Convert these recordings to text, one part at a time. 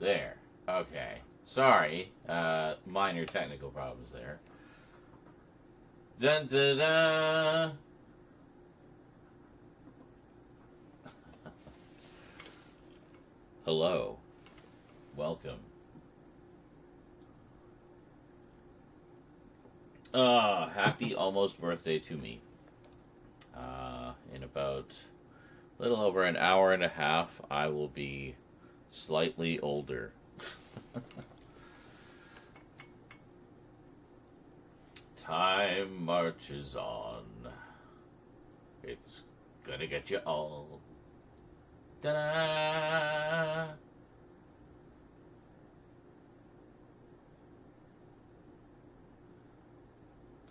There. Okay. Sorry. Minor technical problems there. Dun dun dun. Hello. Welcome. Happy almost birthday to me. In about a little over an hour and a half, I will be slightly older. Time marches on. It's gonna get you all. Ta-da!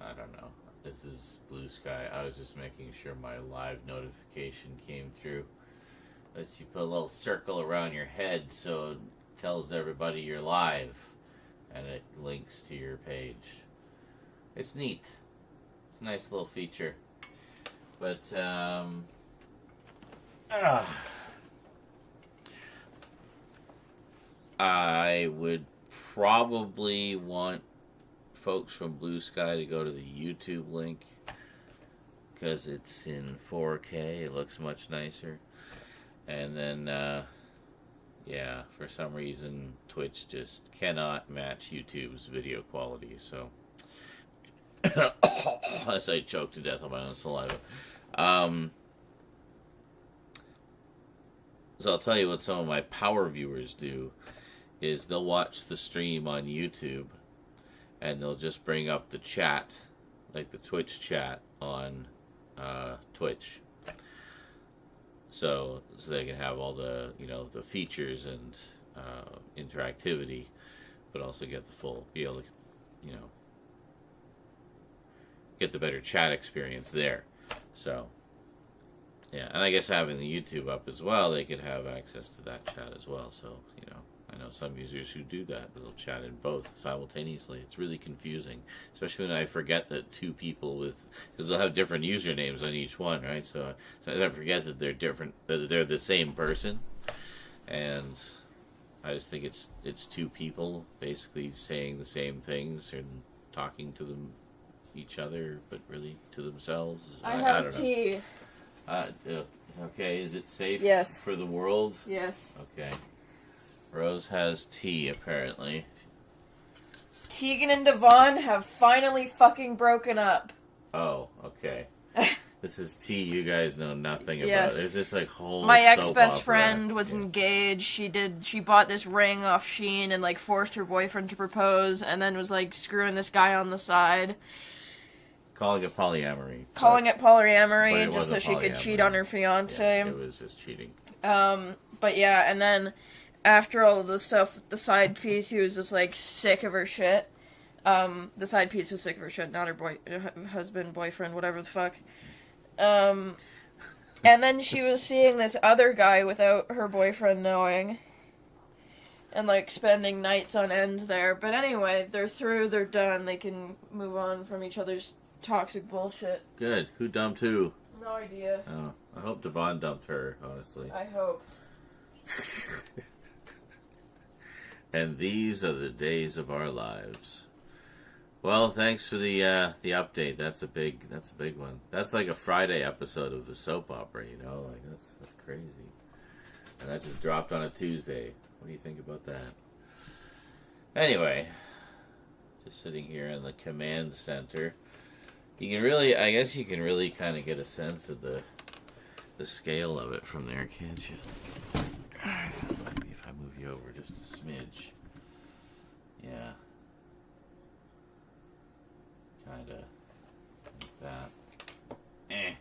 I don't know. This is Blue Sky. I was just making sure my live notification came through. Lets you put a little circle around your head so it tells everybody you're live. And it links to your page. It's neat. It's a nice little feature. But, I would probably want folks from Blue Sky to go to the YouTube link because it's in 4K. It looks much nicer. And then, yeah, for some reason, Twitch just cannot match YouTube's video quality. So, as I choke to death on my own saliva. So I'll tell you what some of my power viewers do is they'll watch the stream on YouTube and they'll just bring up the chat, like the Twitch chat on Twitch. So they can have all the, the features and interactivity, but also get the full, be able to, get the better chat experience there. So, yeah, and I guess having the YouTube up as well, they could have access to that chat as well. So, I know some users who do that. They'll chat in both simultaneously. It's really confusing, especially when I forget that two people because they'll have different usernames on each one, right? So I forget that they're different, that they're the same person, and I just think it's two people basically saying the same things and talking to each other, but really to themselves. I have don't tea. Okay, is it safe? Yes. For the world? Yes. Okay. Rose has tea, apparently. Tegan and Devon have finally fucking broken up. Oh, okay. This is tea you guys know nothing Yes. about. There's this whole My soap ex-best opera. friend was engaged. She bought this ring off Shein and forced her boyfriend to propose, and then was screwing this guy on the side. Calling it polyamory. Calling it but polyamory it just so wasn't she could polyamory. cheat on her fiance. Yeah, it was just cheating. But yeah, and then after all of the stuff with the side piece, he was just sick of her shit. The side piece was sick of her shit, not her husband, boyfriend, whatever the fuck. And then she was seeing this other guy without her boyfriend knowing. And spending nights on end there. But anyway, they're through, they're done, they can move on from each other's toxic bullshit. Good. Who dumped who? No idea. Oh, I hope Devon dumped her, honestly. I hope. And these are the days of our lives. Well, thanks for the update. That's a big one. That's like a Friday episode of the soap opera, that's crazy. And that just dropped on a Tuesday. What do you think about that? Anyway, just sitting here in the command center. I guess you can really kind of get a sense of the scale of it from there, can't you? Maybe if I move you over just a smidge. Yeah. Kind of like that. You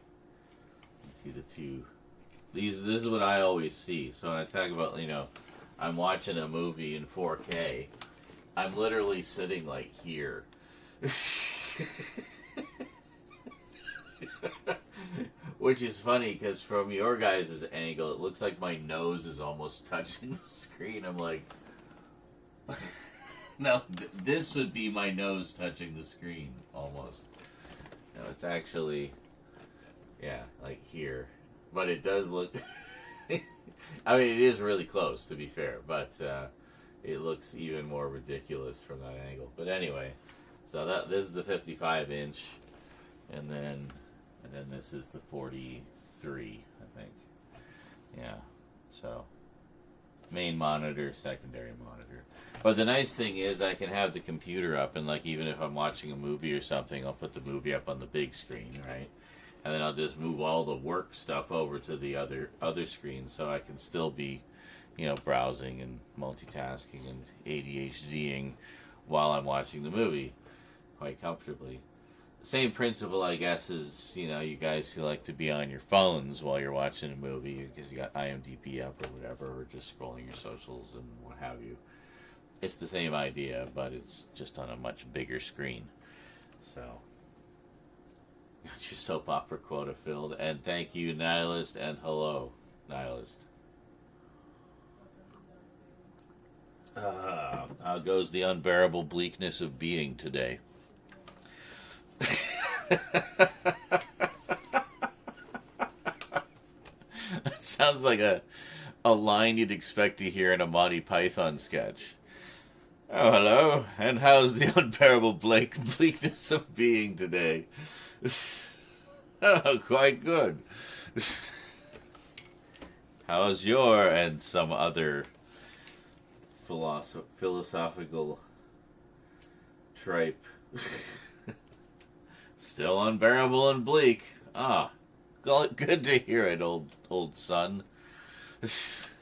see the two. This is what I always see. So when I talk about, I'm watching a movie in 4K, I'm literally sitting here. Which is funny because from your guys' angle, it looks like my nose is almost touching the screen. I'm like, no, this would be my nose touching the screen almost. No, it's actually, yeah, here. But it does look, I mean, it is really close to be fair. But it looks even more ridiculous from that angle. But anyway, so this is the 55 inch, and then this is the 43, I think. Yeah. So main monitor, secondary monitor. But the nice thing is I can have the computer up, and like even if I'm watching a movie or something, I'll put the movie up on the big screen, right? And then I'll just move all the work stuff over to the other screen, so I can still be, browsing and multitasking and ADHDing while I'm watching the movie quite comfortably. Same principle, I guess, as, you guys who like to be on your phones while you're watching a movie because you got IMDb up or whatever, or just scrolling your socials and what have you. It's the same idea, but it's just on a much bigger screen. So, got your soap opera quota filled. And thank you, Nihilist, and hello, Nihilist. How goes the unbearable bleakness of being today? That sounds like a line you'd expect to hear in a Monty Python sketch. Oh, hello, and how's the unbearable bleakness of being today? Oh, quite good. How's your and some other philosophical tripe? Still unbearable and bleak. Ah, good to hear it, old son. So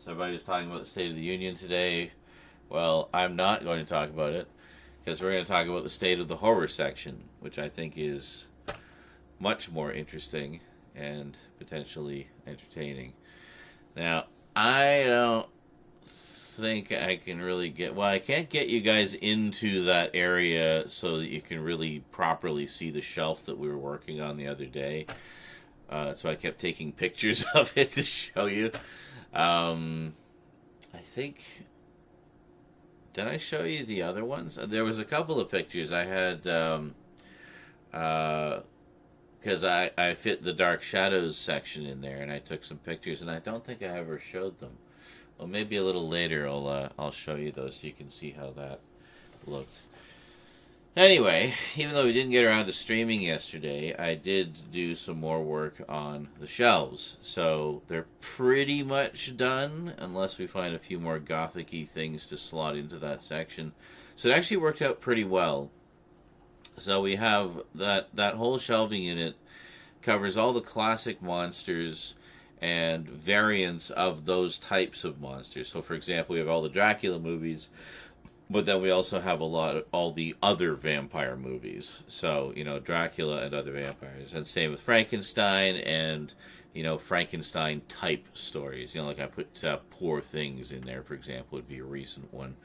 everybody's talking about the State of the Union today. Well, I'm not going to talk about it because we're going to talk about the state of the horror section, which I think is much more interesting and potentially entertaining. Now, I don't think I can really I can't get you guys into that area so that you can really properly see the shelf that we were working on the other day. So I kept taking pictures of it to show you. I think, did I show you the other ones? There was a couple of pictures I had, because I fit the Dark Shadows section in there, and I took some pictures, and I don't think I ever showed them. Well, maybe a little later I'll show you those so you can see how that looked. Anyway, even though we didn't get around to streaming yesterday, I did do some more work on the shelves. So they're pretty much done, unless we find a few more gothic-y things to slot into that section. So it actually worked out pretty well. So we have that whole shelving unit covers all the classic monsters and variants of those types of monsters. So, for example, we have all the Dracula movies, but then we also have all the other vampire movies. So, Dracula and other vampires. And same with Frankenstein and, Frankenstein-type stories. Like I put Poor Things in there, for example, would be a recent one.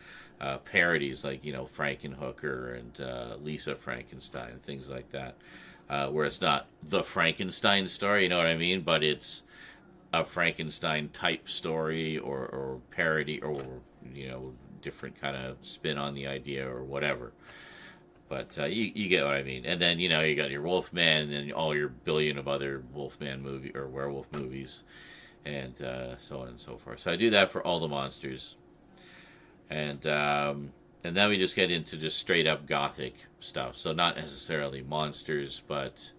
Parodies like, Frankenhooker and Lisa Frankenstein, things like that. Where it's not the Frankenstein story, you know what I mean? But it's a Frankenstein-type story or parody or, different kind of spin on the idea or whatever. But you get what I mean. And then, you got your Wolfman and then all your billion of other Wolfman movie or werewolf movies and so on and so forth. So I do that for all the monsters. And then we just get into just straight up gothic stuff. So not necessarily monsters, but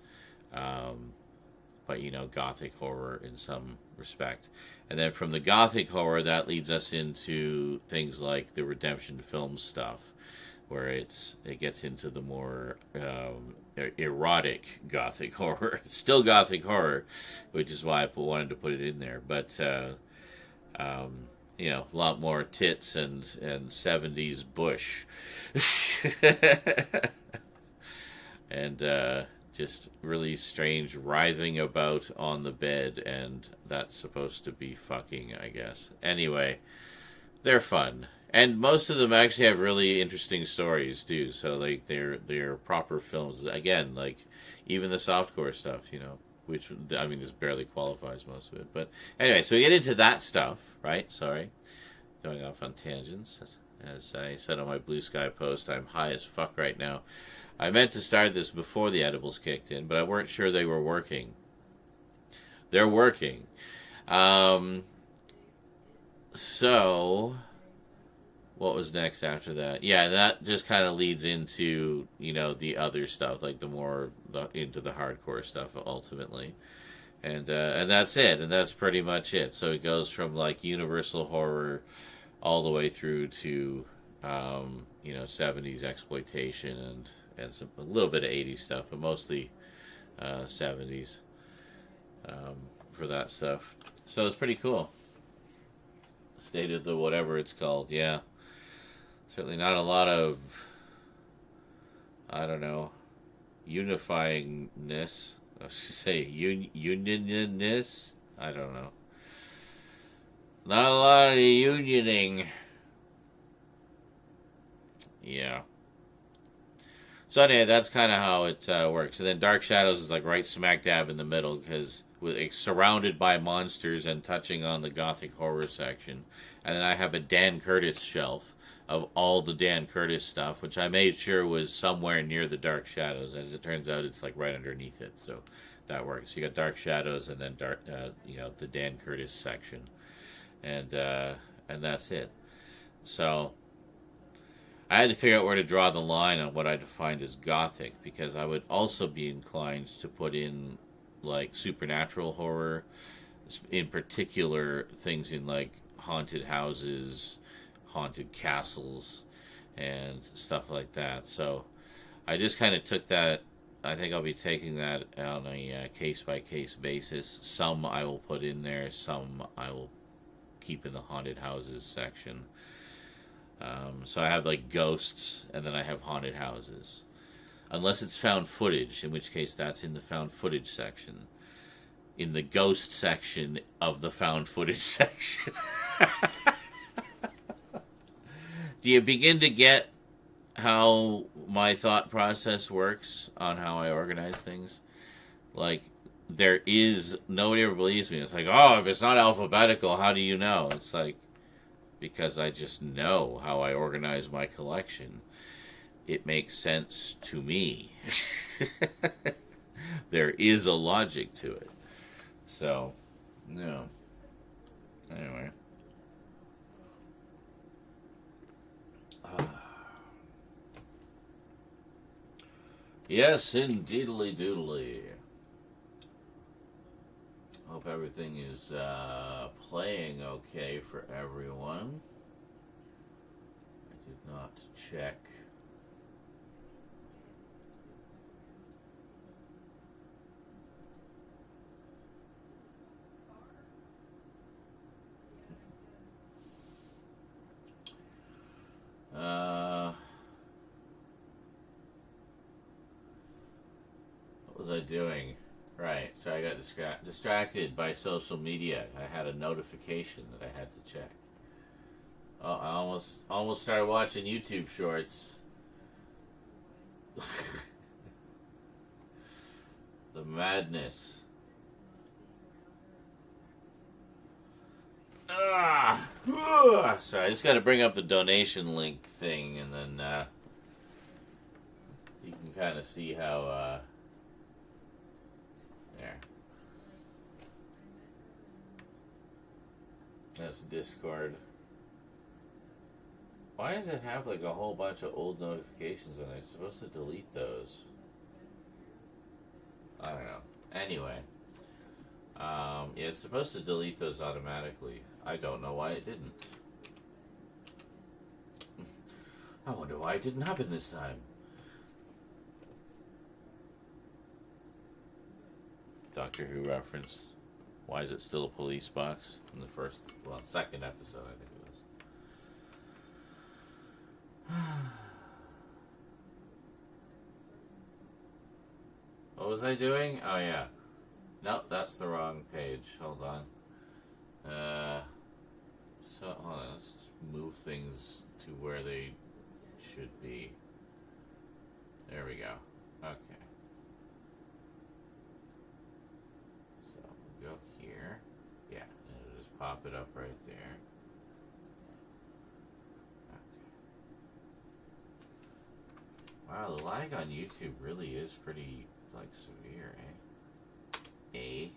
gothic horror in some respect. And then from the gothic horror, that leads us into things like the Redemption Film stuff, where it gets into the more erotic gothic horror. It's still gothic horror, which is why I wanted to put it in there. But a lot more tits and 70s bush. And just really strange writhing about on the bed, and that's supposed to be fucking, I guess. Anyway, they're fun. And most of them actually have really interesting stories, too. So, like, they're proper films. Again, like, even the softcore stuff, which, I mean, this barely qualifies most of it. But anyway, so we get into that stuff, right? Sorry. Going off on tangents. As I said on my Blue Sky post, I'm high as fuck right now. I meant to start this before the edibles kicked in, but I weren't sure they were working. they're working. Um, so what was next after that? Yeah, that just kind of leads into the other stuff, like into the hardcore stuff ultimately, and that's it, and that's pretty much it. So it goes from like universal horror all the way through to 70s exploitation and a little bit of 80s stuff, but mostly 70s for that stuff. So it's pretty cool. State of the whatever it's called, yeah. Certainly not a lot of, I don't know, unifyingness. I was gonna say unionness. I don't know. Not a lot of unioning. Yeah. So anyway, that's kind of how it works. And then Dark Shadows is like right smack dab in the middle because surrounded by monsters and touching on the gothic horror section. And then I have a Dan Curtis shelf of all the Dan Curtis stuff, which I made sure was somewhere near the Dark Shadows. As it turns out, it's like right underneath it. So that works. You got Dark Shadows and then the Dan Curtis section, and that's it. So I had to figure out where to draw the line on what I defined as gothic, because I would also be inclined to put in like supernatural horror, in particular things in like haunted houses, haunted castles, and stuff like that. So I just kind of took that. I think I'll be taking that on a case-by-case basis. Some I will put in there, some I will keep in the haunted houses section. So I have like ghosts, and then I have haunted houses. Unless it's found footage, in which case that's in the found footage section. In the ghost section of the found footage section. Do you begin to get how my thought process works on how I organize things? Like, nobody ever believes me. It's like, oh, if it's not alphabetical, how do you know? It's like, because I just know how I organize my collection. It makes sense to me. There is a logic to it. So, no. Anyway. Yes, indeedly doodly. Hope everything is playing okay for everyone. I did not check. What was I doing? Right, so I got distracted by social media. I had a notification that I had to check. Oh, I almost started watching YouTube shorts. The madness. Sorry, I just got to bring up the donation link thing, and then you can kind of see how. There. That's Discord. Why does it have like a whole bunch of old notifications and I'm supposed to delete those? I don't know. Anyway. Yeah, it's supposed to delete those automatically. I don't know why it didn't. I wonder why it didn't happen this time. Doctor Who reference. Why is it still a police box? In the second episode, I think it was. What was I doing? Oh, yeah. Nope, that's the wrong page. Hold on. Hold on. Let's just move things to where they should be. There we go. Okay. So, we'll go here. Yeah, and it'll just pop it up right there. Okay. Wow, the lag on YouTube really is pretty, like, severe, eh?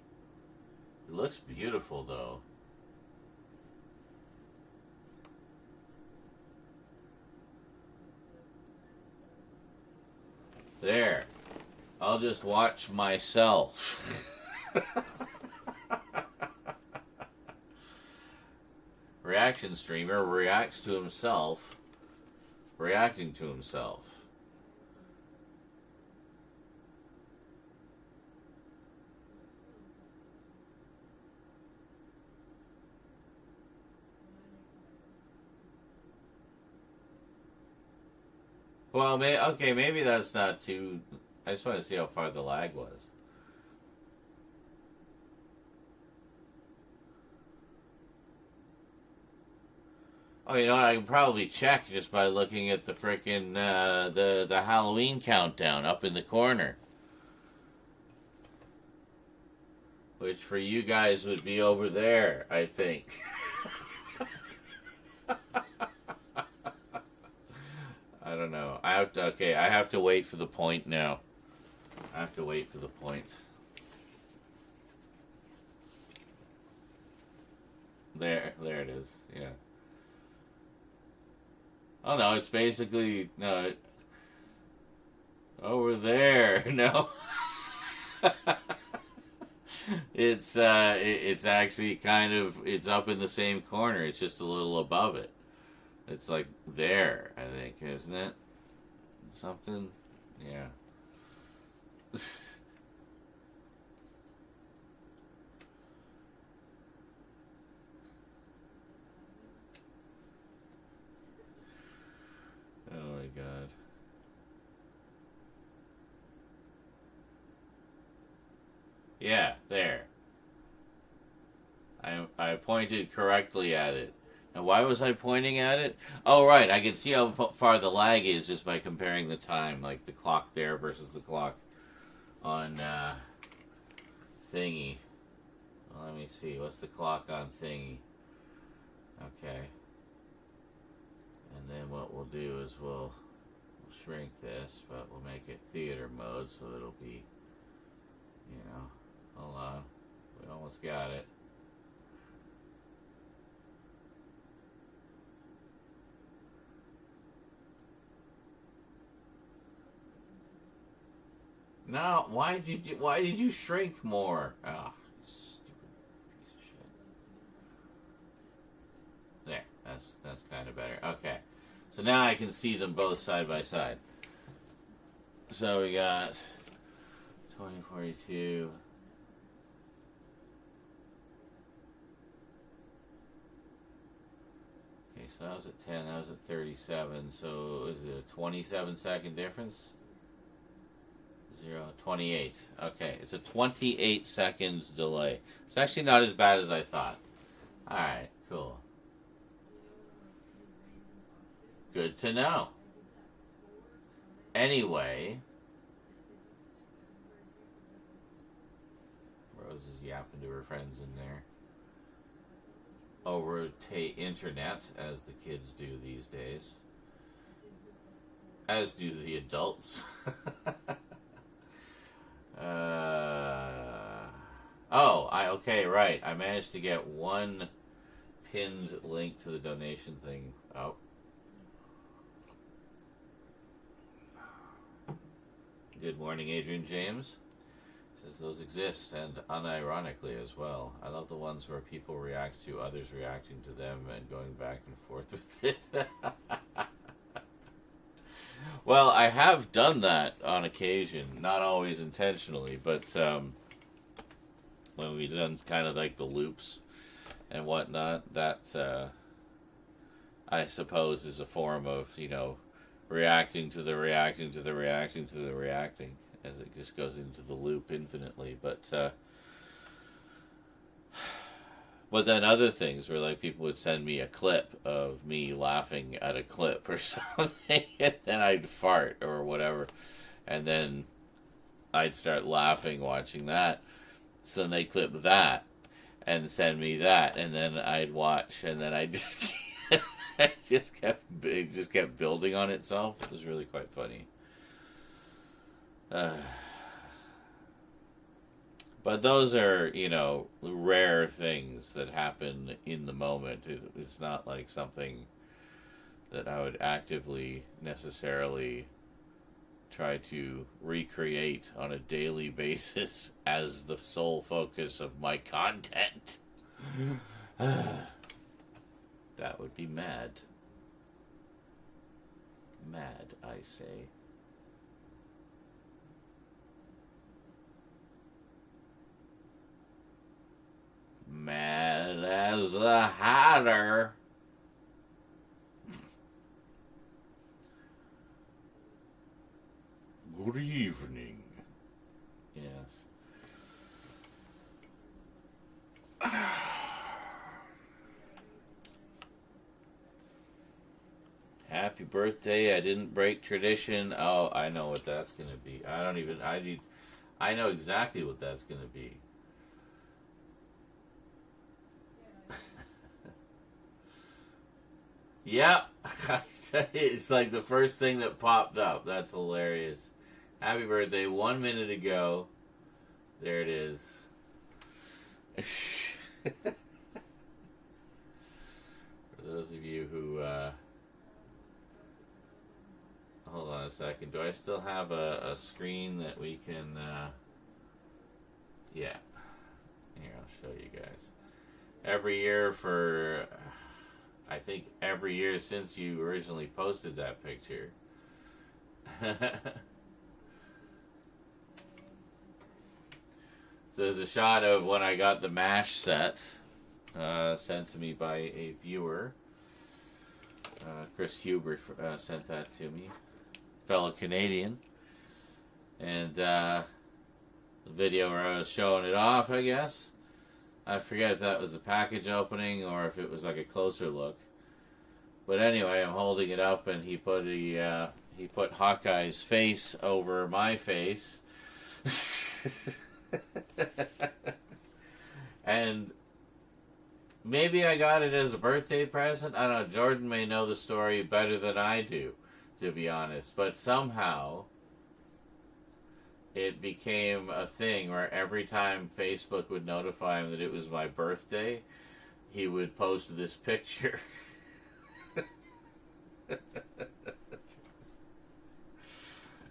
It looks beautiful, though. There. I'll just watch myself. Reaction streamer reacts to himself, reacting to himself. Well, okay, maybe that's not too... I just want to see how far the lag was. Oh, you know what? I can probably check just by looking at the frickin' the Halloween countdown up in the corner. Which for you guys would be over there, I think. I don't know. I have to wait for the point now. I have to wait for the point. There it is. Yeah. Oh no, it's basically no. Over there, no. It's actually kind of, it's up in the same corner. It's just a little above it. It's like there, I think, isn't it? Something, yeah. Oh my god. Yeah, there. I pointed correctly at it. And why was I pointing at it? Oh, right. I can see how far the lag is just by comparing the time, like the clock there versus the clock on thingy. Well, let me see. What's the clock on thingy? Okay. And then what we'll do is we'll shrink this, but we'll make it theater mode so it'll be, you know, hold on. We almost got it. No, why did you shrink more? Oh, stupid piece of shit. There, that's kind of better. Okay, so now I can see them both side by side. So we got 2042. Okay, so that was at 10. That was at 37. So is it a 27-second difference? 28. Okay, it's a 28 seconds delay. It's actually not as bad as I thought. Alright, cool. Good to know. Anyway. Rose is yapping to her friends in there. Over internet, as the kids do these days. As do the adults. Okay, right. I managed to get one pinned link to the donation thing. Oh. Good morning, Adrian James. Says those exist, and unironically as well. I love the ones where people react to others reacting to them and going back and forth with it. Well, I have done that on occasion, not always intentionally, but when we've done kind of like the loops and whatnot, that I suppose is a form of, you know, reacting to the reacting to the reacting to the reacting, as it just goes into the loop infinitely. But then other things where like people would send me a clip of me laughing at a clip or something, and then I'd fart or whatever, and then I'd start laughing watching that. So then they'd clip that and send me that, and then I'd watch, and then I just it just kept building on itself. It was really quite funny. But those are, rare things that happen in the moment. It's not like something that I would actively necessarily try to recreate on a daily basis as the sole focus of my content. That would be mad. Mad, I say. Mad as a hatter. Good evening. Yes. Happy birthday. I didn't break tradition. Oh, I know what that's going to be. I know exactly what that's going to be. Yep. It's like the first thing that popped up. That's hilarious. Happy birthday. 1 minute ago. There it is. For those of you who, hold on a second. Do I still have a screen that we can, yeah. Here, I'll show you guys. Every year for, I think every year since you originally posted that picture. So there's a shot of when I got the MASH set sent to me by a viewer. Chris Huber sent that to me. Fellow Canadian. And the video where I was showing it off, I guess. I forget if that was the package opening or if it was like a closer look. But anyway, I'm holding it up and he put Hawkeye's face over my face. And maybe I got it as a birthday present. I don't know. Jordan may know the story better than I do, to be honest. But somehow it became a thing where every time Facebook would notify him that it was my birthday, he would post this picture.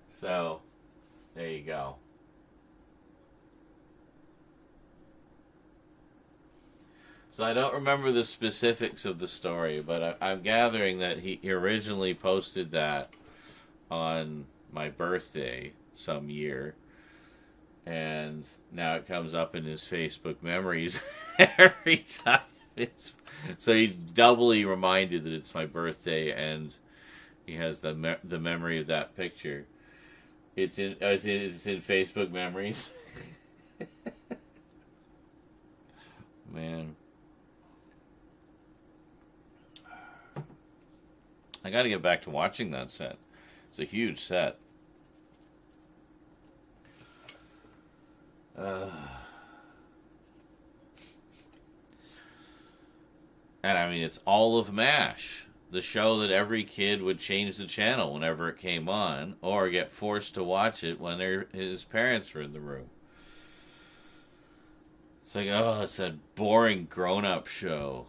So, there you go. So I don't remember the specifics of the story, but I'm gathering that he originally posted that on my birthday some year, and now it comes up in his Facebook memories every time. So he's doubly reminded that it's my birthday, and he has the memory of that picture. It's in Facebook memories. Man. I got to get back to watching that set. It's a huge set. And I mean, it's all of MASH, the show that every kid would change the channel whenever it came on, or get forced to watch it when his parents were in the room. It's like, oh, it's that boring grown-up show.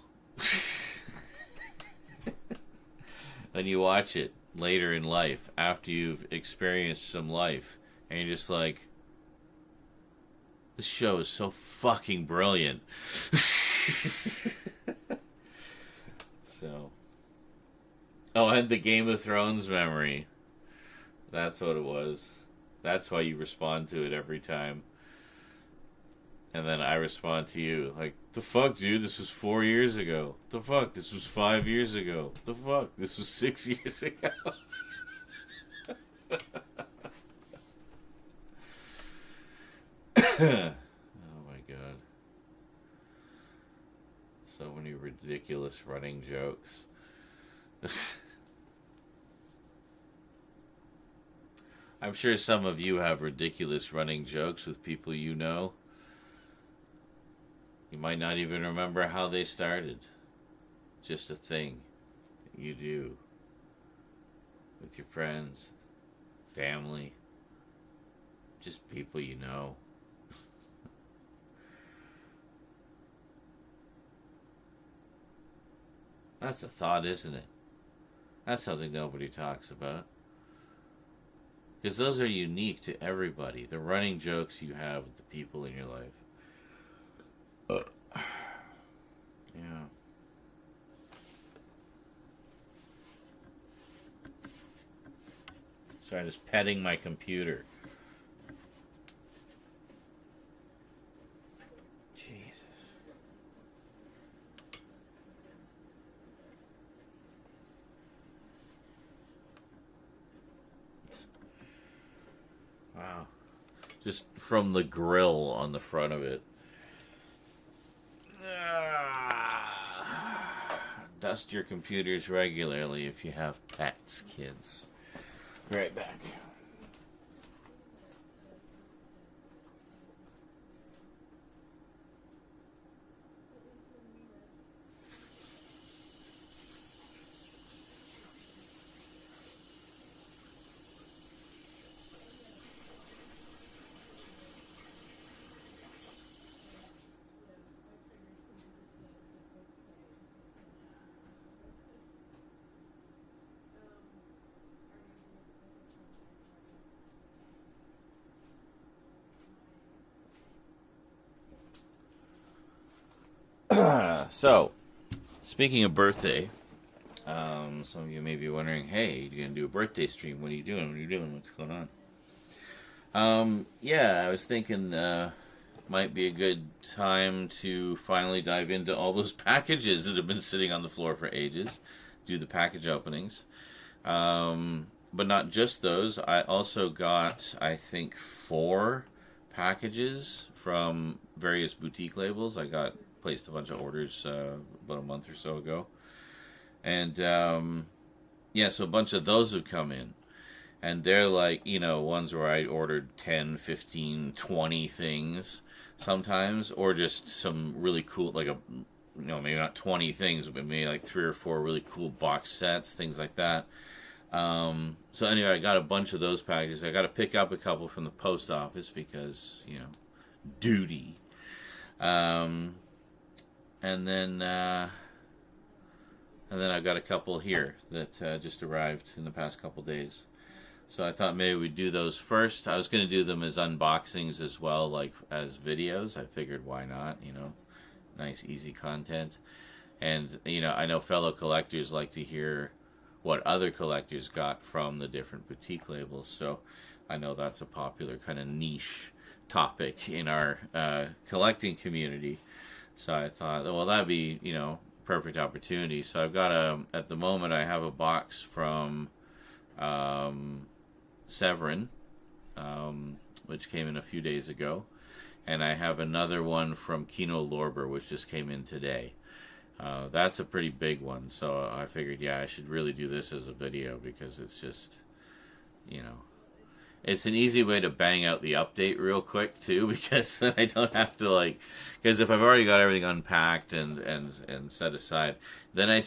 Then you watch it later in life, after you've experienced some life, and you're just like, this show is so fucking brilliant. So. Oh, and the Game of Thrones memory. That's what it was. That's why you respond to it every time. And then I respond to you, like, the fuck, dude, this was 4 years ago. The fuck, this was 5 years ago. The fuck, this was 6 years ago. Oh my god. So many ridiculous running jokes. I'm sure some of you have ridiculous running jokes with people you know. You might not even remember how they started. Just a thing you do with your friends, family, just people you know. That's a thought, isn't it? That's something nobody talks about. Because those are unique to everybody. The running jokes you have with the people in your life. Yeah. Sorry, I'm just petting my computer. Jesus. Wow. Just from the grill on the front of it. Dust your computers regularly if you have pets, kids. Be right back. So, speaking of birthday, some of you may be wondering, hey, you're going to do a birthday stream. What are you doing? What are you doing? What's going on? Yeah, I was thinking might be a good time to finally dive into all those packages that have been sitting on the floor for ages. Do the package openings. But not just those. I also got, I think, 4 packages from various boutique labels. Placed a bunch of orders about a month or so ago. And, yeah, so a bunch of those have come in. And they're like, ones where I ordered 10, 15, 20 things sometimes. Or just some really cool, like maybe not 20 things, but maybe like 3 or 4 really cool box sets, things like that. So anyway, I got a bunch of those packages. I got to pick up a couple from the post office because, duty. And then I've got a couple here that just arrived in the past couple days. So I thought maybe we'd do those first. I was going to do them as unboxings as well, like as videos. I figured why not, nice, easy content. And, I know fellow collectors like to hear what other collectors got from the different boutique labels. So I know that's a popular kind of niche topic in our collecting community. So I thought, well, that'd be, perfect opportunity. So I've got at the moment, I have a box from Severin, which came in a few days ago. And I have another one from Kino Lorber, which just came in today. That's a pretty big one. So I figured, I should really do this as a video because it's just, it's an easy way to bang out the update real quick, too, because then I don't have to, because if I've already got everything unpacked and set aside, then I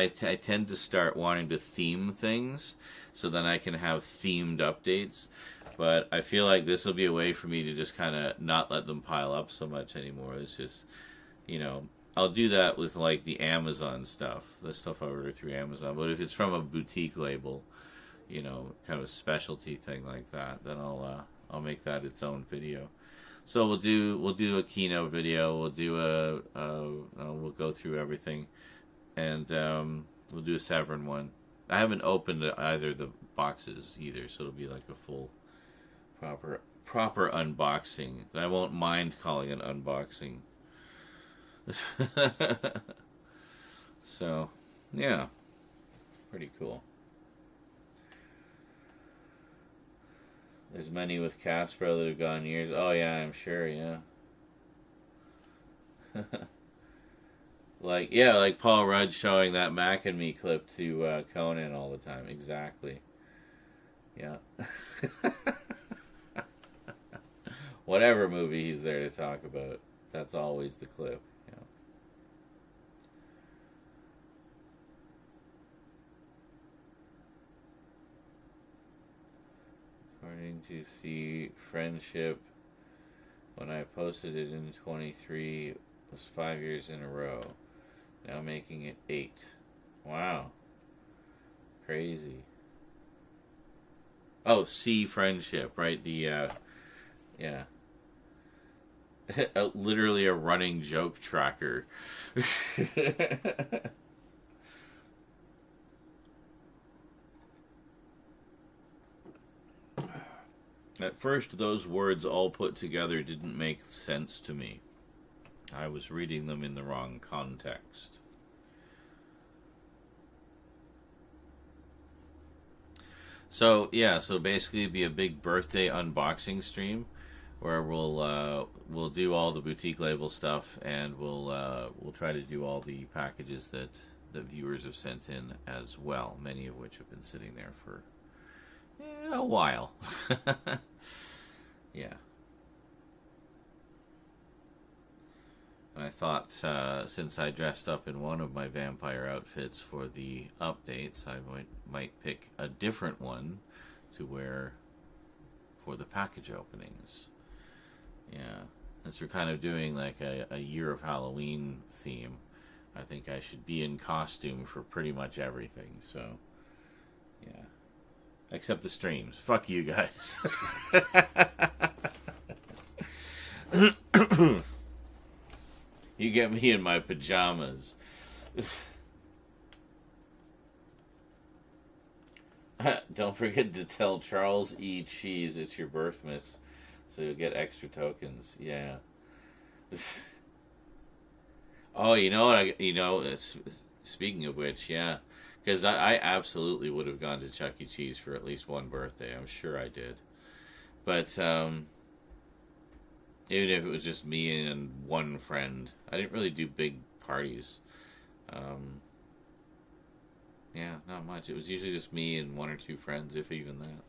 tend to start wanting to theme things, so then I can have themed updates, but I feel like this will be a way for me to just kind of not let them pile up so much anymore. It's just, I'll do that with, the Amazon stuff, the stuff I order through Amazon, but if it's from a boutique label, kind of a specialty thing like that, then I'll make that its own video. So we'll do a Kino video. We'll do we'll go through everything, and we'll do a Severin one. I haven't opened either of the boxes either, so it'll be like a full, proper unboxing. I won't mind calling it unboxing. So, yeah, pretty cool. There's many with Caspro that have gone years. Oh yeah, I'm sure. Yeah. like Paul Rudd showing that Mac and Me clip to Conan all the time. Exactly. Yeah. Whatever movie he's there to talk about, that's always the clip. According to see Friendship, when I posted it in 23, it was 5 years in a row. Now making it 8. Wow. Crazy. Oh, sea friendship, right? Yeah. Literally a running joke tracker. At first, those words all put together didn't make sense to me. I was reading them in the wrong context. So yeah, so basically it'd be a big birthday unboxing stream where we'll do all the boutique label stuff, and we'll try to do all the packages that the viewers have sent in as well, many of which have been sitting there for a while. Yeah. And I thought, since I dressed up in one of my vampire outfits for the updates, I might pick a different one to wear for the package openings. Yeah. Since we're kind of doing like a year of Halloween theme, I think I should be in costume for pretty much everything. So, yeah. Except the streams. Fuck you guys. You get me in my pajamas. Don't forget to tell Charles E. Cheese it's your birthmas, so you'll get extra tokens. Yeah. Oh, you know what? Speaking of which, yeah, because I absolutely would have gone to Chuck E. Cheese for at least one birthday. I'm sure I did, but even if it was just me and one friend, I didn't really do big parties. Yeah, not much. It was usually just me and one or two friends, if even that.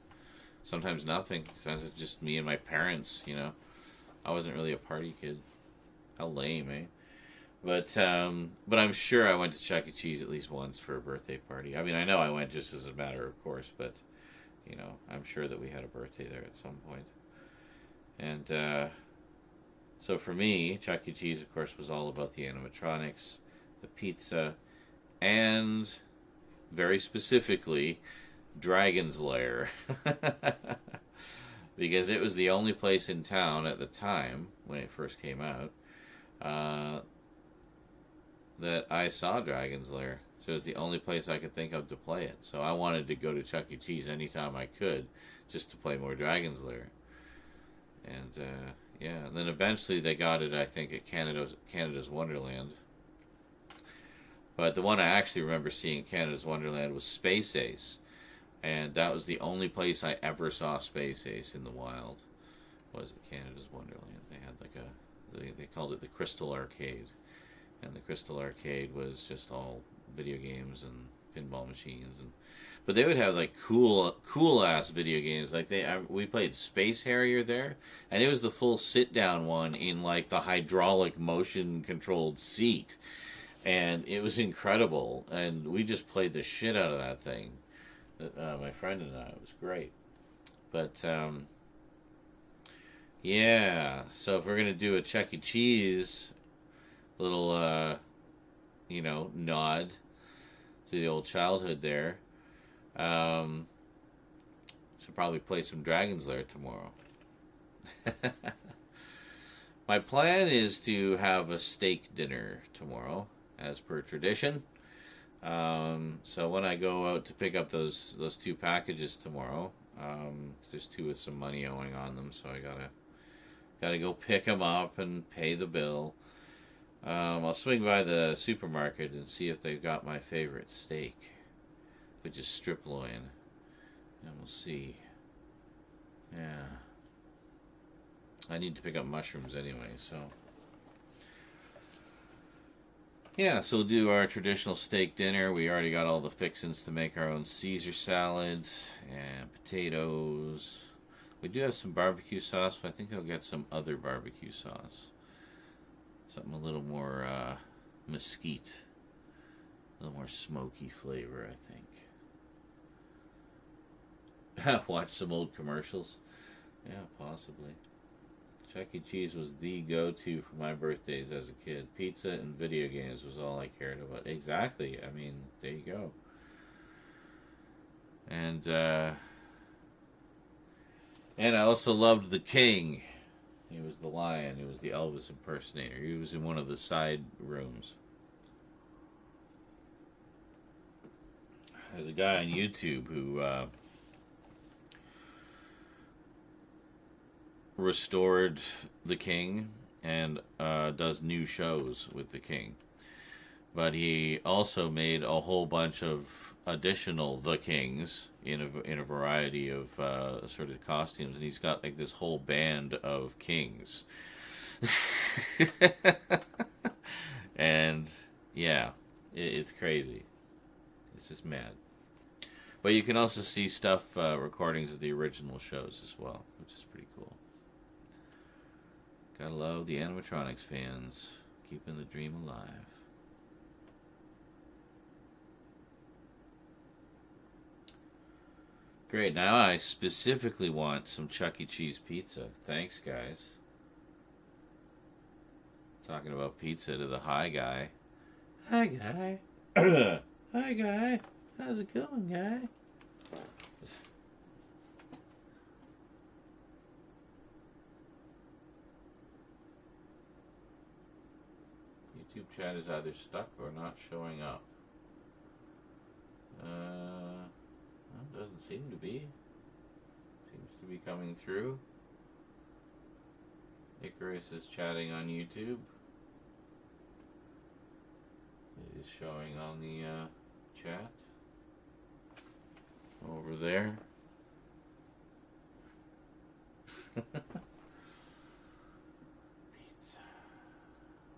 Sometimes nothing. Sometimes it's just me and my parents, you know. I wasn't really a party kid. How lame, eh? But I'm sure I went to Chuck E. Cheese at least once for a birthday party. I mean, I know I went just as a matter of course, but, you know, I'm sure that we had a birthday there at some point. And, so for me, Chuck E. Cheese, of course, was all about the animatronics, the pizza, and very specifically, Dragon's Lair. Because it was the only place in town at the time, when it first came out, that I saw Dragon's Lair. So it was the only place I could think of to play it. So I wanted to go to Chuck E. Cheese anytime I could, just to play more Dragon's Lair. And, yeah, and then eventually they got it, I think, at Canada's Wonderland. But the one I actually remember seeing at Canada's Wonderland was Space Ace. And that was the only place I ever saw Space Ace in the wild, was at Canada's Wonderland. They had like they called it the Crystal Arcade. And the Crystal Arcade was just all video games and pinball machines, but they would have like cool ass video games. Like we played Space Harrier there, and it was the full sit down one in like the hydraulic motion controlled seat, and it was incredible. And we just played the shit out of that thing. My friend and I. It was great. But yeah. So if we're gonna do a Chuck E. Cheese little nod to the old childhood there, should probably play some Dragon's Lair tomorrow. My plan is to have a steak dinner tomorrow, as per tradition. So when I go out to pick up those two packages tomorrow, there's two with some money owing on them, so I gotta go pick them up and pay the bill. I'll swing by the supermarket and see if they've got my favorite steak, which is strip loin, and we'll see. Yeah, I need to pick up mushrooms anyway, so yeah, so we'll do our traditional steak dinner. We already got all the fixings to make our own Caesar salad and potatoes. We do have some barbecue sauce, but I think I'll get some other barbecue sauce. Something a little more mesquite, a little more smoky flavor, I think. Watch some old commercials. Yeah, possibly. Chuck E. Cheese was the go-to for my birthdays as a kid. Pizza and video games was all I cared about. Exactly. I mean, there you go. And I also loved the King. He was the lion. He was the Elvis impersonator. He was in one of the side rooms. There's a guy on YouTube who restored the King and does new shows with the King. But he also made a whole bunch of additional The Kings in a variety of sort of costumes, and he's got like this whole band of kings. And yeah, it's crazy. It's just mad. But you can also see stuff, recordings of the original shows as well, which is pretty cool. Gotta love the animatronics fans, keeping the dream alive. Great, now I specifically want some Chuck E. Cheese pizza. Thanks, guys. Talking about pizza to the hi guy. Hi, guy. Hi, guy. How's it going, guy? YouTube chat is either stuck or not showing up. Well, doesn't seem to be. Seems to be coming through. Icarus is chatting on YouTube. It is showing on the chat over there. Pizza.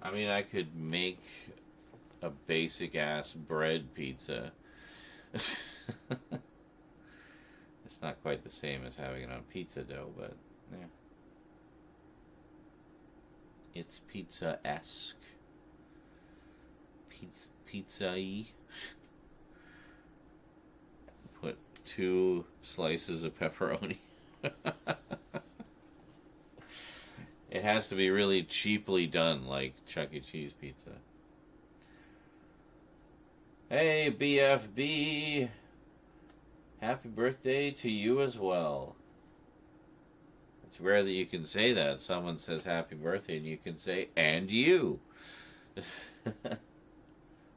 I mean, I could make a basic ass bread pizza. It's not quite the same as having it on pizza dough, but yeah. It's pizza-esque. Pizza-y. Put 2 slices of pepperoni. It has to be really cheaply done, like Chuck E. Cheese pizza. Hey, BFB! Happy birthday to you as well. It's rare that you can say that. Someone says happy birthday and you can say, and you.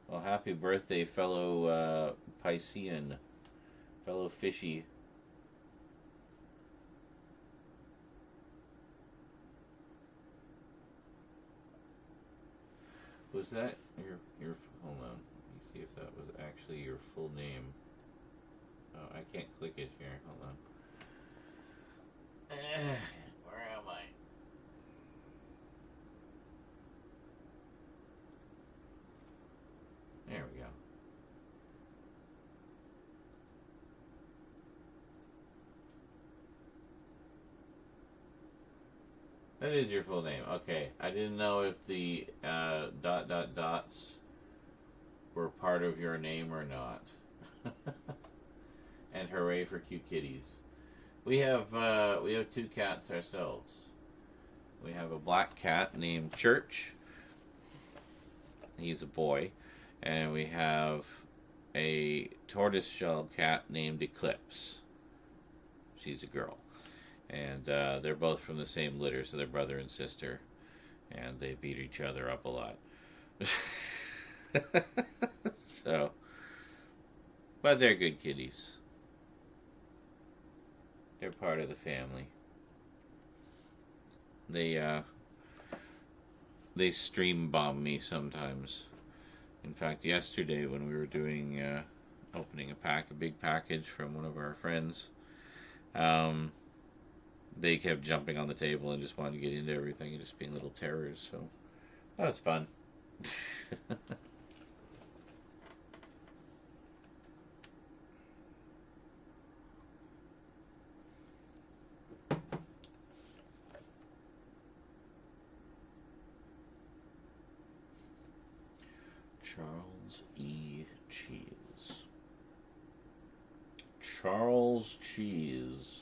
Well, happy birthday, fellow Piscean, fellow fishy. Was that your hold on. Let me see if that was actually your full name. Oh, I can't click it here. Hold on. Where am I? There we go. That is your full name. Okay. I didn't know if the dots were part of your name or not. And hooray for cute kitties. We have 2 cats ourselves. We have a black cat named Church. He's a boy. And we have a tortoiseshell cat named Eclipse. She's a girl. And they're both from the same litter, so they're brother and sister. And they beat each other up a lot. So, but they're good kitties. They're part of the family. They stream bomb me sometimes. In fact, yesterday when we were doing opening a big package from one of our friends, they kept jumping on the table and just wanted to get into everything and just being little terrors. So that was fun. Charles E. Cheese. Charles Cheese.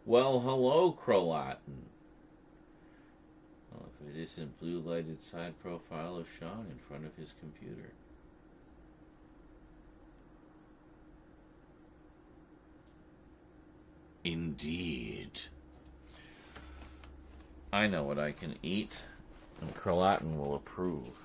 Well, hello, Crolatin. Well, if it isn't blue lighted side profile of Sean in front of his computer. Indeed. I know what I can eat, and Crolatin will approve.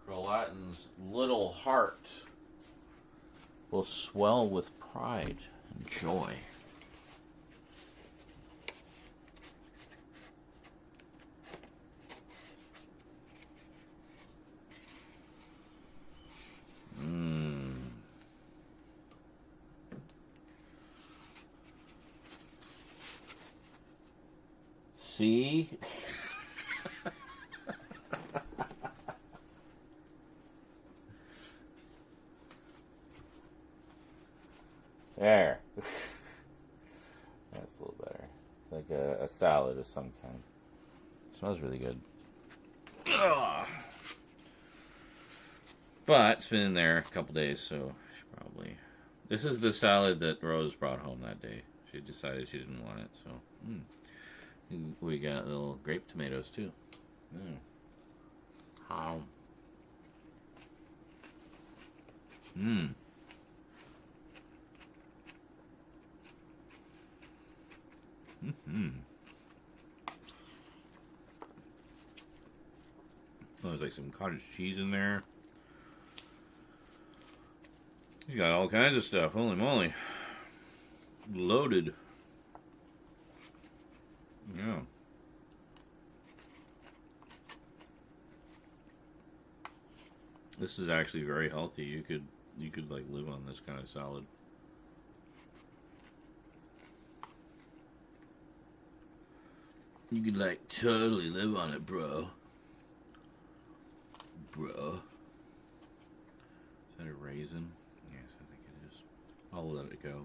Crolatin's little heart will swell with pride and joy. See? There. That's a little better. It's like a salad of some kind. It smells really good. Ugh. But it's been in there a couple days, so I should probably... This is the salad that Rose brought home that day. She decided she didn't want it, so... We got little grape tomatoes, too. How? Oh, there's like some cottage cheese in there. You got all kinds of stuff. Holy moly. Loaded. Yeah. This is actually very healthy. You could like live on this kind of salad. You could like totally live on it, bro. Bro. Is that a raisin? Yes, I think it is. I'll let it go.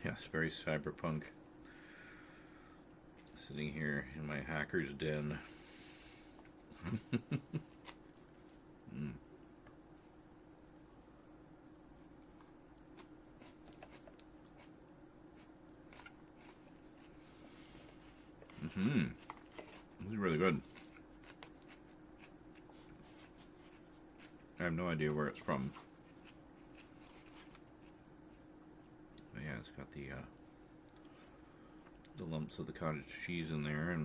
Yes, very cyberpunk. Sitting here in my hacker's den. This is really good. I have no idea where it's from. But yeah, it's got the lumps of the cottage cheese in there,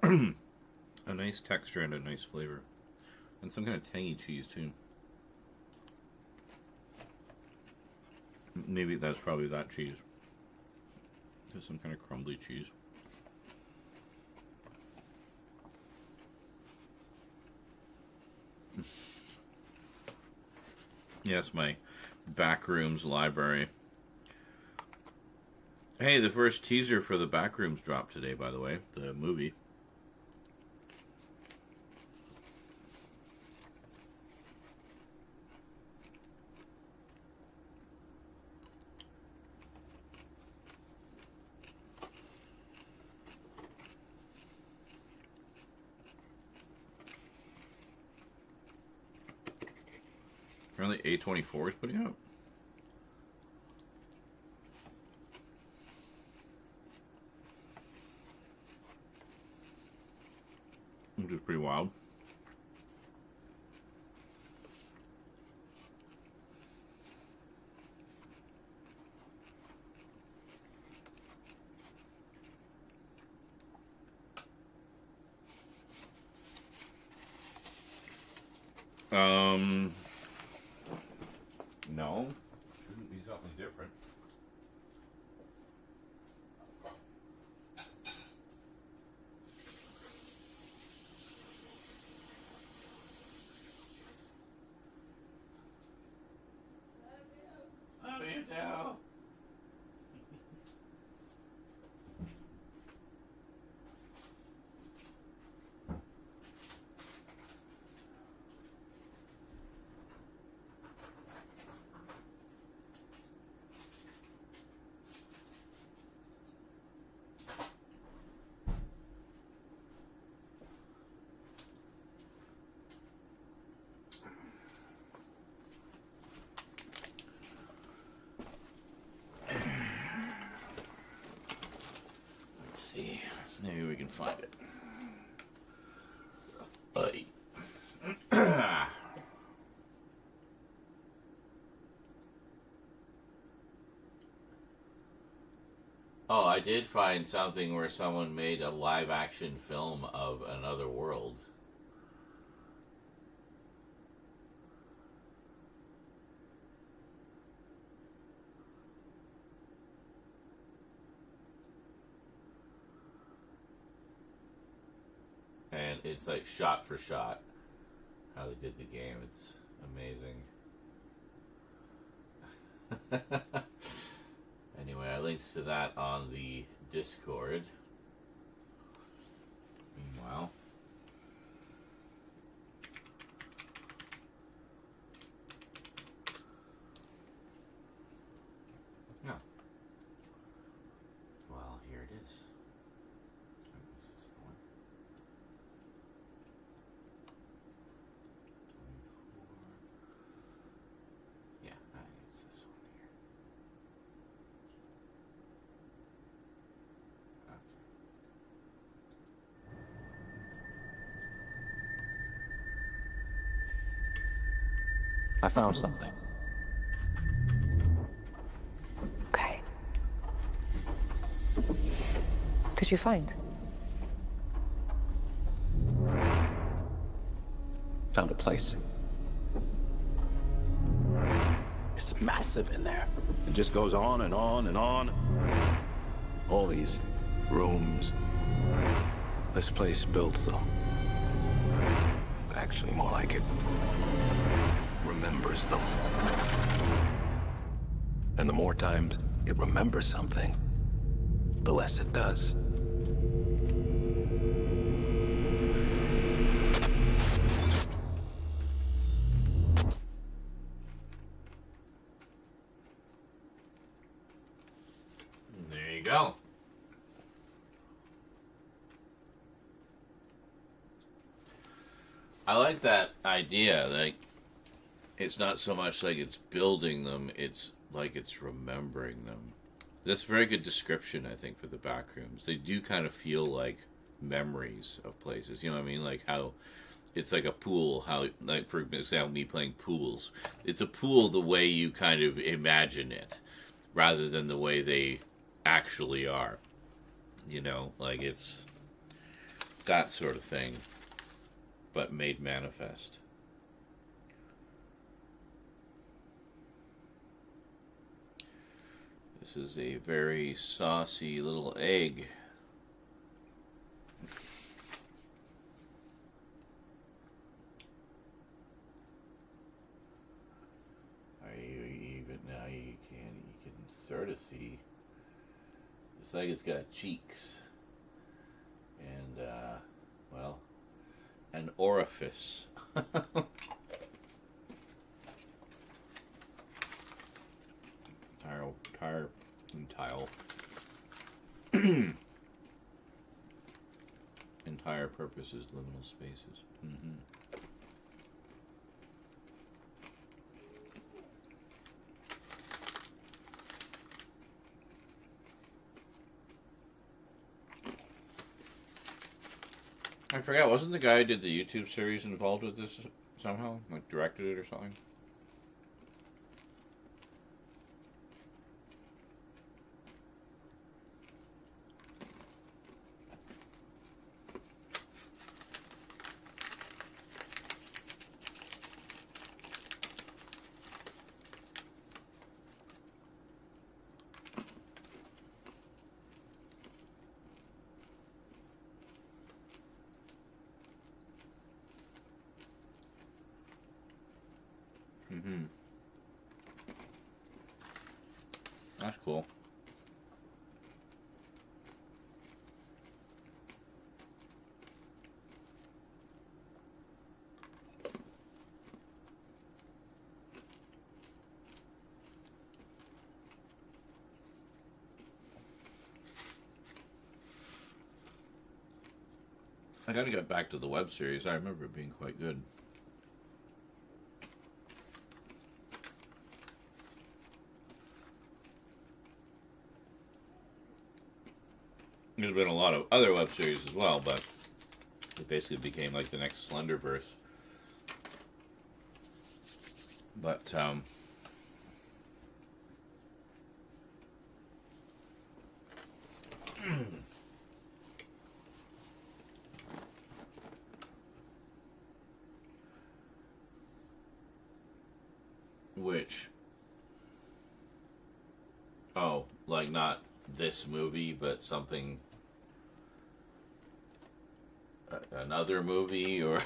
and a nice texture and a nice flavor, and some kind of tangy cheese too. Maybe that's probably that cheese. Just some kind of crumbly cheese. Yes, my Backrooms library. Hey, the first teaser for the Backrooms dropped today, by the way, the movie. Apparently A24 is putting out. Which is pretty wild. No. Shouldn't be something different. Love you too. can find it. Oh, I did find something where someone made a live action film of Another World. And it's like shot for shot how they did the game. It's amazing. Anyway, I linked to that on the Discord. Meanwhile, yeah. Well, here it is. This is the one. 24. Yeah, it's this one here. I found something. Okay. Did you find? Found a place. It's massive in there. It just goes on and on and on. All these rooms. This place built, though. Actually, more like it remembers them. And the more times it remembers something, the less it does. There you go. I like that idea. Like, it's not so much like it's building them, it's like it's remembering them. That's a very good description, I think, for the back rooms. They do kind of feel like memories of places. You know what I mean? Like how it's like a pool. How, like, for example, me playing pools. It's a pool the way you kind of imagine it, rather than the way they actually are. You know, like it's that sort of thing, but made manifest. This is a very saucy little egg. Are you even now? You can sort of see. This egg has got cheeks and well, an orifice. Entire purpose is liminal spaces. I forgot, wasn't the guy who did the YouTube series involved with this somehow? Like, directed it or something? That's cool. I gotta get back to the web series. I remember it being quite good. There's been a lot of other web series as well, but it basically became like the next Slenderverse. But, which, oh, like not this movie, but something, another movie, or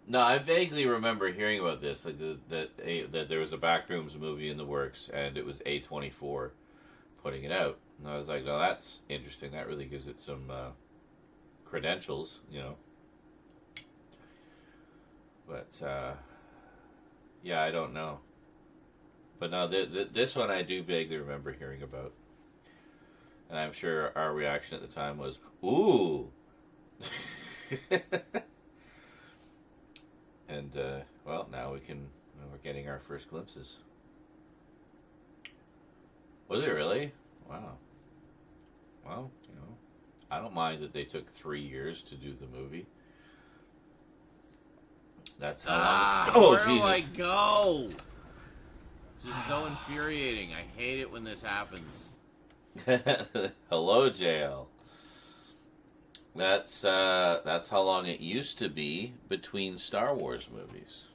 no, I vaguely remember hearing about this, like that there was a Backrooms movie in the works, and it was A24 putting it out, and I was like, no, that's interesting. That really gives it some credentials, you know. But yeah, I don't know. But no, this one I do vaguely remember hearing about, and I'm sure our reaction at the time was, "Ooh." And, well, now we're getting our first glimpses. Was it really? Wow. Well, you know, I don't mind that they took 3 years to do the movie. That's how long. Where do I go? This is so infuriating. I hate it when this happens. Hello, JL. That's how long it used to be between Star Wars movies.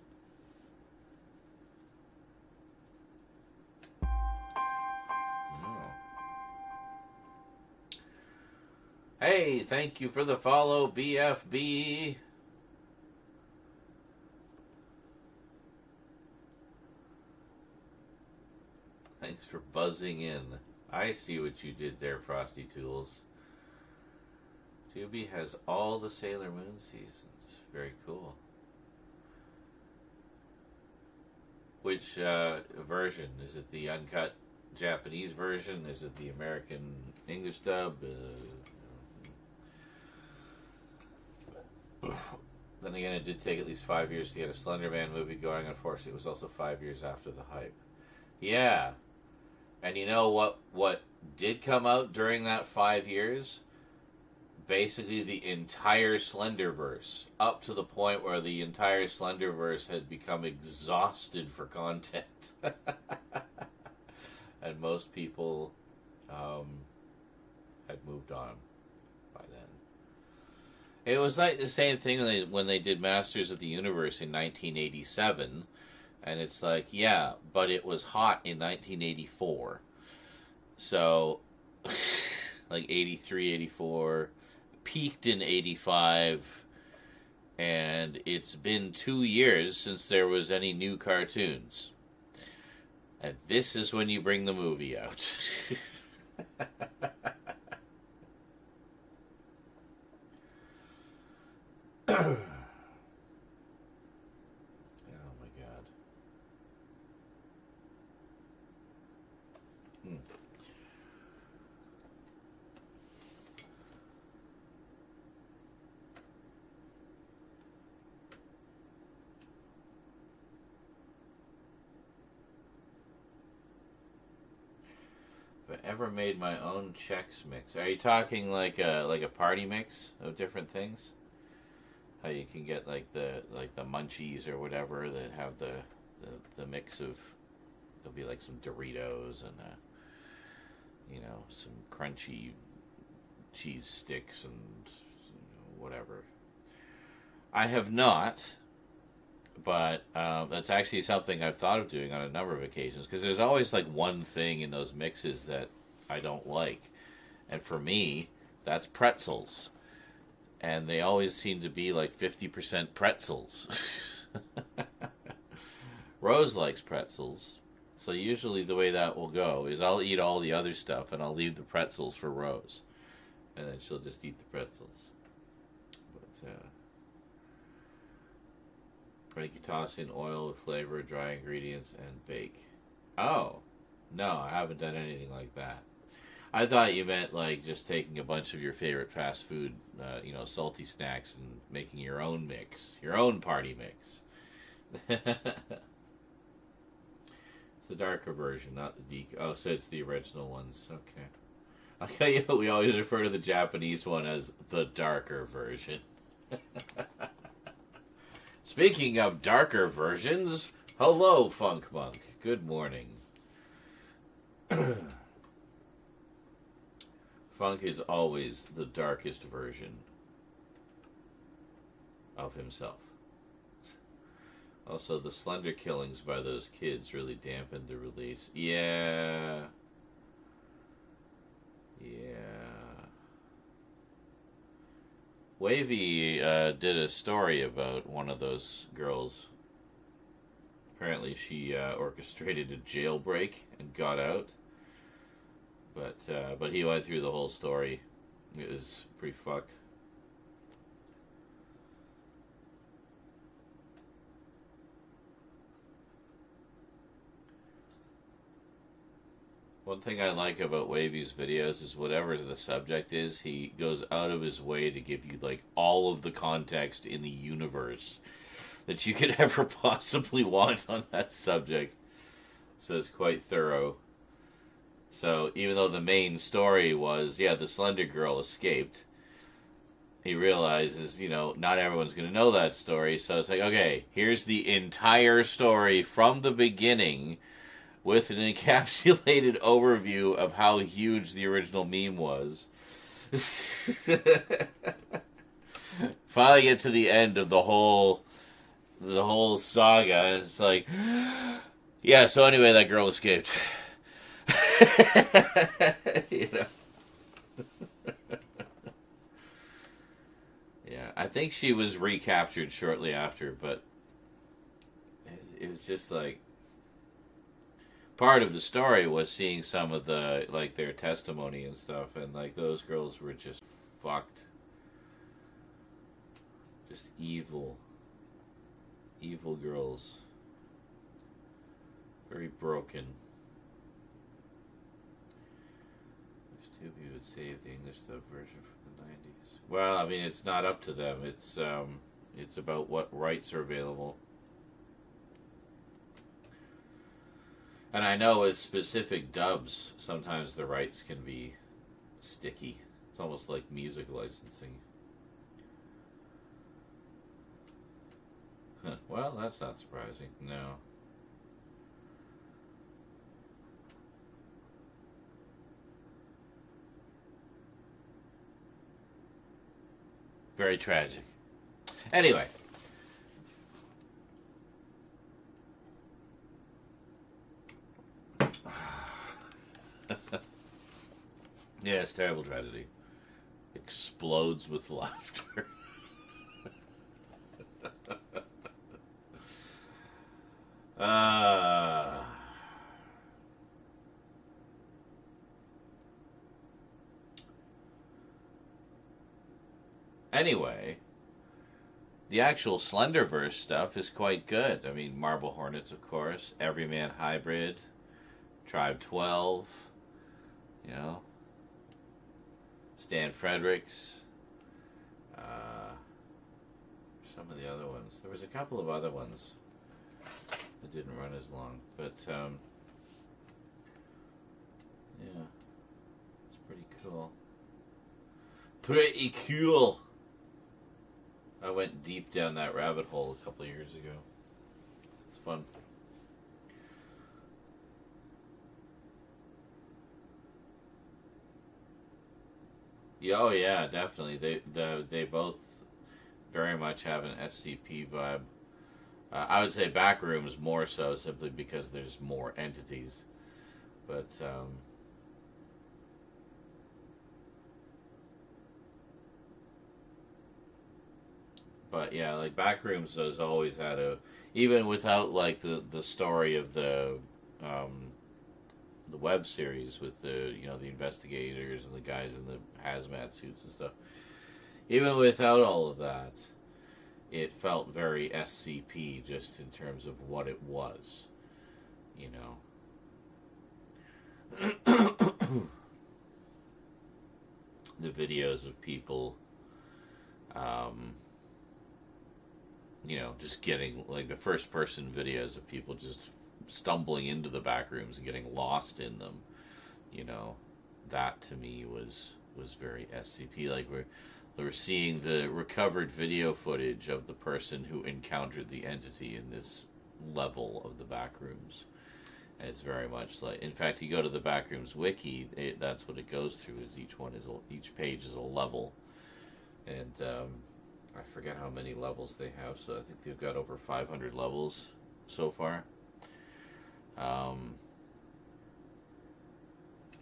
Oh. Hey, thank you for the follow, BFB. Thanks for buzzing in. I see what you did there, Frosty Tools. Tubi has all the Sailor Moon seasons. Very cool. Which version? Is it the uncut Japanese version? Is it the American English dub? Then again, it did take at least 5 years to get a Slender Man movie going. Unfortunately, it was also 5 years after the hype. Yeah. And you know what did come out during that 5 years? Basically the entire Slenderverse, up to the point where the entire Slenderverse had become exhausted for content. And most people had moved on by then. It was like the same thing when they did Masters of the Universe in 1987, and it's like, yeah, but it was hot in 1984. So, like 83, 84... peaked in 85, and it's been 2 years since there was any new cartoons. And this is when you bring the movie out. Oh my god. If I ever made my own Chex Mix. Are you talking like a party mix of different things? How you can get like the munchies or whatever that have the mix of, there'll be like some Doritos and you know, some crunchy cheese sticks and whatever. I have not, but that's actually something I've thought of doing on a number of occasions, because there's always like one thing in those mixes that I don't like, and for me, that's pretzels, and they always seem to be like 50% pretzels. Rose likes pretzels, so usually the way that will go is I'll eat all the other stuff and I'll leave the pretzels for Rose, and then she'll just eat the pretzels. But or you can toss in oil with flavor, dry ingredients, and bake. Oh, no, I haven't done anything like that. I thought you meant like just taking a bunch of your favorite fast food, salty snacks and making your own mix, your own party mix. It's the darker version, not the so it's the original ones. Okay. Okay, we always refer to the Japanese one as the darker version. Speaking of darker versions, hello, Funk Monk. Good morning. Funk is always the darkest version of himself. Also, the slender killings by those kids really dampened the release. Yeah. Wavy did a story about one of those girls. Apparently she orchestrated a jailbreak and got out. But he went through the whole story. It was pretty fucked. One thing I like about Wavy's videos is whatever the subject is, he goes out of his way to give you like all of the context in the universe that you could ever possibly want on that subject. So it's quite thorough. So even though the main story was, the Slender Girl escaped, he realizes, not everyone's going to know that story. So it's like, okay, here's the entire story from the beginning with an encapsulated overview of how huge the original meme was. Finally get to the end of the whole saga, and it's like, yeah, so anyway, that girl escaped. Yeah, I think she was recaptured shortly after, but it was just like, part of the story was seeing some of the, like, their testimony and stuff, and, like, those girls were just fucked. Just evil. Evil girls. Very broken. Which two of you would save the English dub version from the 90s? Well, I mean, it's not up to them. It's about what rights are available. And I know with specific dubs, sometimes the rights can be sticky. It's almost like music licensing. Huh. Well, that's not surprising. No. Very tragic. Anyway. Yeah, it's terrible tragedy. Explodes with laughter. Anyway, the actual Slenderverse stuff is quite good. I mean, Marble Hornets, of course, Everyman Hybrid, Tribe 12, Stan Fredericks, some of the other ones. There was a couple of other ones that didn't run as long, but yeah, it's pretty cool. Pretty cool. I went deep down that rabbit hole a couple of years ago. It's fun. Yeah, oh yeah, definitely. They both very much have an SCP vibe. I would say Backrooms more so, simply because there's more entities. But yeah, like Backrooms has always had even without like the story of the web series with the investigators and the guys in the hazmat suits and stuff. Even without all of that, it felt very SCP just in terms of what it was, The videos of people, just getting, like, the first-person videos of people just stumbling into the back rooms and getting lost in them, that to me was very SCP. Like we're seeing the recovered video footage of the person who encountered the entity in this level of the backrooms. And it's very much like, in fact, you go to the Backrooms wiki, that's what it goes through. Is each page is a level, and I forget how many levels they have. So I think they've got over 500 levels so far.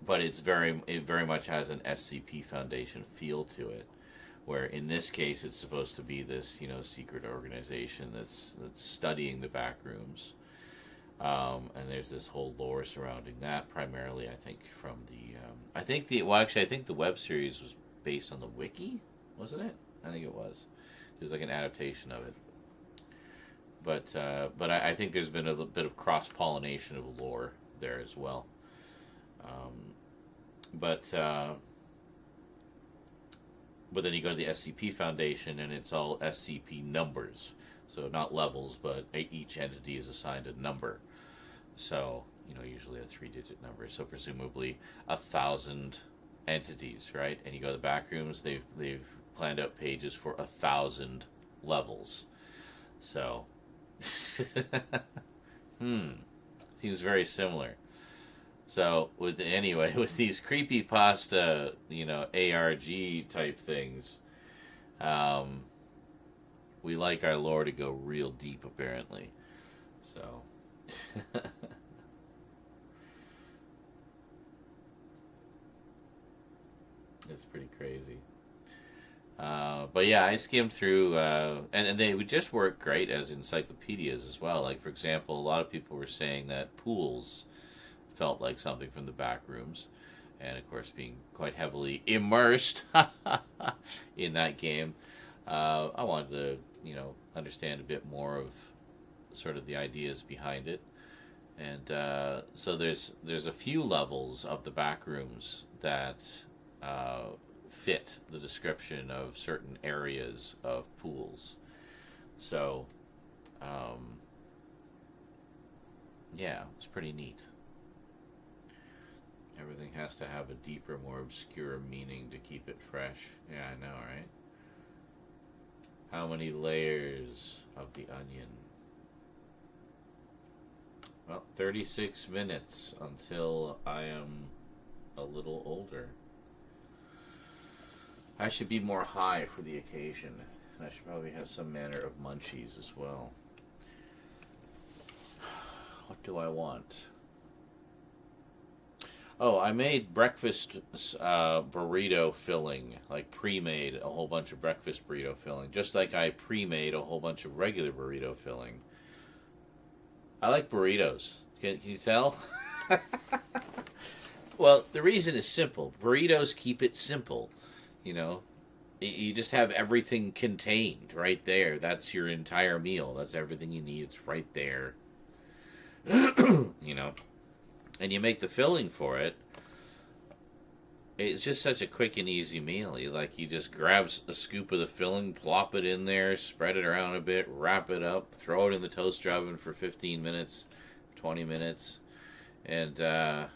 But it very much has an SCP Foundation feel to it, where in this case it's supposed to be this secret organization that's studying the backrooms. And there's this whole lore surrounding that, primarily, I think, from the... I think the web series was based on the wiki, wasn't it? I think it was. It was like an adaptation of it. But I think there's been a bit of cross-pollination of lore there as well. But then you go to the SCP Foundation, and it's all SCP numbers. So not levels, but each entity is assigned a number. So, usually a 3-digit number. So presumably 1,000 entities, right? And you go to the backrooms, they've planned out pages for 1,000 levels. So, seems very similar. So, with these creepypasta, ARG type things, we like our lore to go real deep, apparently. So, it's pretty crazy. But yeah, I skimmed through, and they would just work great as encyclopedias as well. Like, for example, a lot of people were saying that pools felt like something from the back rooms. And, of course, being quite heavily immersed in that game, I wanted to, understand a bit more of sort of the ideas behind it. And so there's a few levels of the back rooms that fit the description of certain areas of pools. So, yeah, it's pretty neat. Everything has to have a deeper, more obscure meaning to keep it fresh. Yeah, I know, right? How many layers of the onion? Well, 36 minutes until I am a little older. I should be more high for the occasion. And I should probably have some manner of munchies as well. What do I want? Oh, I made breakfast burrito filling, like pre-made a whole bunch of breakfast burrito filling, just like I pre-made a whole bunch of regular burrito filling. I like burritos. Can you tell? Well, the reason is simple. Burritos keep it simple, You just have everything contained right there. That's your entire meal. That's everything you need. It's right there. And you make the filling for it. It's just such a quick and easy meal. You just grab a scoop of the filling, plop it in there, spread it around a bit, wrap it up, throw it in the toaster oven for 15 minutes, 20 minutes, and get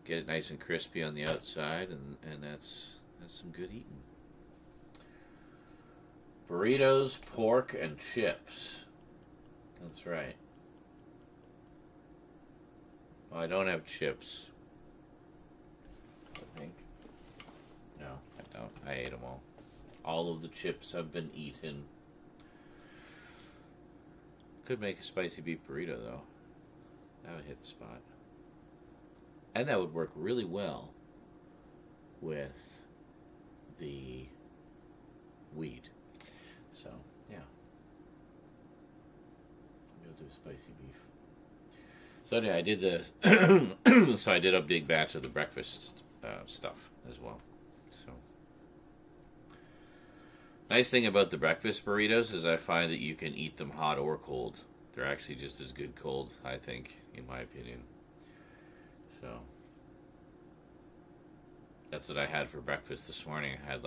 it nice and crispy on the outside, and that's some good eating. Burritos, pork, and chips. That's right. Well, I don't have chips. I think. No, I don't. I ate them all. All of the chips have been eaten. Could make a spicy beef burrito, though. That would hit the spot. And that would work really well with the weed. So, yeah. We'll do spicy beef. So anyway, I did the so I did a big batch of the breakfast stuff as well. So nice thing about the breakfast burritos is I find that you can eat them hot or cold. They're actually just as good cold, I think, in my opinion. So that's what I had for breakfast this morning. I had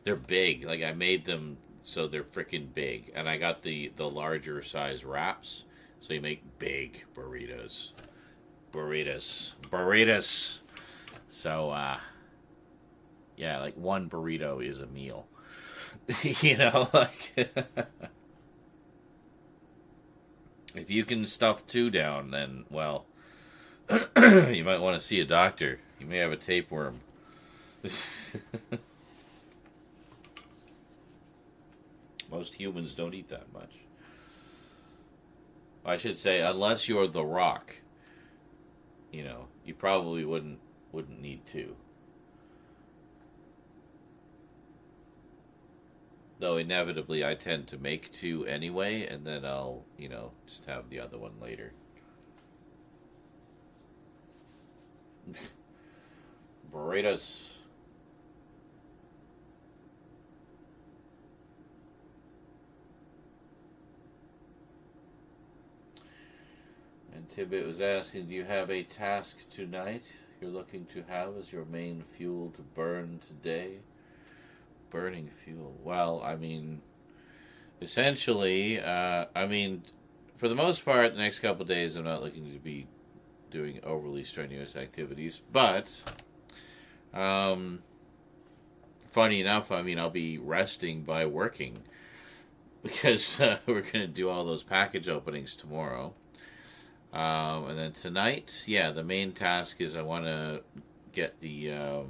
they're big. I made them so they're freaking big, and I got the larger size wraps. So you make big burritos. So, yeah, like one burrito is a meal. You know, like if you can stuff two down, then, well, you might want to see a doctor. You may have a tapeworm. Most humans don't eat that much. I should say, unless you're The Rock, you know, you probably wouldn't need to. Though inevitably I tend to make two anyway, and then I'll, you know, just have the other one later. Burritos. And Tibbet was asking, do you have a task tonight you're looking to have as your main fuel to burn today? Burning fuel. Well, I mean, essentially, for the most part, the next couple of days I'm not looking to be doing overly strenuous activities, but funny enough, I mean, I'll be resting by working because we're going to do all those package openings tomorrow. And then tonight, yeah, the main task is I want to get the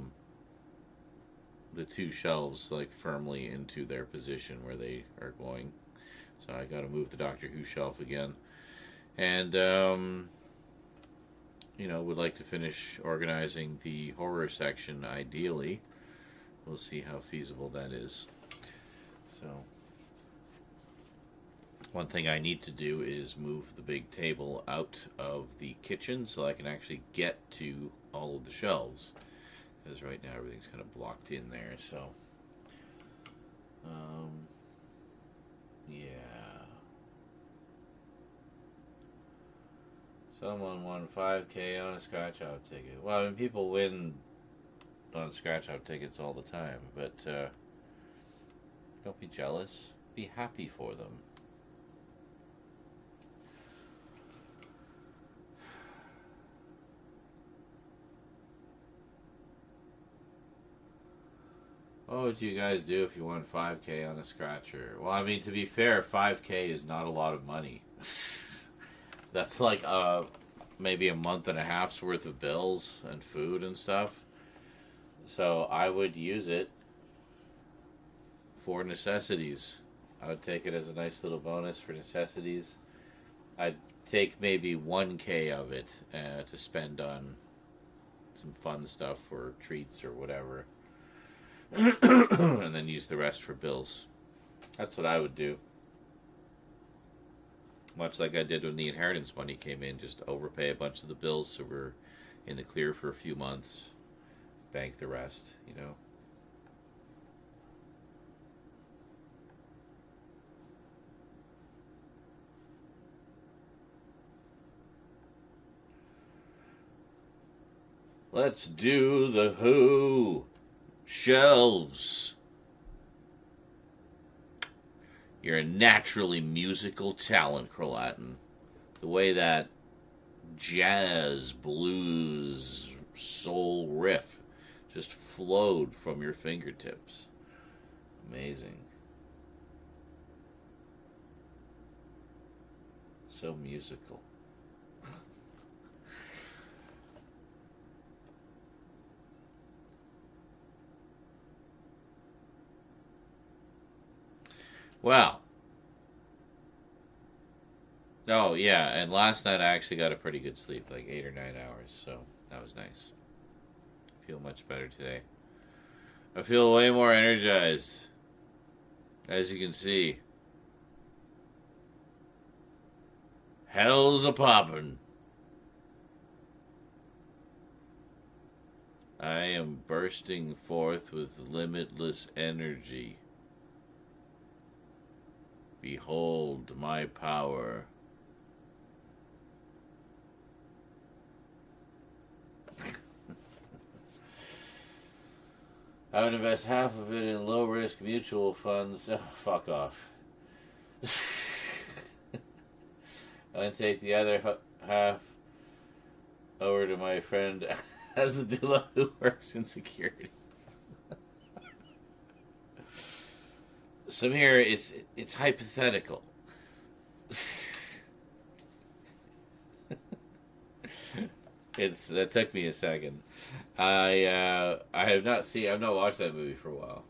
two shelves like firmly into their position where they are going. So I got to move the Doctor Who shelf again, and you know, would like to finish organizing the horror section. Ideally, we'll see how feasible that is. So one thing I need to do is move the big table out of the kitchen so I can actually get to all of the shelves. Because right now everything's kind of blocked in there, so yeah. Someone won 5K on a scratch out ticket. Well, I mean, people win on scratch out tickets all the time, but don't be jealous. Be happy for them. What would you guys do if you won 5K on a scratcher? Well, I mean, to be fair, 5K is not a lot of money. That's like maybe a month and a half's worth of bills and food and stuff. So I would use it for necessities. I would take it as a nice little bonus for necessities. I'd take maybe 1K of it to spend on some fun stuff or treats or whatever. And then use the rest for bills. That's what I would do. Much like I did when the inheritance money came in. Just overpay a bunch of the bills so we're in the clear for a few months. Bank the rest, you know. Let's do the Who shelves. You're a naturally musical talent, Kralatin. The way that jazz, blues, soul riff just flowed from your fingertips. Amazing. So musical. Wow. Oh, yeah, and last night I actually got a pretty good sleep, like 8 or 9 hours, so that was nice. I feel much better today. I feel way more energized, as you can see. Hell's a-poppin'. I am bursting forth with limitless energy. Behold my power. I would invest half of it in low-risk mutual funds. Oh, fuck off. I'd take the other half over to my friend as a doula who works in security. Samir, it's hypothetical. That took me a second. I've not watched that movie for a while.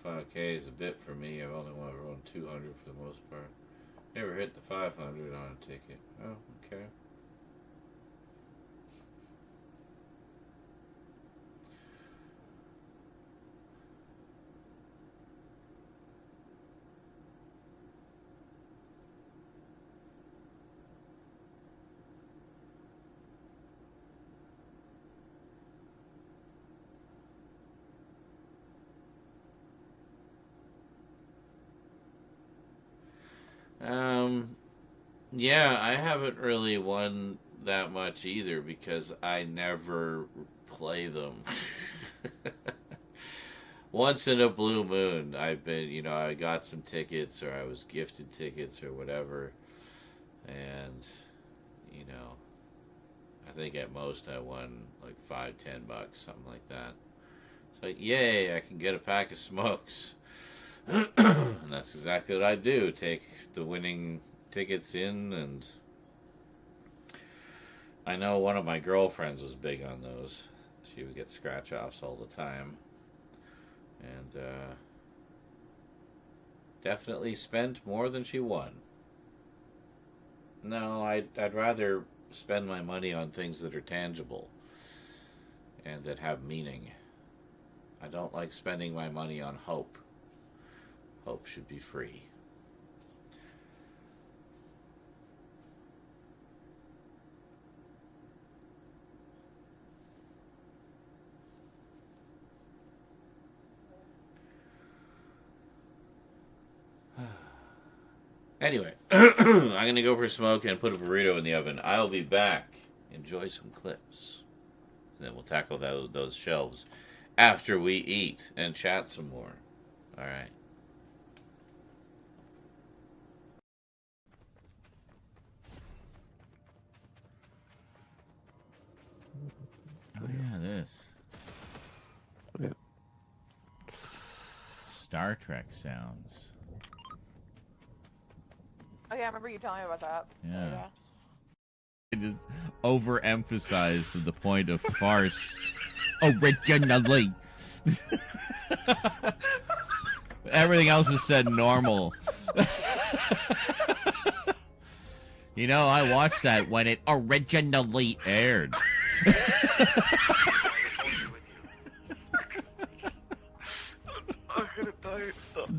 5K is a bit for me. I've only won 200 for the most part. Never hit the 500 on a ticket. Oh, okay. Yeah, I haven't really won that much either because I never play them. Once in a blue moon, I've been, I got some tickets or I was gifted tickets or whatever. And, I think at most I won like $5-10, something like that. So, yay, I can get a pack of smokes. And that's exactly what I do. Take the winning tickets in, and I know one of my girlfriends was big on those. She would get scratch-offs all the time. And definitely spent more than she won. No, I'd rather spend my money on things that are tangible and that have meaning. I don't like spending my money on hope. Hope should be free. Anyway, I'm going to go for a smoke and put a burrito in the oven. I'll be back. Enjoy some clips. And then we'll tackle those shelves after we eat and chat some more. All right. Oh, yeah, this. Yeah. Star Trek sounds. Oh yeah, I remember you telling me about that. Yeah. It is overemphasized to the point of farce. Originally. Everything else is said normal. I watched that when it originally aired. Stop.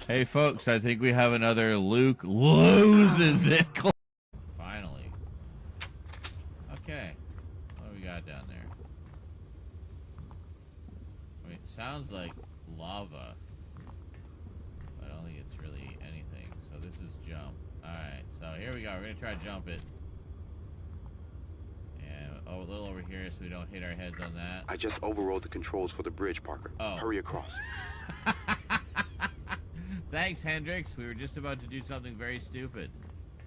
Hey, folks, I think we have another Luke loses it. Finally. Okay. What do we got down there? Wait, sounds like lava. I don't think it's really anything. So this is jump. Alright, so here we go. We're going to try to jump it. And a little over here so we don't hit our heads on that. I just overrode the controls for the bridge, Parker. Oh. Hurry across. Thanks, Hendrix. We were just about to do something very stupid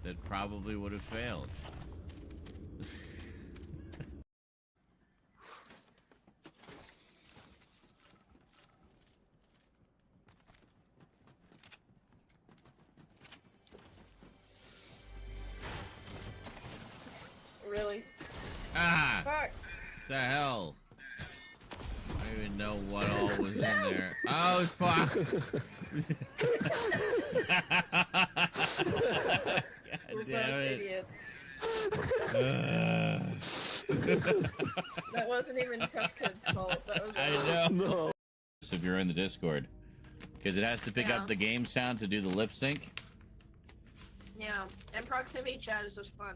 that probably would have failed. Really? Ah! Fuck. The hell? I don't even know what all was in there. Oh, fuck! God We're damn both it. idiots. That wasn't even Tough Kid's fault. That was I know. No. If you're in the Discord. Because it has to pick Yeah. up the game sound to do the lip sync. Yeah, and proximity chat is just fun.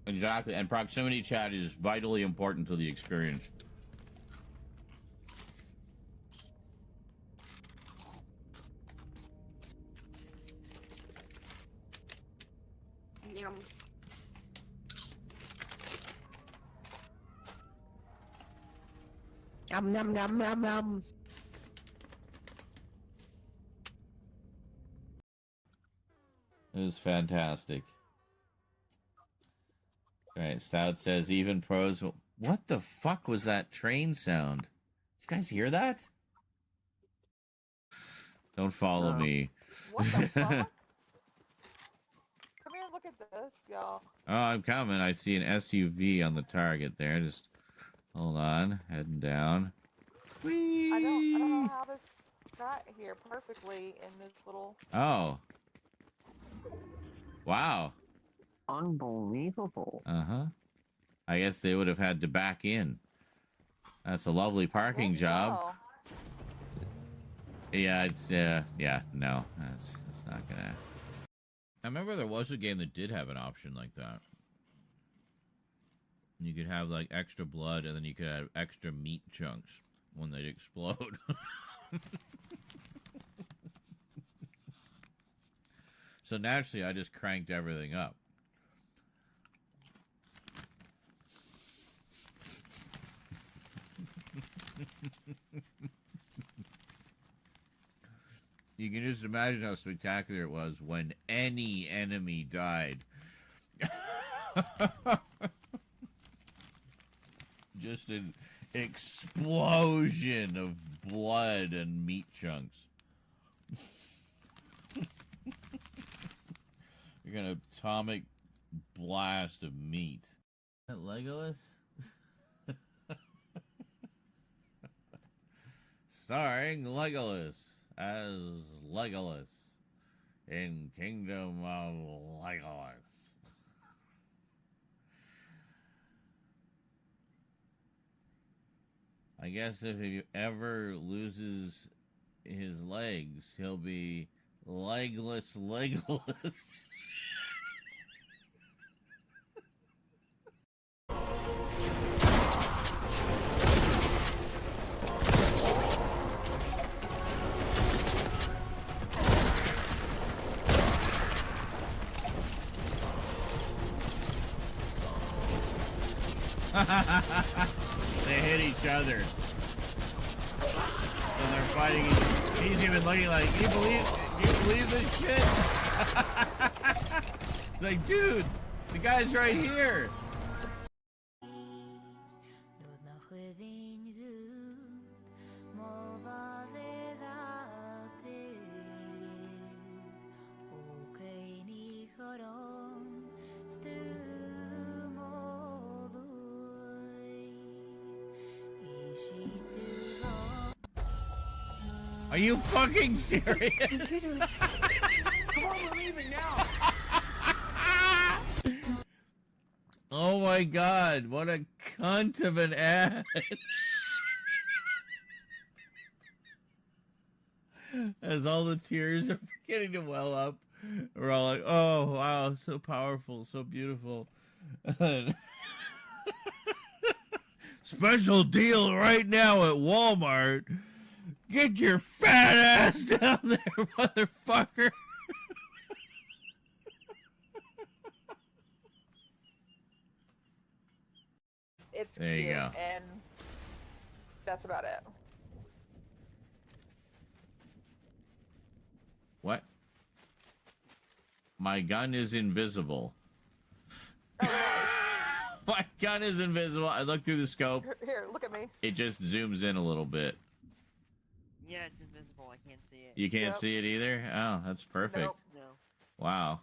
Exactly, and proximity chat is vitally important to the experience. Yum. Yum yum yum yum yum. It was fantastic. All right, Stout says even pros. What the fuck was that train sound? You guys hear that? Don't follow me. What the fuck? Come here and look at this, y'all. Oh, I'm coming. I see an SUV on the target there. Just hold on. Heading down. Whee! I don't know how this got here perfectly in this little... Oh. Wow. Unbelievable. Uh-huh. I guess they would have had to back in. That's a lovely parking Yes, job. no. Yeah, it's, yeah, no. It's not gonna... I remember there was a game that did have an option like that. You could have, like, extra blood, and then you could have extra meat chunks when they'd explode. So naturally, I just cranked everything up. You can just imagine how spectacular it was when any enemy died. Just an explosion of blood and meat chunks. You're gonna atomic blast of meat. Is that Legolas? Starring Legolas as Legolas in Kingdom of Legolas. I guess if he ever loses his legs, he'll be legless Legolas. They hit each other. And they're fighting. He's even looking like, do you believe this shit? It's like, dude, the guy's right here. Are you fucking serious? Come on, we're leaving now. Oh my god, what a cunt of an ad. As all the tears are beginning to well up, we're all like, oh wow, so powerful, so beautiful. Special deal right now at Walmart. Get your fat ass down there, motherfucker. It's There you cute, go. and that's about it. What? My gun is invisible. My gun is invisible. I look through the scope. Here, look at me. It just zooms in a little bit. Yeah, it's invisible. I can't see it. You can't Yep. see it either? Oh, that's perfect. Nope. No. Wow.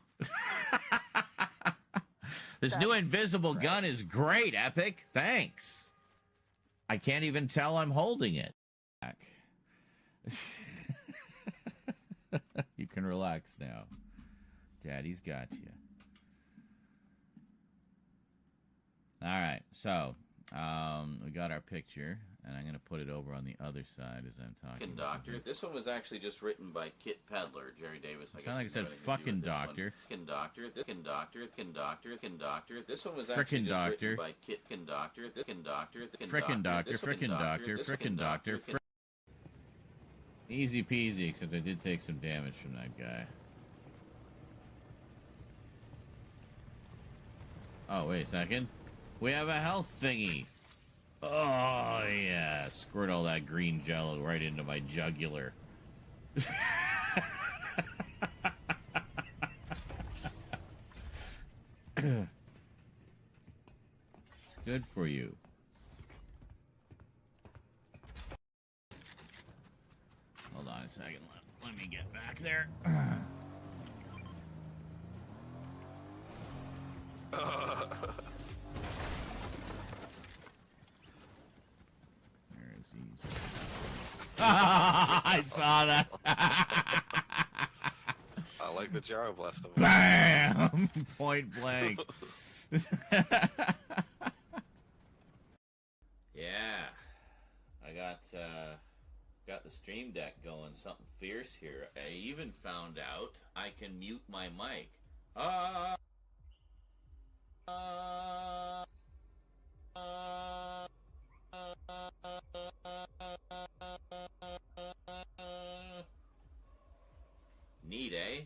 This new That's invisible gun is great, Epic. Thanks. I can't even tell I'm holding it. You can relax now. Daddy's got you. All right, so we got our picture, and I'm going to put it over on the other side as I'm talking. Fucking doctor. This one was actually just written by Kit Pedler, Jerry Davis. I guess Like I said, fucking doctor. Fucking doctor. Fucking doctor. Fucking doctor. Fucking doctor. This one was Frickin' actually just doctor. written by Kit Doctor. Frickin' doctor. Frickin' doctor, frickin' doctor, frickin' doctor. Easy peasy, except I did take some damage from that guy. Oh, wait a second. We have a health thingy. Oh, yeah. Squirt all that green jello right into my jugular. It's good for you. Hold on a second. Let me get back there. Where is he? I saw that. I like the Gyro Blast of Bam! Point blank. Yeah, I got the Stream Deck going something fierce here. I even found out I can mute my mic. Neat, eh?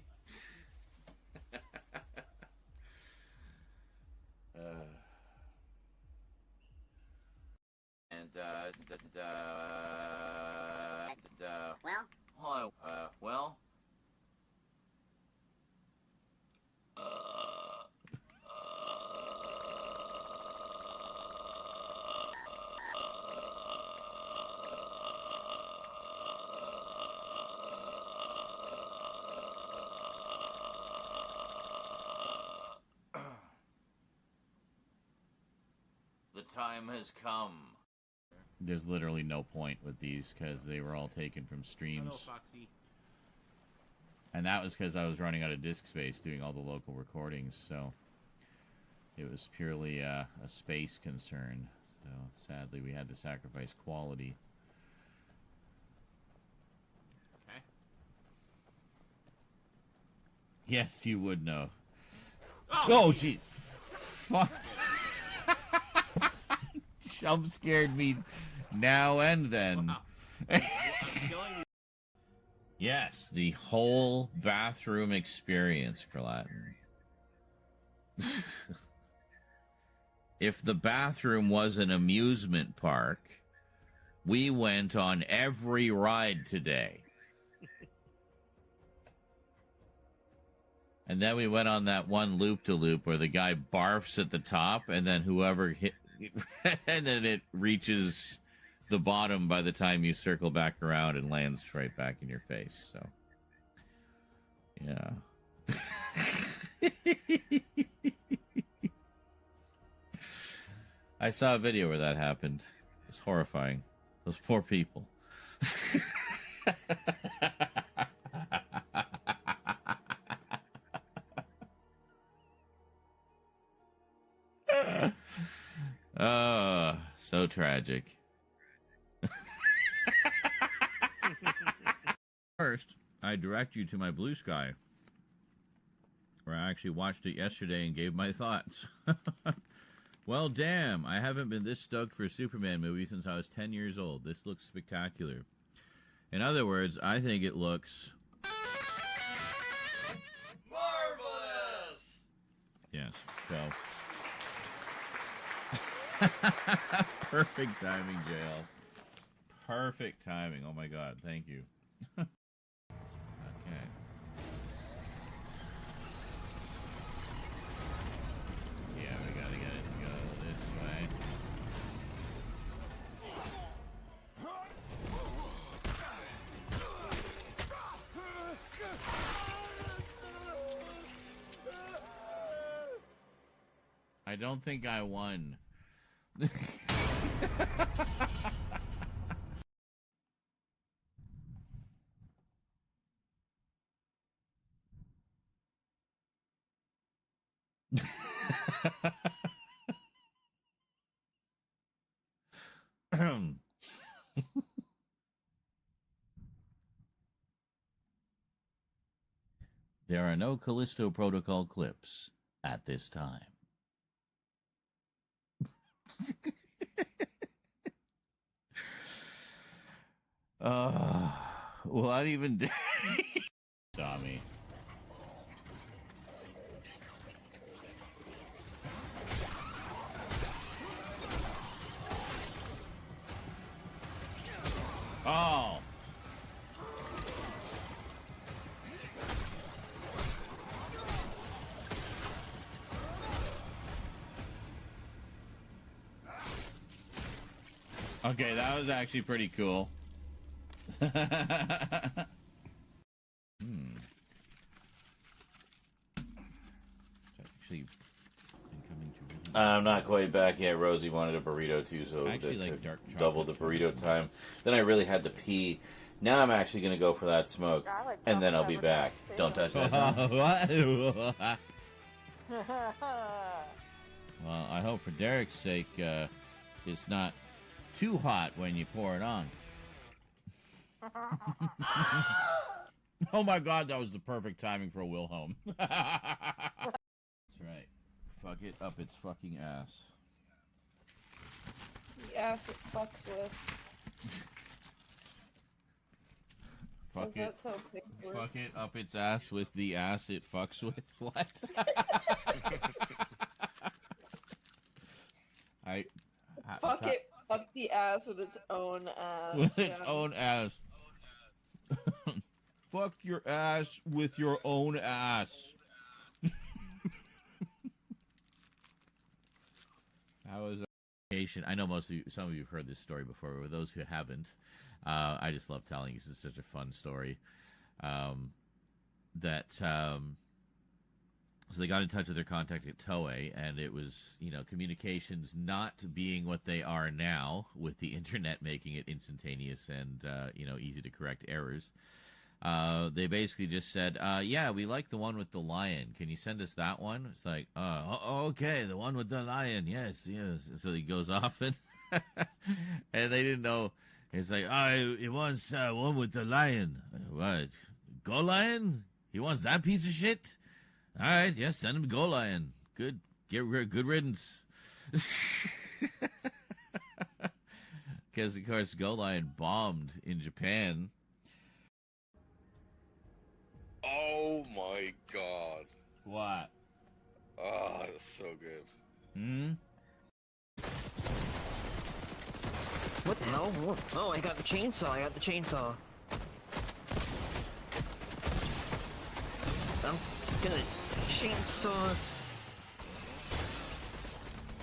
Well. The time has come. There's literally no point with these because they were all taken from streams. Hello, Foxy. And that was because I was running out of disk space doing all the local recordings, so it was purely a space concern. So sadly, we had to sacrifice quality. Okay. Yes, you would know. Oh, jeez. Fuck. Jump scared me now and then. Wow. Yes, the whole bathroom experience, Latin. If the bathroom was an amusement park, we went on every ride today. And then we went on that one loop-to-loop where the guy barfs at the top, and then whoever hit... and then it reaches the bottom by the time you circle back around and lands right back in your face. So, yeah. I saw a video where that happened. It was horrifying. Those poor people. So tragic. First, I direct you to my Blue Sky, where I actually watched it yesterday and gave my thoughts. Well, damn, I haven't been this stoked for a Superman movie since I was 10 years old. This looks spectacular. In other words, I think it looks... Marvelous! Yes, so... Perfect timing, JL. Perfect timing. Oh my god, thank you. Okay. Yeah, we gotta get it to go this way. I don't think I won. There are no Callisto Protocol clips at this time. Well, I'd even saw me. Oh. Okay, that was actually pretty cool. Actually, incoming to I'm not quite back yet. Rosie wanted a burrito too, so I actually that like dark chocolate. double the burrito time. Then I really had to pee. Now I'm actually going to go for that smoke, I like and then I'll be chocolate back. too. Don't touch that. What? Well, I hope for Derek's sake, it's not too hot when you pour it on. Oh my God, that was the perfect timing for a Wilhelm. That's right. Fuck it up its fucking ass. The ass it fucks with. Fuck it. That's how big works. Fuck it up its ass with the ass it fucks with. What? Fuck it up the ass with its own ass. With its own ass. Fuck your ass with your own ass. That was a... I know some of you have heard this story before, but for those who haven't, I just love telling you. It's such a fun story. So they got in touch with their contact at Toei, and it was, communications not being what they are now, with the internet making it instantaneous and, easy to correct errors. They basically just said, yeah, we like the one with the lion. Can you send us that one? It's like, okay, the one with the lion. Yes. So he goes off and, and they didn't know. It's like, he wants one with the lion. What? Go Lion? He wants that piece of shit? All right, yes, send him Go Lion. Good. Good riddance. Because, of course, Go Lion bombed in Japan. Oh my God. What? Oh, that's so good. What the hell? Oh, I got the chainsaw. I'm gonna chainsaw.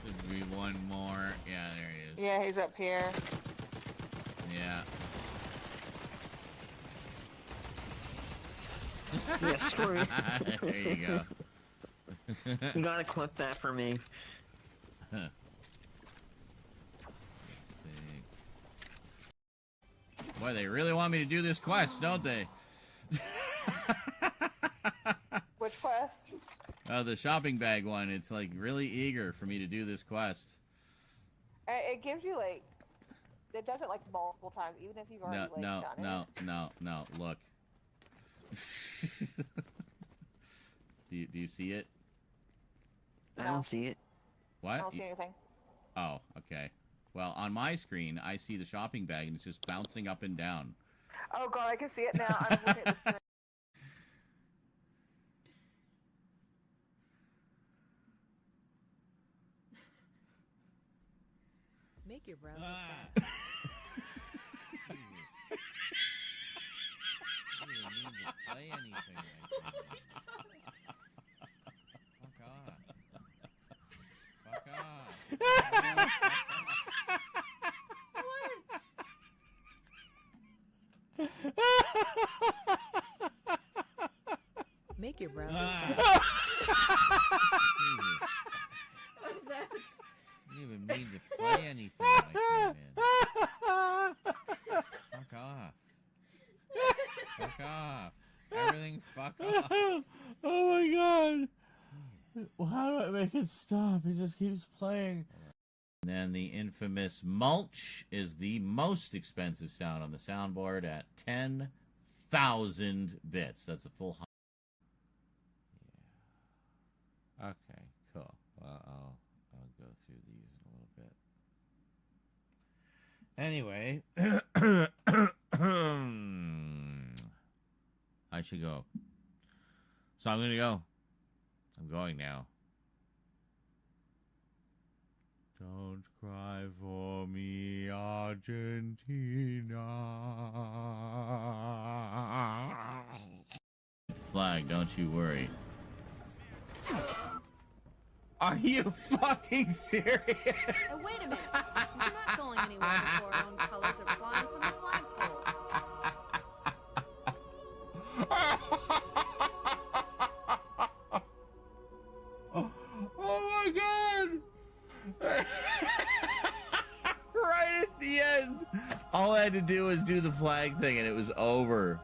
Should be one more. Yeah, there he is. Yeah, he's up here. Yeah. Yeah, screw it. There you go. You gotta clip that for me. Boy, they really want me to do this quest, don't they? Which quest? The shopping bag one. It's like really eager for me to do this quest. It gives you like, it does it like multiple times, even if you've already done it. No. Look. Do you see it? I don't see it. What? I don't see anything. Oh, okay. Well, on my screen, I see the shopping bag, and it's just bouncing up and down. Oh God, I can see it now. I'm looking at the screen. Make your browser Ah. fast. I don't even need to play anything right now. Fuck off. Make your browser Ah. fast. I didn't even mean to play anything when I came in. Fuck off. Fuck off. Everything fuck off. Oh my God! Well, how do I make it stop? It just keeps playing. And then the infamous mulch is the most expensive sound on the soundboard at 10,000 bits. That's a full. Yeah. Okay. Cool. Well, I'll go through these in a little bit. Anyway, I should go. So I'm gonna go. I'm going now. Don't cry for me, Argentina. Flag, don't you worry. Are you fucking serious? Wait a minute. We're not going anywhere before our own colors are flying from the flagpole. Oh my god! Right at the end, all I had to do was do the flag thing, and it was over.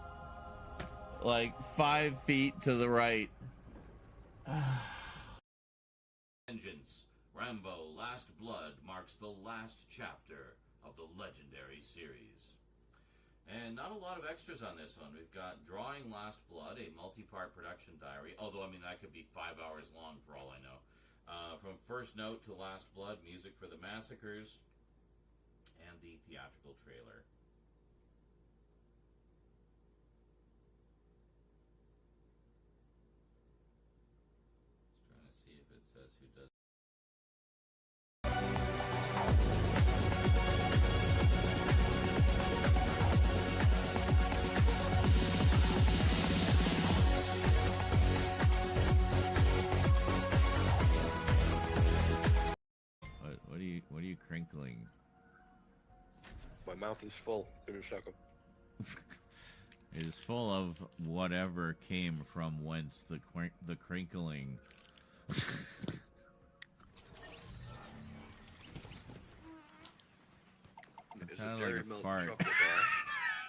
Like 5 feet to the right. Vengeance. Rambo Last Blood marks the last chapter of the legendary series. And not a lot of extras on this one. We've got Drawing Last Blood, a multi-part production diary. Although, I mean, that could be 5 hours long for all I know. From first note to Last Blood, music for the massacres, and the theatrical trailer. Just trying to see if it says who does. What are you crinkling? My mouth is full. Give me a second. It is full of whatever came from whence the crinkling. It sounded like a fart.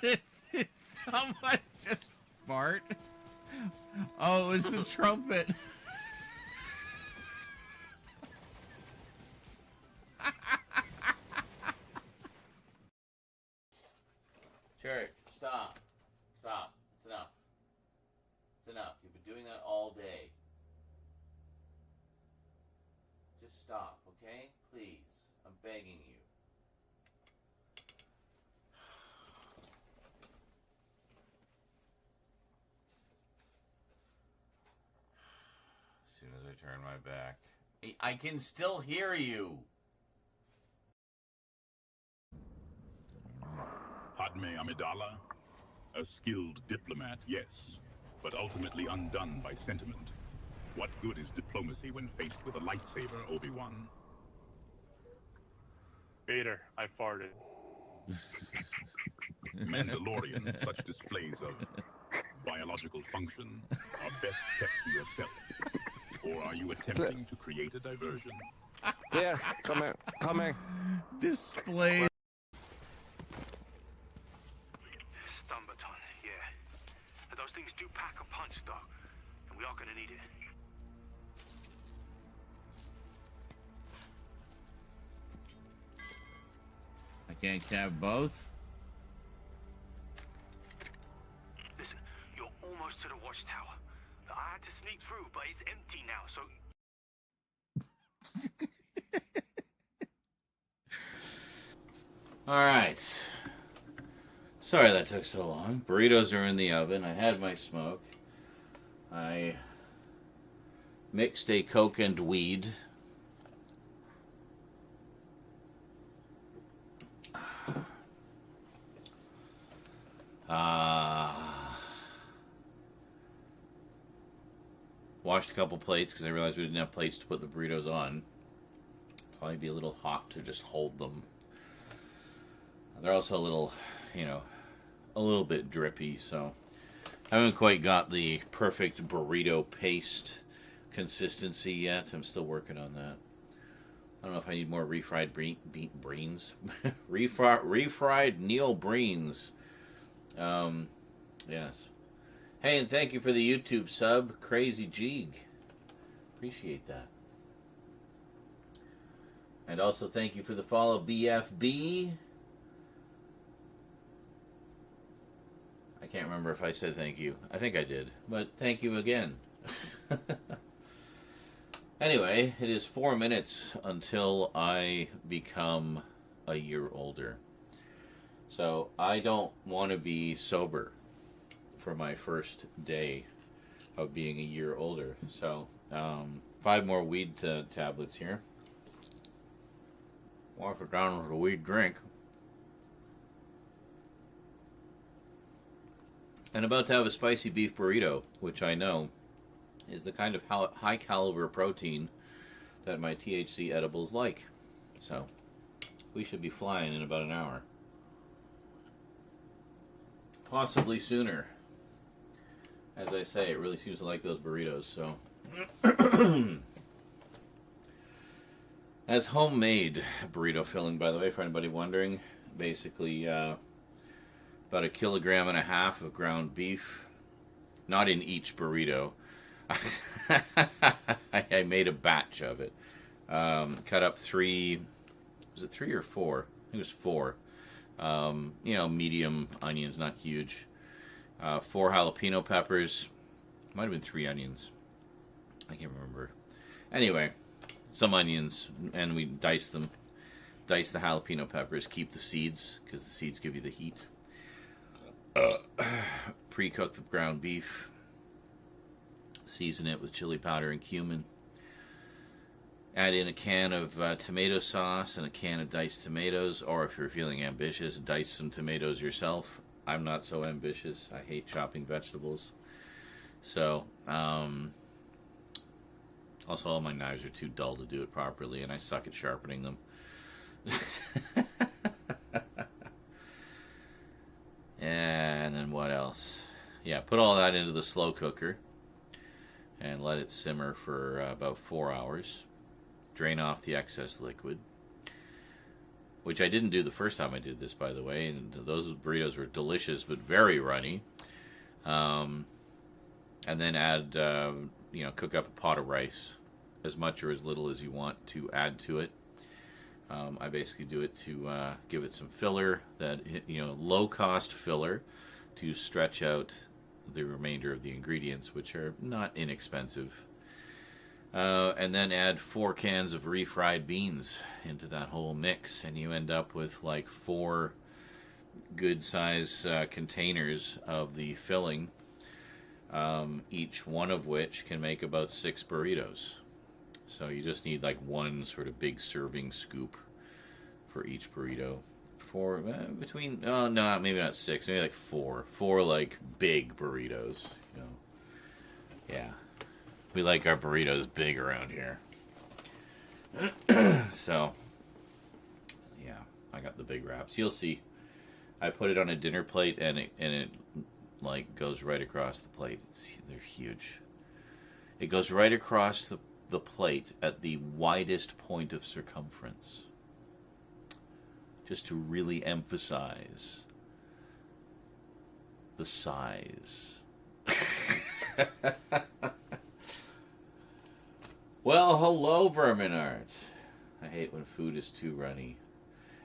It's someone just fart. Oh, it was the trumpet. Church, stop. Stop. It's enough. It's enough. You've been doing that all day. Just stop, okay? Please. I'm begging you. As soon as I turn my back. I can still hear you. Padme Amidala, a skilled diplomat, yes, but ultimately undone by sentiment. What good is diplomacy when faced with a lightsaber, Obi-Wan? Vader, I farted. Mandalorian, such displays of biological function are best kept to yourself. Or are you attempting to create a diversion? Yeah, come here, come here. Display. Stun baton, yeah. And those things do pack a punch, dog. And we are gonna need it. I can't have both. Listen, you're almost to the watchtower. I had to sneak through, but it's empty now, so... Alright. Sorry that took so long. Burritos are in the oven. I had my smoke. I mixed a Coke and weed. Washed a couple plates because I realized we didn't have plates to put the burritos on. Probably be a little hot to just hold them. They're also a little, you know, a little bit drippy, so I haven't quite got the perfect burrito paste consistency yet. I'm still working on that. I don't know if I need more refried beans. refried Neil Breens. Yes. Hey, and thank you for the YouTube sub, Crazy Jeeg. Appreciate that. And also thank you for the follow, BFB. I can't remember if I said thank you. I think I did. But thank you again. Anyway, it is 4 minutes until I become a year older. So I don't want to be sober for my first day of being a year older. So 5 more weed tablets here. Wash it down with a weed drink. And about to have a spicy beef burrito, which I know is the kind of high caliber protein that my THC edibles like. So we should be flying in about an hour. Possibly sooner. As I say, it really seems to like those burritos, so. That's homemade burrito filling, by the way, for anybody wondering. Basically, about 1.5 kilograms of ground beef. Not in each burrito. I made a batch of it. Cut up 3, was it 3 or 4? I think it was 4. Medium onions, not huge. 4 jalapeno peppers. Might have been 3 onions. I can't remember. Anyway, some onions, and we dice them. Dice the jalapeno peppers, keep the seeds, because the seeds give you the heat. Pre-cook the ground beef. Season it with chili powder and cumin. Add in a can of tomato sauce and a can of diced tomatoes, or if you're feeling ambitious, dice some tomatoes yourself. I'm not so ambitious. I hate chopping vegetables. So, also all my knives are too dull to do it properly, and I suck at sharpening them. And then what else? Yeah, put all that into the slow cooker and let it simmer for about 4 hours. Drain off the excess liquid, which I didn't do the first time I did this, by the way, and those burritos were delicious but very runny. And then add, cook up a pot of rice, as much or as little as you want to add to it. I basically do it to give it some filler, low-cost filler, to stretch out the remainder of the ingredients, which are not inexpensive. And then add 4 cans of refried beans into that whole mix, and you end up with like 4 good-size containers of the filling, each one of which can make about 6 burritos. So you just need like 1 sort of big serving scoop for each burrito. Maybe not 6, maybe like 4. 4 like big burritos, Yeah. We like our burritos big around here. So, yeah, I got the big wraps. You'll see. I put it on a dinner plate, and it like goes right across the plate. They're huge. It goes right across the plate at the widest point of circumference, just to really emphasize the size. Well, hello, Vermin Art. I hate when food is too runny.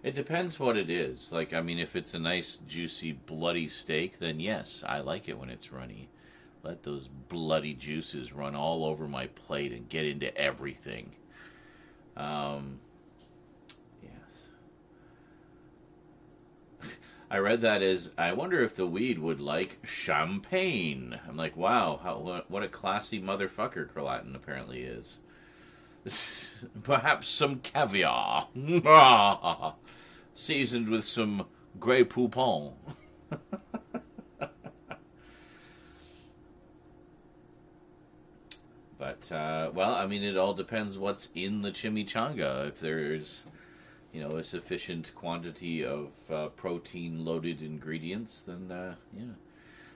It depends what it is. Like, I mean, if it's a nice, juicy, bloody steak, then yes, I like it when it's runny. Let those bloody juices run all over my plate and get into everything. Yes. I read that as, I wonder if the weed would like champagne. I'm like, wow, what a classy motherfucker Carlatin apparently is. Perhaps some caviar. Seasoned with some Grey Poupon. But, it all depends what's in the chimichanga. If there's, a sufficient quantity of protein-loaded ingredients, then, yeah.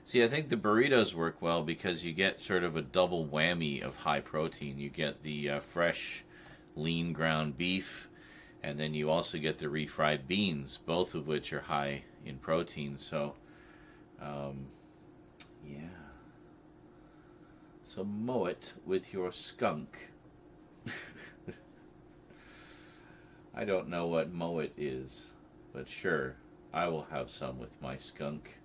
See, I think the burritos work well because you get sort of a double whammy of high protein. You get the fresh, lean ground beef, and then you also get the refried beans, both of which are high in protein. So, yeah. So mow it with your skunk. I don't know what mow it is, but sure, I will have some with my skunk.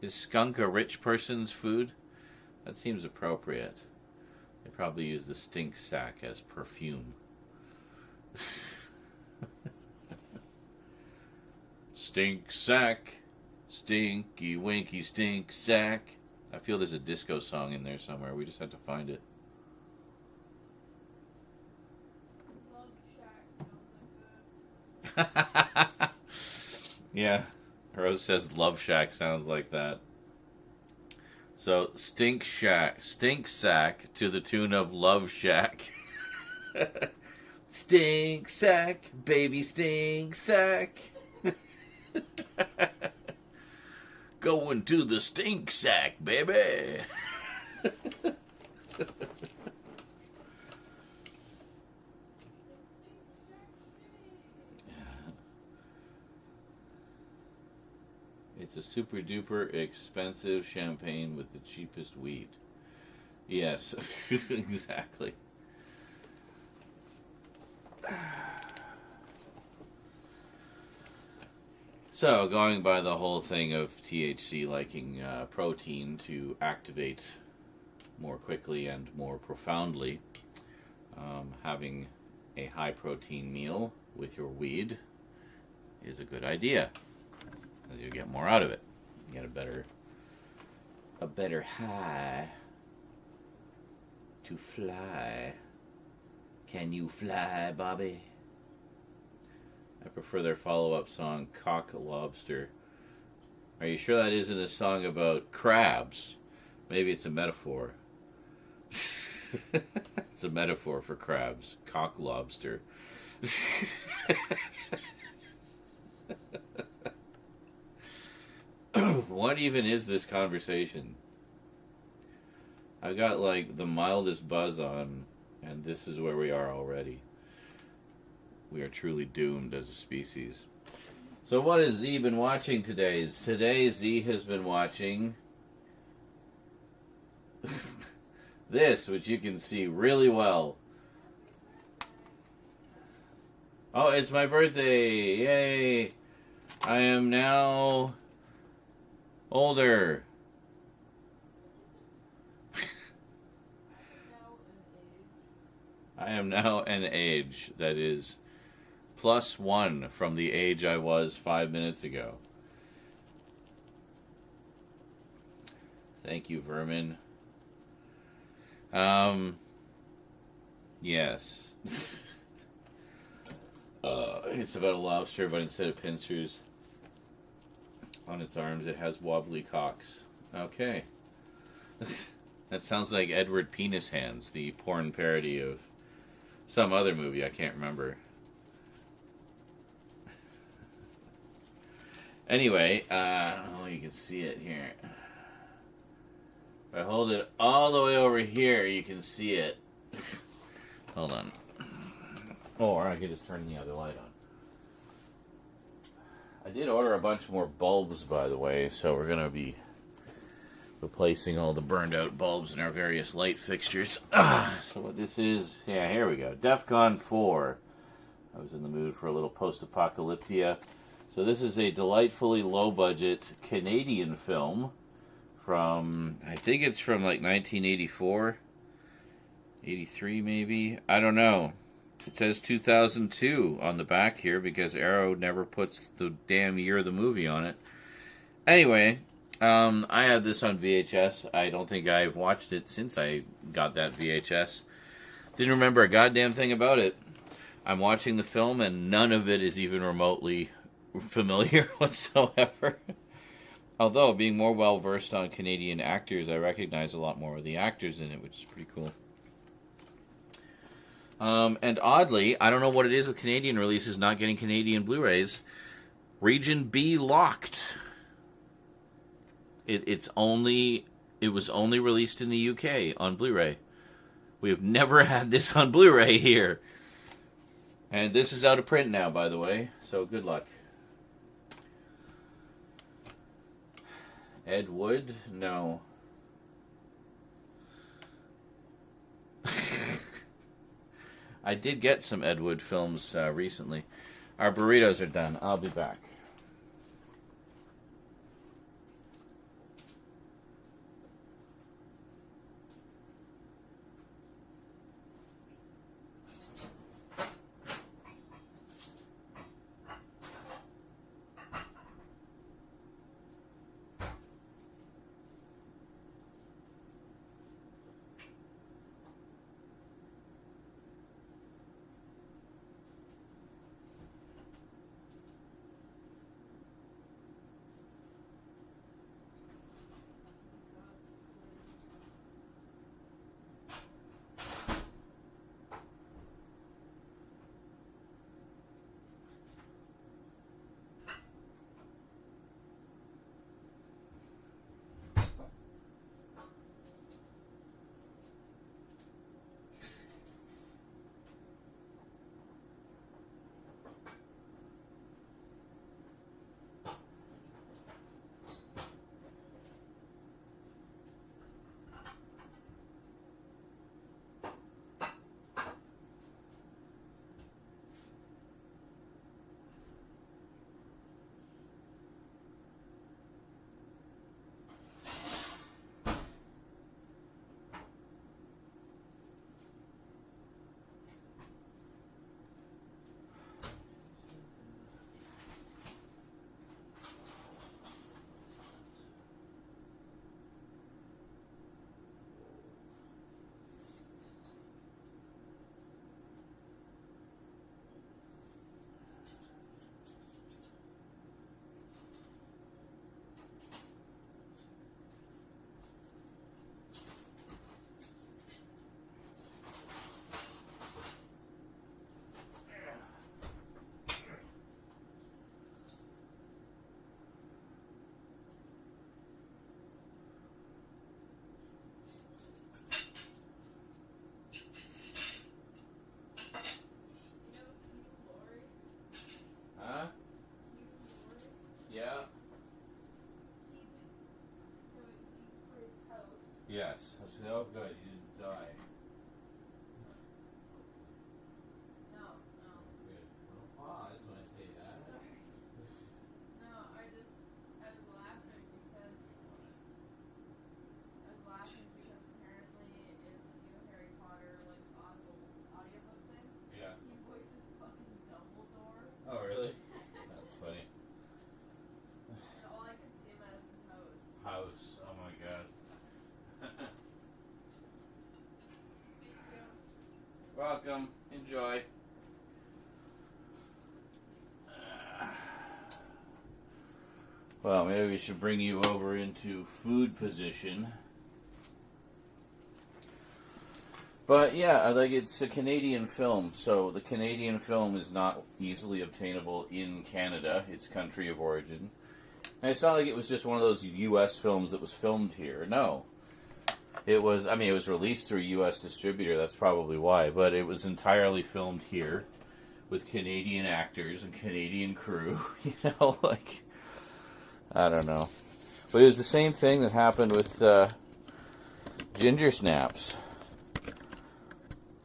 Is skunk a rich person's food? That seems appropriate. They probably use the stink sack as perfume. Stink sack, stinky winky stink sack. I feel there's a disco song in there somewhere. We just have to find it. Yeah, Rose says Love Shack sounds like that. So stink sack to the tune of Love Shack. Stink sack, baby stink sack. Going to the stink sack, baby. It's a super duper expensive champagne with the cheapest weed. Yes, exactly. So, going by the whole thing of THC liking protein to activate more quickly and more profoundly, having a high protein meal with your weed is a good idea. As you get more out of it. You get a better high to fly. Can you fly, Bobby? I prefer their follow-up song, Cock Lobster. Are you sure that isn't a song about crabs? Maybe it's a metaphor. It's a metaphor for crabs. Cock Lobster. What even is this conversation? I've got like the mildest buzz on, and this is where we are already. We are truly doomed as a species. So what has Z been watching today? Today Z has been watching this, which you can see really well. Oh, it's my birthday! Yay! I am now older. I am now an age that is +1 from the age I was 5 minutes ago. Thank you, Vermin. Yes. It's about a lobster, but instead of pincers on its arms, it has wobbly cocks. Okay. That sounds like Edward Penis Hands, the porn parody of some other movie, I can't remember. Anyway, oh, you can see it here. If I hold it all the way over here, you can see it. Hold on. Or I could just turn the other light on. I did order a bunch more bulbs, by the way, so we're going to be replacing all the burned out bulbs in our various light fixtures. So what this is, yeah, here we go. DEFCON 4. I was in the mood for a little post-apocalyptia. So this is a delightfully low-budget Canadian film from, I think it's from like 1984, 83 maybe, I don't know. It says 2002 on the back here because Arrow never puts the damn year of the movie on it. Anyway, I have this on VHS. I don't think I've watched it since I got that VHS. Didn't remember a goddamn thing about it. I'm watching the film and none of it is even remotely familiar whatsoever. Although, being more well-versed on Canadian actors, I recognize a lot more of the actors in it, which is pretty cool. And oddly, I don't know what it is with Canadian releases not getting Canadian Blu-rays. Region B locked. It was only released in the UK on Blu-ray. We have never had this on Blu-ray here. And this is out of print now, by the way, so good luck. Ed Wood? No. I did get some Ed Wood films recently. Our burritos are done. I'll be back. Yes. I said, oh, good, you didn't die. No. Good. Don't pause when I say that. No, I was laughing because apparently in the new Harry Potter like audiobook thing, Yeah. he voices fucking Dumbledore. Oh, really? That's funny. And all I could see him as his house. House. Oh my god. Welcome. Enjoy. Well, maybe we should bring you over into food position. But yeah, like it's a Canadian film, so the Canadian film is not easily obtainable in Canada, its country of origin. And it's not like it was just one of those U.S. films that was filmed here. No. It was released through a U.S. distributor, that's probably why, but it was entirely filmed here with Canadian actors and Canadian crew, you know, like, I don't know. But it was the same thing that happened with Ginger Snaps.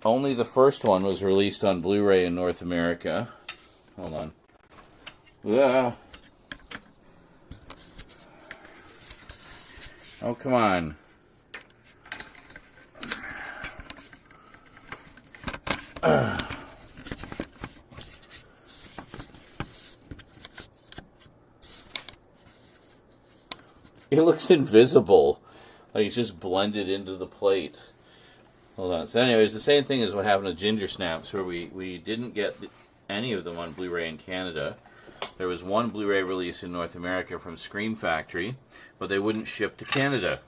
Only the first one was released on Blu-ray in North America. Hold on. Oh, come on. It looks invisible. Like it's just blended into the plate. Hold on. So anyways, the same thing as what happened to Ginger Snaps, where we didn't get any of them on Blu-ray in Canada. There was one Blu-ray release in North America from Scream Factory, but they wouldn't ship to Canada.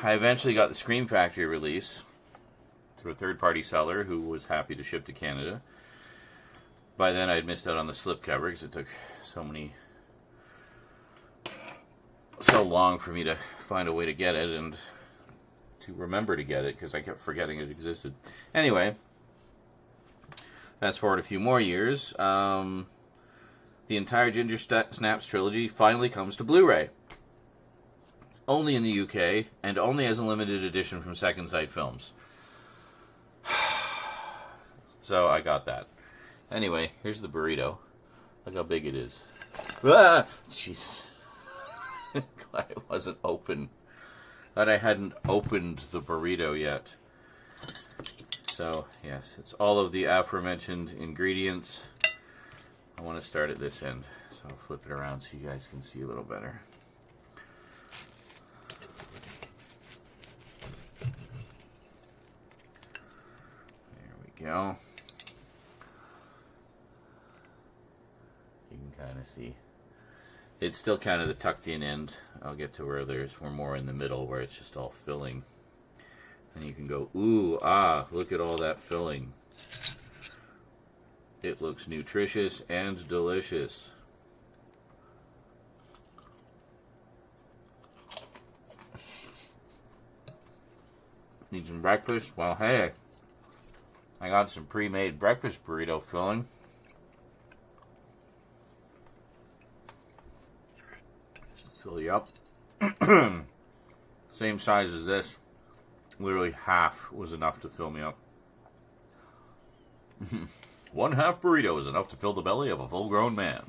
I eventually got the Scream Factory release through a third-party seller who was happy to ship to Canada. By then, I'd missed out on the slipcover because it took so long for me to find a way to get it and to remember to get it because I kept forgetting it existed. Anyway, fast forward a few more years, the entire Ginger Snaps trilogy finally comes to Blu-ray. Only in the UK, and only as a limited edition from Second Sight Films. So I got that. Anyway, here's the burrito. Look how big it is. Ah! Jesus. Glad it wasn't open. Glad I hadn't opened the burrito yet. So, yes, it's all of the aforementioned ingredients. I want to start at this end, so I'll flip it around so you guys can see a little better. There we go. You can kind of see. It's still kind of the tucked in end. I'll get to where we're more in the middle where it's just all filling. And you can go, ooh, ah, look at all that filling. It looks nutritious and delicious. Need some breakfast? Well, hey, I got some pre-made breakfast burrito filling. Fill you up. Same size as this. Literally half was enough to fill me up. 1/2 burrito is enough to fill the belly of a full-grown man.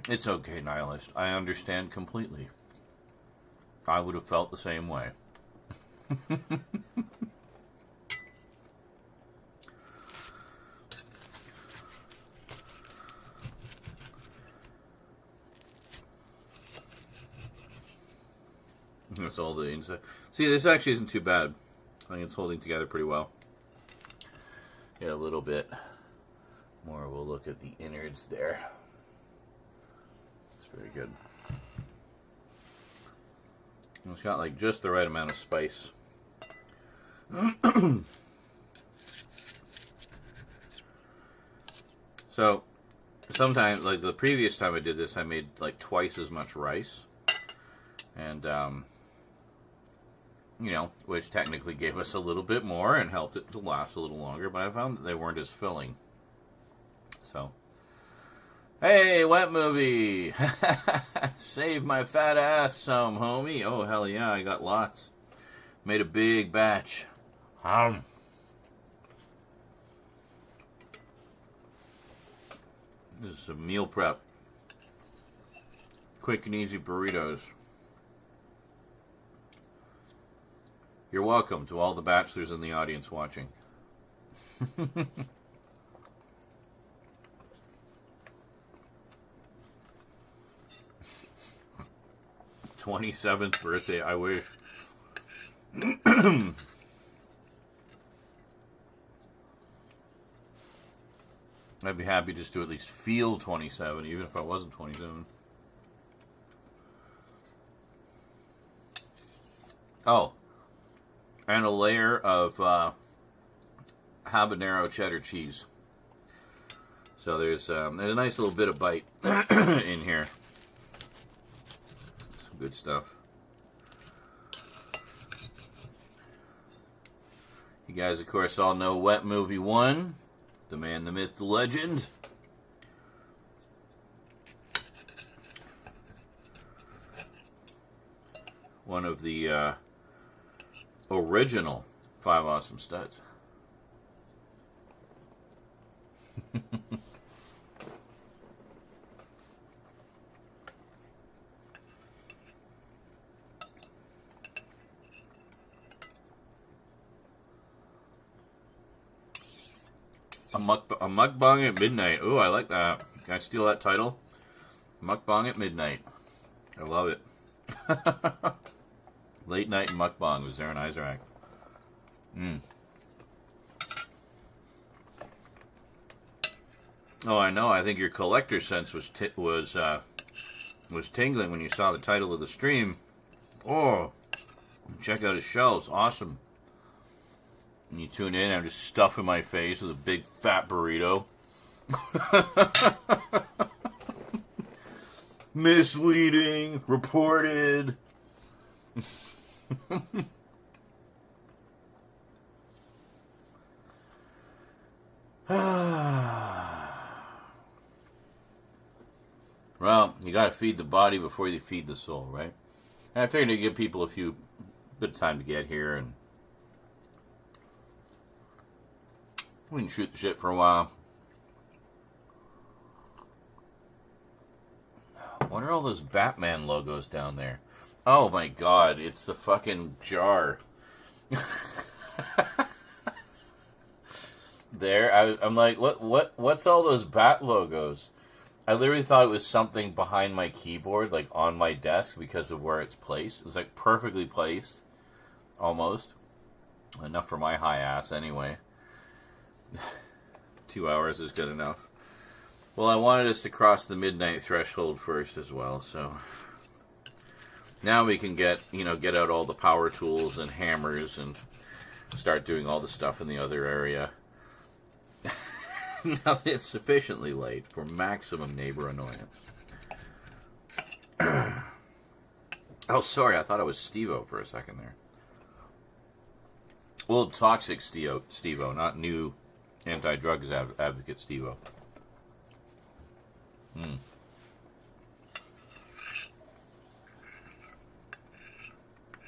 It's okay, Nihilist. I understand completely. I would have felt the same way. That's all the inside. See, this actually isn't too bad. I think it's holding together pretty well. Get a little bit more. We'll look at the innards there. It's very good. And it's got like just the right amount of spice. So, sometimes, like the previous time I did this, I made like twice as much rice. And, you know, which technically gave us a little bit more and helped it to last a little longer, but I found that they weren't as filling. So, hey, Wet Movie! Save my fat ass some, homie. Oh, hell yeah, I got lots. Made a big batch. This is a meal prep. Quick and easy burritos. You're welcome to all the bachelors in the audience watching. 27th birthday, I wish. I'd be happy just to at least feel 27, even if I wasn't 27. Oh, and a layer of habanero cheddar cheese. So there's a nice little bit of bite in here. Some good stuff. You guys, of course, all know Wet Movie 1. The man, the myth, the legend. One of the original 5 Awesome Studs. A mukbang at midnight. Ooh, I like that. Can I steal that title? Mukbang at midnight. I love it. Late night mukbang with Zarin Isaac. Oh, I know. I think your collector sense was tingling when you saw the title of the stream. Oh, check out his shelves. Awesome. And you tune in, I'm just stuffing my face with a big fat burrito. Misleading, reported. Well, you gotta feed the body before you feed the soul, right? And I figured to give people a bit of time to get here, and we can shoot the shit for a while. What are all those Batman logos down there? Oh my god, it's the fucking jar. There, I'm like, what's all those Bat logos? I literally thought it was something behind my keyboard, like on my desk, because of where it's placed. It was like perfectly placed, almost. Enough for my high ass, anyway. 2 hours is good enough. Well, I wanted us to cross the midnight threshold first as well, so now we can get out all the power tools and hammers and start doing all the stuff in the other area. Now it's sufficiently late for maximum neighbor annoyance. Oh, sorry, I thought it was Steve-O for a second there. Well, toxic Steve-O, not new anti-drugs advocate Steve-O.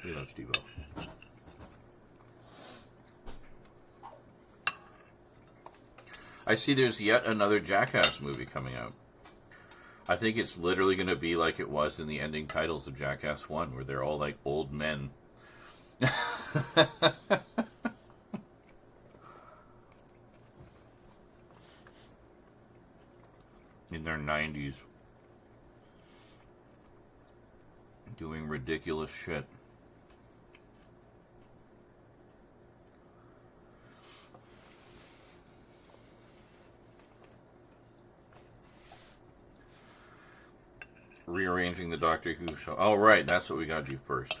We love Steve-O. I see there's yet another Jackass movie coming out. I think it's literally going to be like it was in the ending titles of Jackass 1, where they're all like old men. In their 90s. Doing ridiculous shit. Rearranging the Doctor Who show. Oh, right, that's what we gotta do first.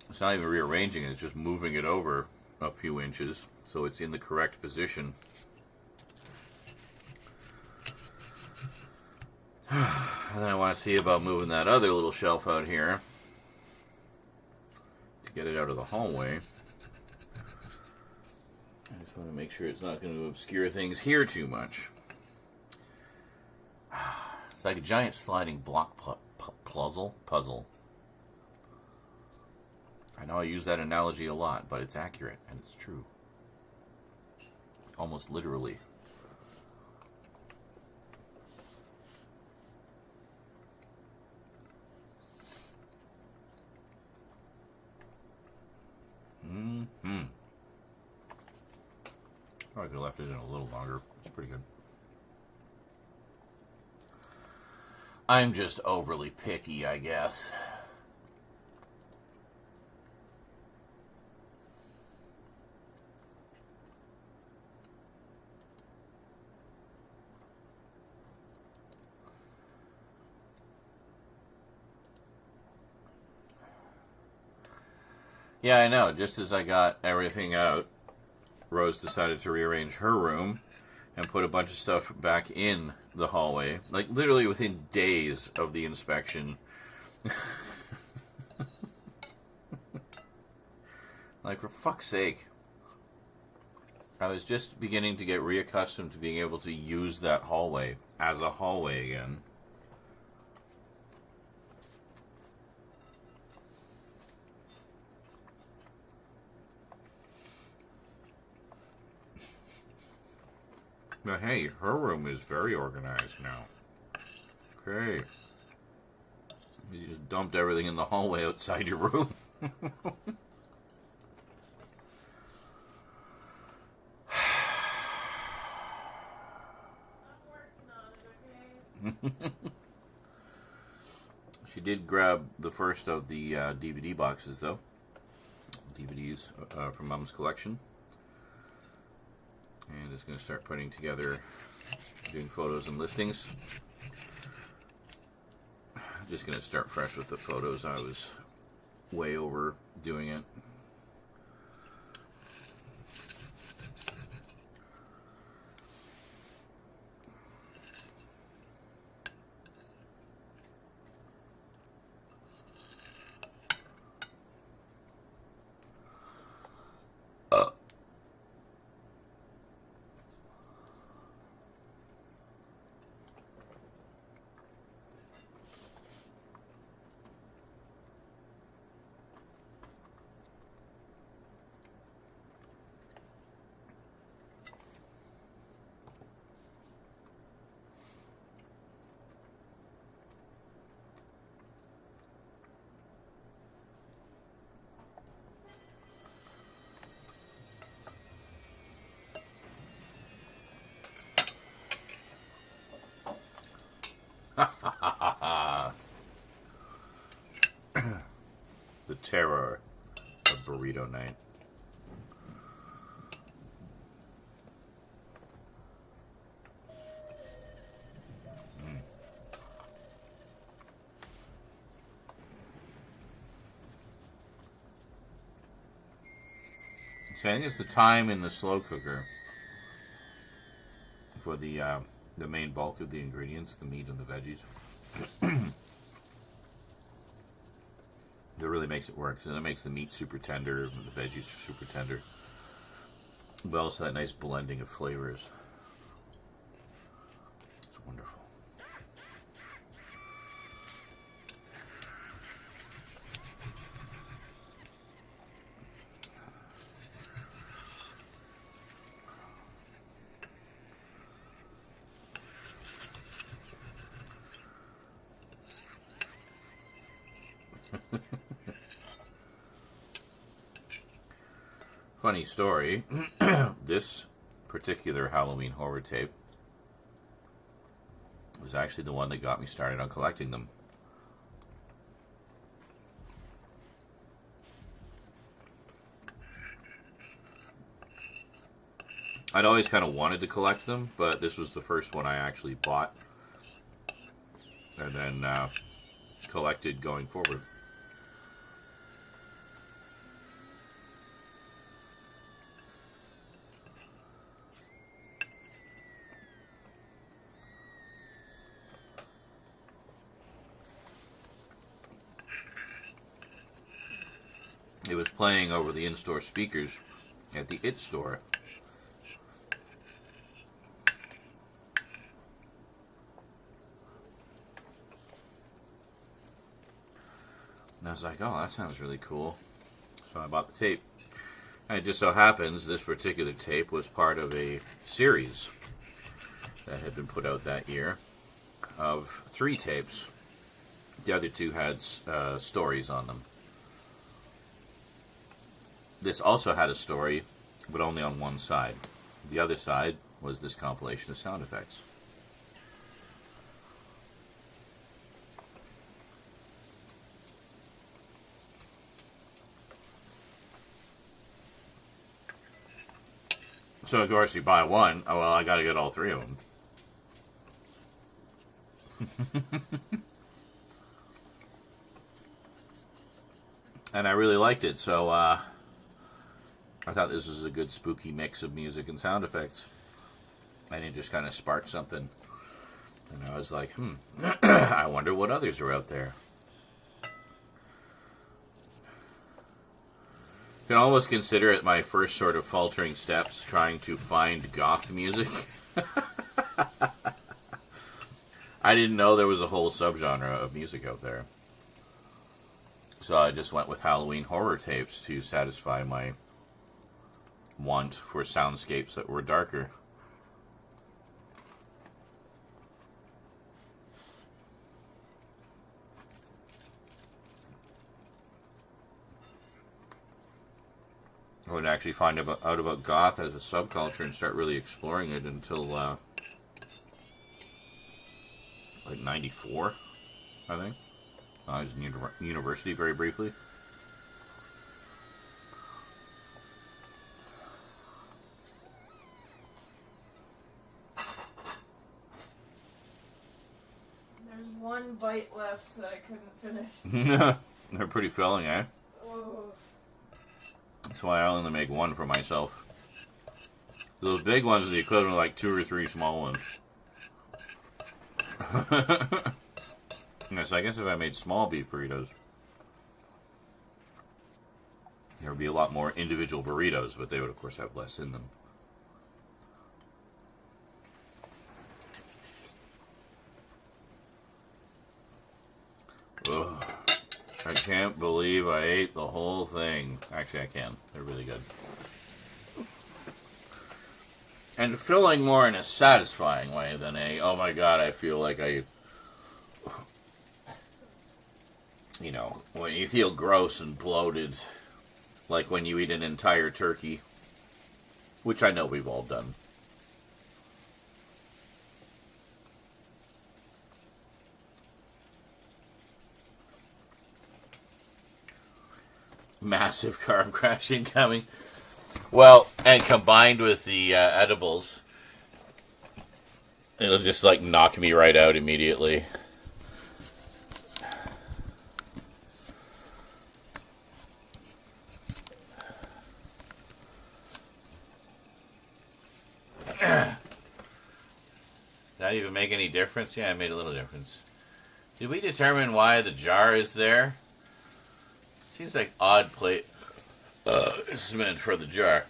It's not even rearranging it, it's just moving it over a few inches so it's in the correct position. And then I want to see about moving that other little shelf out here. to get it out of the hallway. I just want to make sure it's not going to obscure things here too much. It's like a giant sliding block puzzle. I know I use that analogy a lot, but it's accurate and it's true. Almost literally. I could have left it in a little longer. It's pretty good. I'm just overly picky, I guess. Yeah, I know. Just as I got everything out, Rose decided to rearrange her room and put a bunch of stuff back in the hallway. Like, literally within days of the inspection. Like, for fuck's sake. I was just beginning to get reaccustomed to being able to use that hallway as a hallway again. But hey, her room is very organized now. Okay. You just dumped everything in the hallway outside your room. She did grab the first of the DVD boxes, though. DVDs from Mom's collection. And is going to start putting together, doing photos and listings. Just going to start fresh with the photos. I was way overdoing it. The terror of Burrito Night. So I think it's the time in the slow cooker for the main bulk of the ingredients, the meat and the veggies. That really makes it work. So that makes the meat super tender and the veggies super tender. But also that nice blending of flavors. It's wonderful. Funny story, this particular Halloween horror tape was actually the one that got me started on collecting them. I'd always kind of wanted to collect them, but this was the first one I actually bought and then collected going forward. It was playing over the in-store speakers at the IT store. And I was like, oh, that sounds really cool. So I bought the tape. And it just so happens this particular tape was part of a series that had been put out that year of 3 tapes. The other 2 had stories on them. This also had a story, but only on one side. The other side was this compilation of sound effects. So, of course, you buy one. Oh, well, I got to get all 3 of them. And I really liked it, so I thought this was a good spooky mix of music and sound effects. And it just kind of sparked something. And I was like, I wonder what others are out there. Can almost consider it my first sort of faltering steps trying to find goth music. I didn't know there was a whole subgenre of music out there. So I just went with Halloween horror tapes to satisfy my want for soundscapes that were darker. I wouldn't actually find out about goth as a subculture and start really exploring it until like 94, I think. I was in university very briefly. There's one bite left that I couldn't finish. They're pretty filling, eh? Oh. That's why I only make one for myself. Those big ones are the equivalent of like 2 or 3 small ones. Yes, I guess if I made small beef burritos, there would be a lot more individual burritos, but they would, of course, have less in them. Ugh. I can't believe I ate the whole thing. Actually, I can. They're really good. And filling more in a satisfying way than a, oh my god, I feel like I... You know, when you feel gross and bloated, like when you eat an entire turkey, which I know we've all done. Massive carb crash incoming. Well, and combined with the edibles, it'll just like knock me right out immediately. That even make any difference? Yeah, it made a little difference. Did we determine why the jar is there? Seems like odd plate. This is meant for the jar.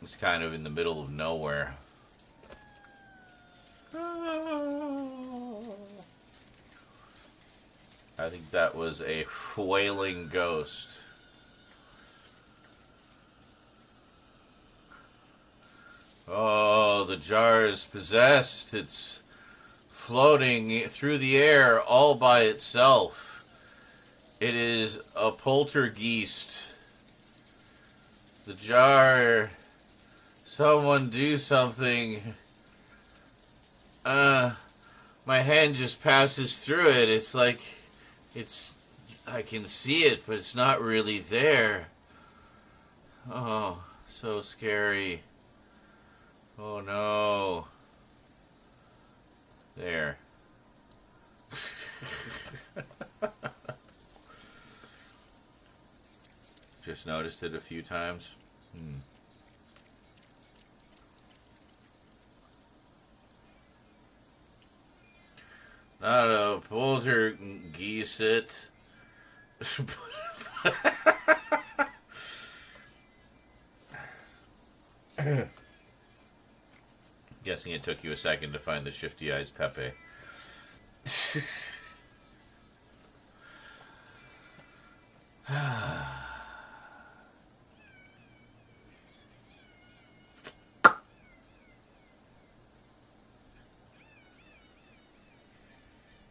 It's kind of in the middle of nowhere. I think that was a wailing ghost. Oh, the jar is possessed. It's floating through the air all by itself. It is a poltergeist. The jar... Someone do something. My hand just passes through it. It's like... I can see it, but it's not really there. Oh, so scary. Oh no. There. Just noticed it a few times. Poltergeist. Guessing it took you a second to find the Shifty Eyes Pepe.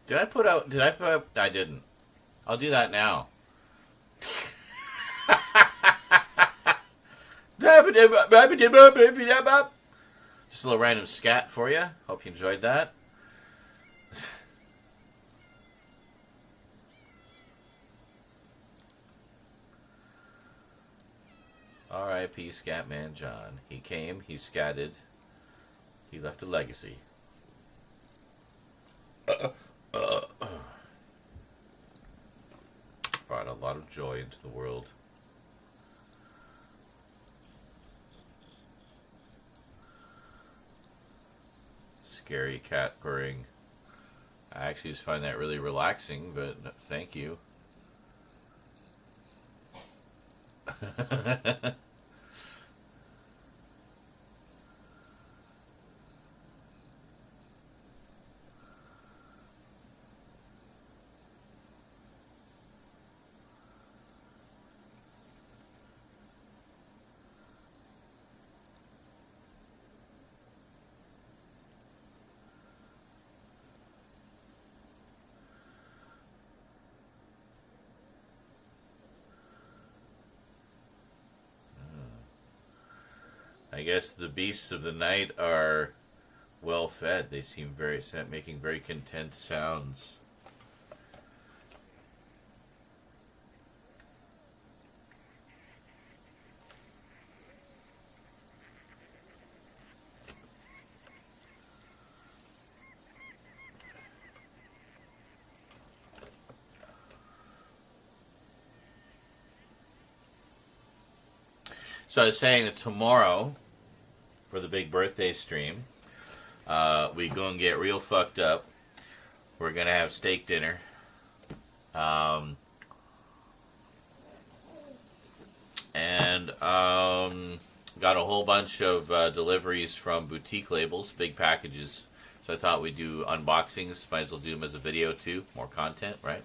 Did I put out... I didn't. I'll do that now. Just a little random scat for you. Hope you enjoyed that. R.I.P. Scatman John. He came, he scatted, he left a legacy. Brought a lot of joy into the world. Scary cat purring. I actually just find that really relaxing, but thank you. I guess the beasts of the night are well fed. They seem making very content sounds. So I was saying that tomorrow, for the big birthday stream, we go and get real fucked up. We're going to have steak dinner. Got a whole bunch of deliveries from boutique labels, big packages. So I thought we'd do unboxings. Might as well do them as a video too. More content, right?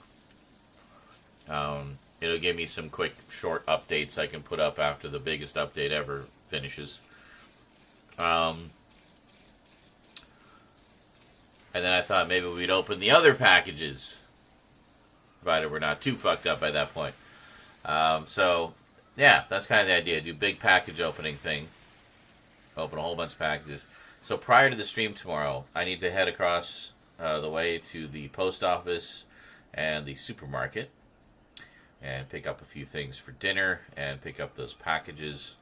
It'll give me some quick, short updates I can put up after the biggest update ever finishes. And then I thought maybe we'd open the other packages, provided we're not too fucked up by that point. So, yeah, that's kind of the idea. Do big package opening thing. Open a whole bunch of packages. So prior to the stream tomorrow, I need to head across the way to the post office and the supermarket and pick up a few things for dinner and pick up those packages.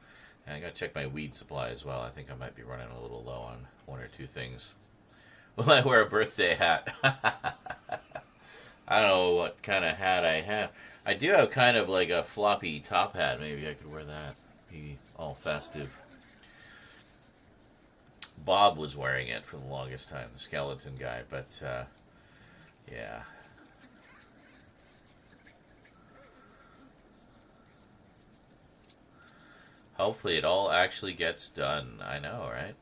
And I gotta check my weed supply as well. I think I might be running a little low on one or two things. Will I wear a birthday hat? I don't know what kind of hat I have. I do have kind of like a floppy top hat. Maybe I could wear that. Be all festive. Bob was wearing it for the longest time, the skeleton guy, but yeah. Hopefully it all actually gets done. I know, right?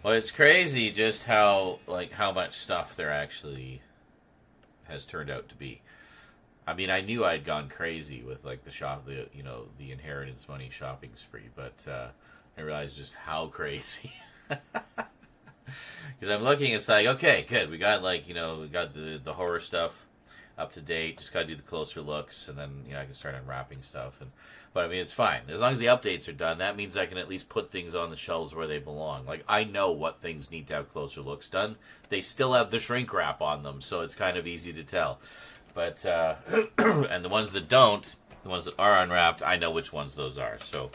Well, it's crazy just how much stuff there actually has turned out to be. I mean, I knew I'd gone crazy with the inheritance money shopping spree, but I realized just how crazy. Because I'm looking, it's like, okay, good. We got we got the horror stuff up to date. Just got to do the closer looks, and then I can start unwrapping stuff. But I mean, it's fine as long as the updates are done. That means I can at least put things on the shelves where they belong. Like, I know what things need to have closer looks done. They still have the shrink wrap on them, so it's kind of easy to tell. But and the ones that don't, the ones that are unwrapped, I know which ones those are, so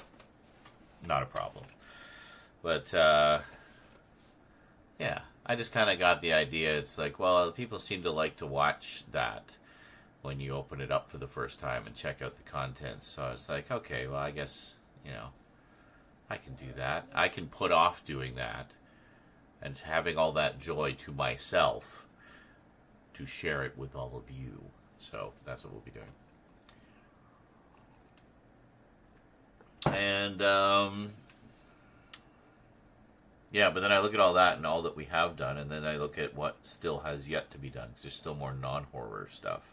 not a problem. But yeah, I just kind of got the idea. It's like, well, people seem to like to watch that when you open it up for the first time and check out the contents. So I was like, okay, well, I guess, I can do that. I can put off doing that and having all that joy to myself to share it with all of you. So that's what we'll be doing. And yeah, but then I look at all that and all that we have done, and then I look at what still has yet to be done, 'cause there's still more non-horror stuff.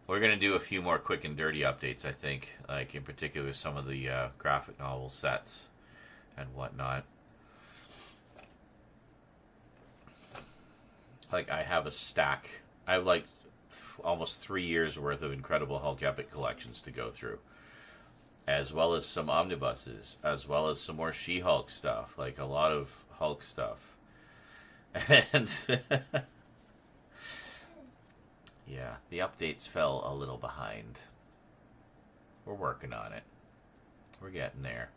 We're going to do a few more quick and dirty updates, I think, like in particular some of the graphic novel sets and whatnot. Like, I have a stack. I have like almost 3 years worth of Incredible Hulk Epic collections to go through, as well as some omnibuses, as well as some more She-Hulk stuff, like a lot of Hulk stuff. And yeah, the updates fell a little behind. We're working on it. We're getting there.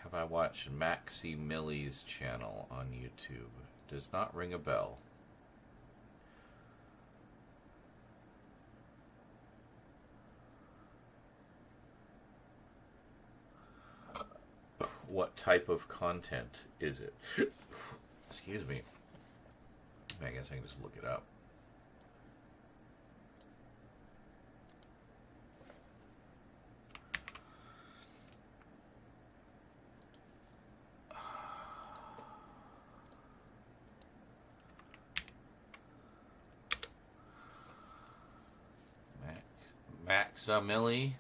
Have I watched Maxie Millie's channel on YouTube? Does not ring a bell. What type of content is it? Excuse me. I guess I can just look it up. Maxa Millie.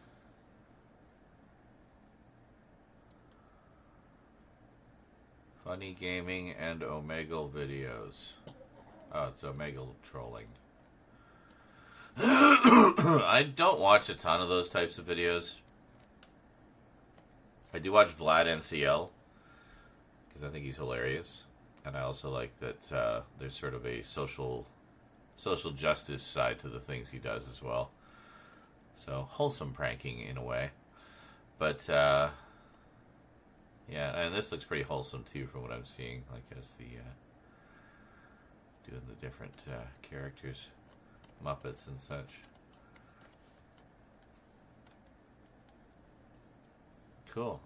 Funny Gaming and Omegle videos. Oh, it's Omegle trolling. I don't watch a ton of those types of videos. I do watch Vlad NCL, because I think he's hilarious. And I also like that there's sort of a social justice side to the things he does as well. So, wholesome pranking in a way. But, yeah, and this looks pretty wholesome too from what I'm seeing, like as the doing the different characters, Muppets and such. Cool.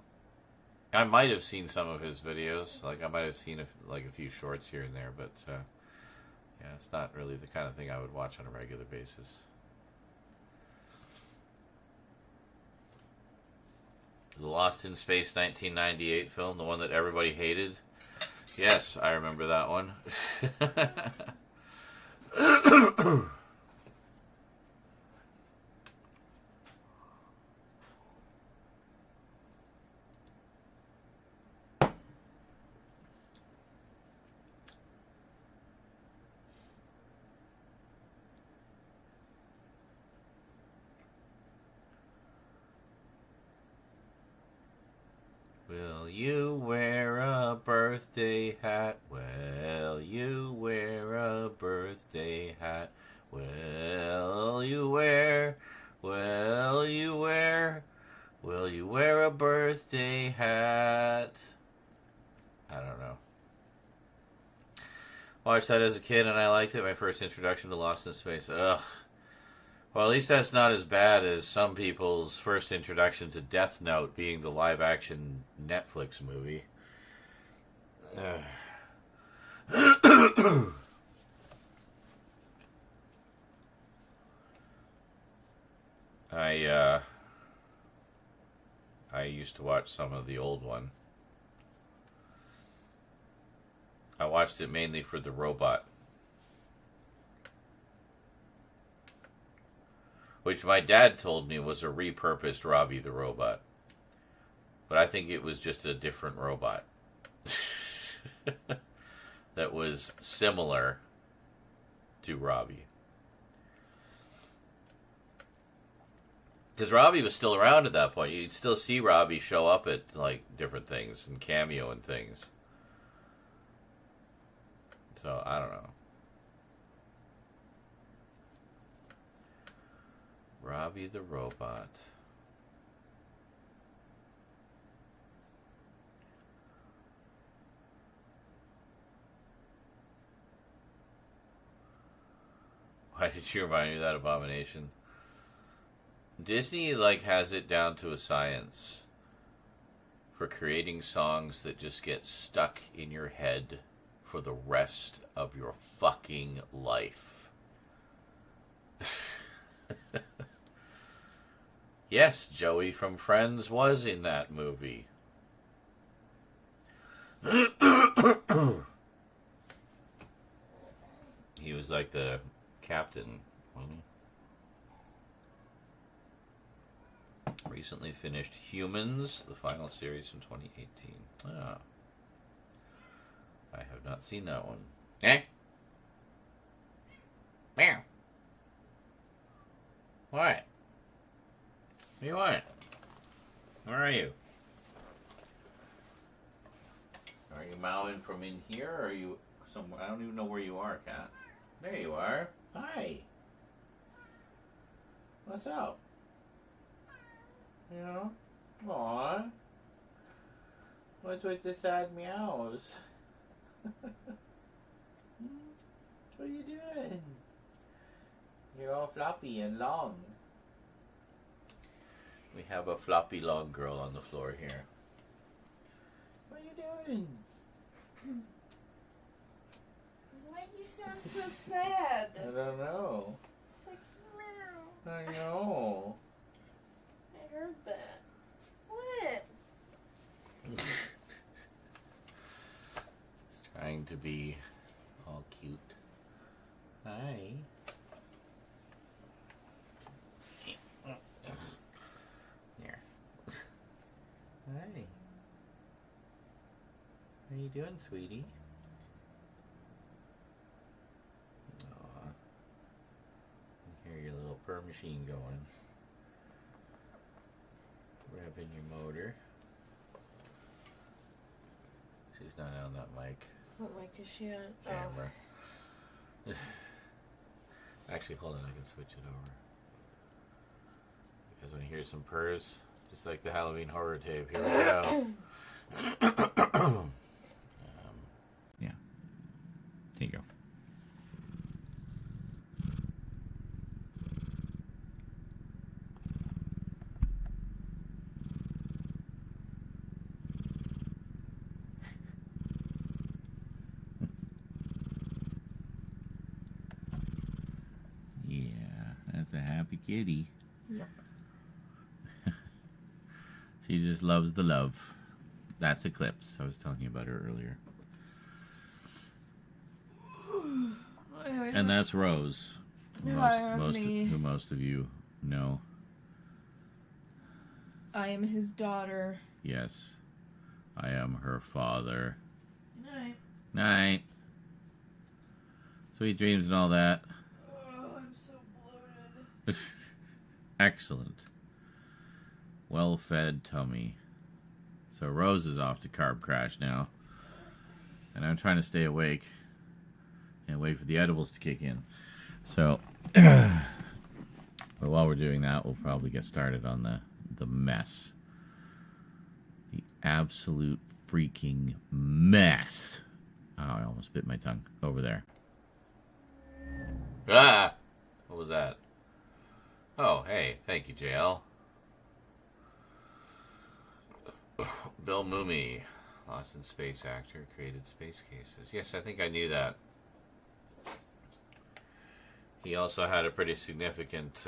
I might have seen some of his videos, like I might have seen a few shorts here and there, but yeah, it's not really the kind of thing I would watch on a regular basis. The Lost in Space 1998 film, the one that everybody hated. Yes, I remember that one. Will you wear a birthday hat? Will you wear a birthday hat? Will you wear a birthday hat? I don't know. Watched that as a kid and I liked it. My first introduction to Lost in Space. Ugh. Well, at least that's not as bad as some people's first introduction to Death Note being the live-action Netflix movie. I used to watch some of the old one. I watched it mainly for the robot, which my dad told me was a repurposed Robbie the Robot. But I think it was just a different robot that was similar to Robbie. Because Robbie was still around at that point. You'd still see Robbie show up at like different things and cameo and things. So, I don't know. Robbie the Robot. Did you remind me of that Abomination? Disney, like, has it down to a science for creating songs that just get stuck in your head for the rest of your fucking life. Yes, Joey from Friends was in that movie. He was like the captain, wasn't he? Recently finished Humans, the final series from 2018. Ah. I have not seen that one. Eh? Meow. What? What do you want? Where are you? Are you mowing from in here, or are you somewhere? I don't even know where you are, cat. There you are. Hi. What's up? You know? Aw. What's with the sad meows? What are you doing? You're all floppy and long. We have a floppy long girl on the floor here. What are you doing? Why do you sound so sad? I don't know. It's like, meow. I know. I heard that. What? It's trying to be all cute. Hi. Here. Hi. How you doing, sweetie? Aw. I hear your little purr machine going. Revving your motor. She's not on that mic. What mic is she on? Camera. Actually, hold on, I can switch it over. You guys want to hear some purrs? Just like the Halloween horror tape. Here we go. Yeah. There you go. Yeah, that's a happy kitty. Yep. She just loves the love. That's Eclipse. I was telling you about her earlier. And that's Rose, who most of you know. I am his daughter. Yes, I am her father. Night. Night. Sweet dreams and all that. Oh, I'm so bloated. Excellent. Well-fed tummy. So Rose is off to carb crash now. And I'm trying to stay awake and wait for the edibles to kick in. So, but while we're doing that, we'll probably get started on the mess. The absolute freaking mess. Oh, I almost bit my tongue over there. Ah! What was that? Oh, hey, thank you, JL. Bill Mumy, Lost in Space actor, created Space Cases. Yes, I think I knew that. He also had a pretty significant...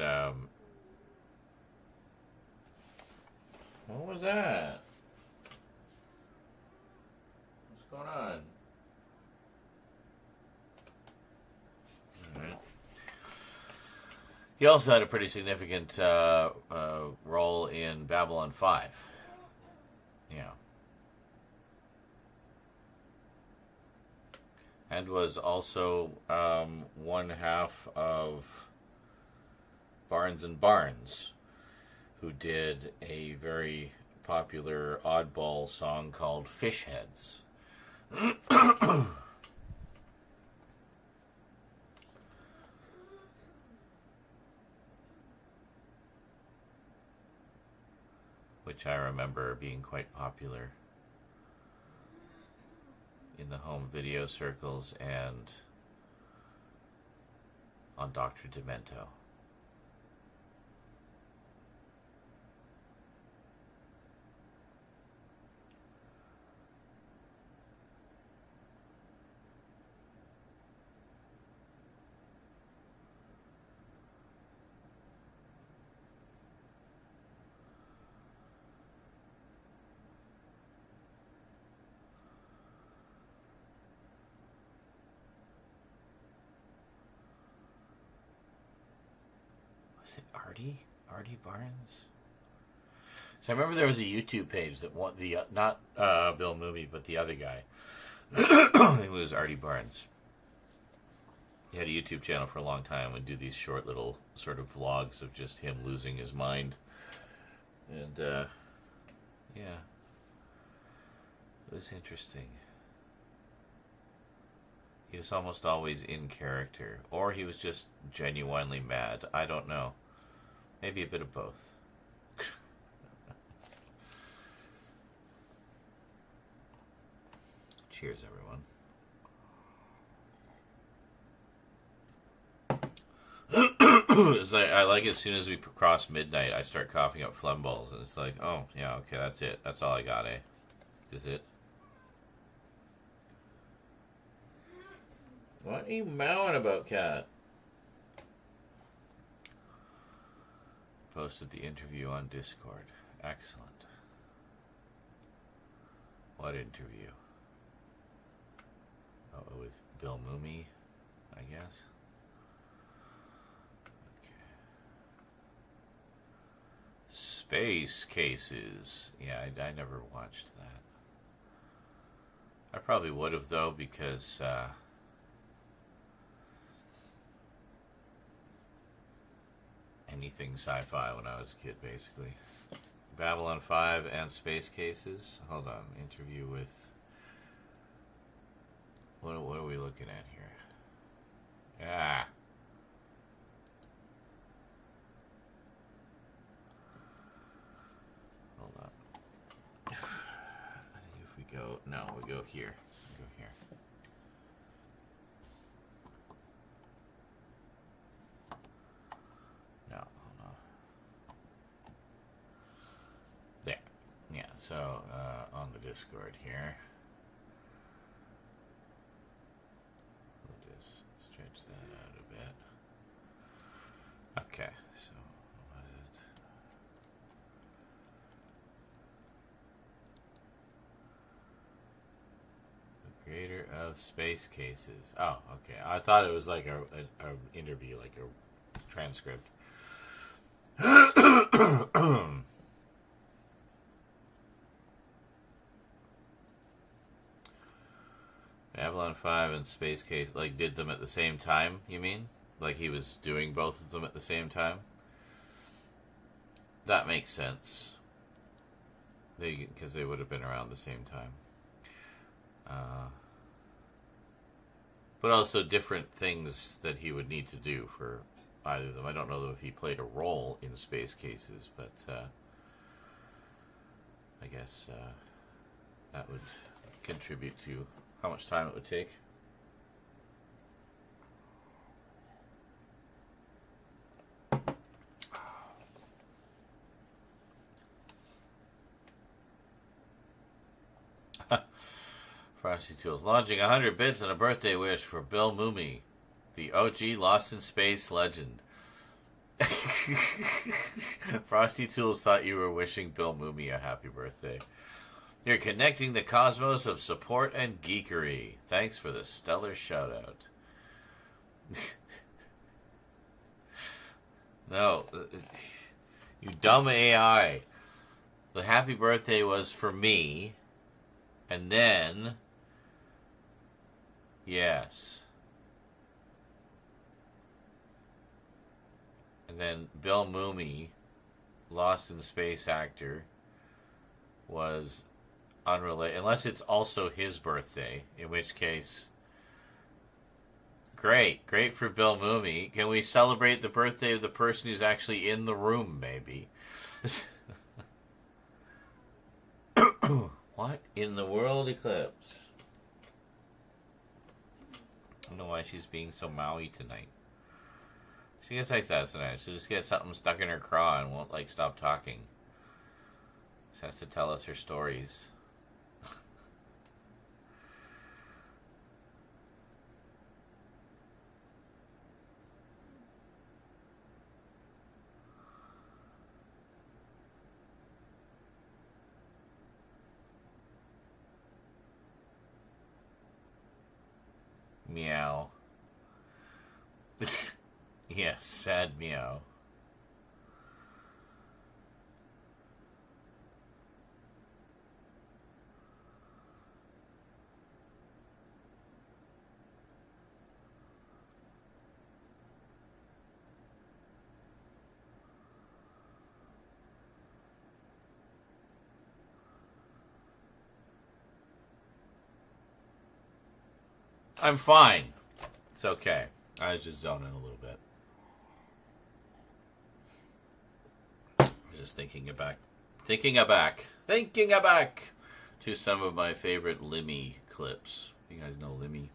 What was that? What's going on? Alright. He also had a pretty significant role in Babylon 5. Yeah. And was also one half of Barnes and Barnes, who did a very popular oddball song called Fish Heads. Which I remember being quite popular in the home video circles and on Dr. Demento. Was it Artie Barnes? So I remember there was a YouTube page that won the not Bill Mooney, but the other guy. I think it was Artie Barnes. He had a YouTube channel for a long time and do these short little sort of vlogs of just him losing his mind. And yeah, it was interesting. He was almost always in character, or he was just genuinely mad. I don't know. Maybe a bit of both. Cheers, everyone. It's like, I like as soon as we cross midnight, I start coughing up phlegm balls, and it's like, oh, yeah, okay, that's it. That's all I got, eh? Is it? What are you mowing about, cat? Posted the interview on Discord. Excellent. What interview? Oh, with Bill Mooney, I guess. Okay. Space Cases. Yeah, I never watched that. I probably would have, though, because anything sci-fi when I was a kid, basically. Babylon 5 and Space Cases. Hold on. Interview with... What are we looking at here? Yeah. Hold on. I think if we go... No, we go here. We go here. No, hold on. There. Yeah, so on the Discord here. We'll just stretch that out a bit. Okay, so what was it? The creator of Space Cases. Oh, okay. I thought it was like a interview, like a transcript. Babylon 5 and Space Case, like, did them at the same time, you mean? Like he was doing both of them at the same time? That makes sense. Because they would have been around the same time. But also different things that he would need to do for either of them. I don't know if he played a role in Space Cases, but I guess that would contribute to how much time it would take. Frosty Tools launching 100 bits and a birthday wish for Bill Mooney, the OG Lost in Space legend. Frosty Tools thought you were wishing Bill Mooney a happy birthday. You're connecting the cosmos of support and geekery. Thanks for the stellar shout out. No, you dumb AI. The happy birthday was for me, and then, yes. And then Bill Mooney, Lost in Space actor, was unrelated, unless it's also his birthday, in which case, great for Bill Mooney. Can we celebrate the birthday of the person who's actually in the room, maybe? What in the world, Eclipse? I don't know why she's being so Maui tonight. She gets like that tonight. She'll just get something stuck in her craw and won't like stop talking. She has to tell us her stories. Meow. Yeah, sad meow. I'm fine. It's okay. I was just zoning a little bit. I was just thinking aback to some of my favorite Limmy clips. You guys know Limmy?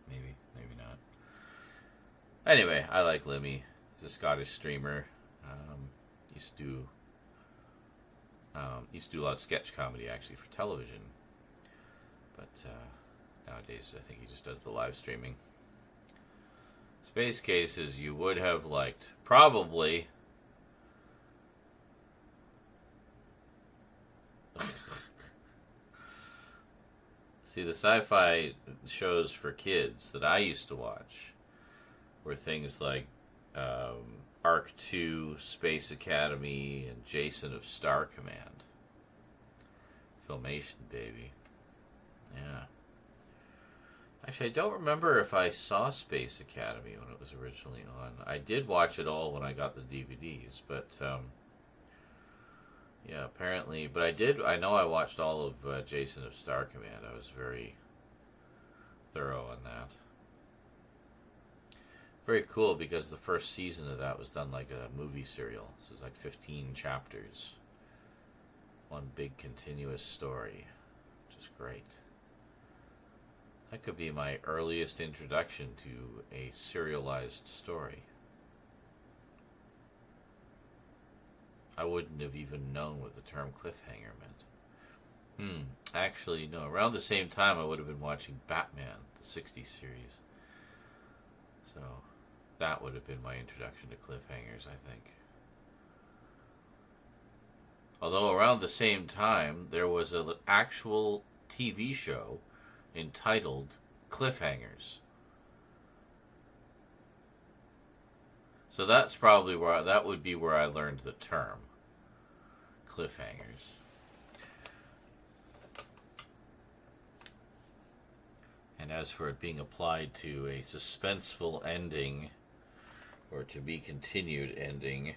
Maybe not. Anyway, I like Limmy. He's a Scottish streamer. Used to do a lot of sketch comedy actually for television, but nowadays I think he just does the live streaming. Space Cases you would have liked. Probably. See, the sci-fi shows for kids that I used to watch were things like Arc 2, Space Academy, and Jason of Star Command. Filmation, baby. Yeah. Actually, I don't remember if I saw Space Academy when it was originally on. I did watch it all when I got the DVDs, but yeah, apparently. But I know I watched all of Jason of Star Command. I was very thorough on that. Very cool because the first season of that was done like a movie serial. So it was like 15 chapters. One big continuous story, which is great. That could be my earliest introduction to a serialized story. I wouldn't have even known what the term cliffhanger meant. Actually, no. Around the same time, I would have been watching Batman, the 60s series. So, that would have been my introduction to cliffhangers, I think. Although, around the same time, there was an actual TV show entitled Cliffhangers. So that's probably that would be where I learned the term cliffhangers. And as for it being applied to a suspenseful ending or to be continued ending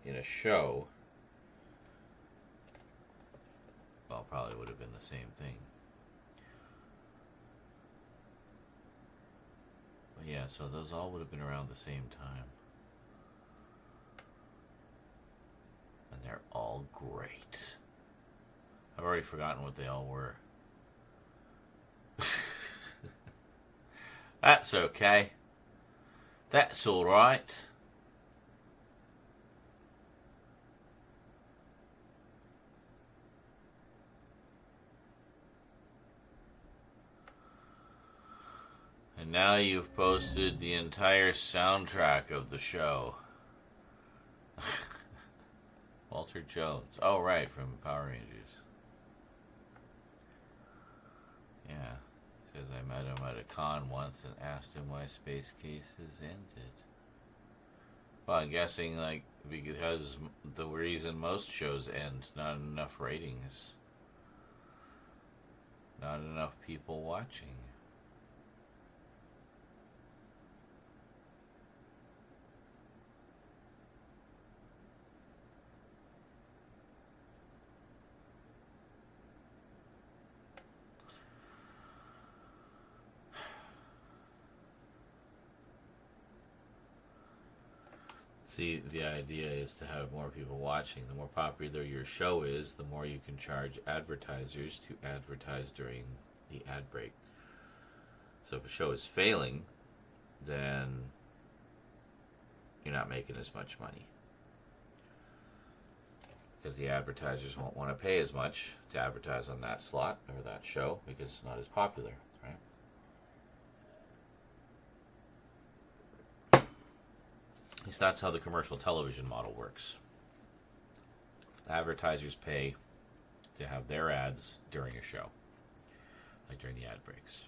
in a show, well, probably would have been the same thing. But yeah, so those all would have been around the same time. And they're all great. I've already forgotten what they all were. That's okay. That's all right. And now you've posted the entire soundtrack of the show. Walter Jones. Oh, right, from Power Rangers. Yeah. Says I met him at a con once and asked him why Space Cases ended. Well, I'm guessing, like, because the reason most shows end, not enough ratings. Not enough people watching. See, the idea is to have more people watching. The more popular your show is, the more you can charge advertisers to advertise during the ad break. So if a show is failing, then you're not making as much money. Because the advertisers won't want to pay as much to advertise on that slot or that show because it's not as popular, right? At least that's how the commercial television model works. Advertisers pay to have their ads during a show, like during the ad breaks.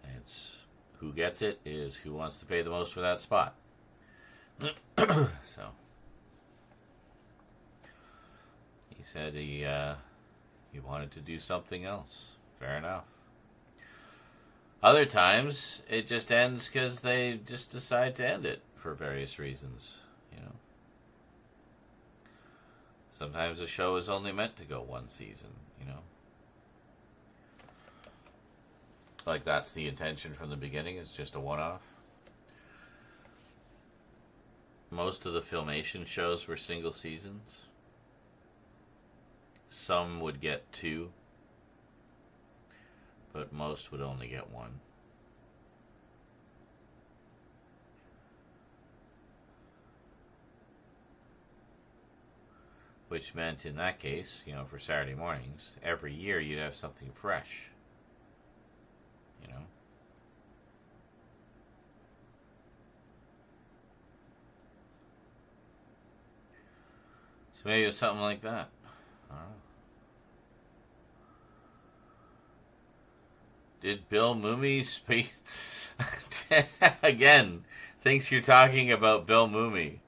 And it's who gets it is who wants to pay the most for that spot. So he said he wanted to do something else. Fair enough. Other times it just ends because they just decide to end it for various reasons. You know. Sometimes a show is only meant to go one season. You know. Like that's the intention from the beginning. It's just a one-off. Most of the Filmation shows were single seasons. Some would get 2, but most would only get 1. Which meant in that case, you know, for Saturday mornings, every year you'd have something fresh. You know? So maybe it's something like that. I don't know. Did Bill Mumy speak? Again, thinks you're talking about Bill Mumy.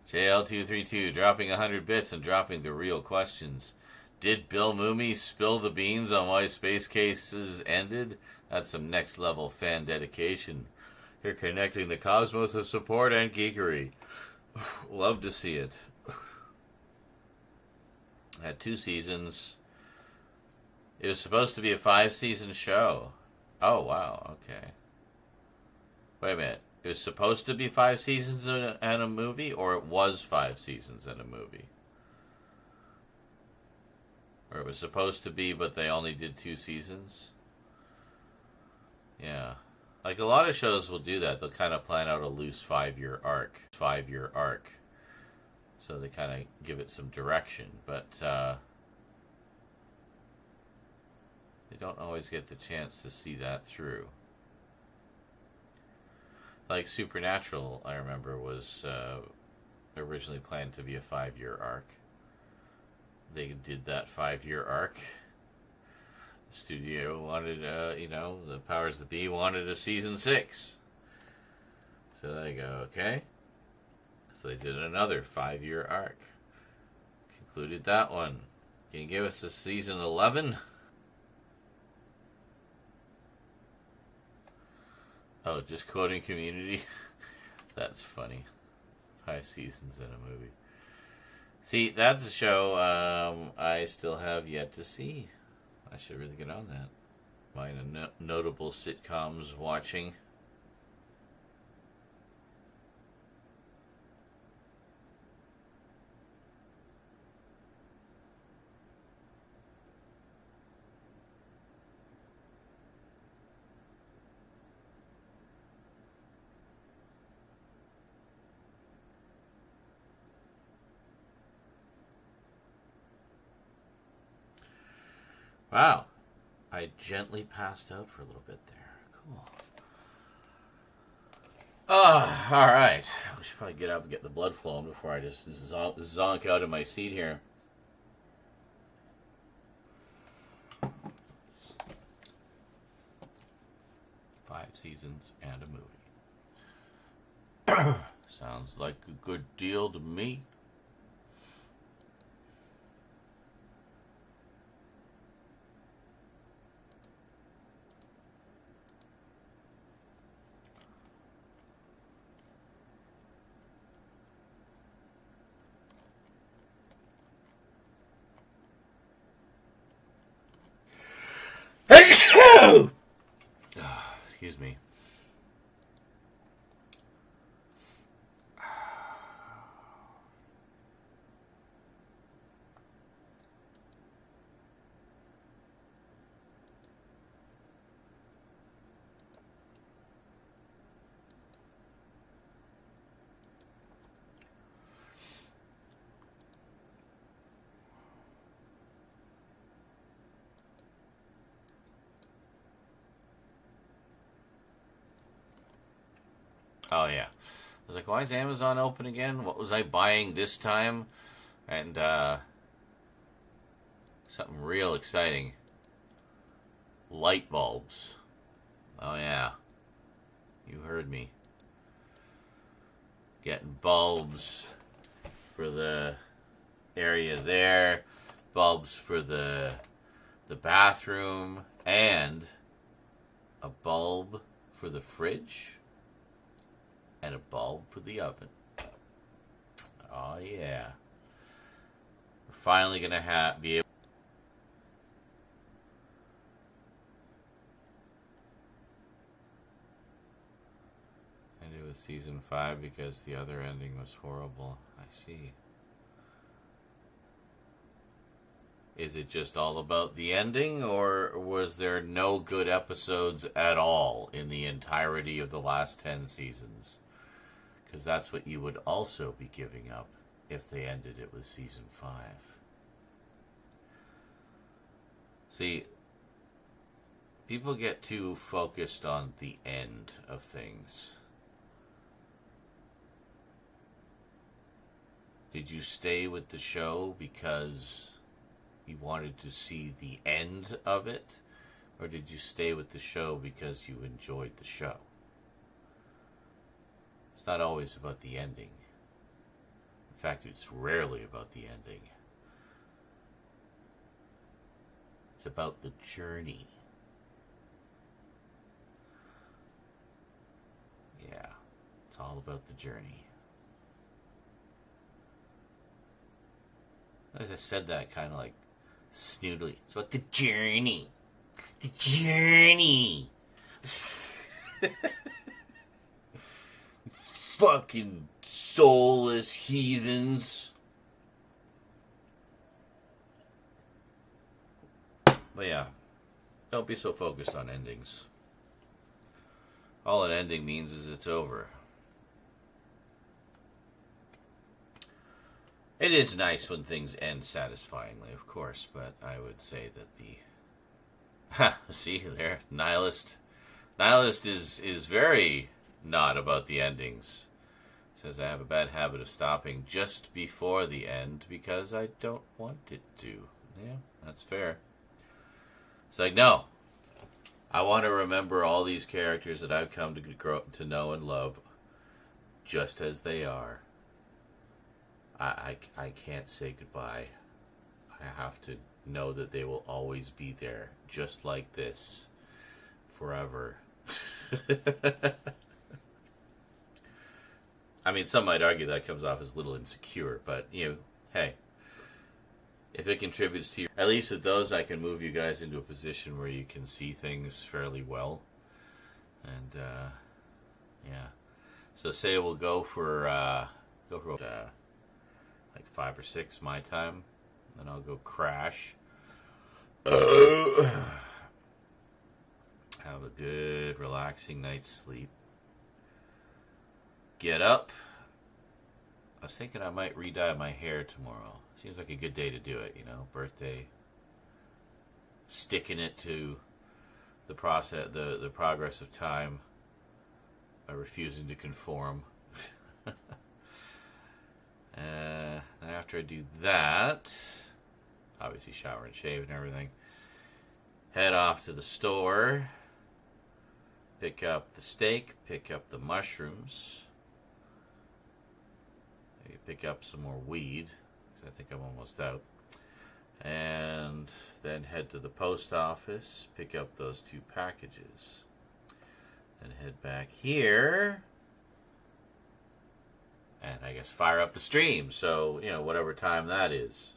JL232 dropping 100 bits and dropping the real questions. Did Bill Mumy spill the beans on why Space Cases ended? That's some next level fan dedication. You're connecting the cosmos of support and geekery. Love to see it. Had 2 seasons. It was supposed to be a 5-season show. Oh, wow, okay. Wait a minute. It was supposed to be 5 seasons and a movie, or it was 5 seasons and a movie? Or it was supposed to be, but they only did 2 seasons? Yeah. Like, a lot of shows will do that. They'll kind of plan out a loose 5-year arc. So they kind of give it some direction. But, they don't always get the chance to see that through. Like Supernatural, I remember, was originally planned to be a 5-year arc. They did that 5-year arc. The studio wanted, the powers that be wanted a season 6. So they go, okay. So they did another 5-year arc. Concluded that one. Can you give us a season 11? Oh, just quoting Community? That's funny. 5 seasons in a movie. See, that's a show I still have yet to see. I should really get on that. Mine a notable sitcoms watching. Wow. I gently passed out for a little bit there. Cool. Oh, alright. We should probably get up and get the blood flowing before I just zonk out of my seat here. Five seasons and a movie. Sounds like a good deal to me. Excuse me. Oh, yeah. I was like, why is Amazon open again? What was I buying this time? And, something real exciting. Light bulbs. Oh, yeah. You heard me. Getting bulbs for the area there. Bulbs for the bathroom. And a bulb for the fridge. And a bulb for the oven. Oh, yeah. We're finally going to be able to do a season 5 because the other ending was horrible. I see. Is it just all about the ending, or was there no good episodes at all in the entirety of the last 10 seasons? Because that's what you would also be giving up if they ended it with season 5. See, people get too focused on the end of things. Did you stay with the show because you wanted to see the end of it? Or did you stay with the show because you enjoyed the show? It's not always about the ending. In fact, it's rarely about the ending. It's about the journey. Yeah, it's all about the journey. I just said that kind of like snootily. It's about the journey. The journey. Fucking soulless heathens. But yeah, don't be so focused on endings. All an ending means is it's over. It is nice when things end satisfyingly, of course, but I would say that see there, Nihilist. Nihilist is very not about the endings. Says I have a bad habit of stopping just before the end because I don't want it to. Yeah, that's fair. It's like, no. I want to remember all these characters that I've come to grow to know and love just as they are. I can't say goodbye. I have to know that they will always be there, just like this, forever. I mean, some might argue that comes off as a little insecure, but, you know, hey, if it contributes to you, at least with those, I can move you guys into a position where you can see things fairly well. And, yeah. So say we'll go for like 5 or 6 my time. Then I'll go crash. Have a good, relaxing night's sleep. Get up. I was thinking I might re-dye my hair tomorrow. Seems like a good day to do it, you know, birthday. Sticking it to the process, the progress of time by refusing to conform. Then after I do that, obviously shower and shave and everything, head off to the store, pick up the steak, pick up the mushrooms, maybe pick up some more weed, because I think I'm almost out, and then head to the post office, pick up those 2 packages, then head back here, and I guess fire up the stream, so, you know, whatever time that is.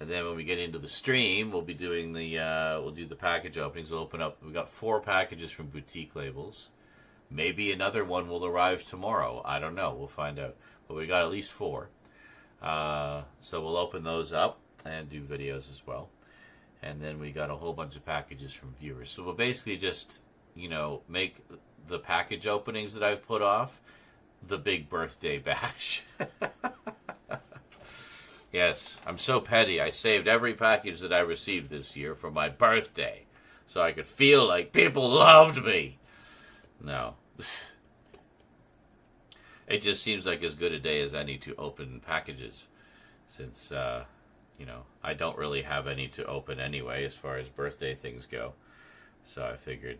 And then when we get into the stream, we'll be doing we'll do the package openings. We'll open up, we've got 4 packages from Boutique Labels. Maybe another one will arrive tomorrow. I don't know, we'll find out. But we got at least 4. So we'll open those up and do videos as well. And then we got a whole bunch of packages from viewers. So we'll basically just, you know, make the package openings that I've put off the big birthday bash. Yes, I'm so petty. I saved every package that I received this year for my birthday so I could feel like people loved me. No. it just seems like as good a day as any to open packages, since you know, I don't really have any to open anyway as far as birthday things go. So I figured,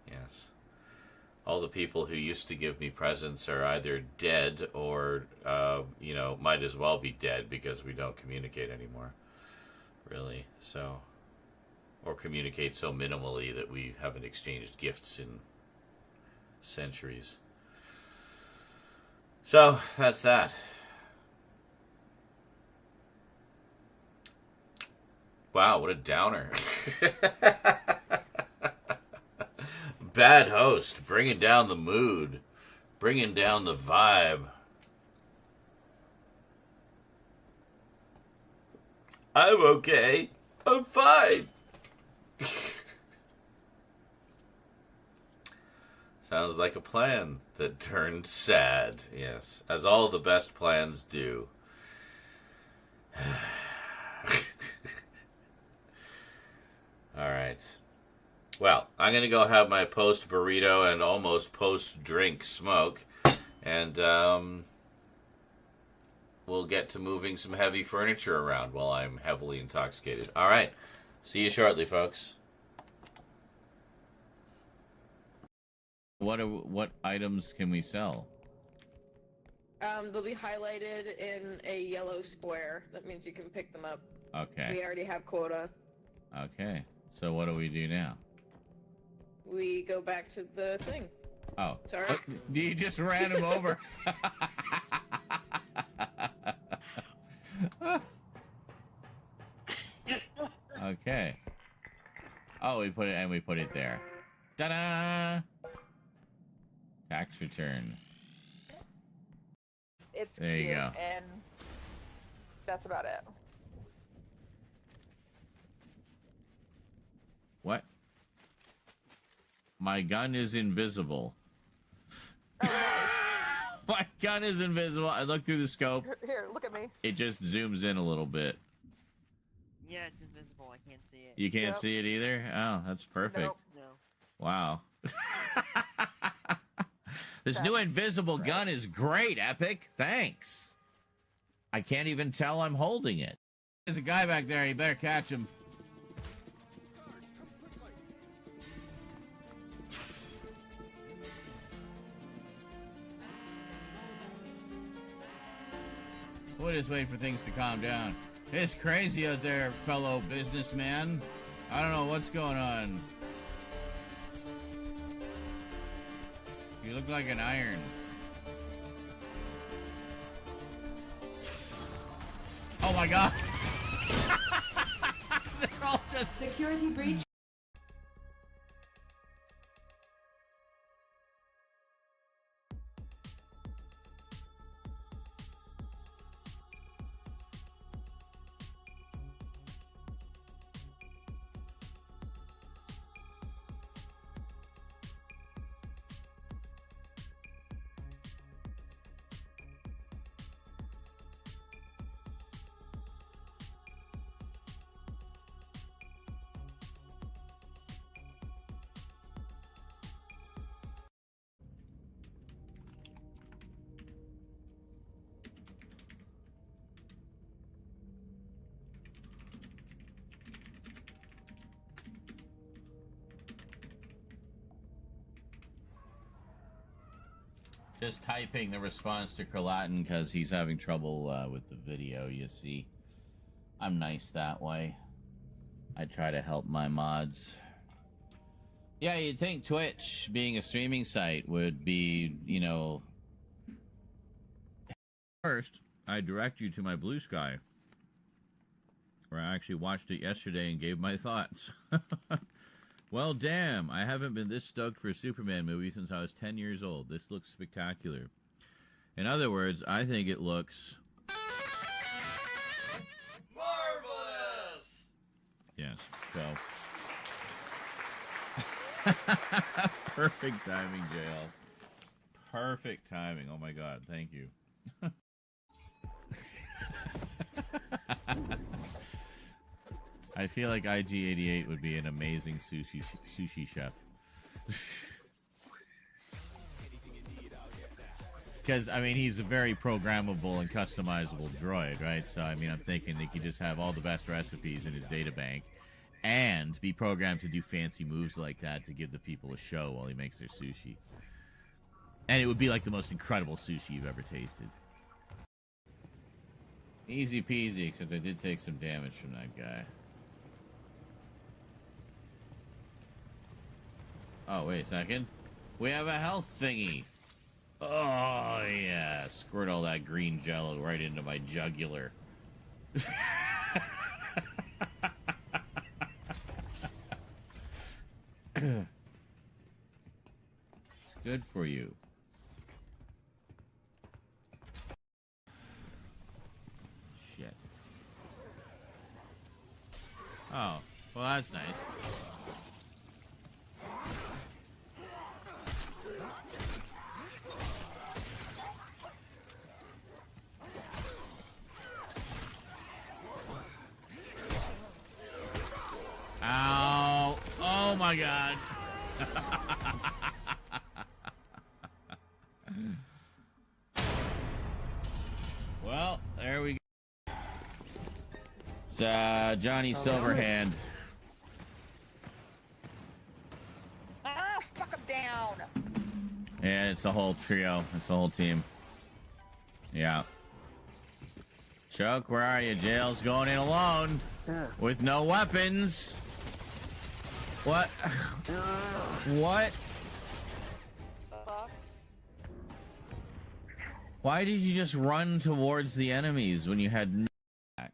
yes, all the people who used to give me presents are either dead or, you know, might as well be dead because we don't communicate anymore, really. So, or communicate so minimally that we haven't exchanged gifts in centuries. So, that's that. Wow, what a downer. Bad host, bringing down the mood, bringing down the vibe. I'm okay. I'm fine. Sounds like a plan that turned sad. Yes, as all the best plans do. All right. Well, I'm going to go have my post-burrito and almost post-drink smoke. And we'll get to moving some heavy furniture around while I'm heavily intoxicated. All right. See you shortly, folks. What items can we sell? They'll be highlighted in a yellow square. That means you can pick them up. Okay. We already have quota. Okay. So what do we do now? We go back to the thing. Oh. Sorry. You just ran him over. Okay. Oh, we put it there. Ta-da! Tax return. It's there cute, you go. And that's about it. What? My gun is invisible. My gun is invisible. I look through the scope. Here, look at me. It just zooms in a little bit. Yeah, it's invisible. I can't see it. You can't see it either? Oh, that's perfect. Nope. No. Wow. This new invisible gun is great, Epic. Thanks. I can't even tell I'm holding it. There's a guy back there. You better catch him. We'll just wait for things to calm down. It's crazy out there, fellow businessman. I don't know what's going on. You look like an iron. Oh my god! They're all just... Security breach. Just typing the response to Kerlatin because he's having trouble with the video, you see. I'm nice that way. I try to help my mods. Yeah, you'd think Twitch, being a streaming site, would be, you know... First, I direct you to my Blue Sky, where I actually watched it yesterday and gave my thoughts. Well, damn, I haven't been this stoked for a Superman movie since I was 10 years old. This looks spectacular. In other words, I think it looks... marvelous! Yes, so... Perfect timing, JL. Perfect timing. Oh my god, thank you. I feel like IG88 would be an amazing sushi chef. Because, I mean, he's a very programmable and customizable droid, right? So, I mean, I'm thinking they could just have all the best recipes in his data bank and be programmed to do fancy moves like that to give the people a show while he makes their sushi. And it would be like the most incredible sushi you've ever tasted. Easy peasy, except I did take some damage from that guy. Oh, wait a second. We have a health thingy. Oh, yeah. Squirt all that green jello right into my jugular. It's good for you. Shit. Oh, well, that's nice. Ow. Oh my god. Well, there we go. It's Johnny Silverhand. Ah, fuck him down. Yeah, it's the whole trio. It's the whole team. Yeah. Chuck, where are you? Jail's going in alone. With no weapons. What? What? Why did you just run towards the enemies when you had no back?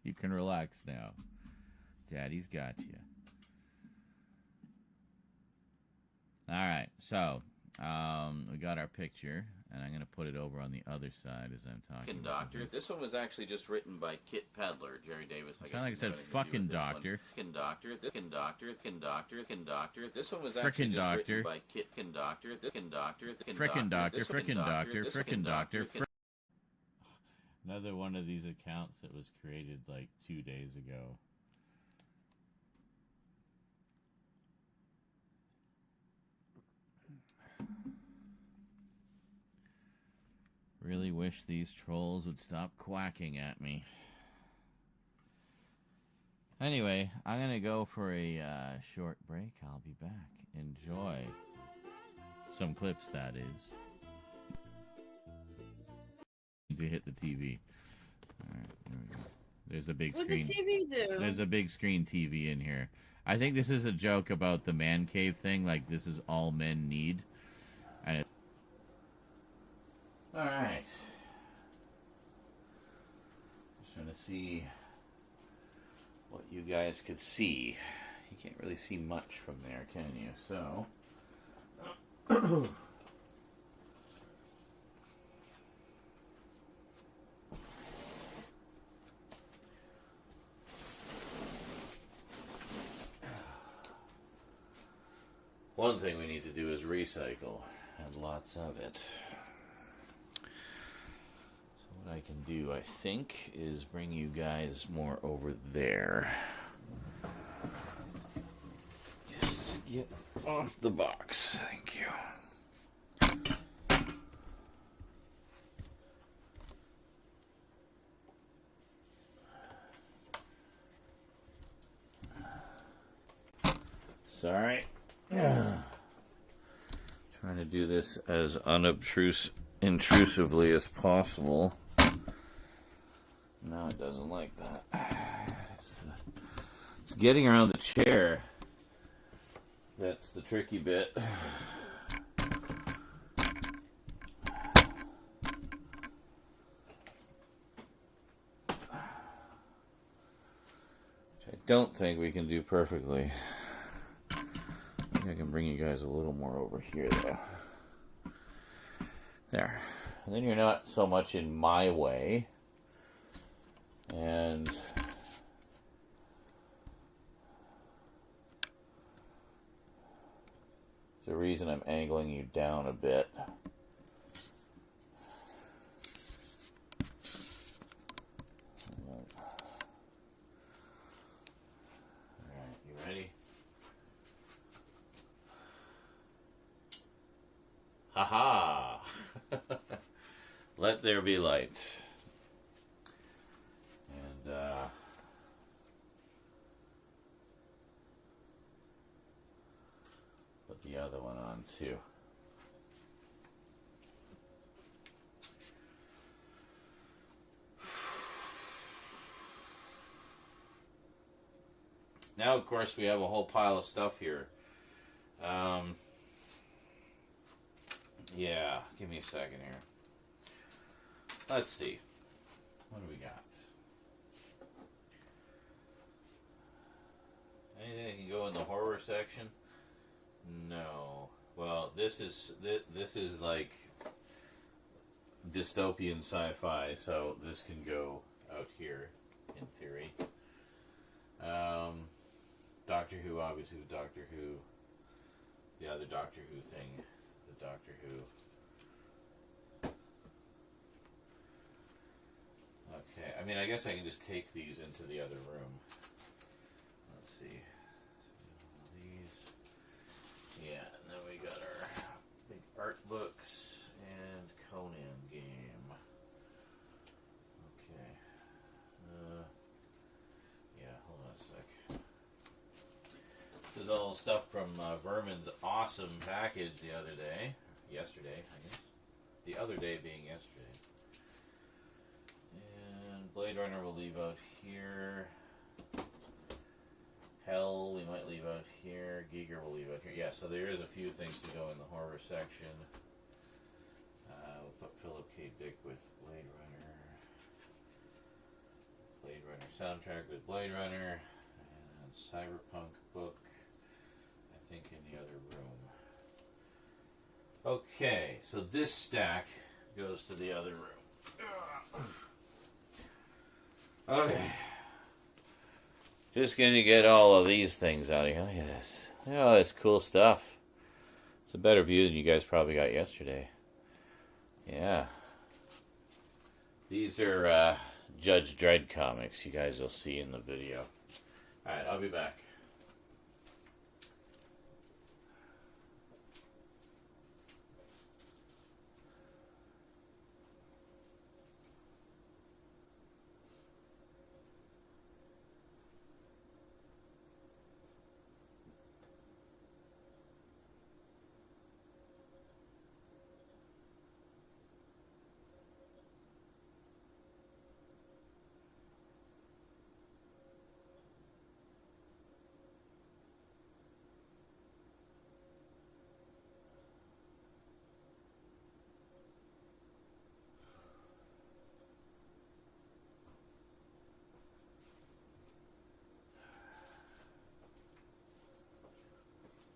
You can relax now. Daddy's got you. Alright, so we got our picture, and I'm going to put it over on the other side as I'm talking. Fucking Doctor. This one was actually just written by Kit Pedler, Jerry Davis. I guess like I said, fucking Doctor. Fucking Doctor. Fucking Doctor. Fucking Doctor. Fucking Doctor. This one was actually just written by Kit. Fucking Doctor. Fucking Doctor. Frickin' Doctor. Frickin' Doctor. Frickin' Doctor. Another one of these accounts that was created like 2 days ago. Really wish these trolls would stop quacking at me. Anyway, I'm going to go for a short break. I'll be back. Enjoy. Some clips, that is. To hit the TV. Alright, there we go. There's a big screen. What did the TV do? There's a big screen TV in here. I think this is a joke about the man cave thing. Like, this is all men need. And it's... Alright. Just trying to see what you guys could see. You can't really see much from there, can you? So... One thing we need to do is recycle, and lots of it. So what I can do, I think, is bring you guys more over there. Just get off the box. Thank you. Sorry. Trying to do this as intrusively as possible. No, it doesn't like that. It's getting around the chair. That's the tricky bit. Which I don't think we can do perfectly. I can bring you guys a little more over here, though. There. And then you're not so much in my way. And... there's a reason I'm angling you down a bit. Alright, you ready? Aha! Let there be light. And, put the other one on, too. Now, of course, we have a whole pile of stuff here. Yeah, give me a second here. Let's see. What do we got? Anything that can go in the horror section? No. Well, this is like dystopian sci-fi, so this can go out here in theory. Doctor Who, obviously the Doctor Who, the other Doctor Who thing, the Doctor Who. Okay, I mean, I guess I can just take these into the other room. Let's see. These. Yeah, and then we got our big art books and Conan game. Okay. Yeah, hold on a sec. This is all stuff from Vermin's awesome package the other day. Yesterday, I guess. The other day being yesterday. And Blade Runner we'll leave out here. Hell we might leave out here. Giger we'll leave out here. Yeah, so there is a few things to go in the horror section. We'll put Philip K. Dick with Blade Runner. Blade Runner soundtrack with Blade Runner. And Cyberpunk book, I think, in the other room. Okay, so this stack goes to the other room. Okay. Just gonna get all of these things out of here. Look at this. Look at all this cool stuff. It's a better view than you guys probably got yesterday. Yeah. These are Judge Dredd comics. You guys will see in the video. Alright, I'll be back.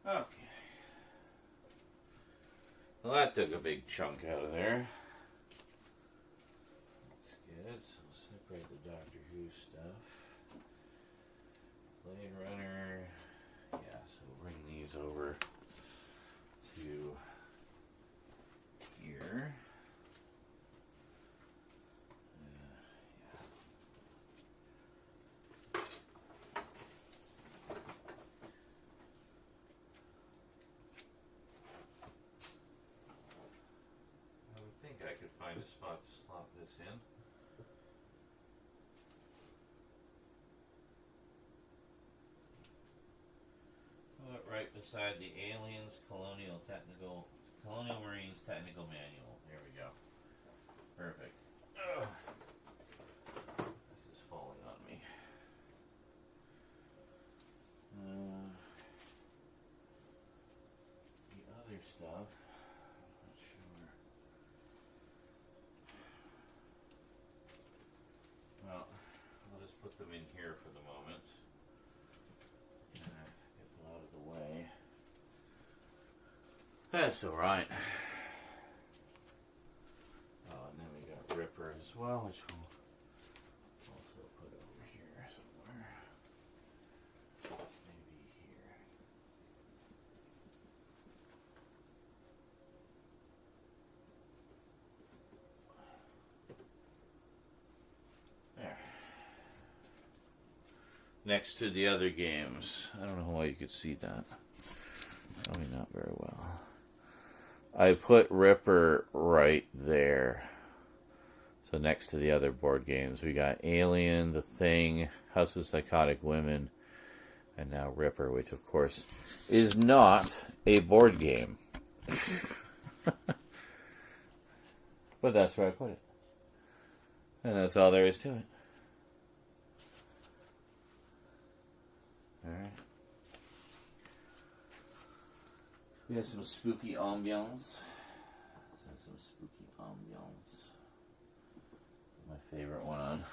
Okay. Well, that took a big chunk out of there. That's good. So we'll separate the Doctor Who stuff. Blade Runner. Yeah, so we'll bring these over to here. Find a spot to slot this in. Put it right beside the Aliens Colonial Marines Technical Manual. There we go. Perfect. Ugh. This is falling on me. The other stuff. Put them in here for the moment. Get them out of the way. That's alright. Oh, and then we got Ripper as well, which we'll also put over here somewhere. Maybe here. There. Next to the other games. I don't know why you could see that. Probably not very well. I put Ripper right there. So next to the other board games, we got Alien, The Thing, House of Psychotic Women, and now Ripper, which of course is not a board game. But that's where I put it. And that's all there is to it. Alright. We have some spooky ambiance. Some spooky ambiance. My favorite one on. And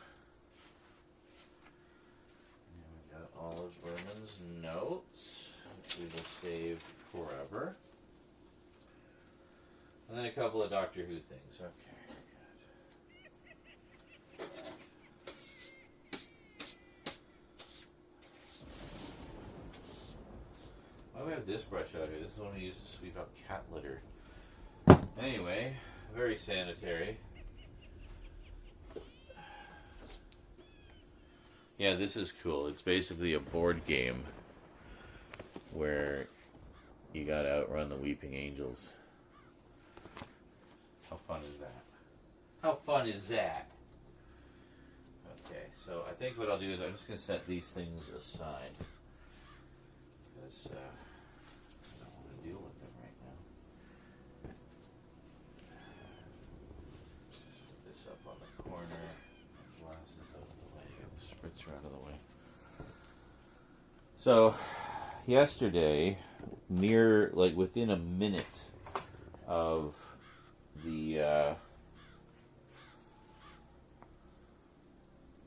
we got all of Berman's notes, which we will save forever. And then a couple of Doctor Who things. Okay, good. Why do we have this brush out here? This is the one we use to sweep up cat litter. Anyway, very sanitary. Yeah, this is cool. It's basically a board game where you gotta outrun the Weeping Angels. How fun is that? How fun is that? Okay, so I think what I'll do is I'm just going to set these things aside. Because I don't want to deal with them right now. Put this up on the corner. Glasses out of the way. Get the spritzer out of the way. So, yesterday, within a minute of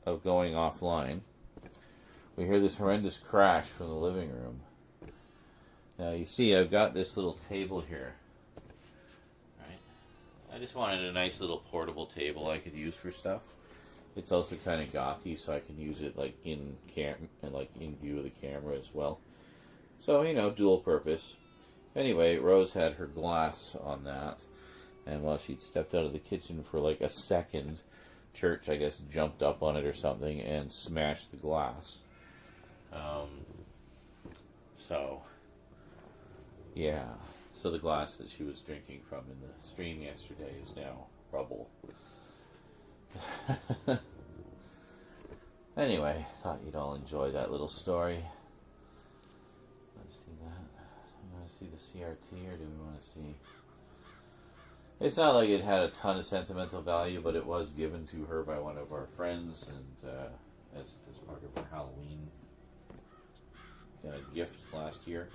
of going offline, we hear this horrendous crash from the living room. Now you see I've got this little table here. Right? I just wanted a nice little portable table I could use for stuff. It's also kind of gothy, so I can use it like in view of the camera as well. So, dual purpose. Anyway, Rose had her glass on that. And while she'd stepped out of the kitchen for like a second, Church, I guess, jumped up on it or something and smashed the glass. So the glass that she was drinking from in the stream yesterday is now rubble. Anyway, thought you'd all enjoy that little story. Want to see that? Do we want to see the CRT or do we want to see... It's not like it had a ton of sentimental value, but it was given to her by one of our friends, and as part of her Halloween gift last year.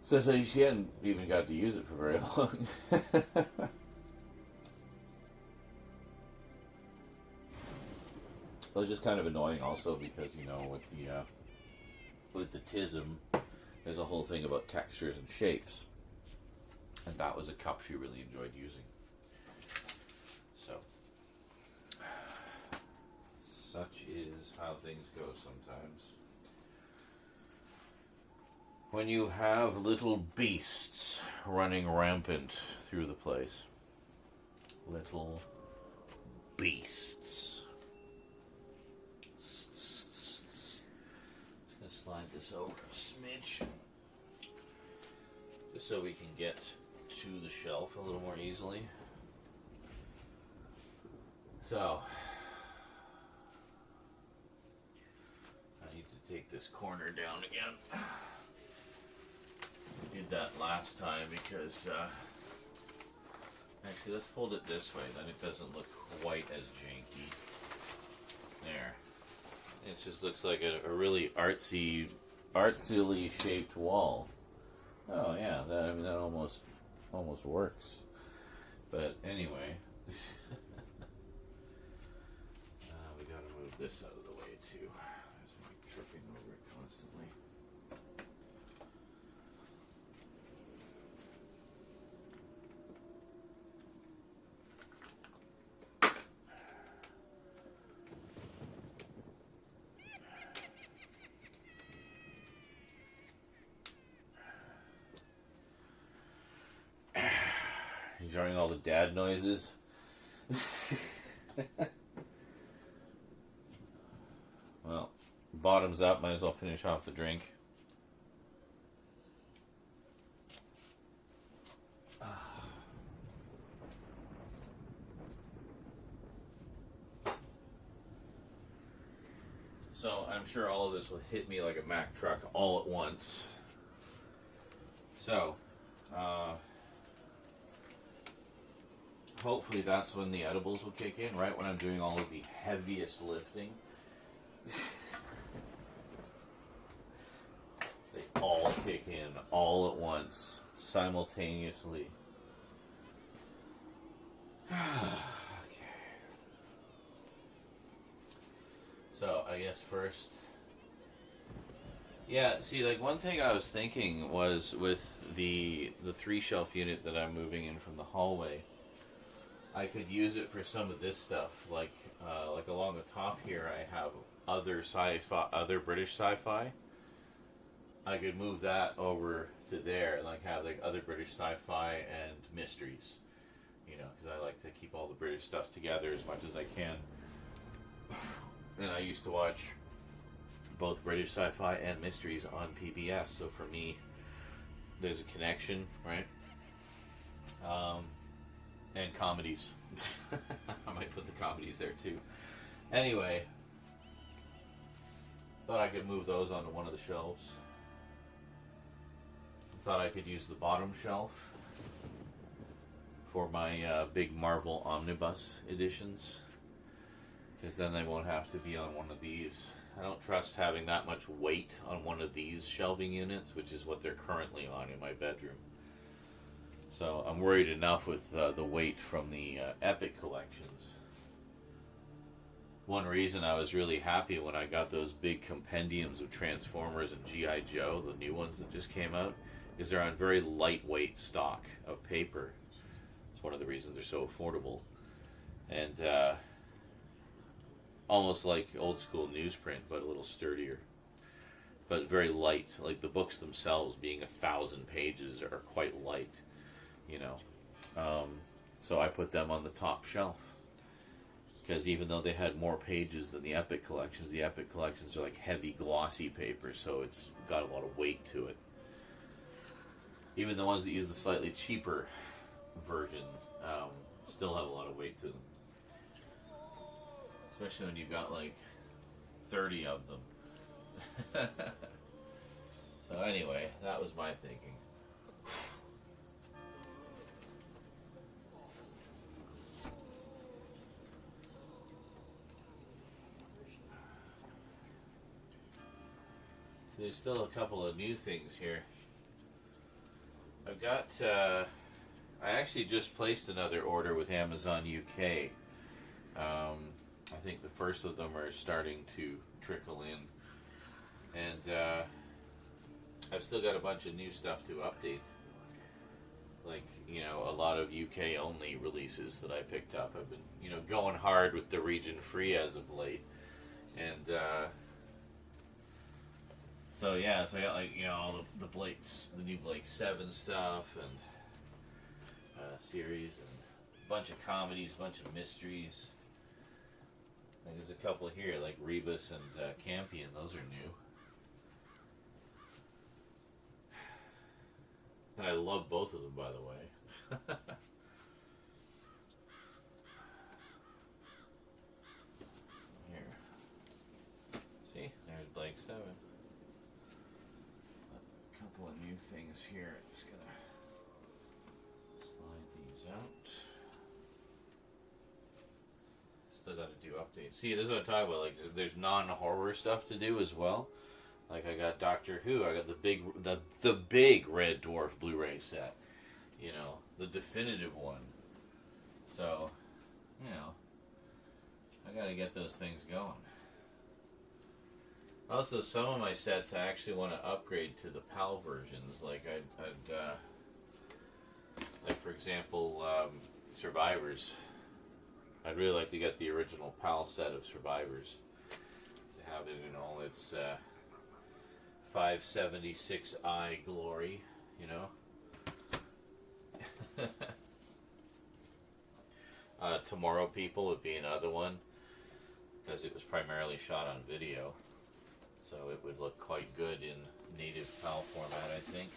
So she hadn't even got to use it for very long. It was just kind of annoying, also because with the TISM, there's a whole thing about textures and shapes. And that was a cup she really enjoyed using. So, such is how things go sometimes. When you have little beasts running rampant through the place. Little beasts. Just going to slide this over a smidge. Just so we can get to the shelf a little more easily. So, I need to take this corner down again. I did that last time because, actually let's fold it this way, then it doesn't look quite as janky. There. It just looks like a really artsily shaped wall. Oh yeah, that almost works. But anyway, we gotta move this out of the way too. There's me tripping over it constantly. Enjoying all the dad noises. Well, bottoms up, might as well finish off the drink. So I'm sure all of this will hit me like a Mack truck all at once. So, hopefully that's when the edibles will kick in, right when I'm doing all of the heaviest lifting. They all kick in all at once, simultaneously. Okay. So, I guess first... Yeah, see, like, one thing I was thinking was with the 3-shelf unit that I'm moving in from the hallway, I could use it for some of this stuff. Like along the top here, I have other British sci-fi. I could move that over to there and, like, have, like, other British sci-fi and mysteries. You know, because I like to keep all the British stuff together as much as I can. And I used to watch both British sci-fi and mysteries on PBS, so for me, there's a connection, right? And comedies. I might put the comedies there too. Anyway, thought I could move those onto one of the shelves. Thought I could use the bottom shelf for my big Marvel Omnibus editions, because then they won't have to be on one of these. I don't trust having that much weight on one of these shelving units, which is what they're currently on in my bedroom. So I'm worried enough with the weight from the Epic collections. One reason I was really happy when I got those big compendiums of Transformers and G.I. Joe, the new ones that just came out, is they're on very lightweight stock of paper. It's one of the reasons they're so affordable. And almost like old school newsprint, but a little sturdier. But very light. Like the books themselves, being 1,000 pages, are quite light. You know. So I put them on the top shelf. Because even though they had more pages than the Epic collections are like heavy glossy paper, so it's got a lot of weight to it. Even the ones that use the slightly cheaper version still have a lot of weight to them. Especially when you've got like 30 of them. So anyway, that was my thinking. So there's still a couple of new things here. I've got, I actually just placed another order with Amazon UK. I think the first of them are starting to trickle in. And I've still got a bunch of new stuff to update. Like, you know, a lot of UK only releases that I picked up. I've been, you know, going hard with the region free as of late. And so yeah, so I got, like, you know, all the new Blake 7 stuff and series and a bunch of comedies, a bunch of mysteries. I think there's a couple here, like Rebus and Campion. Those are new. And I love both of them, by the way. Here. See? There's Blake 7. A couple of new things here. I'm just gonna slide these out. Still gotta do updates. See, this is what I'm talking about. Like, there's non-horror stuff to do as well. Like, I got Doctor Who. I got the big Red Dwarf Blu-ray set. You know, the definitive one. So, you know, I gotta get those things going. Also, some of my sets I actually want to upgrade to the PAL versions. Like, like for example, Survivors. I'd really like to get the original PAL set of Survivors. To have it in all its 576i glory, you know. Tomorrow People would be another one, because it was primarily shot on video, so it would look quite good in native PAL format, I think.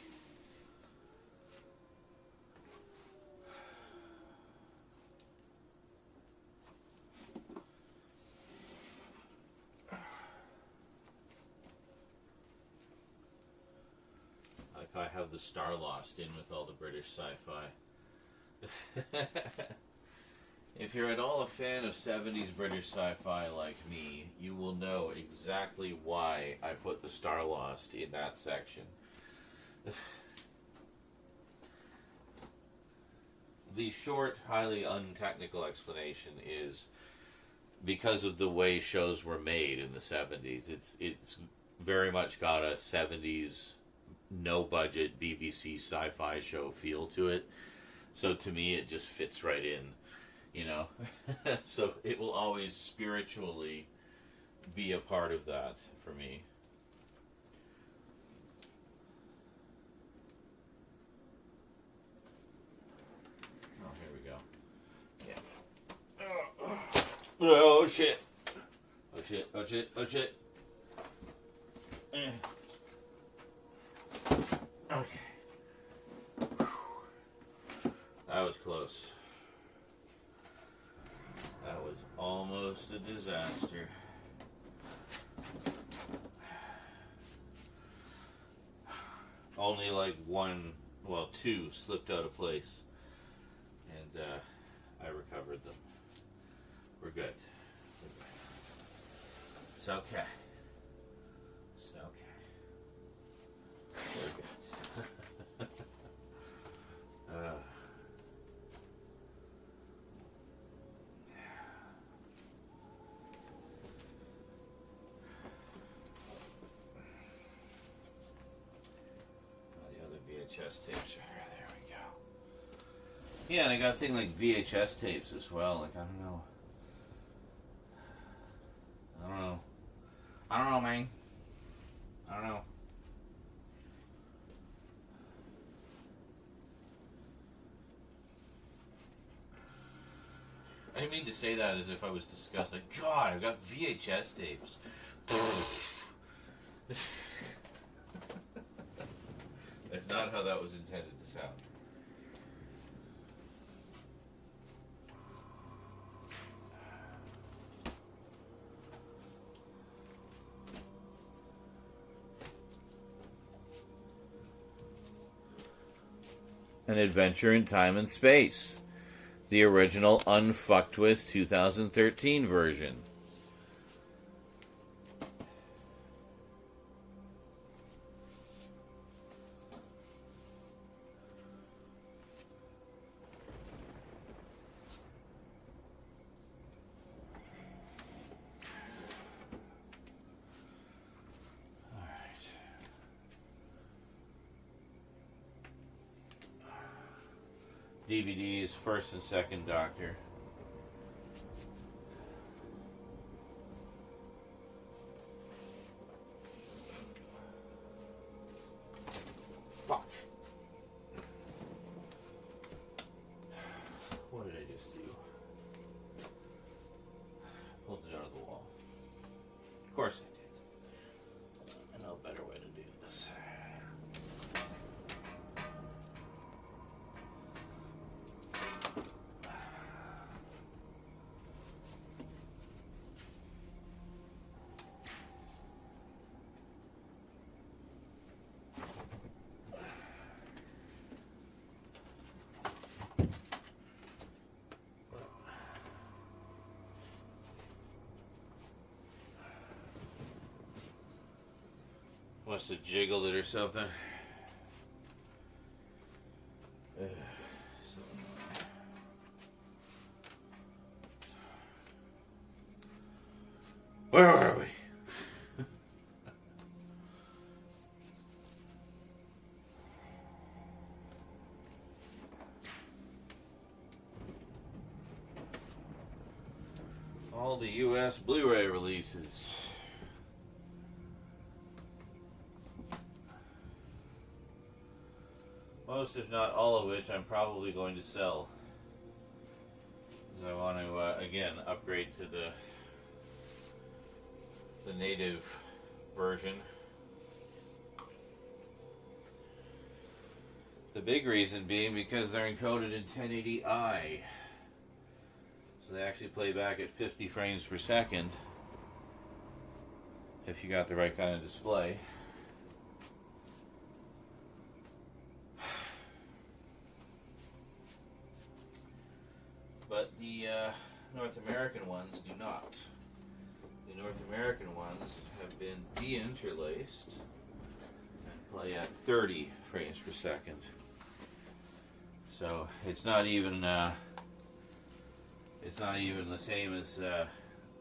Like I have the Star Lost in with all the British sci-fi. If you're at all a fan of 70s British sci-fi like me, you will know exactly why I put the Star Lost in that section. The short, highly untechnical explanation is because of the way shows were made in the 70s. It's very much got a 70s no-budget BBC sci-fi show feel to it. So to me, it just fits right in, you know. So it will always spiritually be a part of that for me. Oh, here we go. Yeah. Oh, shit. Oh, shit. Oh, shit. Oh, shit. Okay. That was close. That was almost a disaster. Only like two slipped out of place. And I recovered them. We're good. It's okay. It's okay. We're good. VHS tapes are here. There we go. Yeah, and I got a thing like VHS tapes as well. Like, I don't know, man. I don't know. I didn't mean to say that as if I was disgusted. Like, God, I've got VHS tapes. That's not how that was intended to sound. An Adventure in Time and Space. The original unfucked with 2013 version. DVDs, first and second Doctor. Fuck. What did I just do? Pulled it out of the wall. Of course I did. I know a better way to do this. Must have jiggled it or something. Where are we? All the US Blu-ray releases. Most, if not all of which, I'm probably going to sell. Because I want to, again, upgrade to the native version. The big reason being because they're encoded in 1080i. So they actually play back at 50 frames per second. If you got the right kind of display. but the North American ones do not. The North American ones have been deinterlaced and play at 30 frames per second. So it's not even the same as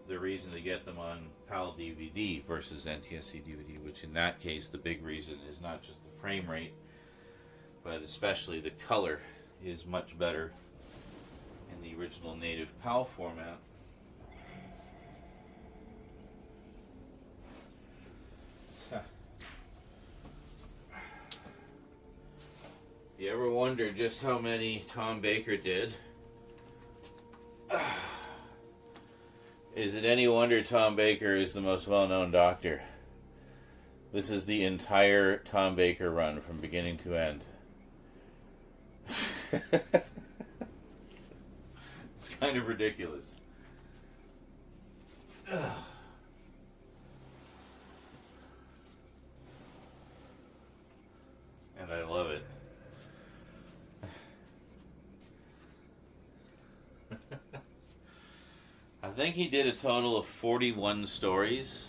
the reason to get them on PAL DVD versus NTSC DVD, which in that case the big reason is not just the frame rate, but especially the color is much better in the original native PAL format. You ever wonder just how many Tom Baker did? Is it any wonder Tom Baker is the most well-known doctor? This is the entire Tom Baker run from beginning to end. It's kind of ridiculous. And I love it. I think he did a total of 41 stories,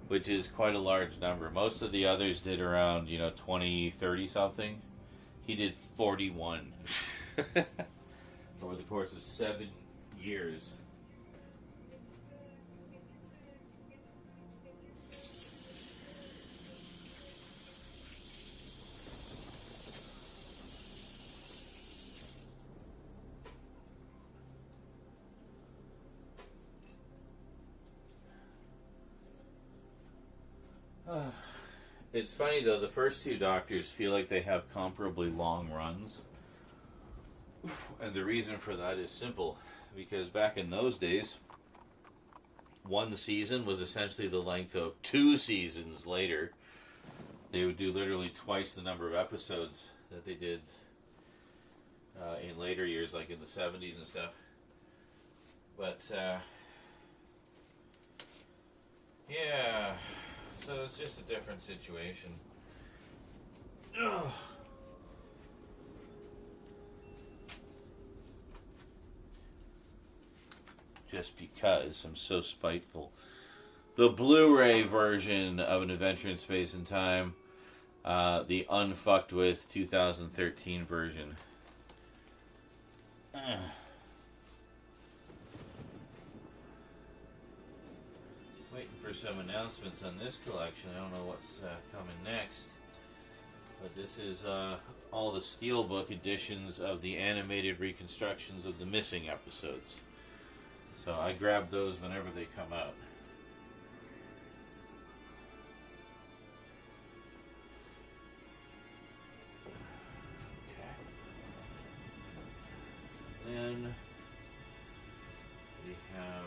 which is quite a large number. Most of the others did around, 20, 30 something. He did 41 over the course of 7 years. It's funny though, the first two Doctors feel like they have comparably long runs. And the reason for that is simple. Because back in those days, one season was essentially the length of 2 seasons later. They would do literally twice the number of episodes that they did in later years, like in the 70s and stuff. But, yeah... So it's just a different situation. Ugh. Just because I'm so spiteful. The Blu-ray version of An Adventure in Space and Time, the unfucked with 2013 version. Waiting for some announcements on this collection. I don't know what's coming next. But this is all the Steelbook editions of the animated reconstructions of the missing episodes. So I grab those whenever they come out. Okay. Then we have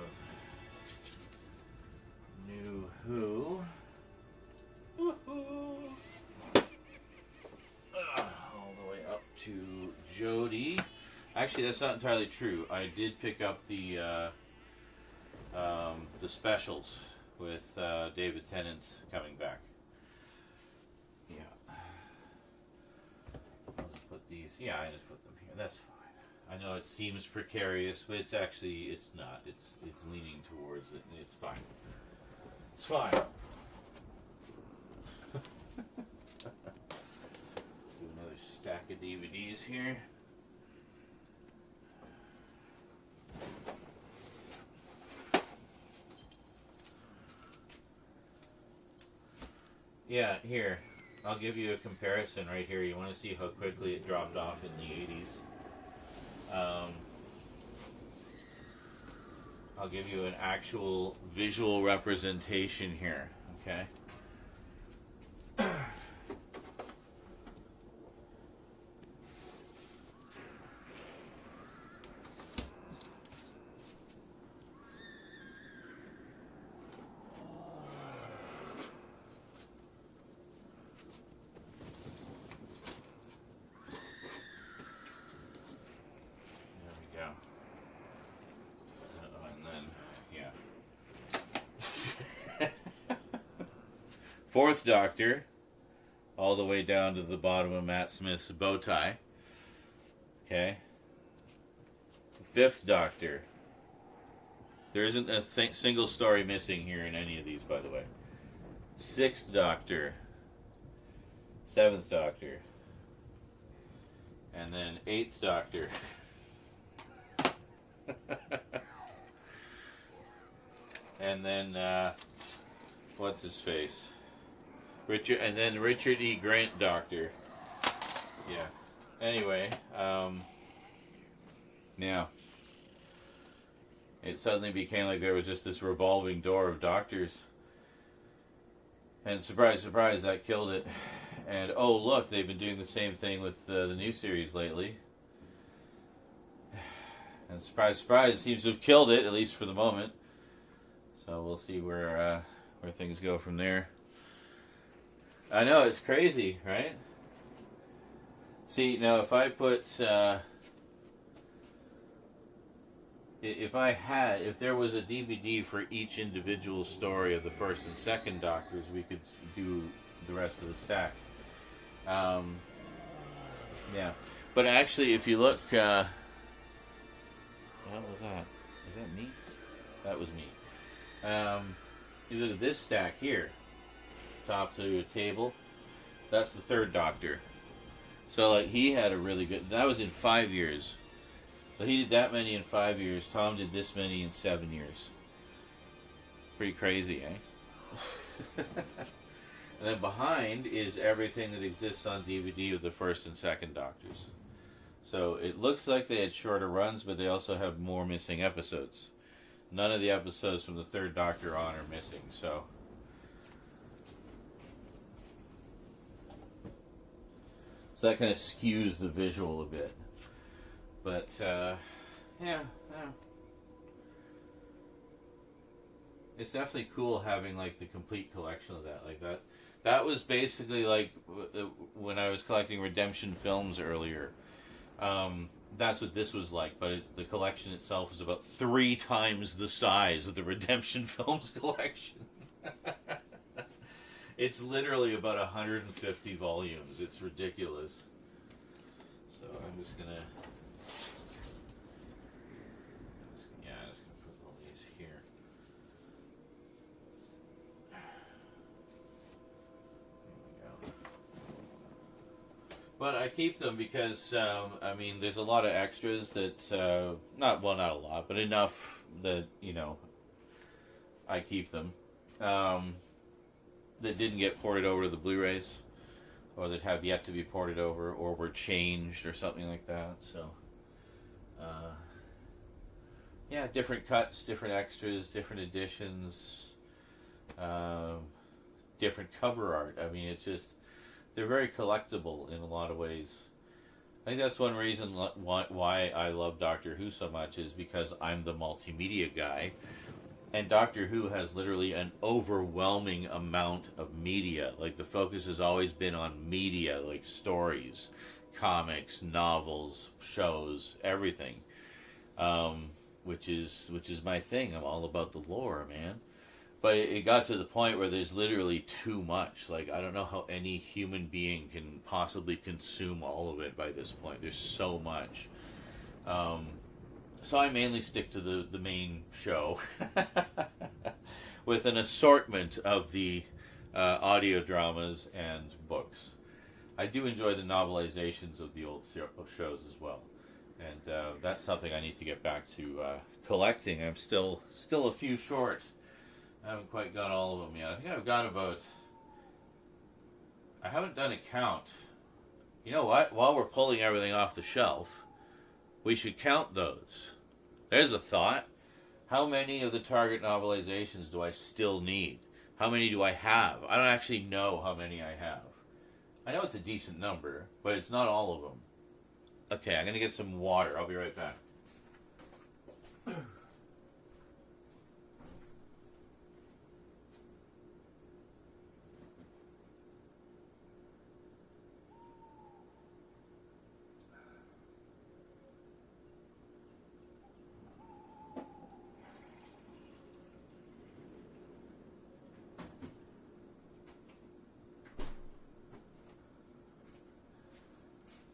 New Who. Woohoo! All the way up to Jodie. Actually, that's not entirely true. I did pick up the specials with David Tennant coming back. Yeah. I'll just put these. Yeah, I just put them here. That's fine. I know it seems precarious, but it's not. It's leaning towards it, and it's fine. It's fine. Do another stack of DVDs here. Yeah, here. I'll give you a comparison right here. You want to see how quickly it dropped off in the 80s. I'll give you an actual visual representation here, okay? Fourth Doctor, all the way down to the bottom of Matt Smith's bow tie. Okay. 5th Doctor. There isn't a single story missing here in any of these, by the way. 6th Doctor. 7th Doctor. And then 8th Doctor. And then, what's his face? Richard E. Grant Doctor. Yeah. Anyway, yeah. It suddenly became like there was just this revolving door of doctors. And surprise, surprise, that killed it. And oh, look, they've been doing the same thing with the new series lately. And surprise, surprise, it seems to have killed it, at least for the moment. So we'll see where things go from there. I know, it's crazy, right? See, now if I put, if there was a DVD for each individual story of the 1st and 2nd Doctors, we could do the rest of the stacks. Yeah. But actually, if you look, what the hell was that? Was that me? That was me. You look at this stack here, top to table, that's the 3rd Doctor. So, like, he had a really good... That was in 5 years. So he did that many in 5 years. Tom did this many in 7 years. Pretty crazy, eh? And then behind is everything that exists on DVD of the 1st and 2nd Doctors. So it looks like they had shorter runs, but they also have more missing episodes. None of the episodes from the 3rd Doctor on are missing, so... So that kind of skews the visual a bit. But, yeah. It's definitely cool having, like, the complete collection of that. Like, that was basically, like, when I was collecting Redemption films earlier. That's what this was like, but the collection itself is about 3 times the size of the Redemption films collection. It's literally about 150 volumes. It's ridiculous. So I'm just gonna... I'm just gonna put all these here. There we go. But I keep them because, I mean, there's a lot of extras that, not a lot, but enough that, you know, I keep them. That didn't get ported over to the Blu-rays, or that have yet to be ported over, or were changed, or something like that. So, yeah, different cuts, different extras, different editions, different cover art. I mean, it's just, they're very collectible in a lot of ways. I think that's one reason why I love Doctor Who so much, is because I'm the multimedia guy. And Doctor Who has literally an overwhelming amount of media. Like, the focus has always been on media, like stories, comics, novels, shows, everything. Which is my thing. I'm all about the lore, man. But it got to the point where there's literally too much. Like, I don't know how any human being can possibly consume all of it by this point. There's so much. So I mainly stick to the main show with an assortment of the audio dramas and books. I do enjoy the novelizations of the old shows as well. And that's something I need to get back to collecting. I'm still a few short. I haven't quite got all of them yet. I think I've got about... I haven't done a count. You know what? While we're pulling everything off the shelf, we should count those. There's a thought. How many of the Target novelizations do I still need? How many do I have? I don't actually know how many I have. I know it's a decent number, but it's not all of them. Okay, I'm going to get some water. I'll be right back.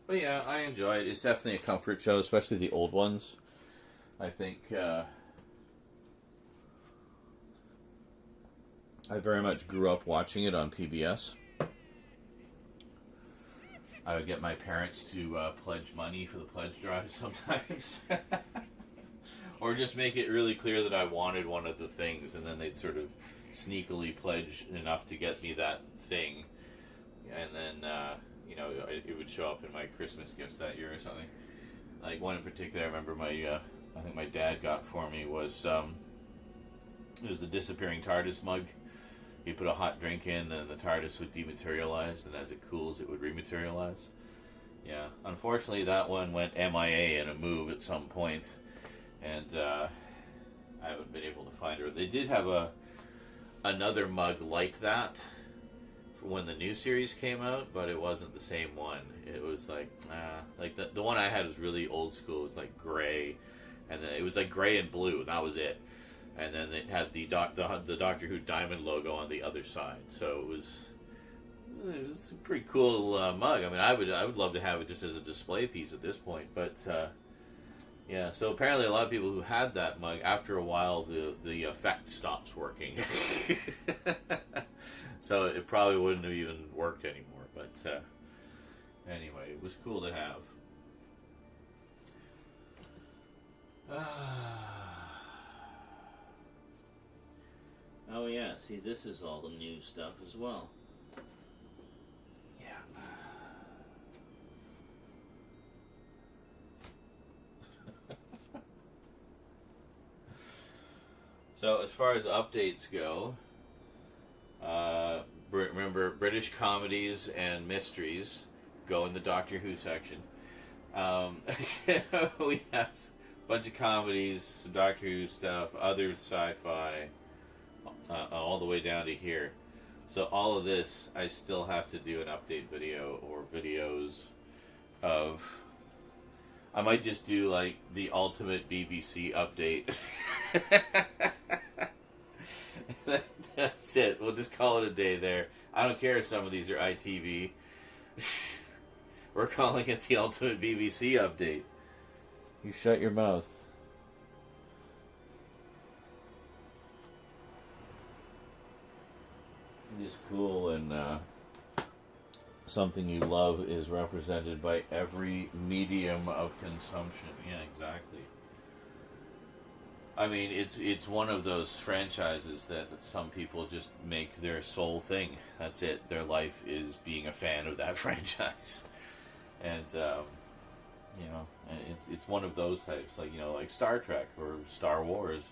But yeah, I enjoy it. It's definitely a comfort show, especially the old ones. I think I very much grew up watching it on PBS. I would get my parents to pledge money for the pledge drive sometimes. Or just make it really clear that I wanted one of the things, and then they'd sort of sneakily pledge enough to get me that thing. And then, it would show up in my Christmas gifts that year or something. Like one in particular I remember I think my dad got for me was, it was the disappearing TARDIS mug. You put a hot drink in, and the TARDIS would dematerialize, and as it cools, it would rematerialize. Yeah, unfortunately, that one went MIA in a move at some point, and I haven't been able to find her. They did have another mug like that for when the new series came out, but it wasn't the same one. It was like the one I had was really old school. It was like gray, and then it was like gray and blue, and that was it. And then it had the Doctor Who diamond logo on the other side. So it was a pretty cool mug. I mean, I would love to have it just as a display piece at this point. But yeah, so apparently a lot of people who had that mug, after a while, the effect stops working. So it probably wouldn't have even worked anymore. But anyway, it was cool to have. Oh yeah, see, this is all the new stuff as well. Yeah. So as far as updates go, remember British comedies and mysteries go in the Doctor Who section. We have a bunch of comedies, some Doctor Who stuff, other sci-fi, all the way down to here. So all of this, I still have to do an update video or videos of. I might just do like the ultimate BBC update. That's it. We'll just call it a day there. I don't care if some of these are ITV. We're calling it the ultimate BBC update. You shut your mouth. It is cool, and something you love is represented by every medium of consumption. Yeah, exactly. I mean, it's one of those franchises that some people just make their sole thing. That's it. Their life is being a fan of that franchise. And, it's one of those types, like Star Trek or Star Wars,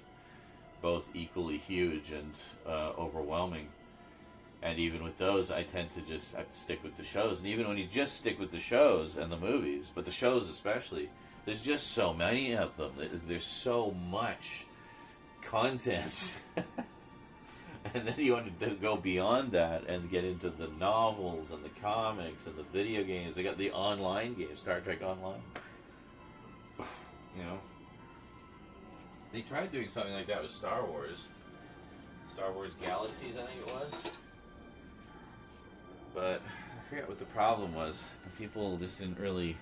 both equally huge and overwhelming. And even with those, I tend to just have to stick with the shows. And even when you just stick with the shows and the movies, but the shows especially, there's just so many of them. There's so much content. And then you want to go beyond that and get into the novels and the comics and the video games. They got the online games, Star Trek Online. They tried doing something like that with Star Wars. Star Wars Galaxies, I think it was. But I forget what the problem was. People just didn't really...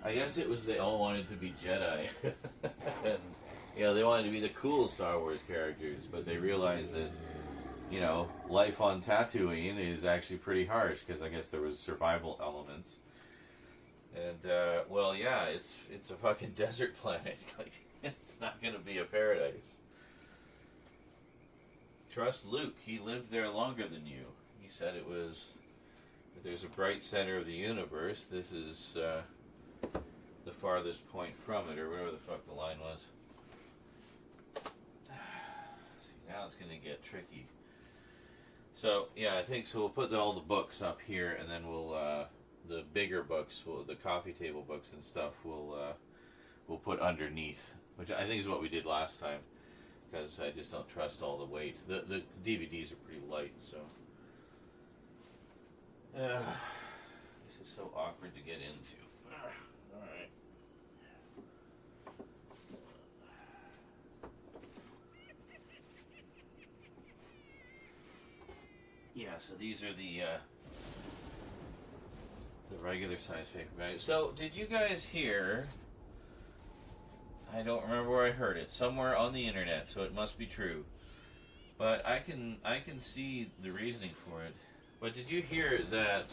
I guess it was they all wanted to be Jedi. And, they wanted to be the cool Star Wars characters, but they realized that, life on Tatooine is actually pretty harsh, because I guess there was survival elements. And, it's a fucking desert planet. It's not going to be a paradise. Trust Luke. He lived there longer than you. He said it was... If there's a bright center of the universe, this is the farthest point from it, or whatever the fuck the line was. See, now it's going to get tricky. So, yeah, I think so. We'll put all the books up here, and then we'll... the bigger books, the coffee table books and stuff, we'll put underneath, which I think is what we did last time. Because I just don't trust all the weight. The DVDs are pretty light, so... this is so awkward to get into. Alright. Yeah, so these are the regular size paperbacks. So, did you guys hear I don't remember where I heard it. Somewhere on the internet, so it must be true. But I can see the reasoning for it. But did you hear that?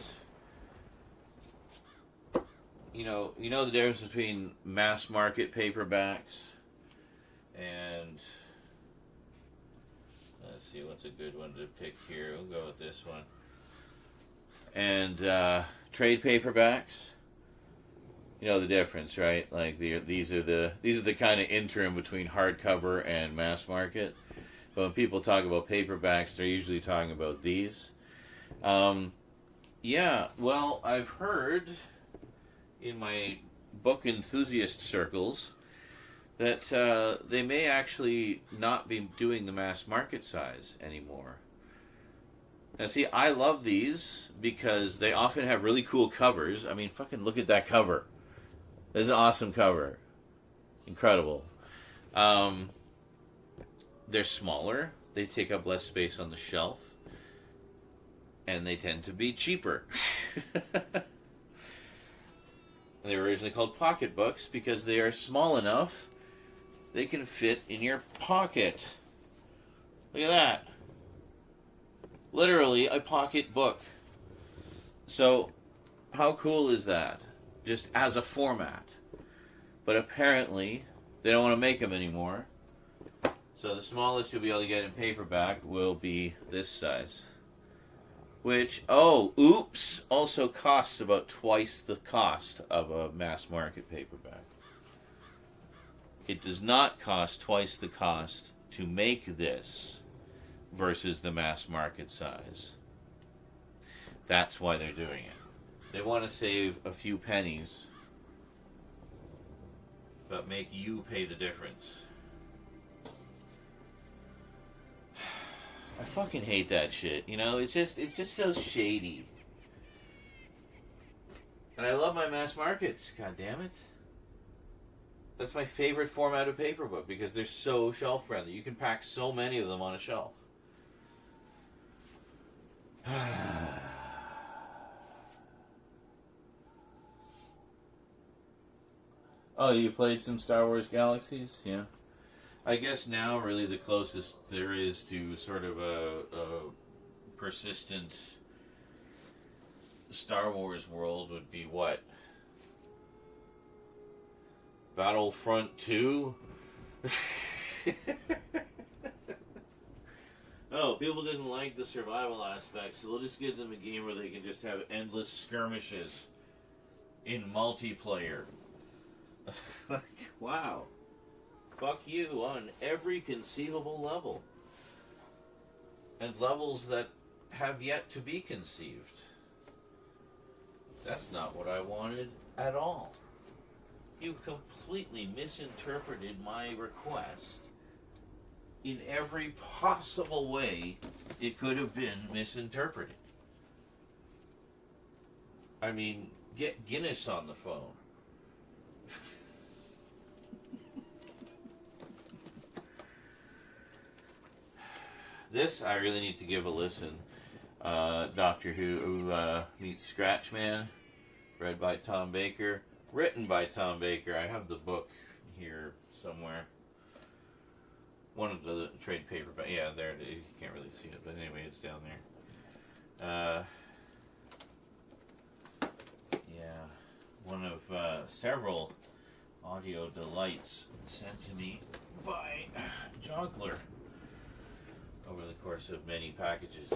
You know the difference between mass market paperbacks and, let's see, what's a good one to pick here? We'll go with this one. And trade paperbacks. You know the difference, right? Like these are the kind of interim between hardcover and mass market. But when people talk about paperbacks, they're usually talking about these. Yeah, well, I've heard in my book enthusiast circles that they may actually not be doing the mass market size anymore. Now, see, I love these because they often have really cool covers. I mean, fucking look at that cover. This is an awesome cover. Incredible. They're smaller. They take up less space on the shelf. And they tend to be cheaper. They were originally called pocketbooks because they are small enough they can fit in your pocket. Look at that. Literally a pocket book. So, how cool is that? Just as a format. But apparently, they don't want to make them anymore. So the smallest you'll be able to get in paperback will be this size. Which, oops, also costs about twice the cost of a mass market paperback. It does not cost twice the cost to make this versus the mass market size. That's why they're doing it. They want to save a few pennies, but make you pay the difference. I fucking hate that shit. You know, it's just so shady. And I love my mass markets. God damn it. That's my favorite format of paper book because they're so shelf friendly. You can pack so many of them on a shelf. Oh, you played some Star Wars Galaxies? Yeah. I guess now really the closest there is to sort of a persistent Star Wars world would be what? Battlefront 2? Oh, people didn't like the survival aspect, so we'll just give them a game where they can just have endless skirmishes in multiplayer. Like, wow. Fuck you on every conceivable level. And levels that have yet to be conceived. That's not what I wanted at all. You completely misinterpreted my request in every possible way it could have been misinterpreted. I mean, get Guinness on the phone. This I really need to give a listen. Doctor Who meets Scratchman, read by Tom Baker, written by Tom Baker. I have the book here somewhere. One of the trade paperback. Yeah, there it is. You can't really see it, but anyway, it's down there. Yeah, one of several audio delights sent to me by Jonkler over the course of many packages.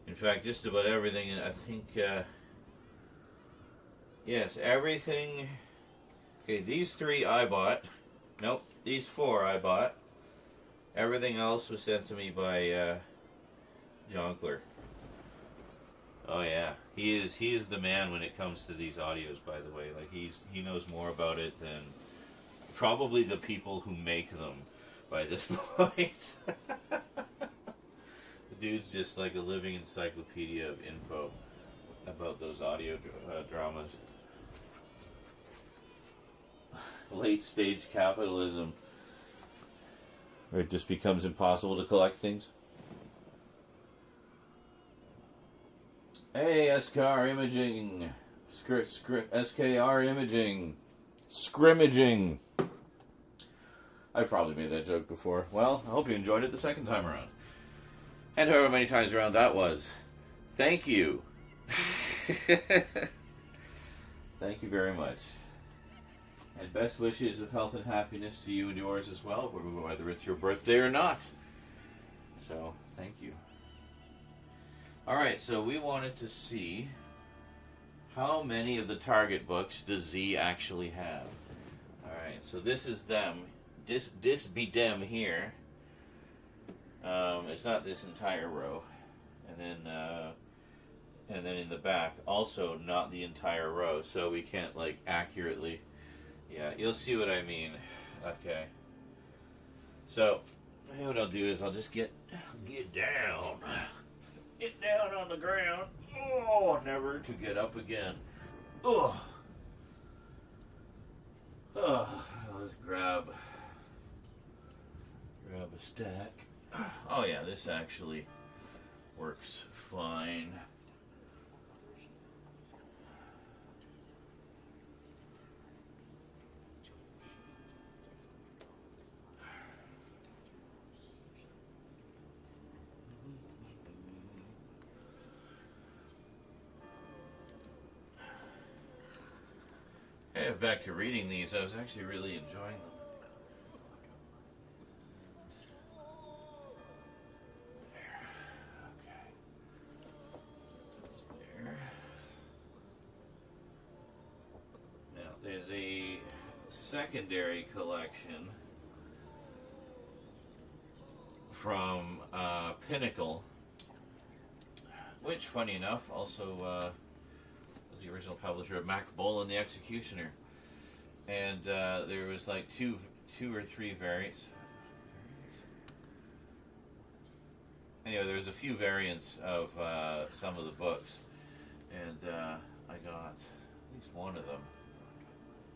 In fact, just about everything, I think, yes, everything. Okay, these 3 I bought. Nope, these 4 I bought. Everything else was sent to me by Jonkler. Oh yeah, he is the man when it comes to these audios. By the way, like he knows more about it than probably the people who make them by this point. The dude's just like a living encyclopedia of info about those audio dramas. Late stage capitalism, where it just becomes impossible to collect things. Hey, SKR Imaging, SKR Imaging. Scrimmaging. I probably made that joke before. Well, I hope you enjoyed it the second time around. And however many times around that was. Thank you. Thank you very much. And best wishes of health and happiness to you and yours as well, whether it's your birthday or not. So, thank you. Alright, so we wanted to see how many of the Target books does Z actually have. Alright, so this is them. This be them here. It's not this entire row. And then in the back, also not the entire row, so we can't, like, accurately... Yeah, you'll see what I mean. Okay. So, what I'll do is I'll just get down. Get down on the ground. Oh, never to get up again. Oh. Oh, let's grab a stack. Oh yeah, this actually works fine. Back to reading these, I was actually really enjoying them. There. Now, there's a secondary collection from Pinnacle, which, funny enough, also was the original publisher of Mac Bolan the Executioner. And there was like two or three variants. Anyway, there was a few variants of some of the books, and I got at least one of them.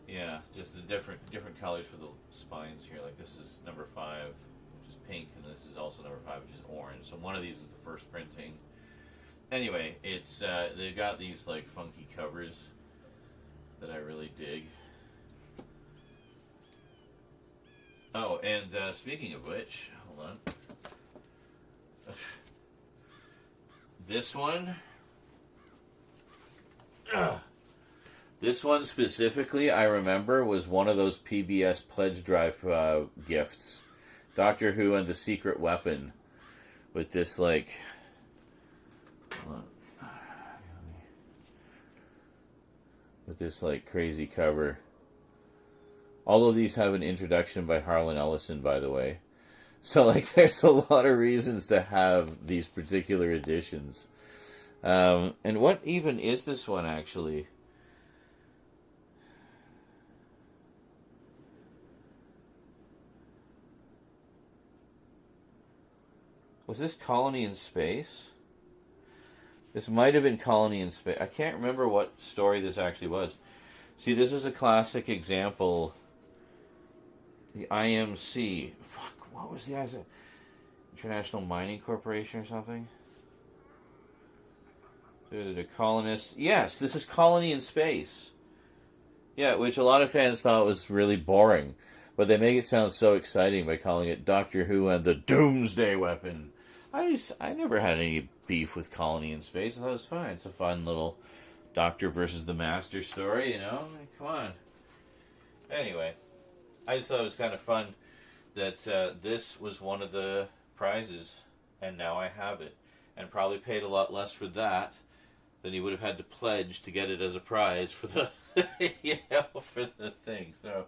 Yeah, just the different colors for the spines here. Like this is number 5, which is pink, and this is also number 5, which is orange. So one of these is the first printing. Anyway, it's they've got these like funky covers that I really dig. Oh, and speaking of which, hold on. This one. This one specifically, I remember, was one of those PBS pledge drive gifts. Doctor Who and the Secret Weapon. With this, like... Hold on. With this, like, crazy cover. All of these have an introduction by Harlan Ellison, by the way. So, like, there's a lot of reasons to have these particular editions. And what even is this one, actually? Was this Colony in Space? This might have been Colony in Space. I can't remember what story this actually was. See, this is a classic example... The IMC. Fuck, what was the International Mining Corporation or something? The Colonists. Yes, this is Colony in Space. Yeah, which a lot of fans thought was really boring. But they make it sound so exciting by calling it Doctor Who and the Doomsday Weapon. I never had any beef with Colony in Space. I thought it was fine. It's a fun little Doctor versus the Master story, you know? Like, come on. Anyway. I just thought it was kind of fun that this was one of the prizes, and now I have it. And probably paid a lot less for that than he would have had to pledge to get it as a prize for the, for the thing. So,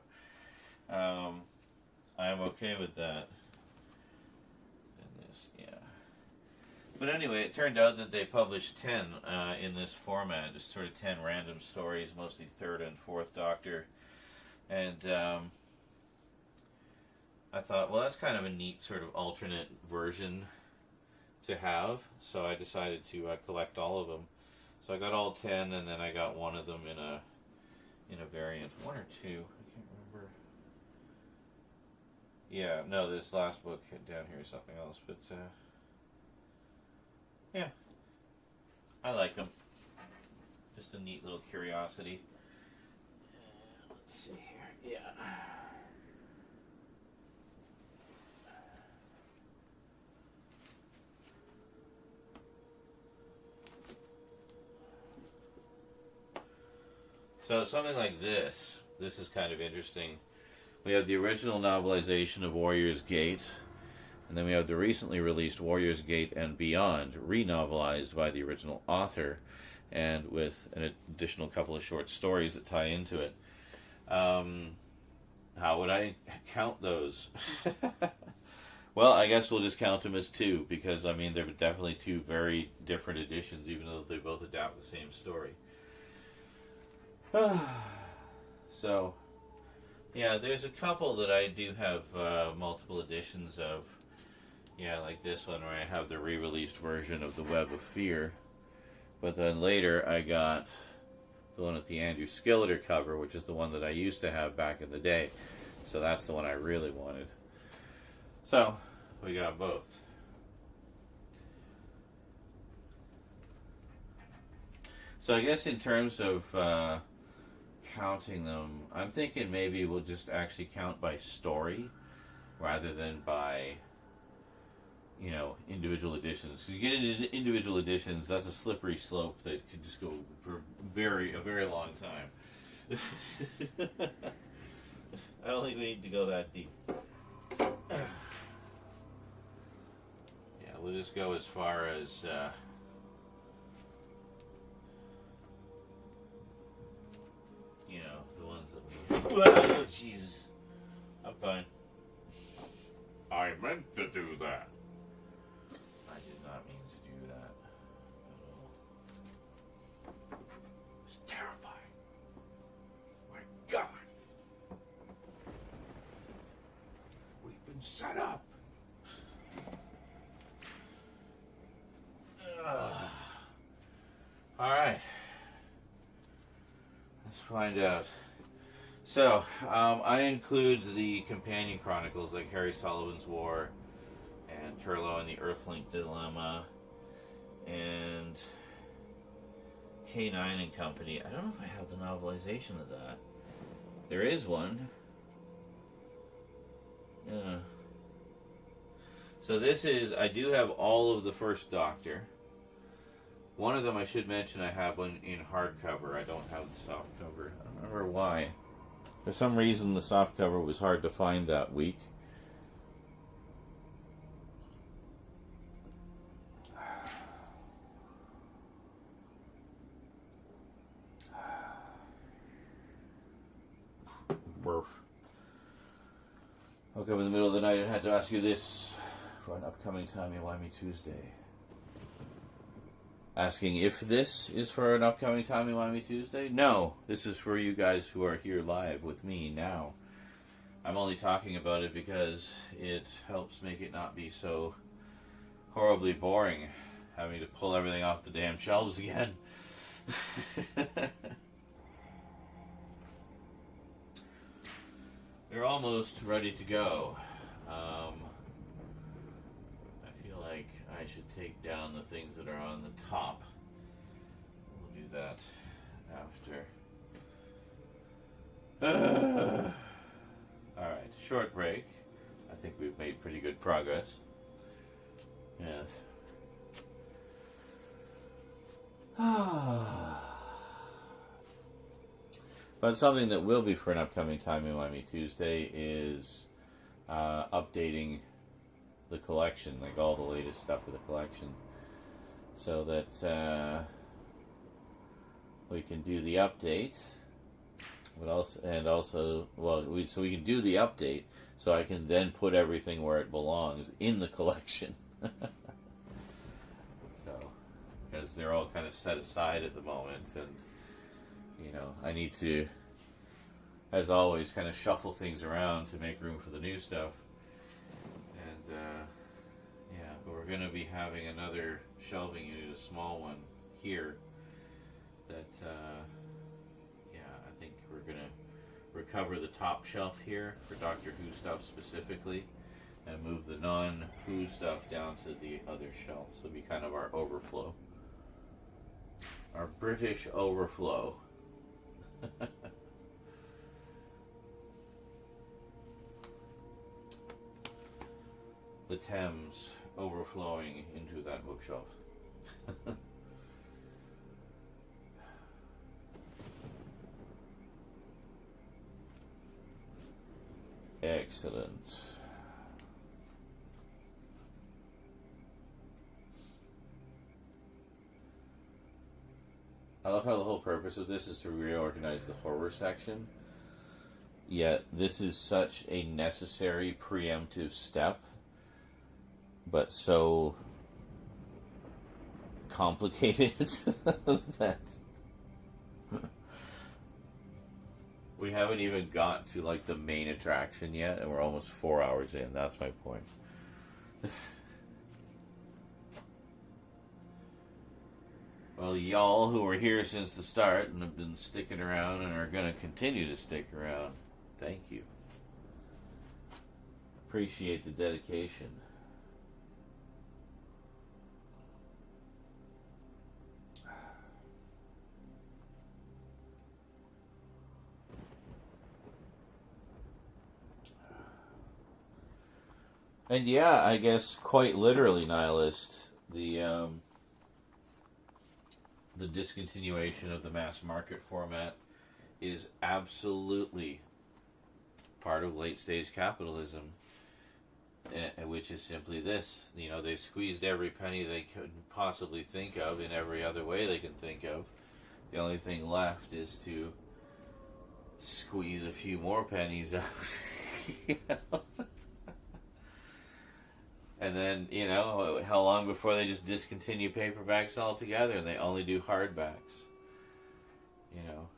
I'm okay with that. And this, yeah. But anyway, it turned out that they published 10 in this format, just sort of 10 random stories, mostly 3rd and 4th Doctor. And, I thought, well, that's kind of a neat sort of alternate version to have, so I decided to collect all of them. So I got all 10, and then I got one of them in a variant, 1 or 2. I can't remember. Yeah, no, this last book down here is something else, but yeah, I like them. Just a neat little curiosity. Let's see here. Yeah. So something like this is kind of interesting. We have the original novelization of Warrior's Gate, and then we have the recently released Warrior's Gate and Beyond, re-novelized by the original author, and with an additional couple of short stories that tie into it. How would I count those? Well, I guess we'll just count them as two, because, I mean, they're definitely two very different editions, even though they both adapt the same story. So, yeah, there's a couple that I do have multiple editions of. Yeah, like this one where I have the re-released version of The Web of Fear. But then later I got the one with the Andrew Skilleter cover, which is the one that I used to have back in the day. So that's the one I really wanted. So, we got both. So I guess in terms of counting them, I'm thinking maybe we'll just actually count by story rather than by, you know, individual editions. You get into individual editions, that's a slippery slope that could just go for a very long time. I don't think we need to go that deep. Yeah, we'll just go as far as you know, the ones that we... Oh, Jesus. I'm fine. I meant to do that. I did not mean to do that at all. It's terrifying. My God. We've been set up. All right. Let's find out. So, I include the companion chronicles like Harry Sullivan's War and Turlo and the Earthlink Dilemma and K9 and Company. I don't know if I have the novelization of that. There is one. Yeah. So this is, I do have all of the First Doctor. One of them, I should mention, I have one in hardcover. I don't have the soft cover. I don't remember why. For some reason, the soft cover was hard to find that week. Burf. Woke up in the middle of the night and had to ask you this for an upcoming Timey-Wimey Tuesday. Asking if this is for an upcoming Timey-Wimey Tuesday? No, this is for you guys who are here live with me now. I'm only talking about it because it helps make it not be so horribly boring, having to pull everything off the damn shelves again. We're almost ready to go. I feel like I should take down the things that are on the top. We'll do that after. Alright, short break. I think we've made pretty good progress. Yes. But something that will be for an upcoming Timey-Wimey Tuesday is updating the collection, like all the latest stuff for the collection, so that we can do the update, but also, so we can do the update, so I can then put everything where it belongs in the collection. So, because they're all kind of set aside at the moment, and you know, I need to, as always, kind of shuffle things around to make room for the new stuff. And, yeah, but we're going to be having another shelving unit, a small one, here, that, yeah, I think we're going to recover the top shelf here for Doctor Who stuff specifically, and move the non-Who stuff down to the other shelf. So it'll be kind of our overflow. Our British overflow. the Thames overflowing into that bookshelf. Excellent. I love how the whole purpose of this is to reorganize the horror section. Yet this is such a necessary preemptive step, but so complicated that we haven't even got to like the main attraction yet, and we're almost 4 hours in. That's my point. Well, y'all who are here since the start and have been sticking around and are going to continue to stick around, thank you. Appreciate the dedication. And yeah, I guess quite literally, Nihilist, the discontinuation of the mass market format is absolutely part of late stage capitalism, which is simply this. You know, they've squeezed every penny they could possibly think of in every other way they can think of. The only thing left is to squeeze a few more pennies out. You know? And then, you know, how long before they just discontinue paperbacks altogether and they only do hardbacks? You know.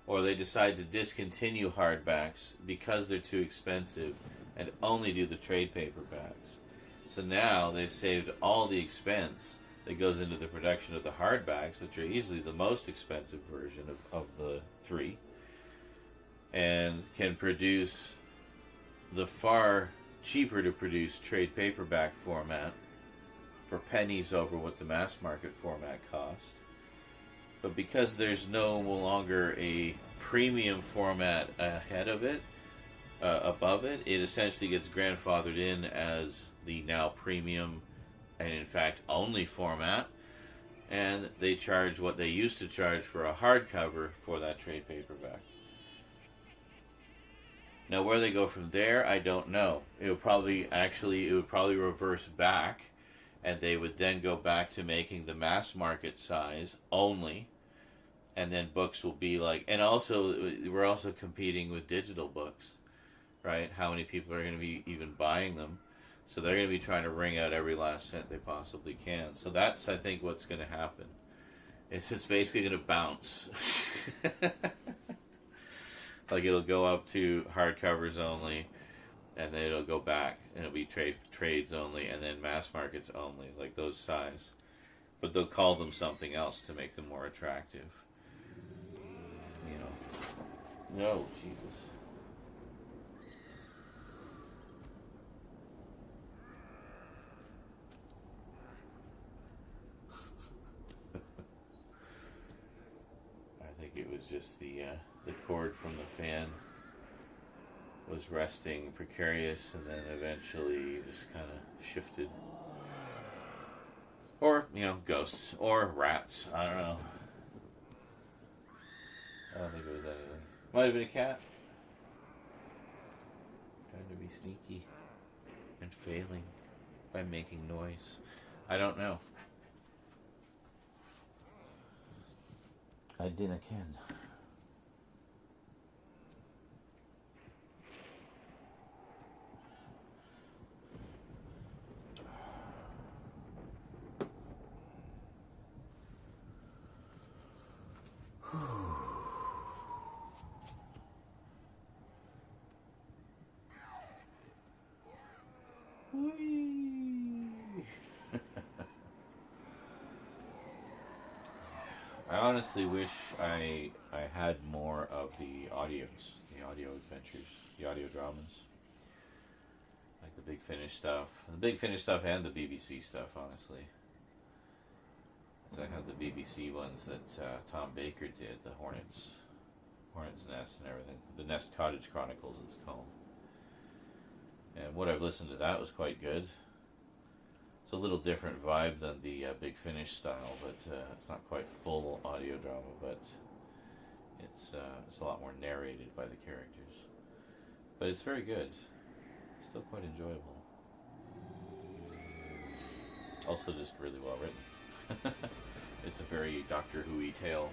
Or they decide to discontinue hardbacks because they're too expensive and only do the trade paperbacks. So now they've saved all the expense that goes into the production of the hardbacks, which are easily the most expensive version of the three, and can produce the far cheaper to produce trade paperback format for pennies over what the mass market format cost. But because there's no longer a premium format ahead of it, above it, it essentially gets grandfathered in as the now premium and in fact only format, and they charge what they used to charge for a hardcover for that trade paperback. Now, where they go from there, I don't know. It would probably reverse back, and they would then go back to making the mass market size only, and then books will be like, and also, we're also competing with digital books, right? How many people are going to be even buying them? So they're going to be trying to wring out every last cent they possibly can. So that's, I think, what's going to happen. It's basically going to bounce. Like, it'll go up to hardcovers only, and then it'll go back, and it'll be trades only, and then mass markets only, like those size. But they'll call them something else to make them more attractive. You know. No, Jesus. I think it was just the cord from the fan was resting precarious, and then eventually just kind of shifted. Or, you know, ghosts. Or rats. I don't know. I don't think it was anything. Might have been a cat. Trying to be sneaky. And failing by making noise. I don't know. I dinna ken. I honestly wish I had more of the audio adventures, the audio dramas. Like the Big Finish stuff. The Big Finish stuff and the BBC stuff, honestly. So I have the BBC ones that Tom Baker did, the Hornet's Nest and everything. The Nest Cottage Chronicles, it's called. And what I've listened to, that was quite good. It's a little different vibe than the Big Finish style, but it's not quite full audio drama, but it's a lot more narrated by the characters. But it's very good. Still quite enjoyable. Also just really well written. It's a very Doctor Who-y tale.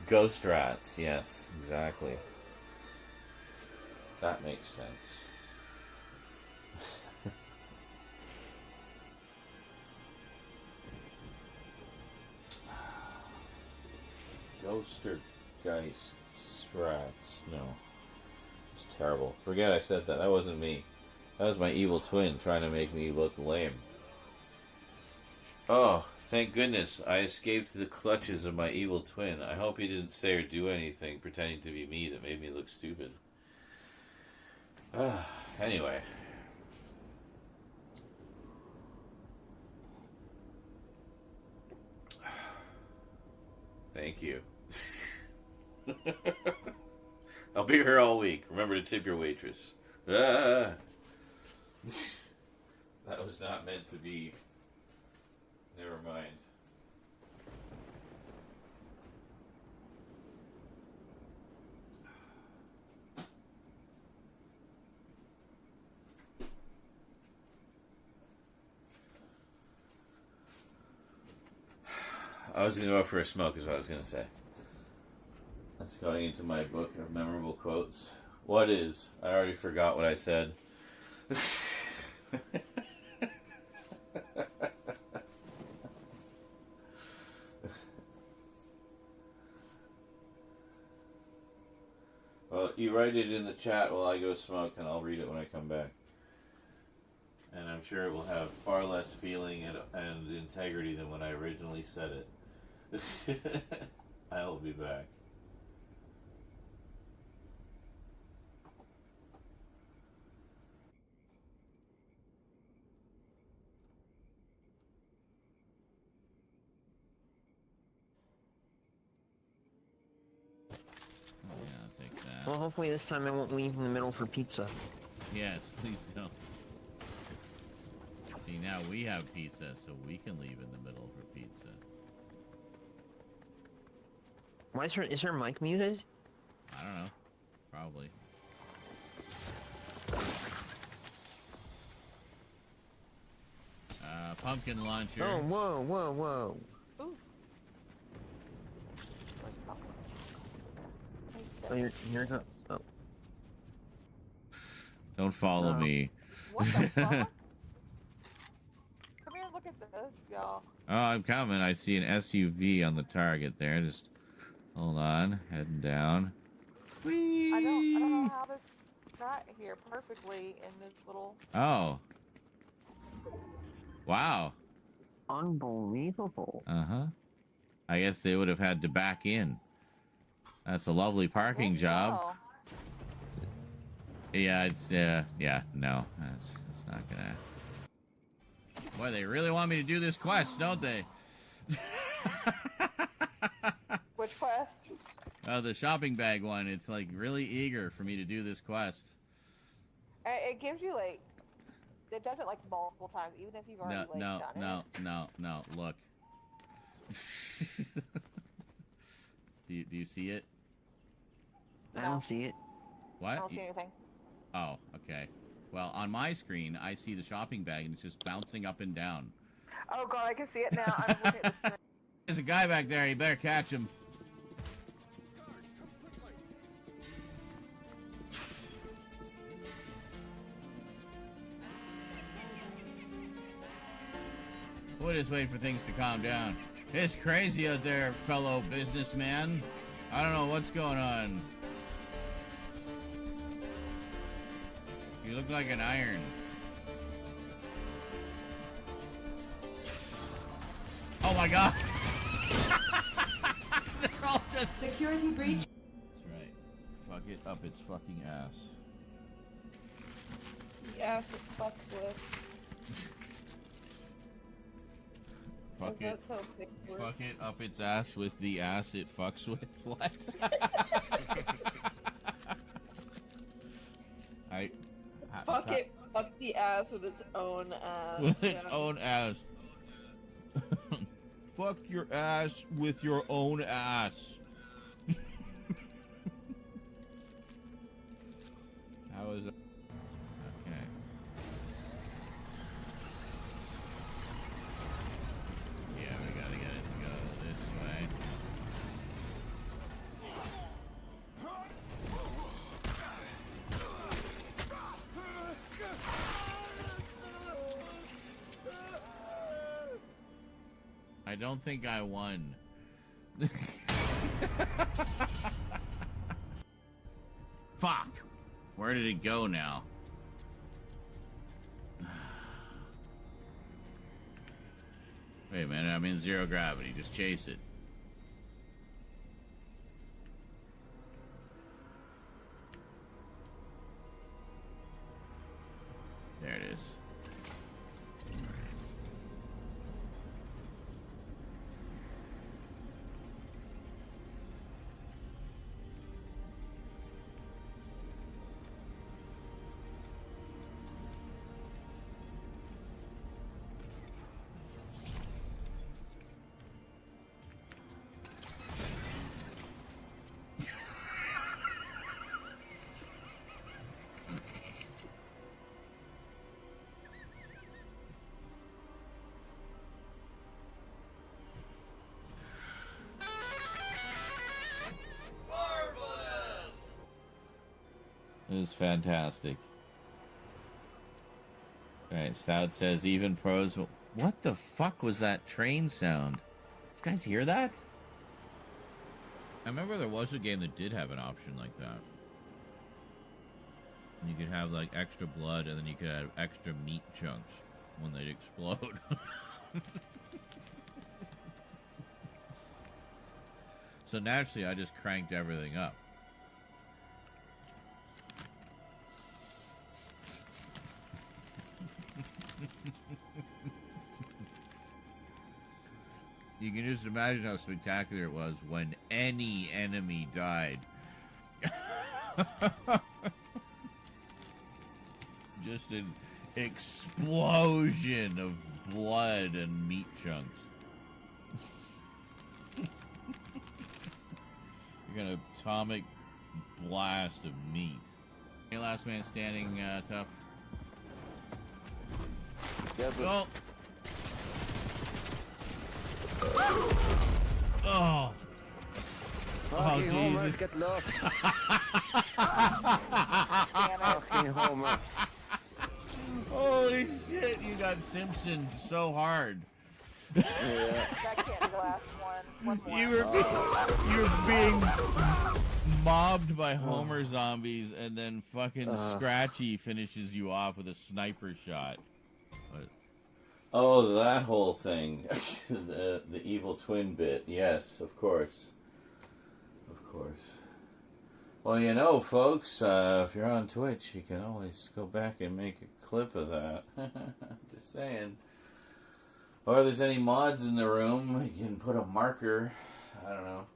Ghost rats, yes, exactly. That makes sense. Ghost or Geist rats? No. It's terrible. Forget I said that. That wasn't me. That was my evil twin trying to make me look lame. Oh, thank goodness I escaped the clutches of my evil twin. I hope he didn't say or do anything pretending to be me that made me look stupid. Anyway. Thank you. I'll be here all week. Remember to tip your waitress. That was not meant to be. Never mind. I was going to go out for a smoke is what I was going to say. That's going into my book of memorable quotes. What is? I already forgot what I said. Well, you write it in the chat while I go smoke, and I'll read it when I come back. And I'm sure it will have far less feeling and integrity than when I originally said it. I'll be back. Well, hopefully this time I won't leave in the middle for pizza. Yes, please don't. See, now we have pizza, so we can leave in the middle for pizza. Why is her mic muted? I don't know. Probably. Pumpkin launcher. Oh, whoa, whoa, whoa. Ooh. Oh, you're go. Oh. Don't follow me. What the fuck? Come here and look at this, y'all. Oh, I'm coming. I see an SUV on the target there. Just hold on. Heading down. Whee! I don't know how this got here perfectly in this little... Oh. Wow. Unbelievable. Uh-huh. I guess they would have had to back in. That's a lovely parking job. Yeah, it's, yeah, no. That's not gonna... Boy, they really want me to do this quest, don't they? Which quest? The shopping bag one. It's, like, really eager for me to do this quest. It gives you, like... It does it, like, multiple times, even if you've already, done it. No, look. Do you see it? I don't see it. What? I don't see anything. Oh, okay. Well, on my screen, I see the shopping bag, and it's just bouncing up and down. Oh, God, I can see it now. I'm looking at the screen. There's a guy back there. You better catch him. We're just waiting for things to calm down. It's crazy out there, fellow businessman. I don't know what's going on. You look like an iron. Oh my god! They're all just... Security breach. That's right. Fuck it up its fucking ass. The ass it fucks with. Fuck it. Fuck it up its ass with the ass it fucks with. What? the ass with its own ass. With its own ass. Fuck your ass with your own ass. How is it? Okay. Yeah, we gotta get it to go this way. I don't think I won. Fuck! Where did it go now? Wait a minute, I'm in zero gravity. Just chase it. There it is. It was fantastic. Alright, Stout says even pros will... What the fuck was that train sound? You guys hear that? I remember there was a game that did have an option like that. You could have like extra blood and then you could have extra meat chunks when they'd explode. So naturally I just cranked everything up. You can just imagine how spectacular it was when any enemy died. Just an explosion of blood and meat chunks. You're gonna atomic blast of meat. Hey, last man standing, tough. Yeah, but... Oh. Oh. Fucking Homer, Jesus. get lost. Fucking Homer. Holy shit, you got Simpson so hard. That can't be the last one. One more. You were being mobbed by Homer zombies, and then fucking Scratchy finishes you off with a sniper shot. What? Oh, that whole thing. the evil twin bit. Yes, of course. Of course. Well, you know, folks, if you're on Twitch, you can always go back and make a clip of that. Just saying. Or if there's any mods in the room, you can put a marker. I don't know.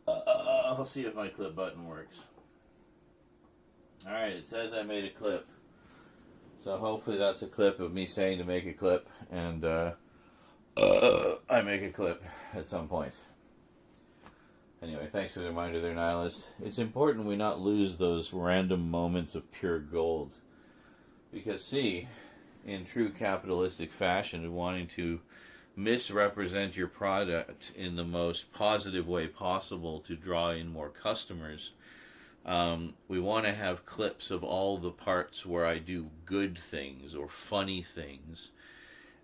I'll see if my clip button works. Alright, it says I made a clip. So hopefully that's a clip of me saying to make a clip, and I make a clip at some point. Anyway, thanks for the reminder there, Nihilist. It's important we not lose those random moments of pure gold. Because, see, in true capitalistic fashion, wanting to misrepresent your product in the most positive way possible to draw in more customers, we want to have clips of all the parts where I do good things or funny things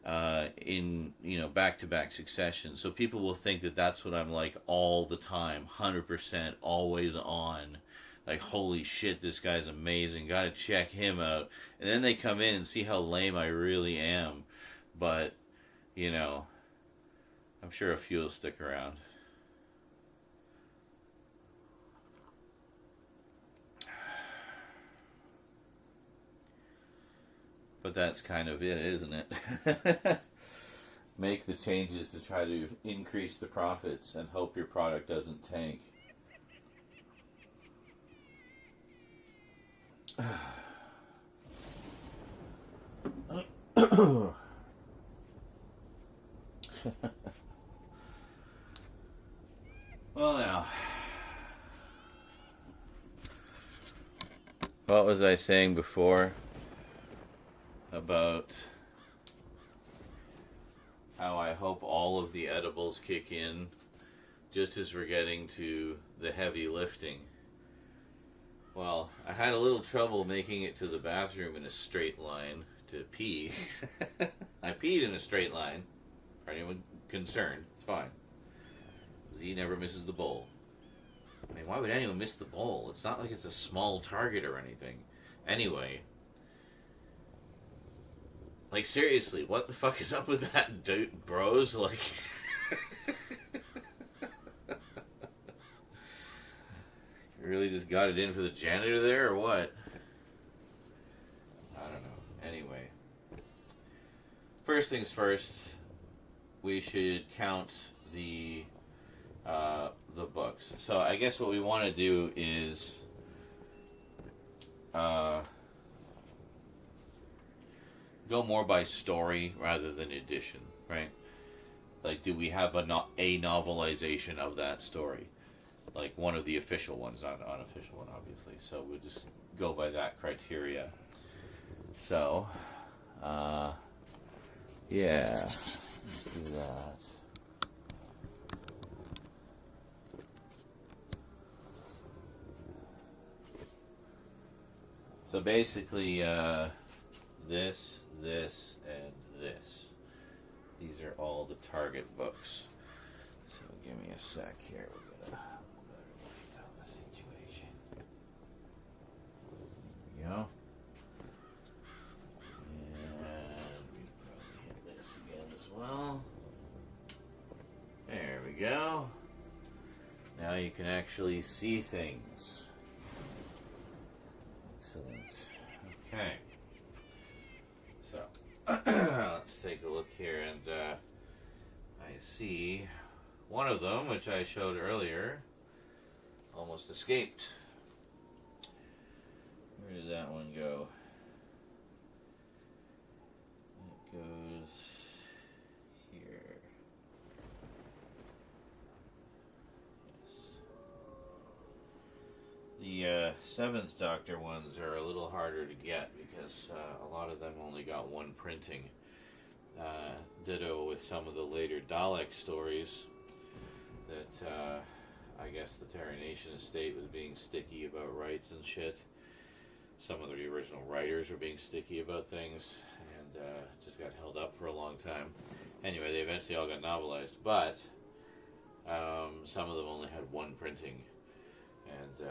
in, back-to-back succession. So people will think that that's what I'm like all the time, 100%, always on. Like, holy shit, this guy's amazing, gotta check him out. And then they come in and see how lame I really am. But, I'm sure a few will stick around. But that's kind of it, isn't it? Make the changes to try to increase the profits and hope your product doesn't tank. Well, now, what was I saying before about how I hope all of the edibles kick in just as we're getting to the heavy lifting? Well, I had a little trouble making it to the bathroom in a straight line to pee. I peed in a straight line. For anyone concerned, it's fine. Z never misses the bowl. I mean, why would anyone miss the bowl? It's not like it's a small target or anything. Anyway. Like, seriously, what the fuck is up with that, dude, bros? Like... You really just got it in for the janitor there, or what? I don't know. Anyway. First things first, we should count the books. So I guess what we want to do is go more by story rather than edition, right? Like, do we have a novelization of that story? Like one of the official ones, not an unofficial one, obviously. So we'll just go by that criteria. So, yeah, let's do that. So basically, this, and this. These are all the Target books. So give me a sec here. We're gonna write down the situation. There we go. And we probably hit this again as well. There we go. Now you can actually see things. Excellent. Okay. So, let's take a look here, and I see one of them, which I showed earlier, almost escaped. Where did that one go? It goes here. Yes. The 7th Doctor ones are a little harder to get because a lot of them only got one printing. Ditto with some of the later Dalek stories that I guess the Terra Nation estate was being sticky about rights and shit. Some of the original writers were being sticky about things and just got held up for a long time. Anyway, they eventually all got novelized, but some of them only had one printing. And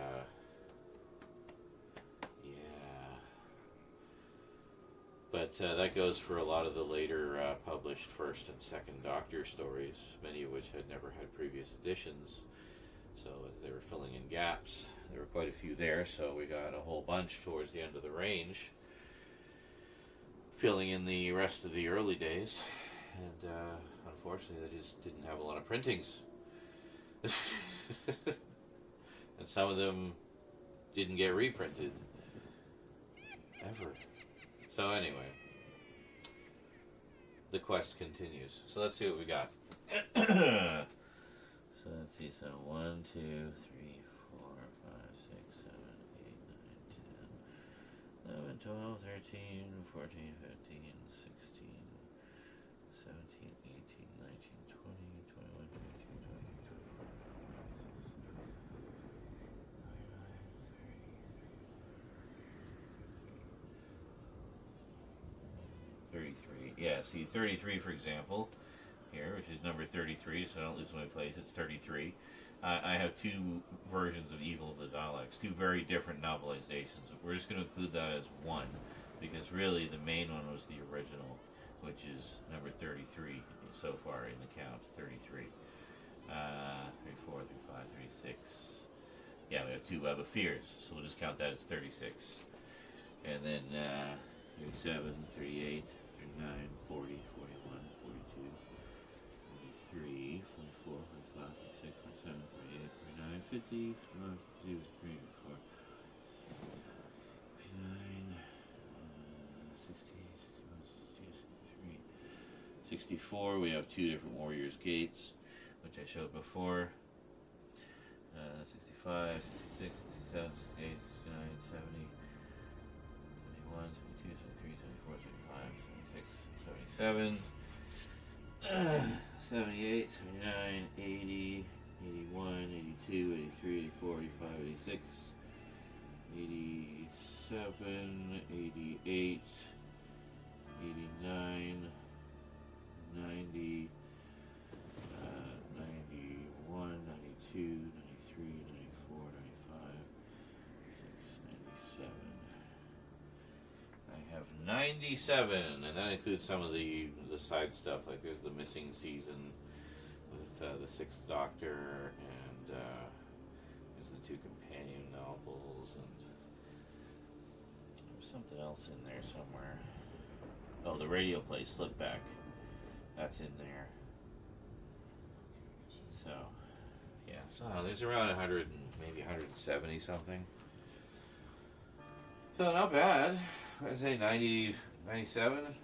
but that goes for a lot of the later published 1st and 2nd Doctor stories, many of which had never had previous editions. So as they were filling in gaps, there were quite a few there, so we got a whole bunch towards the end of the range, filling in the rest of the early days. And unfortunately, they just didn't have a lot of printings. And some of them didn't get reprinted. Ever. So anyway, the quest continues. So let's see what we got. So let's see, so 1, 2, 3, 4, 5, 6, 7, 8, 9, 10, 11, 12, 13, 14, 15, 16, 17, 18, 19, 20, 21, 22, 23, 33. Yeah, see, 33, for example, here, which is number 33, so I don't lose my place, it's 33. I have two versions of Evil of the Daleks, two very different novelizations. We're just going to include that as one, because really the main one was the original, which is number 33 so far in the count, 33. 34, 35, 36. Yeah, we have two Web of Fears, so we'll just count that as 36. And then 37, 38, 39, 40, 41, 42, 43, 44, 45, 46, 47, 48, 49, 50, 51, 52, 53, 54, 59, 60, 61, 62, 64, we have 2 different Warriors Gates, which I showed before. 65, 66, 67, 68, 69, 70, 71, 72, 73, 74, 75, 76, 77, 78, 79, 80, 81, 82, 83, 84, 85, 86, 87, 88, 89, 90, 91, 92, 93, 94, 95, 96, 97. I have 97, and that includes some of the side stuff, like there's the missing season with the Sixth Doctor, and there's the 2 companion novels, and there's something else in there somewhere. Oh, the radio play Slipback. That's in there. So, yeah. So there's around 100, maybe 170 something. So not bad. I'd say 90, 97.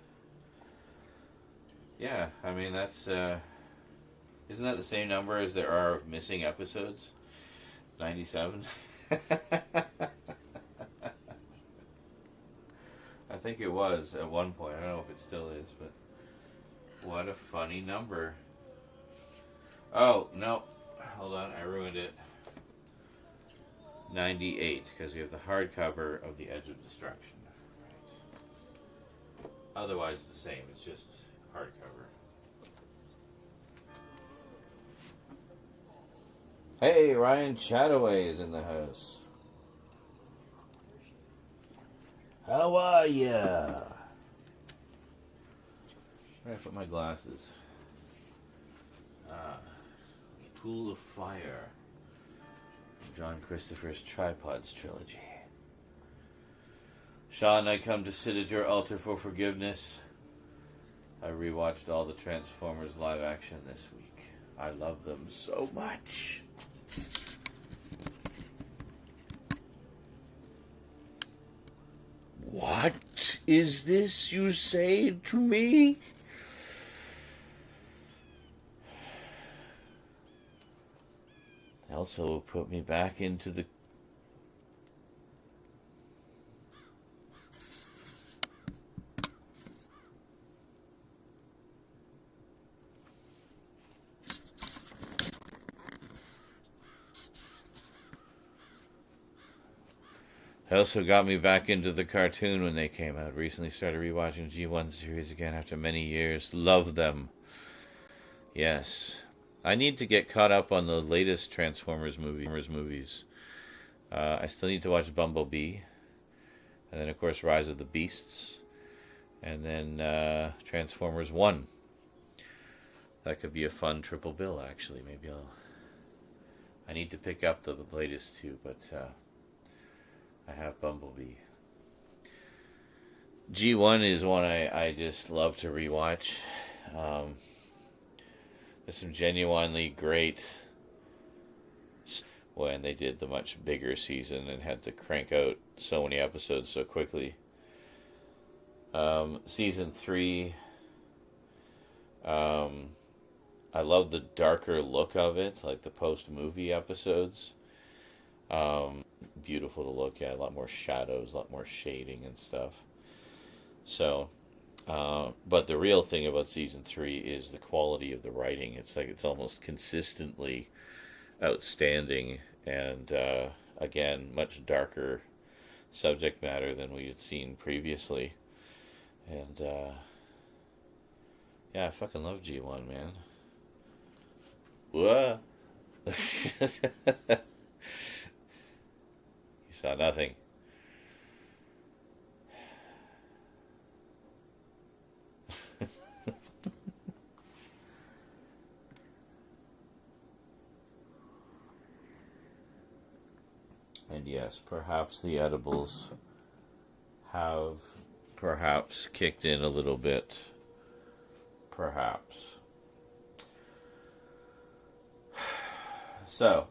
Yeah, I mean that's. Isn't that the same number as there are missing episodes? 97. I think it was at one point. I don't know if it still is, but what a funny number. Oh, no. Hold on, I ruined it. 98, because we have the hardcover of The Edge of Destruction. Right. Otherwise the same, it's just hardcover. Hey, Ryan Chataway is in the house. How are ya? Where did I put my glasses? Pool of Fire. John Christopher's Tripods trilogy. Sean, I come to sit at your altar for forgiveness. I rewatched all the Transformers live action this week. I love them so much. What is this you say to me? Elsa will put me back into the... Also got me back into the cartoon when they came out. Recently started rewatching G1 series again after many years. Love them. Yes. I need to get caught up on the latest Transformers movies. I still need to watch Bumblebee. And then, of course, Rise of the Beasts. And then Transformers 1. That could be a fun triple bill, actually. Maybe I need to pick up the latest 2, but... I have Bumblebee. G1 is one I just love to rewatch. There's some genuinely great when they did the much bigger season and had to crank out so many episodes so quickly. Season 3, I love the darker look of it, like the post-movie episodes. Beautiful to look at, a lot more shadows, a lot more shading and stuff. So, but the real thing about season 3 is the quality of the writing. It's like it's almost consistently outstanding, and again, much darker subject matter than we had seen previously. And yeah, I fucking love G1, man. Whoa. Saw nothing. And yes, perhaps the edibles have perhaps kicked in a little bit. Perhaps. So,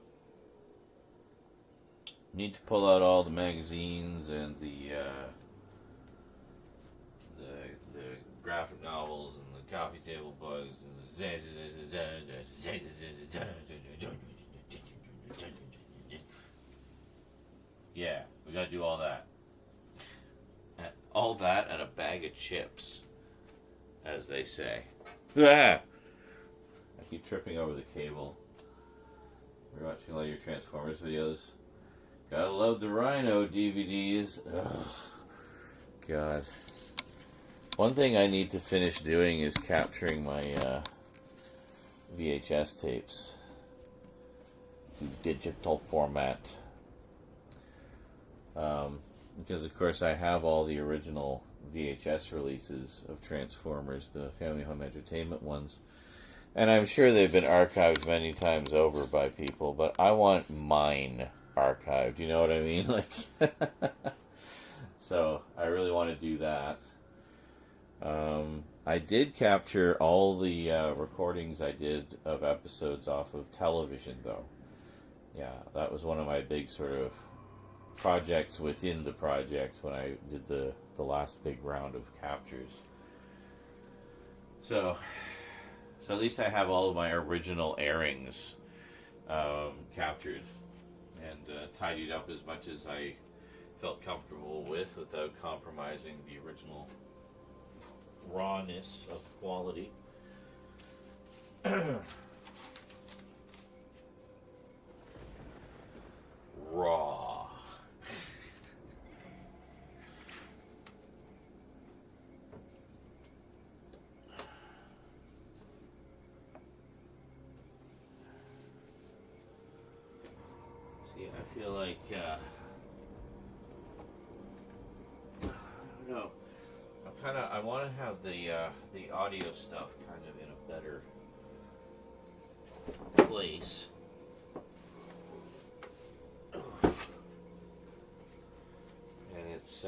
need to pull out all the magazines and the graphic novels and the coffee table books and yeah, we gotta do all that. And all that and a bag of chips, as they say. I keep tripping over the cable. We're watching all your Transformers videos. Gotta love the Rhino DVDs. Ugh. God. One thing I need to finish doing is capturing my VHS tapes in digital format. Because, of course, I have all the original VHS releases of Transformers, the Family Home Entertainment ones. And I'm sure they've been archived many times over by people, but I want mine archived, you know what I mean? Like, so I really want to do that. I did capture all the recordings I did of episodes off of television, though. Yeah, that was one of my big sort of projects within the project when I did the last big round of captures. So at least I have all of my original airings captured and tidied up as much as I felt comfortable with without compromising the original rawness of quality. Raw. See, I feel like I don't know. I want to have the audio stuff kind of in a better place. And it's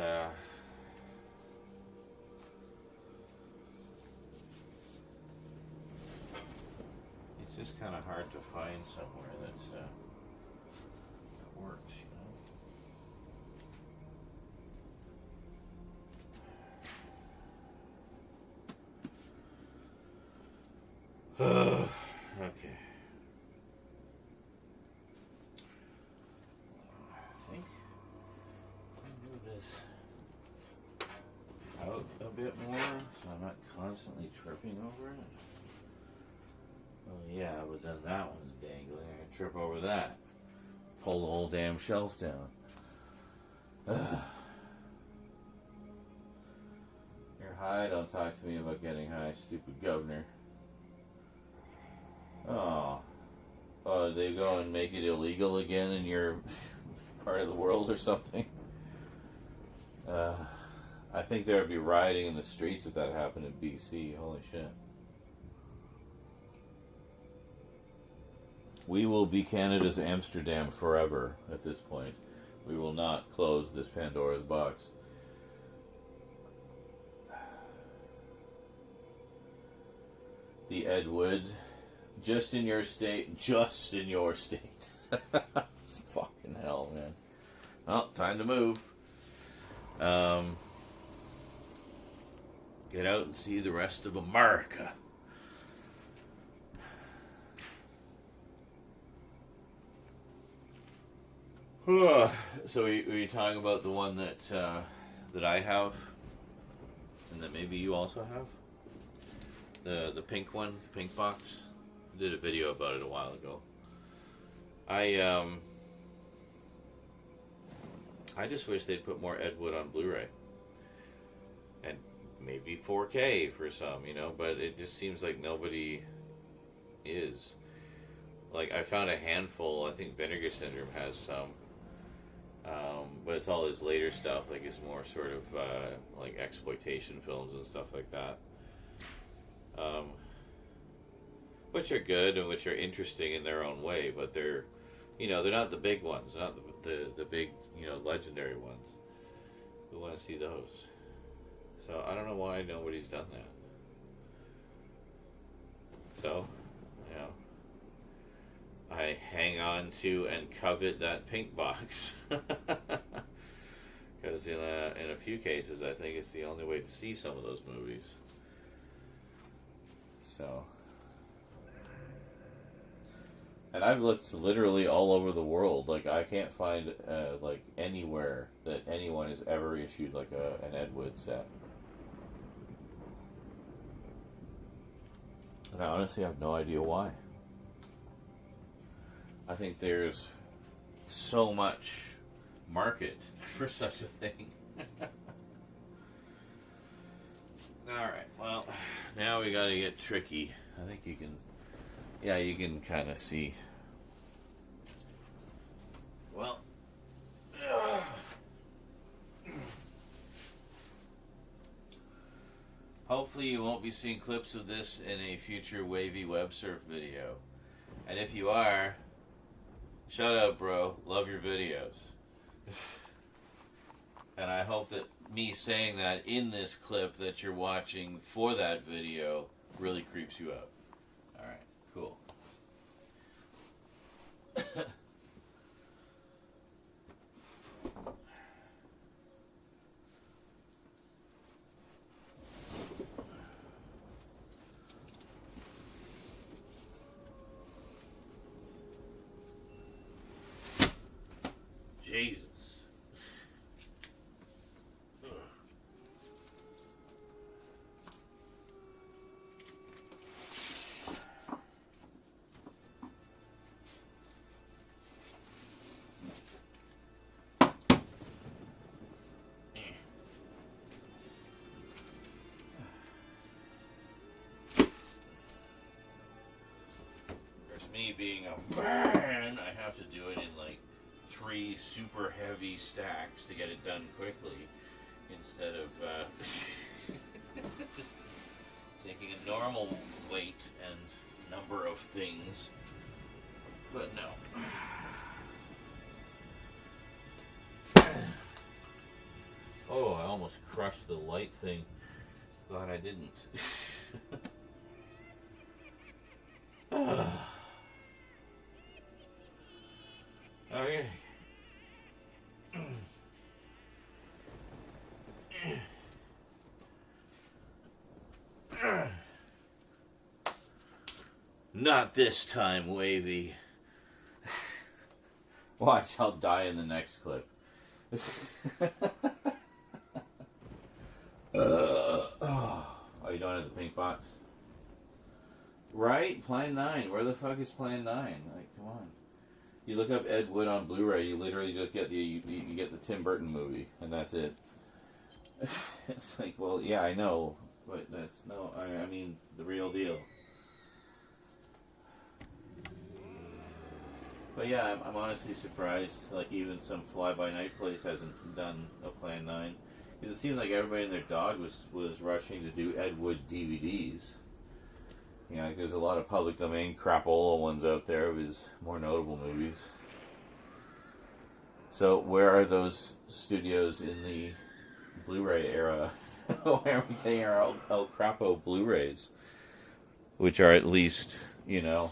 just kind of hard to find somewhere that works, you know. Okay. I think I'll move this out a bit more so I'm not constantly tripping over it. Oh yeah, but then that one's dangling. I can trip over that. Pull the whole damn shelf down. You're high, don't talk to me about getting high, stupid governor. Oh, they go and make it illegal again in your part of the world or something? I think there would be rioting in the streets if that happened in BC. Holy shit. We will be Canada's Amsterdam forever at this point. We will not close this Pandora's box. The Ed Wood. Just in your state. Just in your state. Fucking hell, man. Well, time to move. Get out and see the rest of America. So were you talking about the one that I have, and that maybe you also have? The pink one, the pink box. I did a video about it a while ago. I just wish they'd put more Ed Wood on Blu-ray, and maybe 4K for some, you know. But it just seems like nobody is. Like, I found a handful. I think Vinegar Syndrome has some. But it's all his later stuff, like his more sort of like exploitation films and stuff like that, which are good and which are interesting in their own way. But they're, you know, they're not the big ones, they're not the big, you know, legendary ones. We want to see those. So I don't know why nobody's done that. So, you know, I hang on to and covet that pink box. Because in a few cases, I think it's the only way to see some of those movies. So, and I've looked literally all over the world. Like, I can't find like anywhere that anyone has ever issued like an Ed Wood set. And I honestly have no idea why. I think there's so much market for such a thing. Alright, well, now we gotta get tricky. I think you can, yeah, you can kind of see. Well, hopefully you won't be seeing clips of this in a future Wavy Web Surf video. And if you are, shout out, bro. Love your videos. And I hope that me saying that in this clip that you're watching for that video really creeps you out. Alright, cool. Jesus. Me being a man, I have to do it in like 3 super heavy stacks to get it done quickly instead of just taking a normal weight and number of things. But no. Oh, I almost crushed the light thing. Glad I didn't. Okay. Not this time, Wavy. Watch, I'll die in the next clip. Oh, you don't have the pink box? Right? Plan 9. Where the fuck is Plan 9? Like, come on. You look up Ed Wood on Blu-ray, you literally just get you get the Tim Burton movie, and that's it. It's like, well, yeah, I know, but that's no, I mean, the real deal. But yeah, I'm honestly surprised, like, even some fly-by-night place hasn't done a Plan 9. Because it seemed like everybody and their dog was rushing to do Ed Wood DVDs. You know, like there's a lot of public domain crapola ones out there of his more notable movies. So where are those studios in the Blu-ray era? Where are we getting our El Crapo Blu-rays? Which are at least, you know,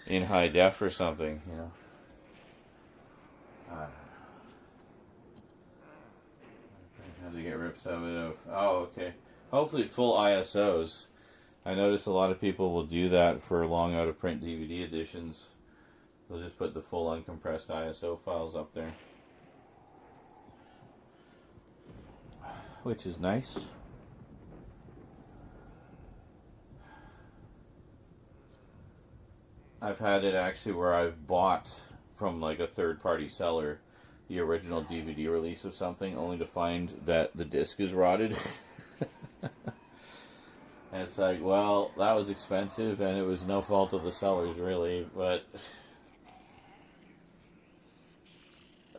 in high def or something, you know. How to get rips out of. Oh, okay. Hopefully full ISOs. I notice a lot of people will do that for long out of print DVD editions. They'll just put the full uncompressed ISO files up there. Which is nice. I've had it actually where I've bought from like a third-party seller the original DVD release of something only to find that the disc is rotted. And it's like, well, that was expensive, and it was no fault of the sellers, really, but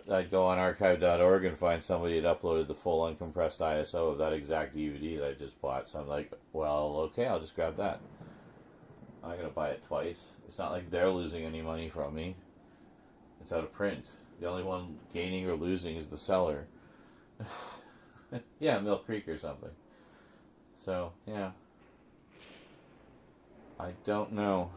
I'd go on archive.org and find somebody had uploaded the full uncompressed ISO of that exact DVD that I just bought, so I'm like, well, okay, I'll just grab that. I'm not going to buy it twice. It's not like they're losing any money from me. It's out of print. The only one gaining or losing is the seller. Yeah, Mill Creek or something. So, yeah. I don't know.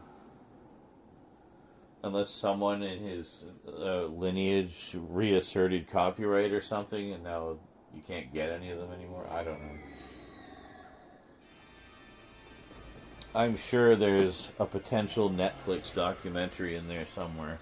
Unless someone in his lineage reasserted copyright or something, and now you can't get any of them anymore. I don't know. I'm sure there's a potential Netflix documentary in there somewhere.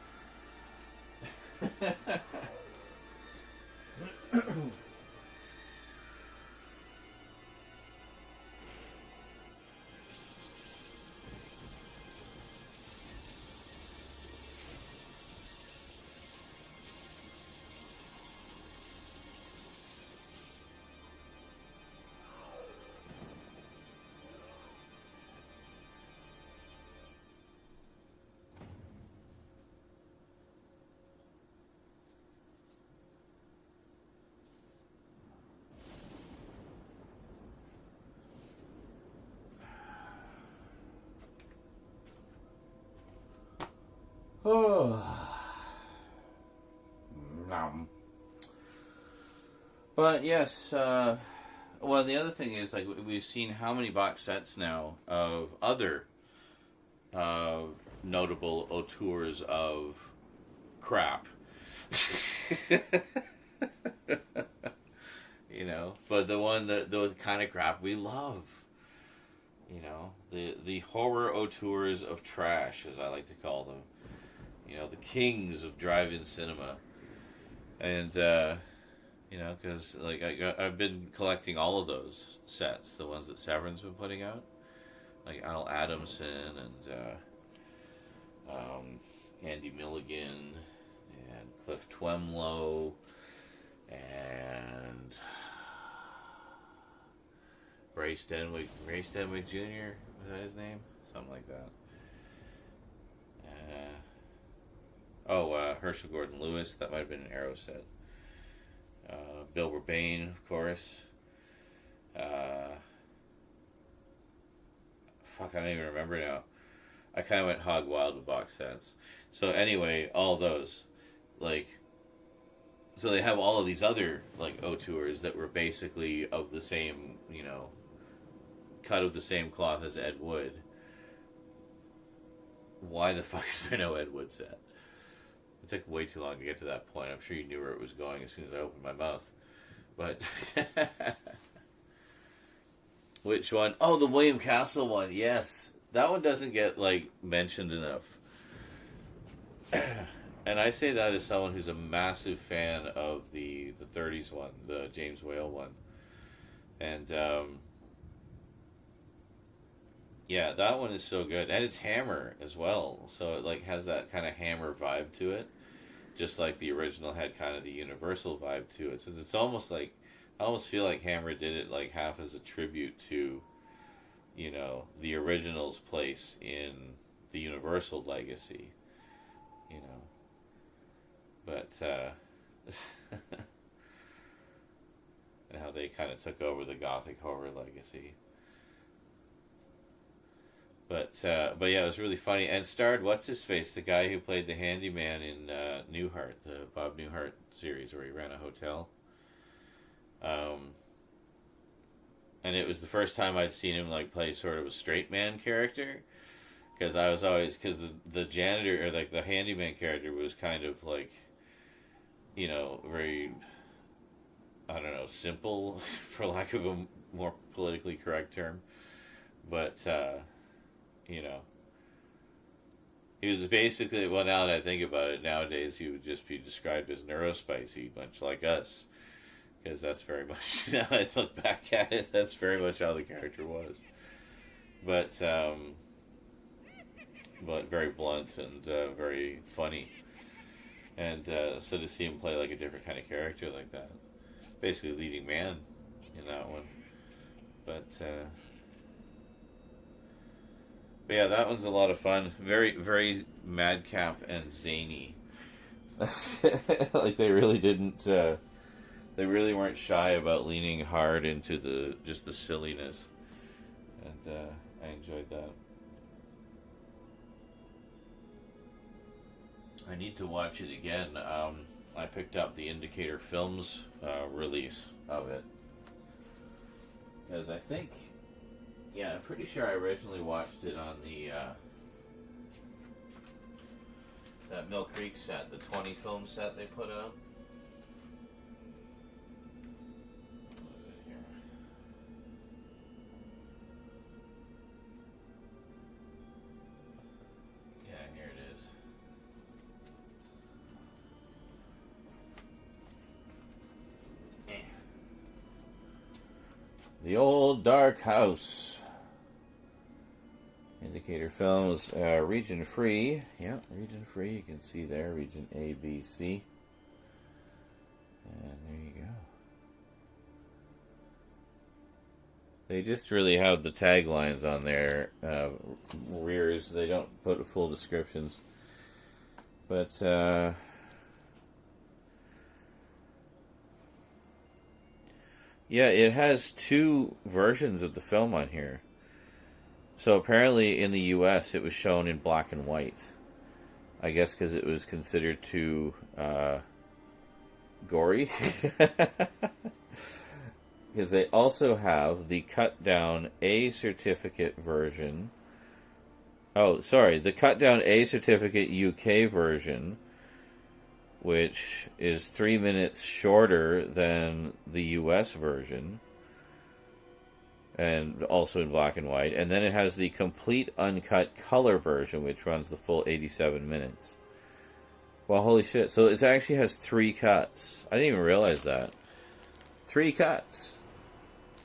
But yes, well, the other thing is, like, we've seen how many box sets now of other notable auteurs of crap. You know, but the kind of crap we love. You know, the horror auteurs of trash, as I like to call them. You know, the kings of drive-in cinema. And, you know, because, like, I've been collecting all of those sets, the ones that Severn's been putting out. Like Al Adamson and Andy Milligan and Cliff Twemlow and Ray Stenwick Jr., was that his name? Something like that. Herschel Gordon Lewis, that might have been an Arrow set. Bill Rebane, of course. I don't even remember now. I kind of went hog wild with box sets. So anyway, all those, like, so they have all of these other, like, auteurs that were basically of the same, you know, cut of the same cloth as Ed Wood. Why the fuck is there no Ed Wood set? It took way too long to get to that point. I'm sure you knew where it was going as soon as I opened my mouth. But which one? Oh, the William Castle one. Yes. That one doesn't get, like, mentioned enough. And I say that as someone who's a massive fan of the 30s one, the James Whale one. And yeah, that one is so good. And it's Hammer as well. So it, like, has that kind of Hammer vibe to it. Just like the original had kind of the Universal vibe to it. So it's almost like, I almost feel like Hammer did it, like, half as a tribute to, you know, the original's place in the Universal legacy. You know. But, and how they kind of took over the Gothic horror legacy. But yeah, it was really funny. And starred, what's-his-face, the guy who played the handyman in Newhart, the Bob Newhart series where he ran a hotel. And it was the first time I'd seen him, like, play sort of a straight man character. Because I was always, because the janitor, or, like, the handyman character was kind of, like, you know, very, I don't know, simple, for lack of a more politically correct term. But, you know, he was basically, well, now that I think about it, nowadays he would just be described as neurospicy, much like us. Because that's very much, now I look back at it, that's very much how the character was. But very blunt and very funny. And so to see him play, like, a different kind of character like that. Basically leading man in that one. But yeah, that one's a lot of fun. Very, very madcap and zany. Like, they really didn't... they really weren't shy about leaning hard into the silliness. And I enjoyed that. I need to watch it again. I picked up the Indicator Films release of it. Because I think... Yeah, I'm pretty sure I originally watched it on the... that Mill Creek set, the 20 film set they put out. What is it here? The Old Dark House. Indicator Films, region free. Yeah, region free. You can see there, region A, B, C. And there you go. They just really have the taglines on their rears. They don't put full descriptions. But, yeah, it has two versions of the film on here. So apparently in the U.S. it was shown in black and white. I guess because it was considered too gory. Because they also have the cut down A certificate version. Oh, sorry, the cut down A certificate UK version, which is 3 minutes shorter than the US version, and also in black and white. And then it has the complete uncut color version, which runs the full 87 minutes. Well, holy shit. So it actually has 3 cuts. I didn't even realize that. 3 cuts.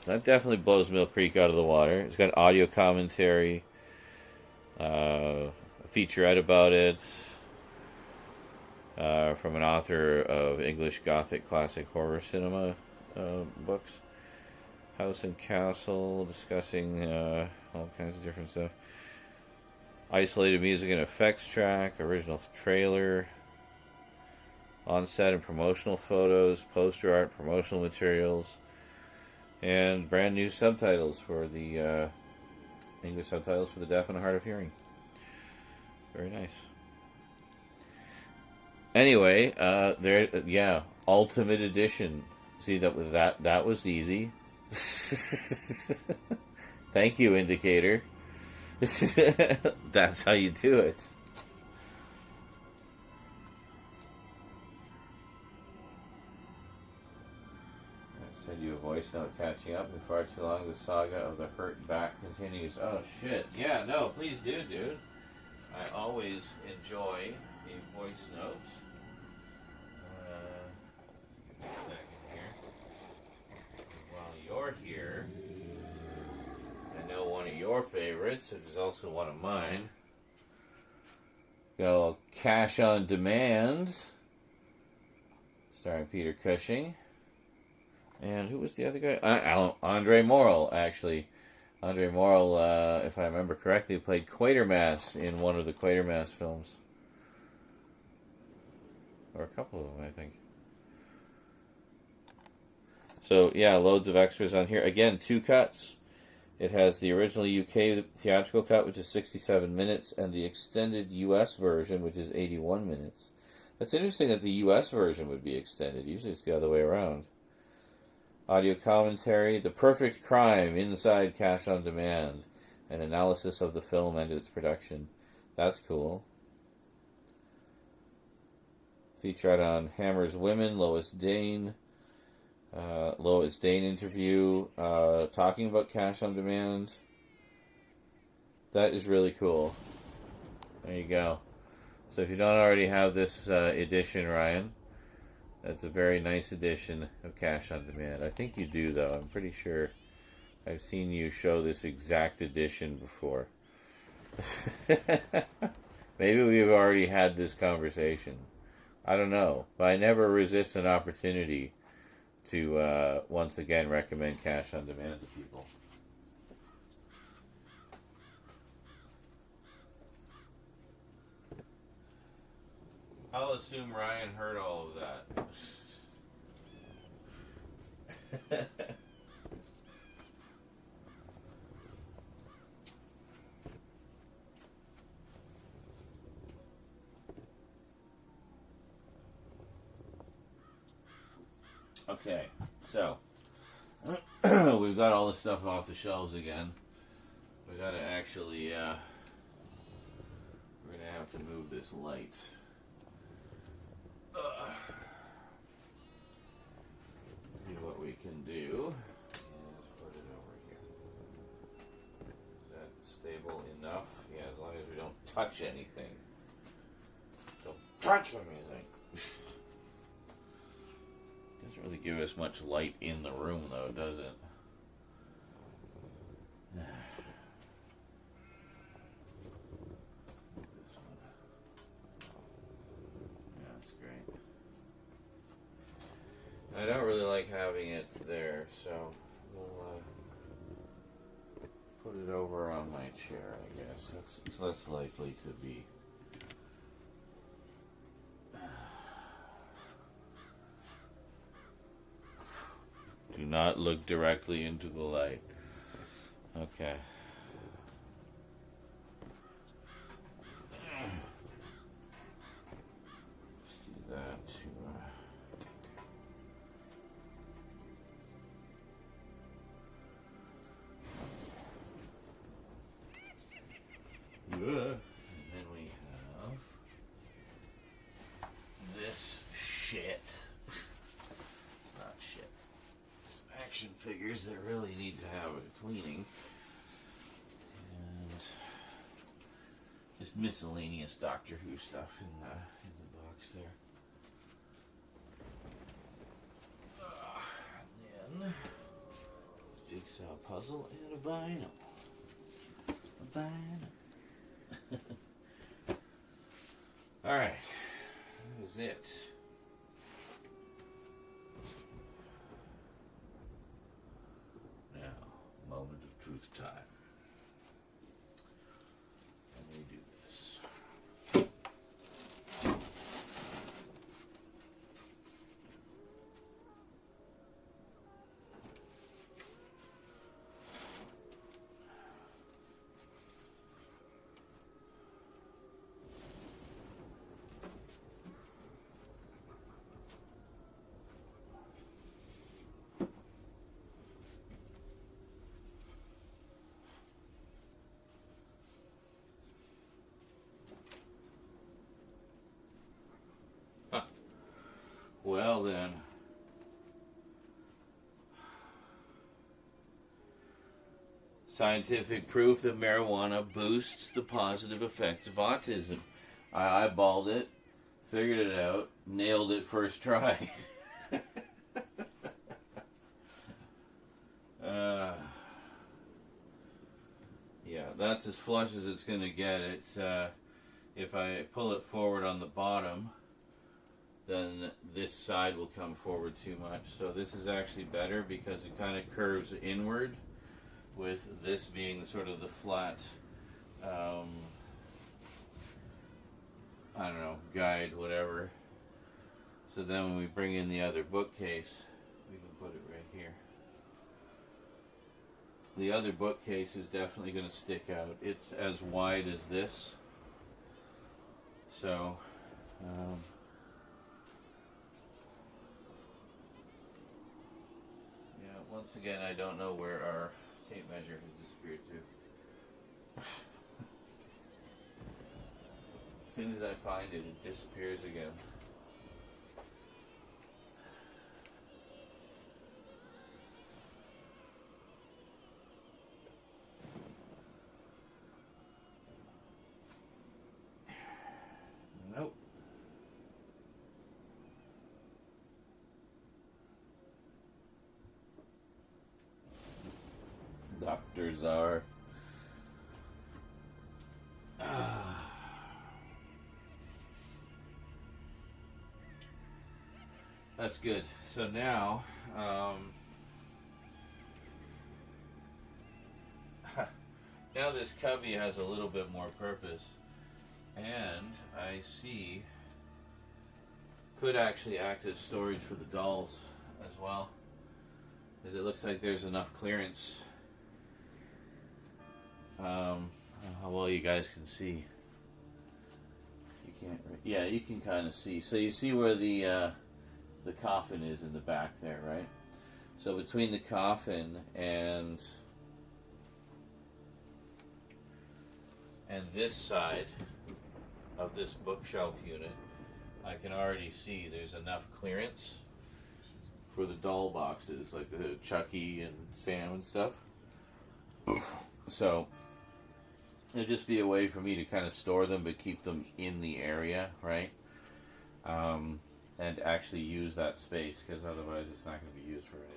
That definitely blows Mill Creek out of the water. It's got audio commentary, a featurette about it, from an author of English Gothic classic horror cinema books. House and Castle, discussing all kinds of different stuff. Isolated music and effects track, original trailer, on-set and promotional photos, poster art, promotional materials, and brand new subtitles for the English subtitles for the deaf and hard of hearing. Very nice. Anyway, there, yeah, Ultimate Edition. See, that was easy. Thank you, Indicator. That's how you do it. Send you a voice note catching up. Been far too long. The saga of the hurt back continues. Oh shit! Yeah, no, please do, dude. I always enjoy a voice note. Give me a second here. While you're here, I know one of your favorites, which is also one of mine. Got a little Cash on Demand, starring Peter Cushing. And who was the other guy? Andre Morell, actually. Andre Morell, if I remember correctly, played Quatermass in one of the Quatermass films. Or a couple of them, I think. So, yeah, loads of extras on here. Again, 2 cuts. It has the original UK theatrical cut, which is 67 minutes, and the extended US version, which is 81 minutes. That's interesting that the US version would be extended. Usually it's the other way around. Audio commentary, The Perfect Crime, Inside Cash on Demand, an analysis of the film and its production. That's cool. Featurette on Hammer's Women, Lois Dane interview, talking about Cash on Demand. That is really cool. There you go. So if you don't already have this edition, Ryan, that's a very nice edition of Cash on Demand. I think you do, though. I'm pretty sure I've seen you show this exact edition before. Maybe we've already had this conversation. I don't know. But I never resist an opportunity to once again recommend Cash on Demand to people. I'll assume Ryan heard all of that. Okay, so we've got all the stuff off the shelves again. We gotta actually, we're gonna have to move this light. What we can do is put it over here. Is that stable enough? Yeah, as long as we don't touch anything. Don't touch anything. Doesn't really give us much light in the room, though, does it? like having it there, so we'll put it over on my chair, I guess. It's less likely to be. Do not look directly into the light. Okay. Let's do that too. And then we have this shit. It's not shit. Some action figures that really need to have a cleaning. And just miscellaneous Doctor Who stuff in the box there. And then jigsaw puzzle and a vinyl. A vinyl. Alright, that is it. Now, moment of truth time. And we do this. Well then, scientific proof that marijuana boosts the positive effects of autism. I eyeballed it, figured it out, nailed it first try. Yeah, that's as flush as it's going to get. It's if I pull it forward on the bottom, then this side will come forward too much. So this is actually better because it kind of curves inward, with this being sort of the flat, I don't know, guide, whatever. So then when we bring in the other bookcase, we can put it right here. The other bookcase is definitely going to stick out. It's as wide as this. So, once again, I don't know where our tape measure has disappeared to. As soon as I find it, it disappears again. Nope. Dr. Czar. That's good. So now, now this cubby has a little bit more purpose, and I see could actually act as storage for the dolls as well, because it looks like there's enough clearance. How well you guys can see. You can't. Yeah, you can kind of see. So you see where the coffin is in the back there, right? So between the coffin and this side of this bookshelf unit, I can already see there's enough clearance for the doll boxes, like the Chucky and Sam and stuff. So it'll just be a way for me to kind of store them, but keep them in the area, right? And actually use that space, because otherwise it's not going to be used for anything.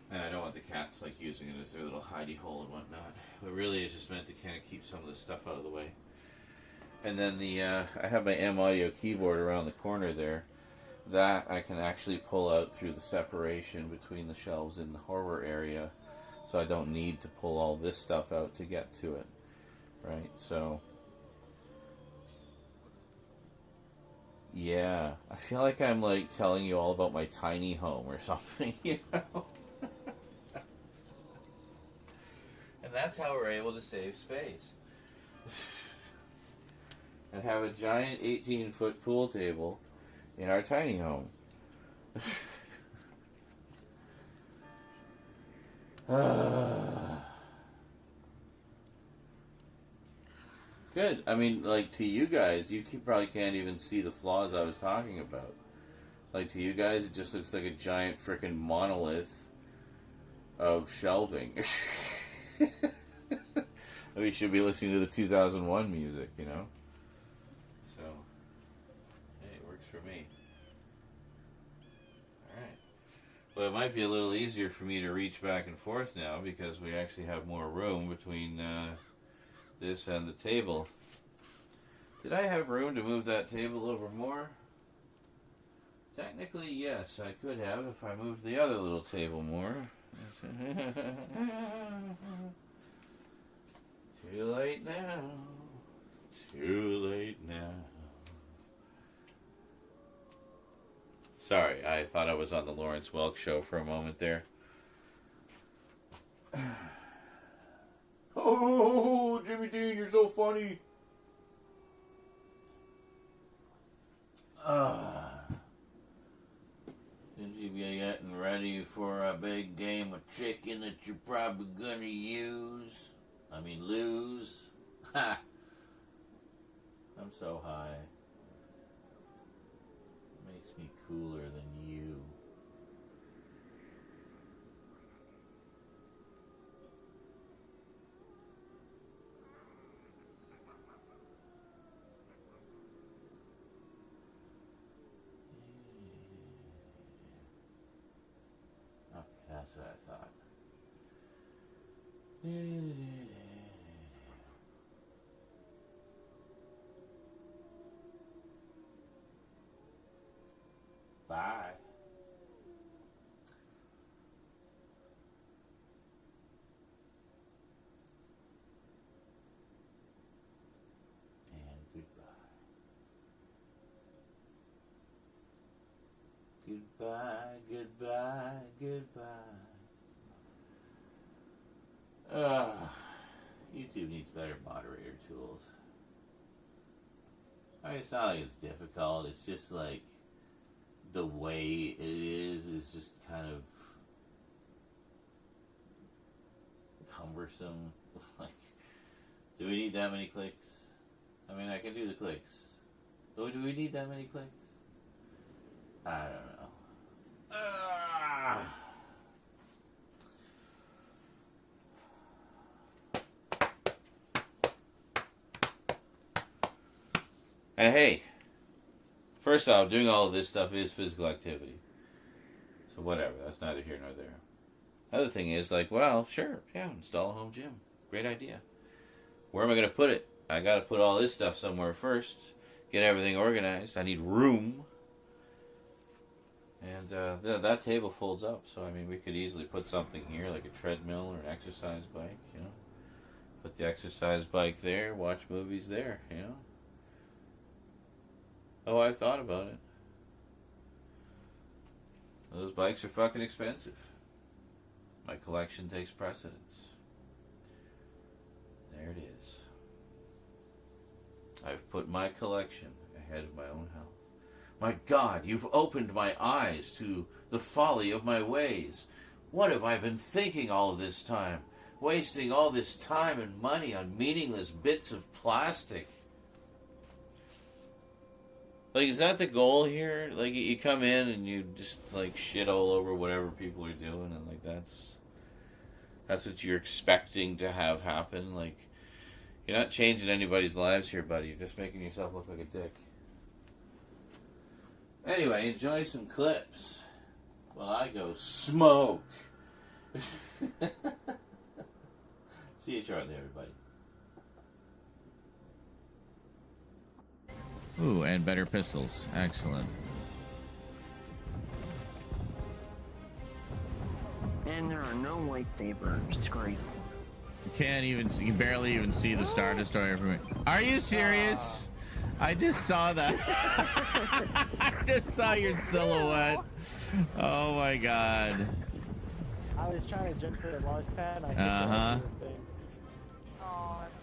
And I don't want the cats like using it as their little hidey hole and whatnot. But really, it's just meant to kind of keep some of the stuff out of the way. And then I have my M Audio keyboard around the corner there. that I can actually pull out through the separation between the shelves in the horror area, so I don't need to pull all this stuff out to get to it, right? So, yeah, I feel like I'm like telling you all about my tiny home or something, you know? And that's how we're able to save space. And have a giant 18-foot pool table in our tiny home. Good. I mean, like, to you guys, probably can't even see the flaws I was talking about. Like, to you guys, it just looks like a giant frickin' monolith of shelving. We should be listening to the 2001 music, you know? So, hey, it works for me. Alright. Well, it might be a little easier for me to reach back and forth now because we actually have more room between this and the table. Did I have room to move that table over more? Technically, yes, I could have if I moved the other little table more. Too late now. Too late now. Sorry, I thought I was on the Lawrence Welk show for a moment there. Oh, Jimmy Dean, you're so funny. Did you be getting ready for a big game of chicken that you're probably gonna lose? Ha! I'm so high. Makes me cooler than you. Okay, that's what I thought. Bye. And goodbye. Goodbye, goodbye, goodbye. YouTube needs better moderator tools. I mean, it's not like it's difficult, it's just like the way it is just kind of cumbersome. Like, do we need that many clicks? I mean, I can do the clicks. But do we need that many clicks? I don't know. And hey, first off, doing all of this stuff is physical activity. So whatever, that's neither here nor there. Other thing is, like, well, sure, yeah, install a home gym. Great idea. Where am I going to put it? I got to put all this stuff somewhere first. Get everything organized. I need room. And that table folds up. So, I mean, we could easily put something here, like a treadmill or an exercise bike, you know. Put the exercise bike there, watch movies there, you know. Oh, I've thought about it. Those bikes are fucking expensive. My collection takes precedence. There it is. I've put my collection ahead of my own health. My God, you've opened my eyes to the folly of my ways. What have I been thinking all of this time? Wasting all this time and money on meaningless bits of plastic. Like, is that the goal here? Like, you come in and you just, like, shit all over whatever people are doing, and, like, that's what you're expecting to have happen? Like, you're not changing anybody's lives here, buddy. You're just making yourself look like a dick. Anyway, enjoy some clips while I go smoke. See you shortly, everybody. Ooh, and better pistols. Excellent. And there are no lightsabers. It's great. You can barely even see the Star Destroyer from it. Are you serious? I just saw that. I just saw your silhouette. Oh my god. I was trying to jump for the launch pad. Uh-huh. Oh, that's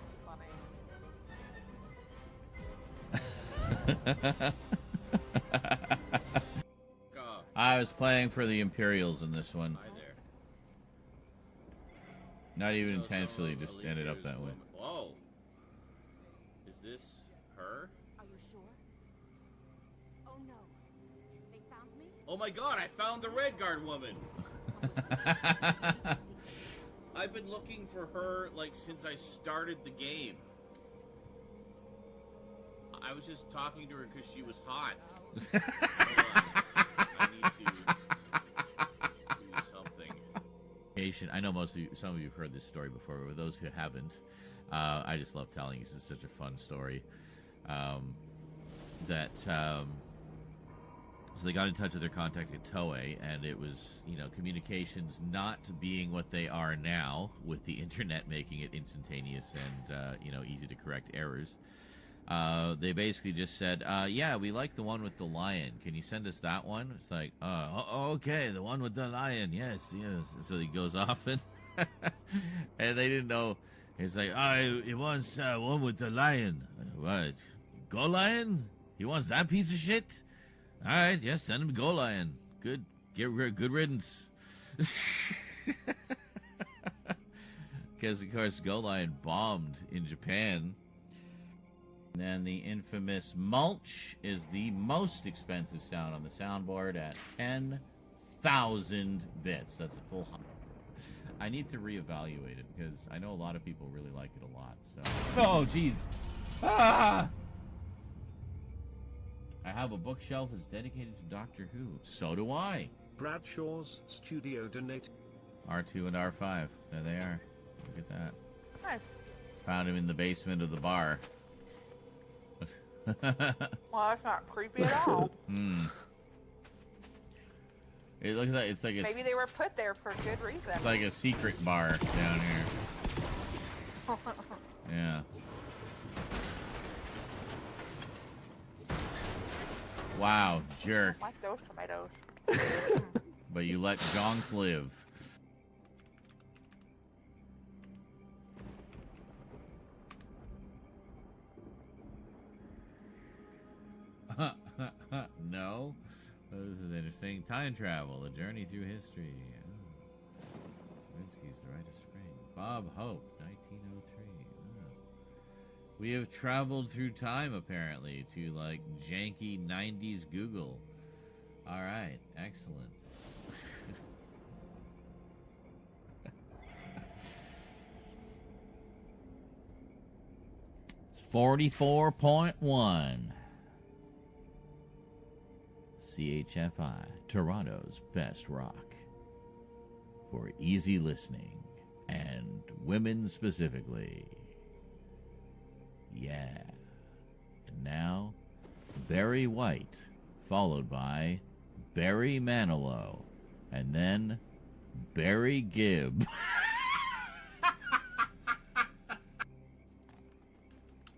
funny. I was playing for the Imperials in this one. Not even intentionally, just ended up that way. Whoa. Is this her? Are you sure? Oh no. They found me? Oh my god, I found the Red Guard woman! I've been looking for her, like, since I started the game. I was just talking to her because she was hot. I need to do something. I know some of you have heard this story before, but for those who haven't, I just love telling you. It's such a fun story. So they got in touch with their contact at Toei, and it was, communications not being what they are now, with the internet making it instantaneous and, easy to correct errors. They basically just said, yeah, we like the one with the lion. Can you send us that one? It's like, okay, the one with the lion. Yes. So he goes off and and they didn't know. It's like, he wants one with the lion. What? Go Lion? He wants that piece of shit? All right, yes, send him Go Lion. Good. Good riddance. Because, of course, Go Lion bombed in Japan. And then the infamous Mulch is the most expensive sound on the soundboard at 10,000 bits. That's a full. I need to reevaluate it because I know a lot of people really like it a lot. So. Oh, jeez. Ah! I have a bookshelf that's dedicated to Doctor Who. So do I. Bradshaw's studio donate. R2 and R5. There they are. Look at that. Nice. Found him in the basement of the bar. Well, that's not creepy at all. It looks like it's Maybe they were put there for good reason. It's like a secret bar down here. Yeah. Wow, jerk. I like those tomatoes. But you let Gonk live. No? Oh, this is interesting. Time travel, a journey through history. Stravinsky's The Rite of Spring. Bob Hope, 1903. We have traveled through time, apparently, to, like, janky 90s Google. Alright, excellent. It's 44.1. CHFI, Toronto's best rock. For easy listening, and women specifically. Yeah. And now, Barry White, followed by Barry Manilow, and then Barry Gibb.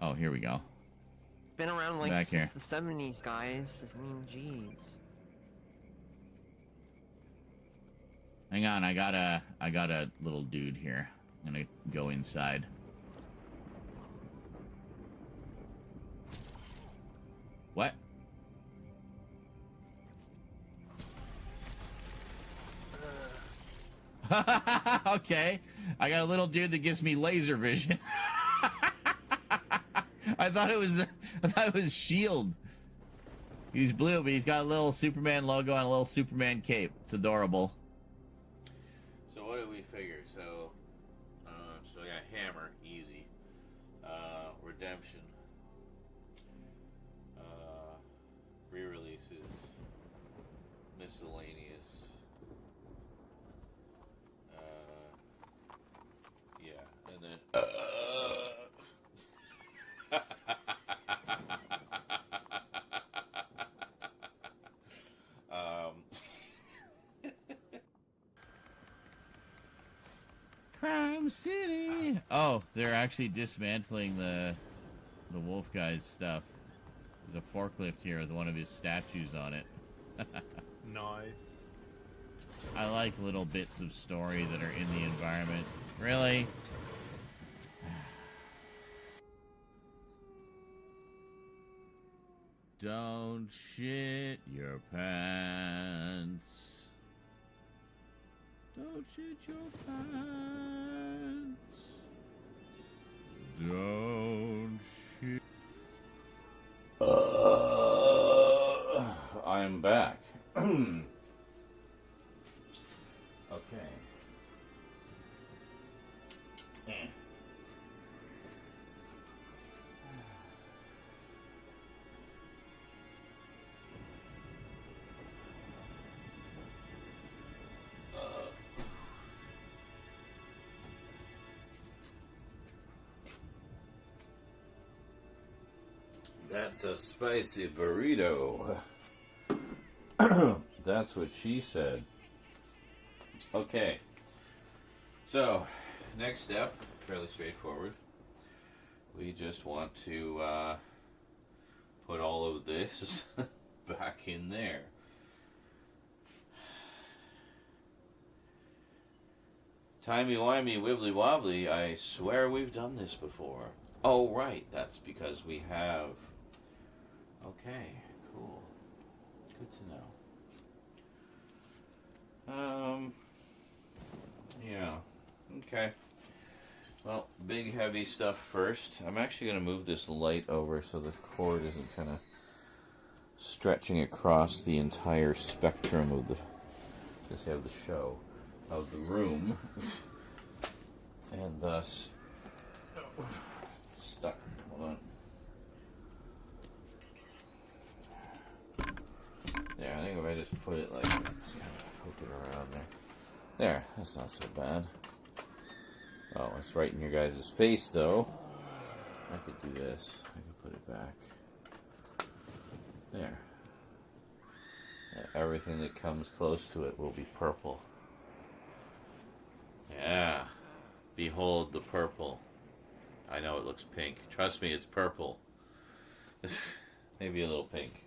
Oh, here we go. Been around like Back since here. the 70s, guys. I mean, jeez. Hang on, I got a little dude here. I'm gonna go inside. What? Okay, I got a little dude that gives me laser vision. I thought it was Shield. He's blue, but he's got a little Superman logo and a little Superman cape. It's adorable. So what did we figure? So yeah, Hammer, easy. Redemption. Re-releases. Miscellaneous. Yeah, and then City. Oh, they're actually dismantling the wolf guy's stuff. There's a forklift here with one of his statues on it. Nice. I like little bits of story that are in the environment. Really? Don't shit your pants. Don't shit your pants. Don't shit. I'm back. Okay. That's a spicy burrito. That's what she said. Okay. So, next step, fairly straightforward. We just want to put all of this back in there. Timey-wimey, wibbly-wobbly, I swear we've done this before. Oh, right, that's because we have... Okay, cool. Good to know. Yeah. Okay. Well, big heavy stuff first. I'm actually going to move this light over so the cord isn't kind of stretching across the entire spectrum of the... Just have the show of the room. And thus... Stuck. Hold on. There, I think if I just put it like, just kind of poke it around there. There, that's not so bad. Oh, it's right in your guys' face, though. I could do this. I could put it back. There. Everything that comes close to it will be purple. Yeah. Behold the purple. I know it looks pink. Trust me, it's purple. Maybe a little pink.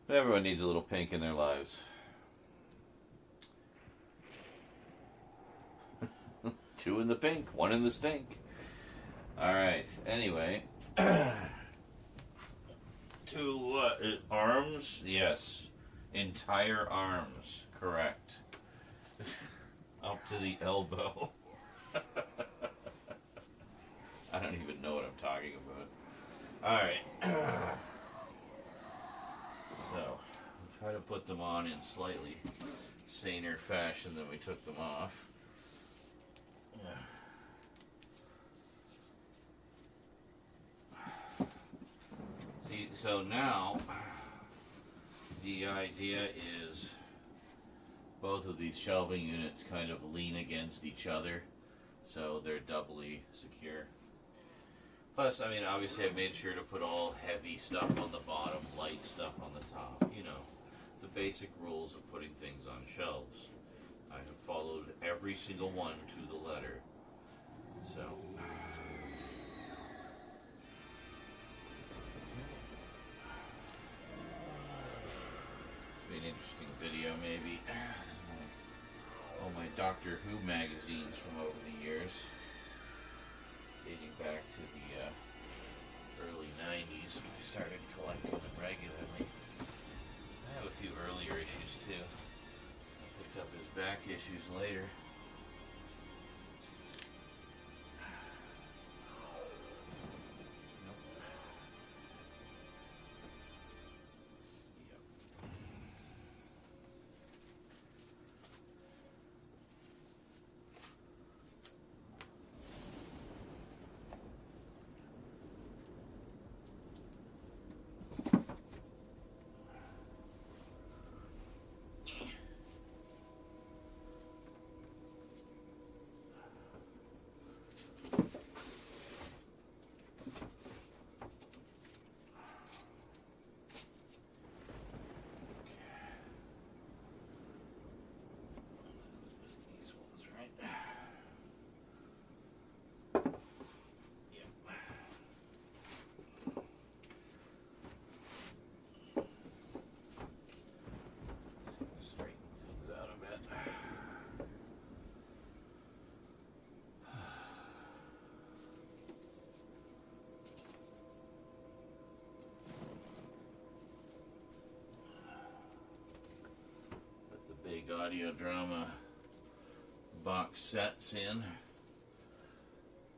But everyone needs a little pink in their lives. Two in the pink, one in the stink. Alright, anyway. Two what? Arms? Yes. Entire arms. Correct. Up to the elbow. I don't even know what I'm talking about. Alright. So, we'll try to put them on in slightly saner fashion than we took them off. See, so now, the idea is both of these shelving units kind of lean against each other, so they're doubly secure. Plus, I mean, obviously I made sure to put all heavy stuff on the bottom, light stuff on the top. You know, the basic rules of putting things on shelves. I have followed every single one to the letter. So... It's been an interesting video, maybe. All my Doctor Who magazines from over the years. Dating back to the early 90s when I started collecting them regularly. I have a few earlier issues too. I picked up his back issues later. big audio drama box sets in.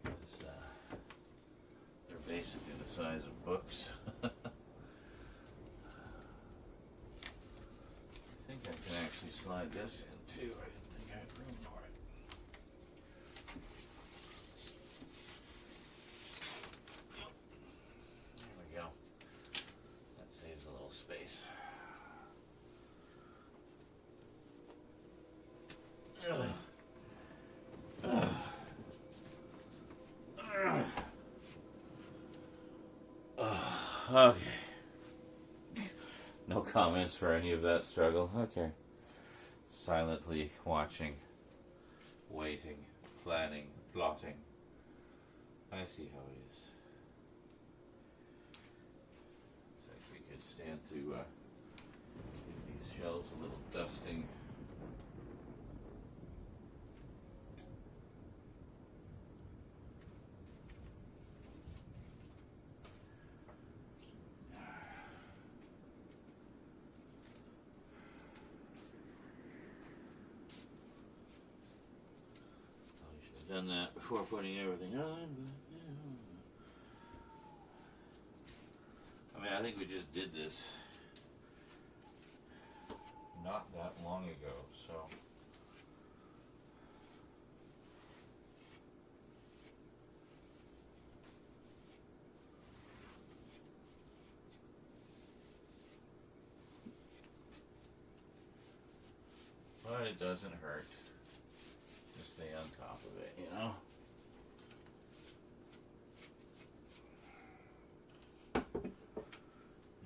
It's, they're basically the size of books. I think I can actually slide this in too. I didn't think I had room for it. There we go. That saves a little space. Okay. No comments for any of that struggle. Okay. Silently watching, waiting, planning, plotting. I see how it is. So we could stand to give these shelves a little dusting. Done that before putting everything on, but I mean, I think we just did this not that long ago, so. But it doesn't hurt. Just stay on top of it, you know?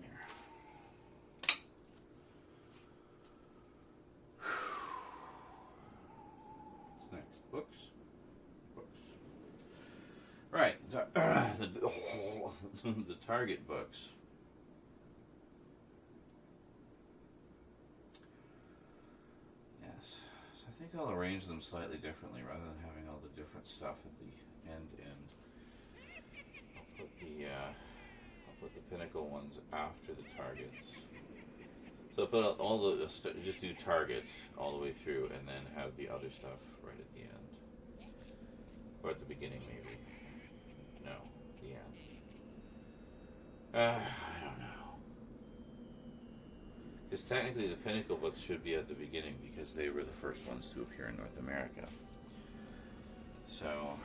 Here. What's next? Books? Books. Right. The Target books. I think I'll arrange them slightly differently rather than having all the different stuff at the end. I'll put the Pinnacle ones after the Targets. So I'll put all the just do Targets all the way through, and then have the other stuff right at the end, or at the beginning maybe. No, the end. I don't know. Because technically the Pinnacle books should be at the beginning because they were the first ones to appear in North America. So...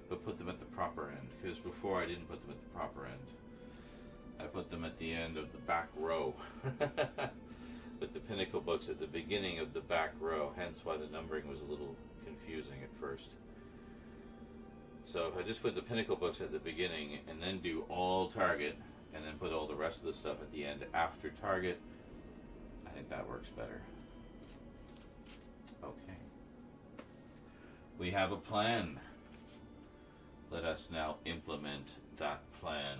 But put them at the proper end, because before I didn't put them at the proper end. I put them at the end of the back row. But the Pinnacle books at the beginning of the back row, hence why the numbering was a little confusing at first. So if I just put the Pinnacle books at the beginning and then do all Target and then put all the rest of the stuff at the end after Target, I think that works better. Okay. We have a plan. Let us now implement that plan.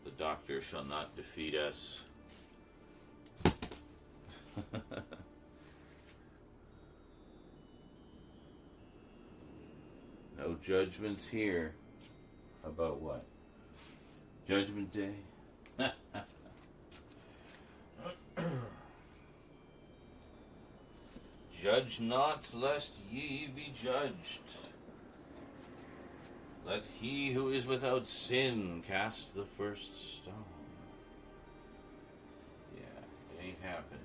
The doctor shall not defeat us. No judgments here. About what? Judgment Day? Judge not, lest ye be judged. Let he who is without sin cast the first stone. Yeah, it ain't happening.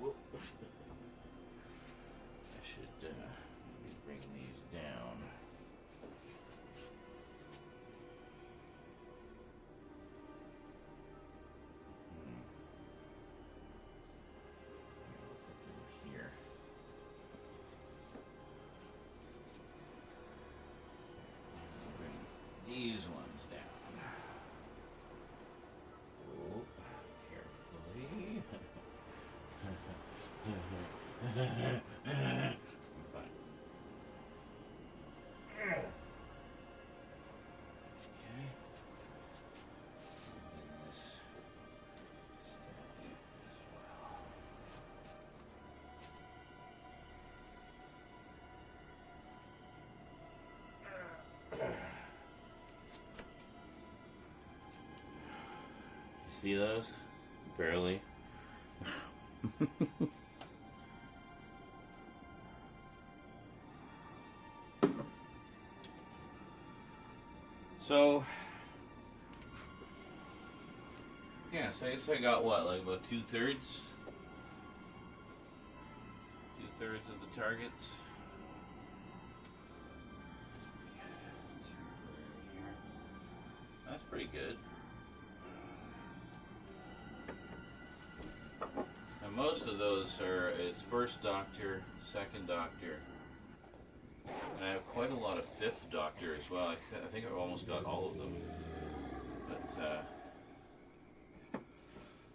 Whoop. I should maybe bring these down. Here. Bring these ones down. Oh, carefully. See those? Barely. So, yeah, so I guess I got what, like about 2/3? 2/3 of the targets. That's pretty good. And most of those are, it's first Doctor, second Doctor, and I have quite a lot of fifth Doctor as well. I think I've almost got all of them. But,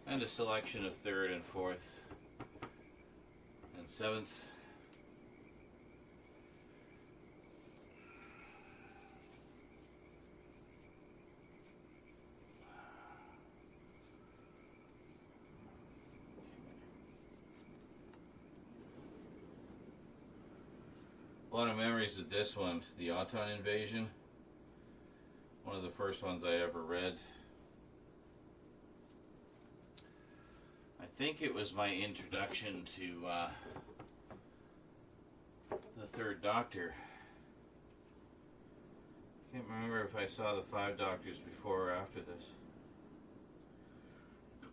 and a selection of third and fourth and seventh. A lot of memories of this one, the Auton Invasion. One of the first ones I ever read. I think it was my introduction to the Third Doctor. Can't remember if I saw the 5 Doctors before or after this. It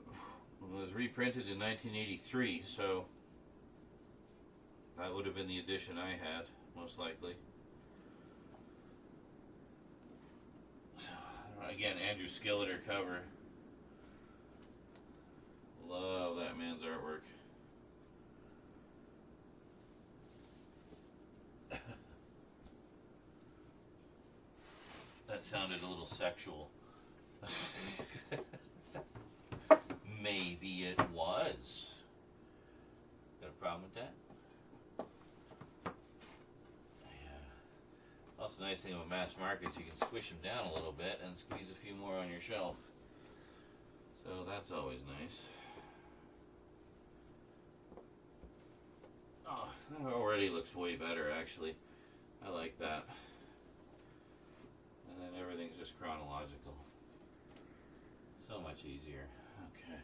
was reprinted in 1983, so that would have been the edition I had, most likely. So, again, Andrew Skilleter cover. Love that man's artwork. That sounded a little sexual. Maybe it was. Got a problem with that? That's the nice thing about mass markets, you can squish them down a little bit and squeeze a few more on your shelf. So that's always nice. Oh, that already looks way better, actually. I like that. And then everything's just chronological. So much easier. Okay.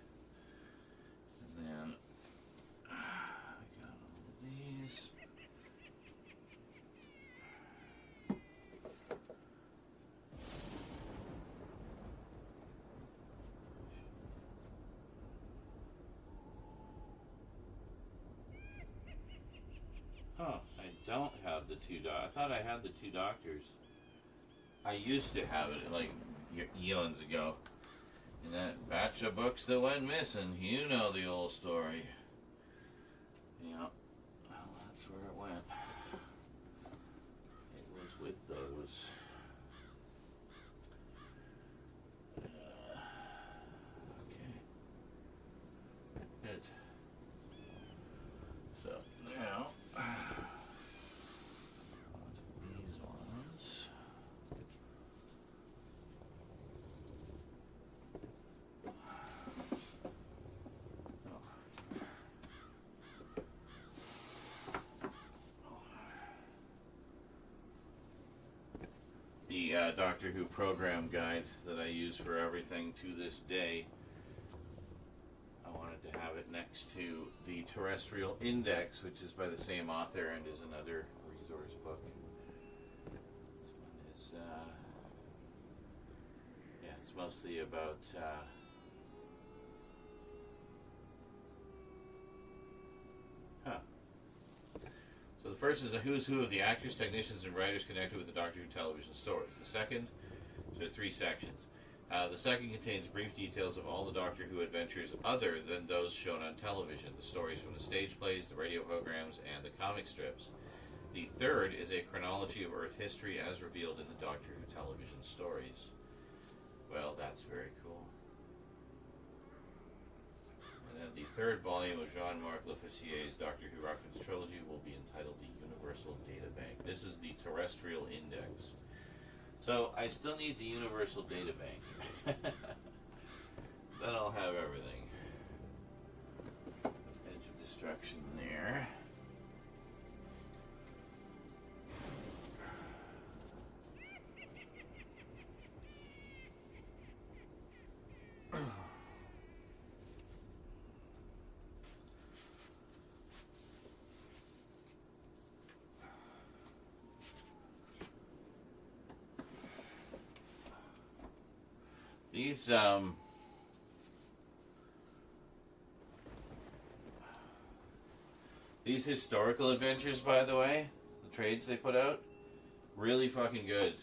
And then I got all of these. Huh, I don't have the 2 doctors. I thought I had the 2 doctors. I used to have it, like, eons ago. In that batch of books that went missing. You know the old story. Yeah. Well, that's where it went. It was with those. Okay. Good. So, now, these ones. The Doctor Who program guide that I use for everything to this day. I wanted to have it next to the Terrestrial Index, which is by the same author and is another resource book. This one is, yeah, it's mostly about So the first is a who's who of the actors, technicians, and writers connected with the Doctor Who television stories. The second, so there's 3 sections. The second contains brief details of all the Doctor Who adventures other than those shown on television, the stories from the stage plays, the radio programs, and the comic strips. The third is a chronology of Earth history as revealed in the Doctor Who television stories. Well, that's very cool. And then the third volume of Jean-Marc Lefaussier's Doctor Who reference trilogy will be entitled The Universal Data Bank. This is the Terrestrial Index. So, I still need the Universal Data Bank. Then I'll have everything. Edge of Destruction there. These historical adventures, by the way, the trades they put out, really fucking good.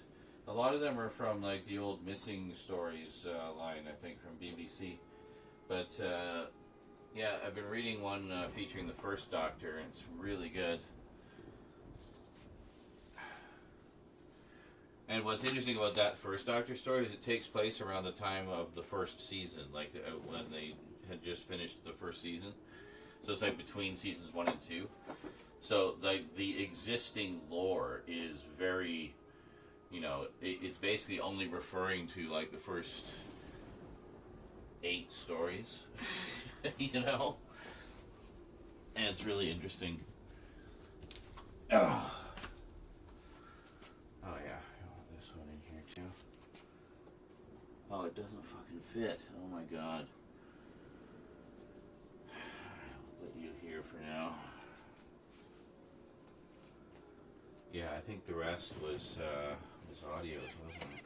A lot of them are from like the old Missing Stories line, I think, from BBC. But yeah, I've been reading one featuring the First Doctor, and it's really good. And what's interesting about that First Doctor story is it takes place around the time of the first season, like when they had just finished the first season. So it's like between seasons 1 and 2. So like the existing lore is very, you know, it's basically only referring to like the first 8 stories, you know, and it's really interesting. Oh yeah. Too. Oh, it doesn't fucking fit. Oh my god. I'll let you here for now. Yeah, I think the rest was audios, wasn't it?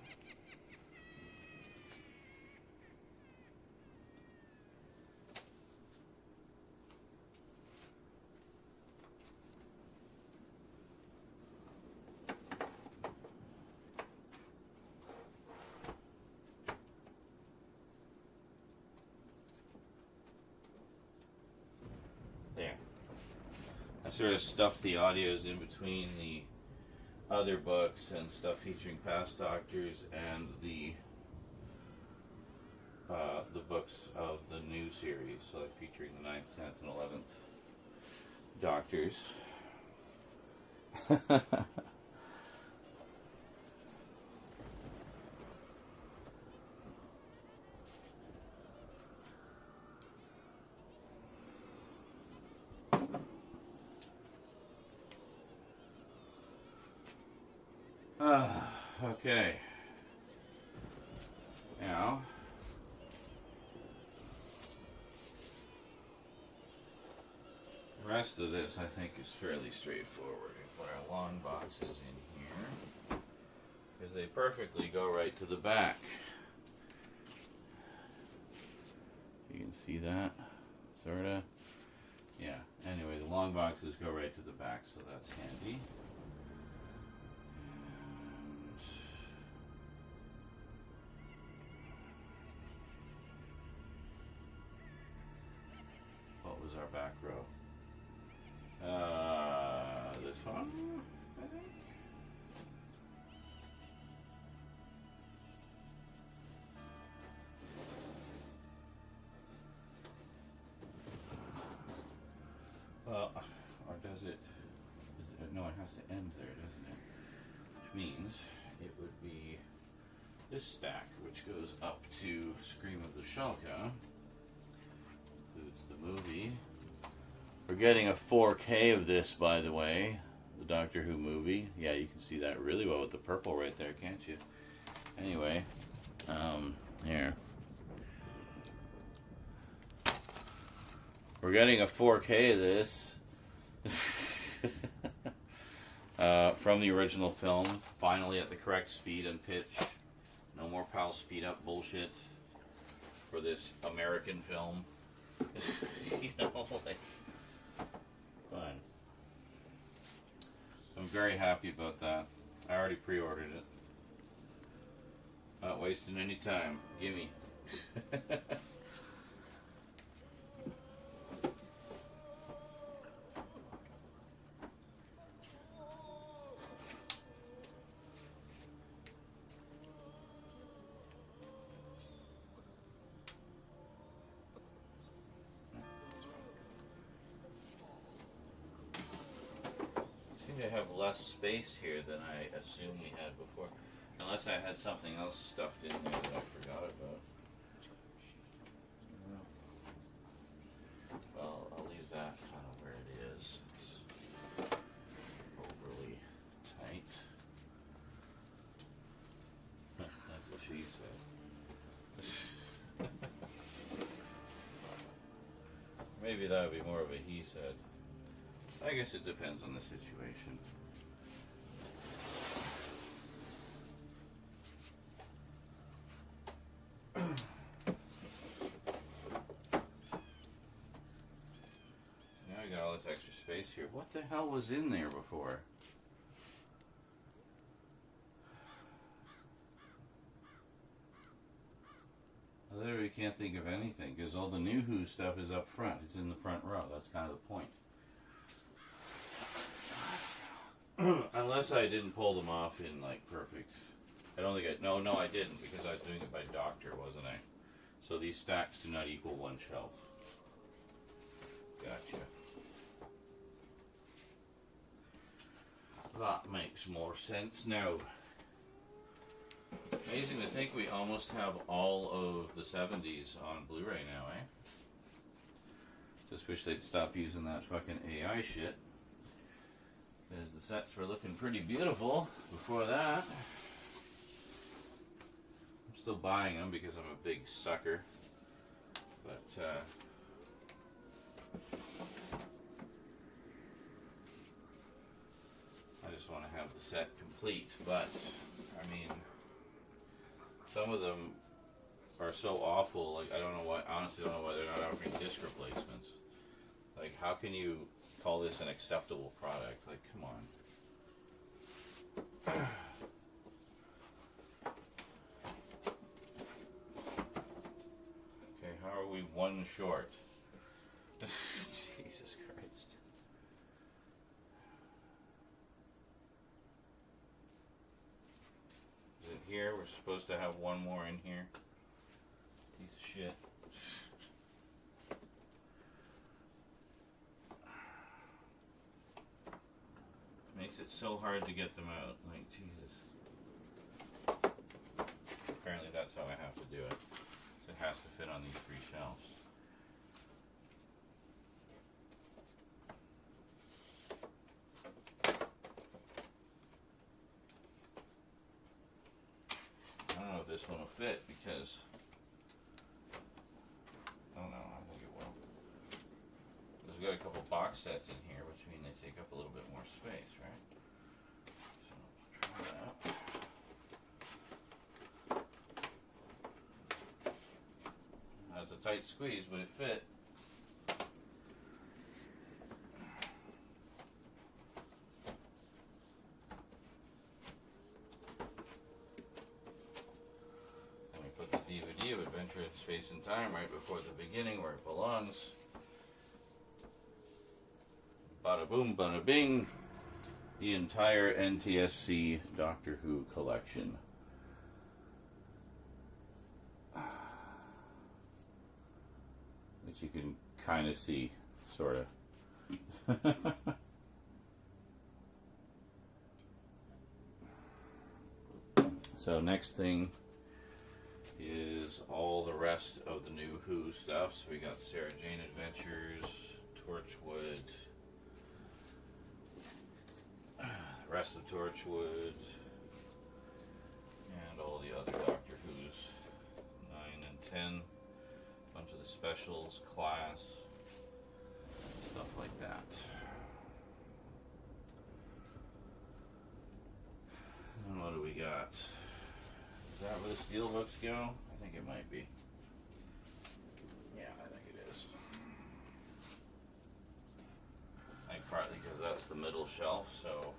Sort of stuffed the audios in between the other books and stuff featuring past Doctors and the books of the new series, so like featuring the 9th, 10th, and 11th Doctors. Okay. Now, the rest of this I think is fairly straightforward. We put our long boxes in here because they perfectly go right to the back. You can see that, sorta. Yeah. Anyway, the long boxes go right to the back, so that's handy. Our back row. This one, I think. Well, or does it? No, it has to end there, doesn't it? Which means it would be this stack, which goes up to Scream of the Shalka. Includes the movie. We're getting a 4K of this, by the way. The Doctor Who movie. Yeah, you can see that really well with the purple right there, can't you? Anyway, here. We're getting a 4K of this from the original film. Finally at the correct speed and pitch. No more PAL speed up bullshit for this American film. You know, like, fine. I'm very happy about that. I already pre-ordered it. Not wasting any time. Gimme. To have less space here than I assumed we had before, unless I had something else stuffed in there that I forgot about. Well, I'll leave that kind of where it is. It's overly tight. That's what she said. Maybe that would be more of a he said. I guess it depends on the situation. this extra space here. What the hell was in there before? I literally can't think of anything because all the new Who stuff is up front. It's in the front row. That's kind of the point. Unless I didn't pull them off in like perfect. I don't think I. No, I didn't because I was doing it by doctor, wasn't I? So these stacks do not equal one shelf. Gotcha. That makes more sense now. Amazing to think we almost have all of the 70s on Blu-ray now, eh? Just wish they'd stop using that fucking AI shit. Because the sets were looking pretty beautiful before that. I'm still buying them because I'm a big sucker. But, I just want to have the set complete. But, I mean, some of them are so awful. Like, I don't know why, honestly don't know why they're not offering disc replacements. Like, how can you call this an acceptable product? Like, come on. Okay, how are we one short? Jesus Christ. Is it here? We're supposed to have one more in here. Piece of shit. Makes it so hard to get them out. Like, Jesus. Apparently that's how I have to do it. So it has to fit on these 3 shelves. I don't know if this one will fit because I don't know. I think it will. Because we've got a couple box sets in here, which mean they take up a little bit more space, right? So try that. That's a tight squeeze, but it fit. Then we put the DVD of Adventure in Space and Time right before the beginning where it belongs. Bada boom, bada bing. The entire NTSC Doctor Who collection. Which you can kind of see, sort of. So next thing is all the rest of the new Who stuff. So we got Sarah Jane Adventures, Torchwood, the rest of Torchwood, and all the other Doctor Who's, 9 and 10, a bunch of the specials, Class, stuff like that. And what do we got? Is that where the steelbooks go? I think it might be. Yeah, I think it is. I think partly because that's the middle shelf, so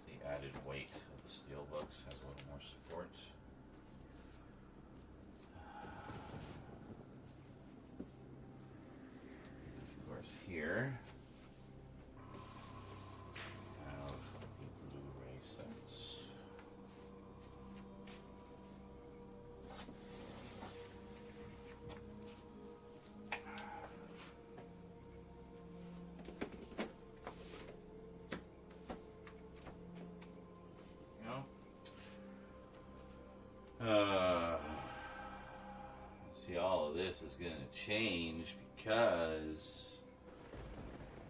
the added weight of the steelbooks has a little more support. Of course, here we have the Blu-ray sets. See, all of this is going to change because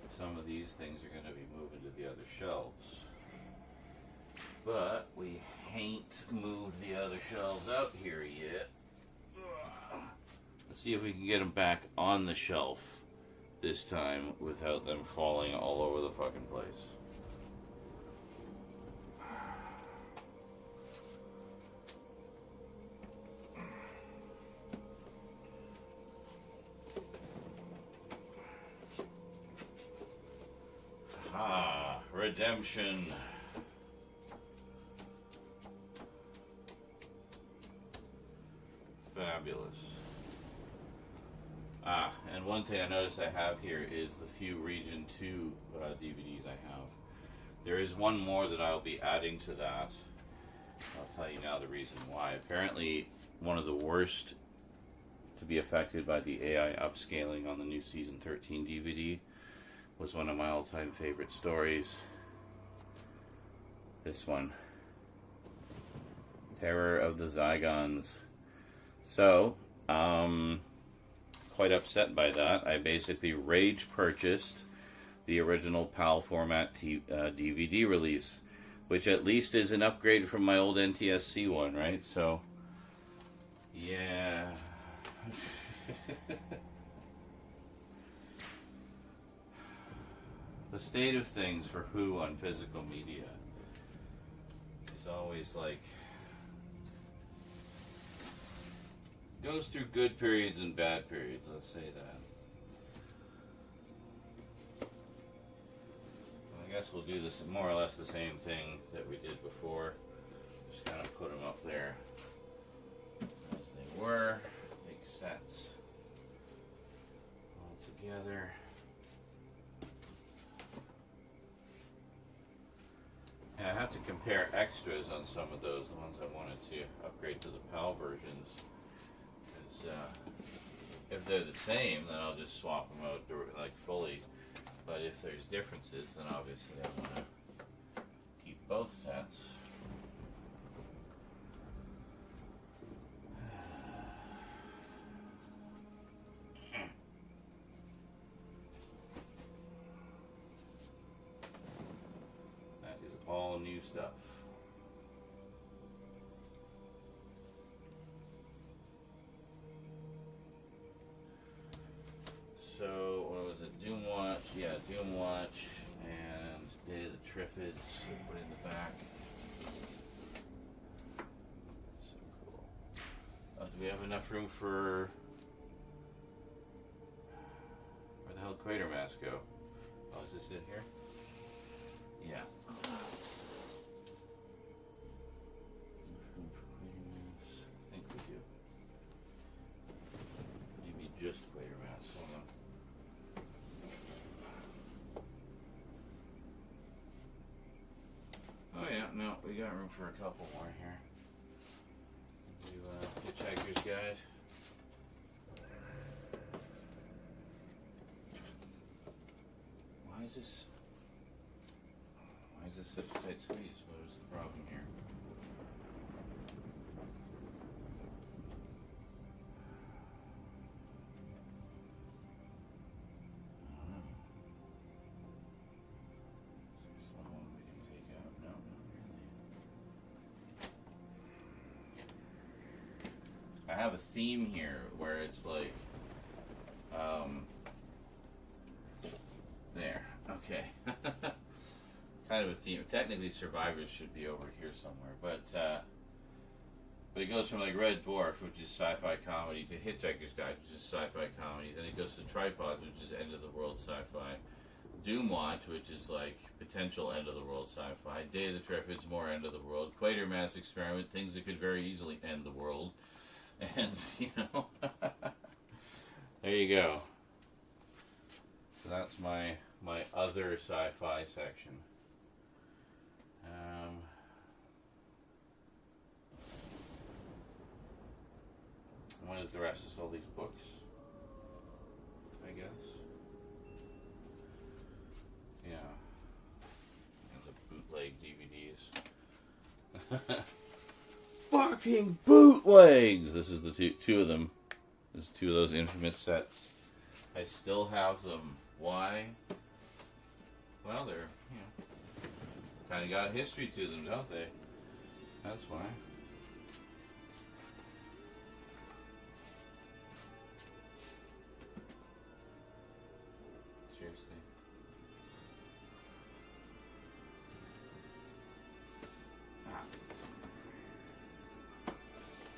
some of these things are going to be moving to the other shelves. But we ain't moved the other shelves out here yet. Let's see if we can get them back on the shelf this time without them falling all over the fucking place. Redemption. Fabulous. And one thing I noticed I have here is the few Region 2 DVDs I have. There is one more that I'll be adding to that. I'll tell you now the reason why. Apparently, one of the worst to be affected by the AI upscaling on the new Season 13 DVD was one of my all-time favorite stories. This one. Terror of the Zygons. So, quite upset by that. I basically rage purchased the original PAL format DVD release, which at least is an upgrade from my old NTSC one, right? So, yeah. The state of things for Who on physical media is always like, goes through good periods and bad periods, let's say that. I guess we'll do this more or less the same thing that we did before. Just kind of put them up there as they were. Makes sense. All together. And I have to compare extras on some of those, the ones I wanted to upgrade to the PAL versions. If they're the same, then I'll just swap them out like fully. But if there's differences, then obviously I want to keep both sets. That is all new stuff. So, what was it? Doom Watch, yeah, Doom Watch, and Day of the Triffids, put in the back. So cool. Do we have enough room for... Where the hell did Quatermass go? Oh, is this it here? Yeah. Enough room for Quatermass? I think we do. Maybe just Quatermass, hold on. Oh yeah, no, we got room for a couple more here. Do Hitchhiker's Guide. Why is this such a tight squeeze? What is the problem here? I have a theme here where it's like, there, okay. Kind of a theme. Technically, Survivors should be over here somewhere, but it goes from like Red Dwarf, which is sci-fi comedy, to Hitchhiker's Guide, which is sci-fi comedy. Then it goes to Tripods, which is end of the world sci-fi. Doom Watch, which is like potential end of the world sci-fi. Day of the Triffids, more end of the world. Quatermass Experiment, things that could very easily end the world. And, you know, there you go. So that's my other sci-fi section. What is the rest? Just all these books, I guess. Yeah. And the bootleg DVDs. Fucking bootlegs! This is the two of them. This is two of those infamous sets. I still have them. Why? Well, they're, you know, kind of got history to them, don't they? That's why. Seriously.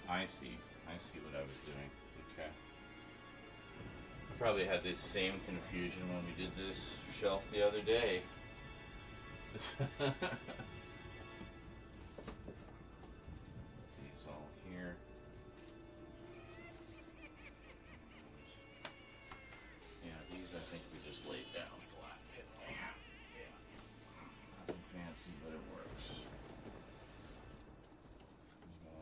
I see what I was doing. Okay. I probably had this same confusion when we did this shelf the other day. These all here. Yeah, these I think we just laid down flat. Yeah. Nothing fancy, but it works. Can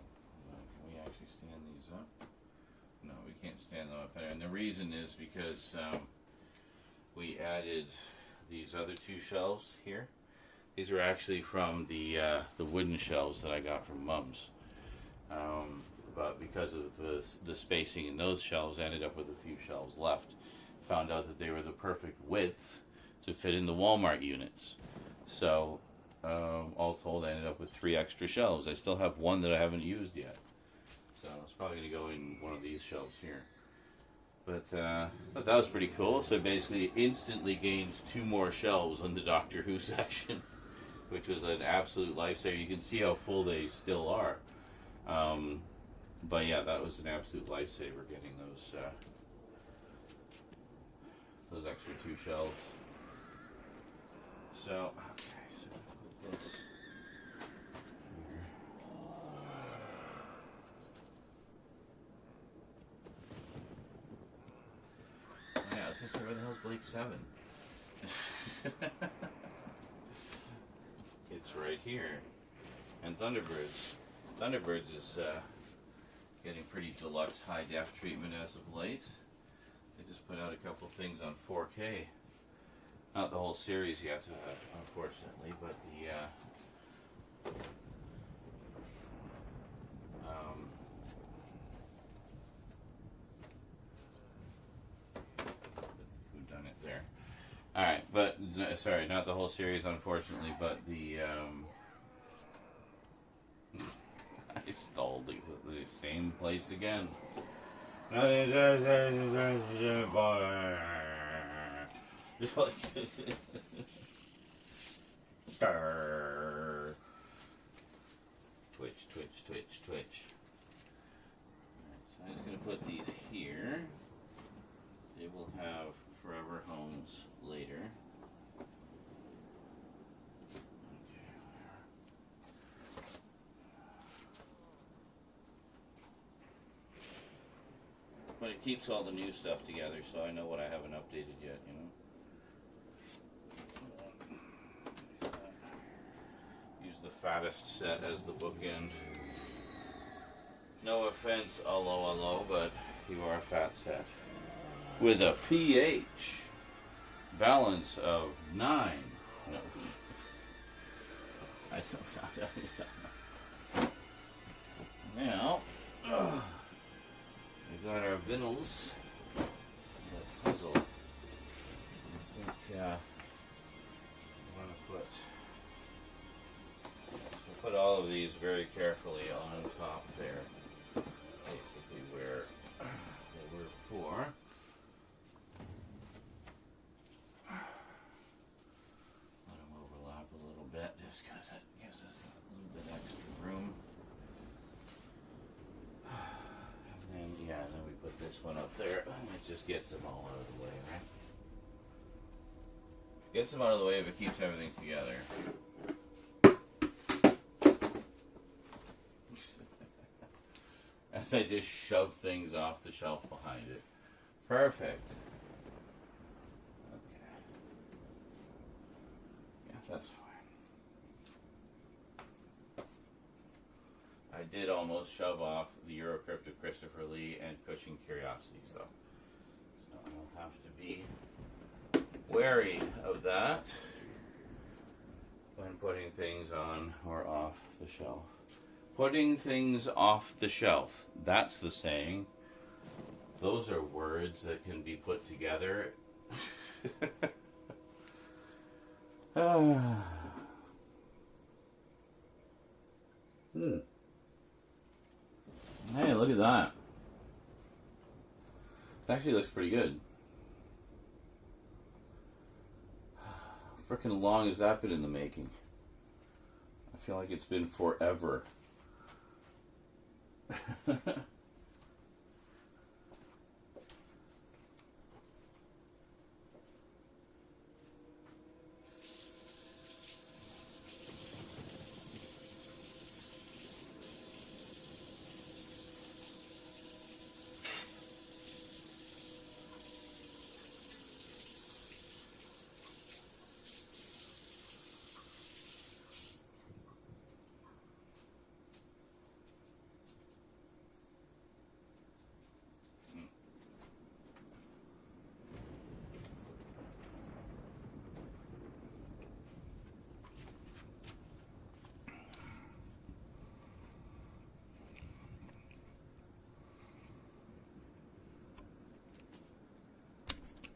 we actually stand these up? No, we can't stand them up. And the reason is because we added these other two shelves here. These are actually from the wooden shelves that I got from Mum's. But because of the spacing in those shelves, I ended up with a few shelves left. Found out that they were the perfect width to fit in the Walmart units. So, all told, I ended up with 3 extra shelves. I still have one that I haven't used yet. So, it's probably going to go in one of these shelves here. But that was pretty cool. So, basically, instantly gained 2 more shelves on the Doctor Who section, which was an absolute lifesaver. You can see how full they still are. But yeah, that was an absolute lifesaver getting those extra 2 shelves. So, okay, so put this here. Yeah, I was gonna say, where the hell's Blake 7? It's right here. And Thunderbirds. Thunderbirds is getting pretty deluxe high def treatment as of late. They just put out a couple things on 4K. Not the whole series yet, unfortunately, but who done it there? All right, but sorry, not the whole series, unfortunately, but the I stalled the same place again. Twitch, twitch, twitch, twitch. Alright, so I'm just going to put these here. They will have forever homes later. But it keeps all the new stuff together, so I know what I haven't updated yet, you know. Use the fattest set as the bookend. No offense, hello, but you are a fat set. With a pH balance of 9. No. I don't. Now, we got our vinyls. The puzzle. I think I'm going to put all of these very carefully on top there. Basically where they were before. Let them overlap a little bit just because it gives us a little bit extra room. And then we put this one up there, and it just gets them all out of the way, right? Gets them out of the way, but keeps everything together. As I just shove things off the shelf behind it. Perfect. Okay. Yeah, that's fine. I did almost shove off the Eurocrypt of Christopher Lee and Cushing Curiosity stuff. So I'll have to be wary of that when putting things on or off the shelf. Putting things off the shelf. That's the saying. Those are words that can be put together. Hey, look at that. It actually looks pretty good. How frickin' long has that been in the making? I feel like it's been forever.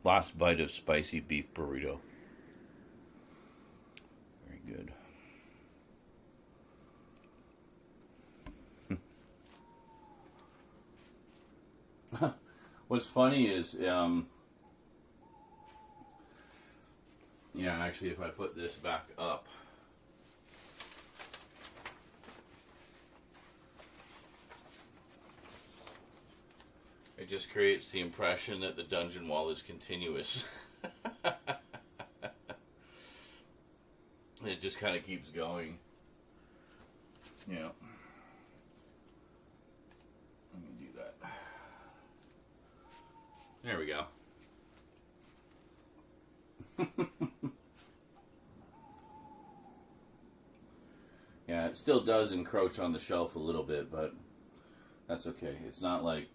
Last bite of spicy beef burrito. Very good. What's funny is, actually, if I put this back up, it just creates the impression that the dungeon wall is continuous. It just kind of keeps going. Yeah. Let me do that. There we go. Yeah, it still does encroach on the shelf a little bit, but that's okay. It's not like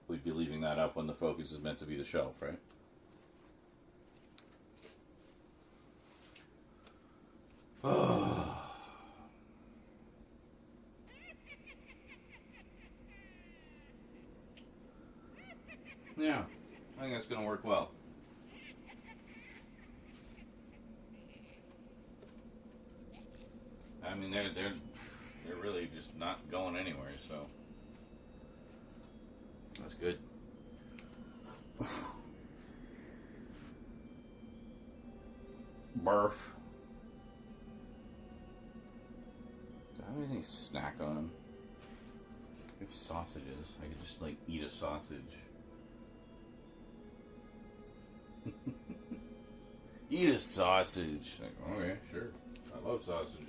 we'd be leaving that up when the focus is meant to be the shelf, right? Yeah, I think that's going to work well. I mean, they're really just not going anywhere, so that's good. Barf. Do I have anything snack on them? It's sausages. I could just like eat a sausage. Eat a sausage. Like, okay, sure. I love sausages.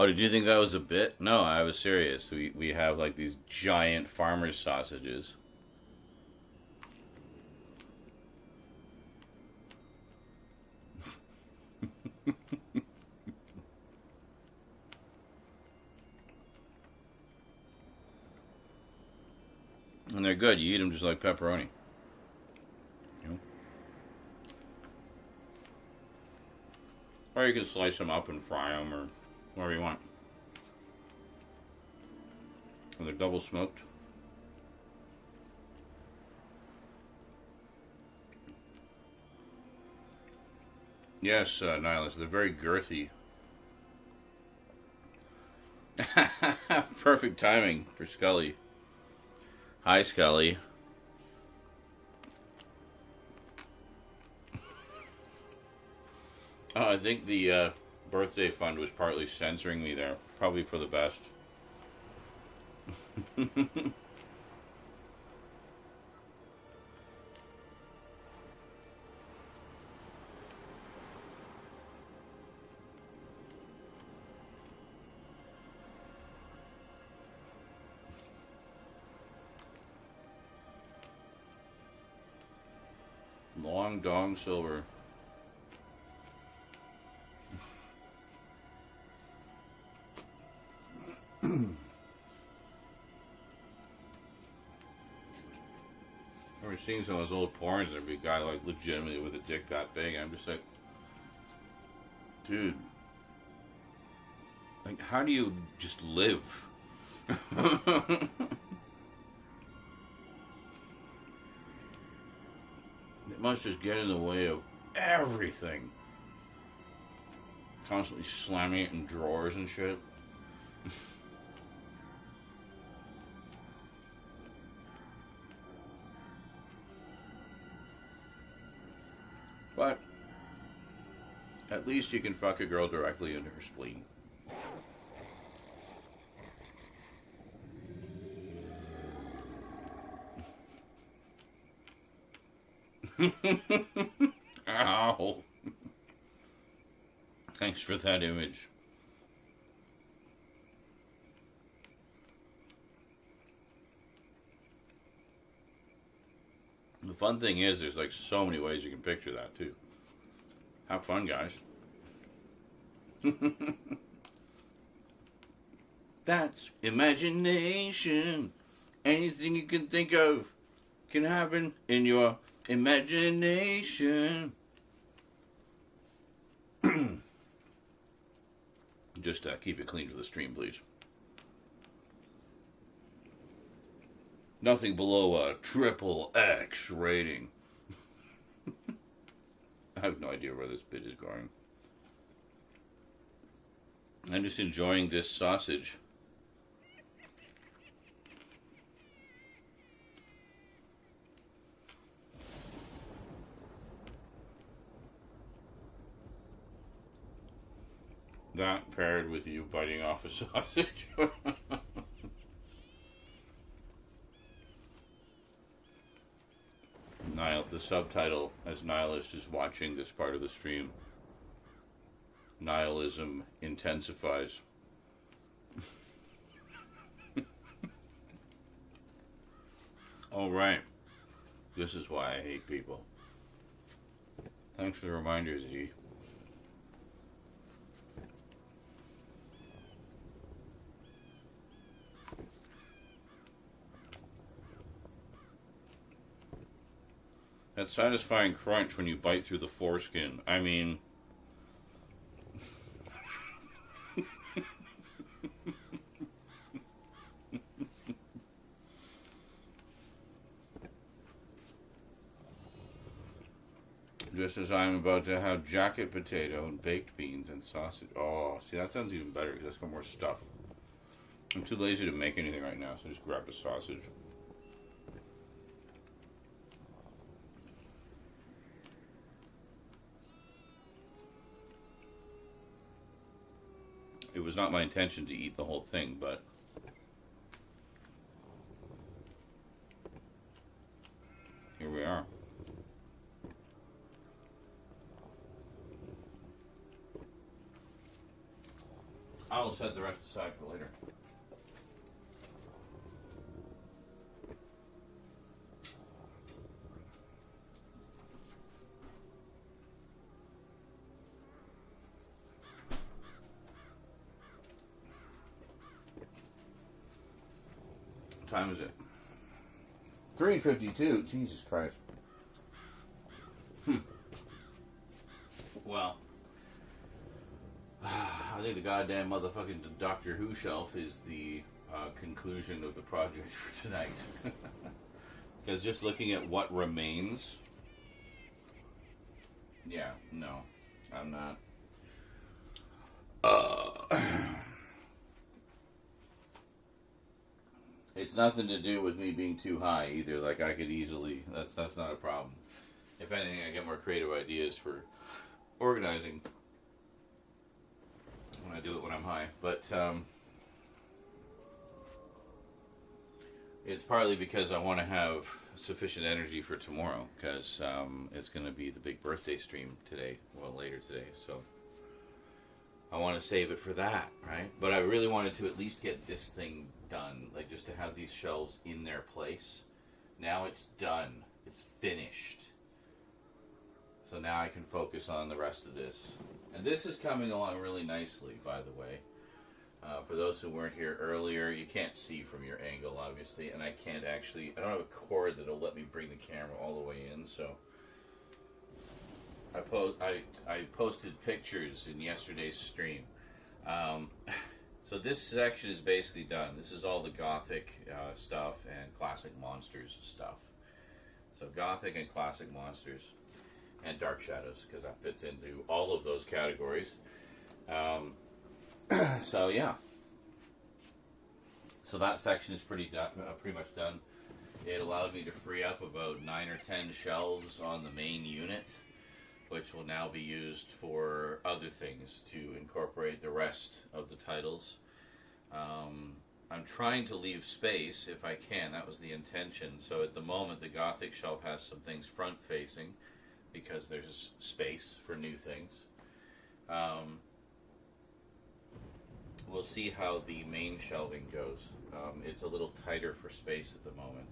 Oh, did you think that was a bit? No, I was serious. We have like these giant farmer's sausages. And they're good. You eat them just like pepperoni. You know? Or you can slice them up and fry them, or whatever you want. And they're double smoked. Yes, Nihilus, they're very girthy. Perfect timing for Scully. Hi, Scully. I think the birthday fund was partly censoring me there. Probably for the best. Long Dong Silver. I remember seeing some of those old porns, there'd be a guy like legitimately with a dick that big, and I'm just like, dude, like, how do you just live? It must just get in the way of everything. Constantly slamming it in drawers and shit. But at least you can fuck a girl directly into her spleen. Wow. Thanks for that image. The fun thing is, there's like so many ways you can picture that too. Have fun, guys. That's imagination. Anything you can think of can happen in your imagination. Just keep it clean for the stream, please. Nothing below a XXX rating. I have no idea where this bit is going. I'm just enjoying this sausage. That paired with you biting off a sausage. The subtitle, as Nihilist is watching this part of the stream, nihilism intensifies. All right. This is why I hate people. Thanks for the reminder, Z. That satisfying crunch when you bite through the foreskin. I mean... Just as I'm about to have jacket potato and baked beans and sausage. Oh, see, that sounds even better because that's got more stuff. I'm too lazy to make anything right now, so just grab a sausage. It was not my intention to eat the whole thing, but here we are. I will set the rest aside for later. What time is it? 3:52. Jesus Christ. Well, I think the goddamn motherfucking Doctor Who shelf is the conclusion of the project for tonight. Because just looking at what remains... Yeah, no. I'm not... It's nothing to do with me being too high either. Like, I could easily... That's not a problem. If anything, I get more creative ideas for organizing when I do it when I'm high. But it's partly because I want to have sufficient energy for tomorrow, because it's going to be the big birthday stream today, well, later today, so I want to save it for that, right? But I really wanted to at least get this thing done, like just to have these shelves in their place. Now it's done. It's finished. So now I can focus on the rest of this. And this is coming along really nicely, by the way. For those who weren't here earlier, you can't see from your angle, obviously, and I can't actually... I don't have a cord that'll let me bring the camera all the way in, so... I posted pictures in yesterday's stream. So this section is basically done. This is all the Gothic stuff and Classic Monsters stuff. So Gothic and Classic Monsters and Dark Shadows, because that fits into all of those categories. So yeah. So that section is pretty much done. It allowed me to free up about 9 or 10 shelves on the main unit, which will now be used for other things to incorporate the rest of the titles. I'm trying to leave space if I can. That was the intention. So at the moment, the Gothic shelf has some things front-facing, because there's space for new things. We'll see how the main shelving goes. It's a little tighter for space at the moment,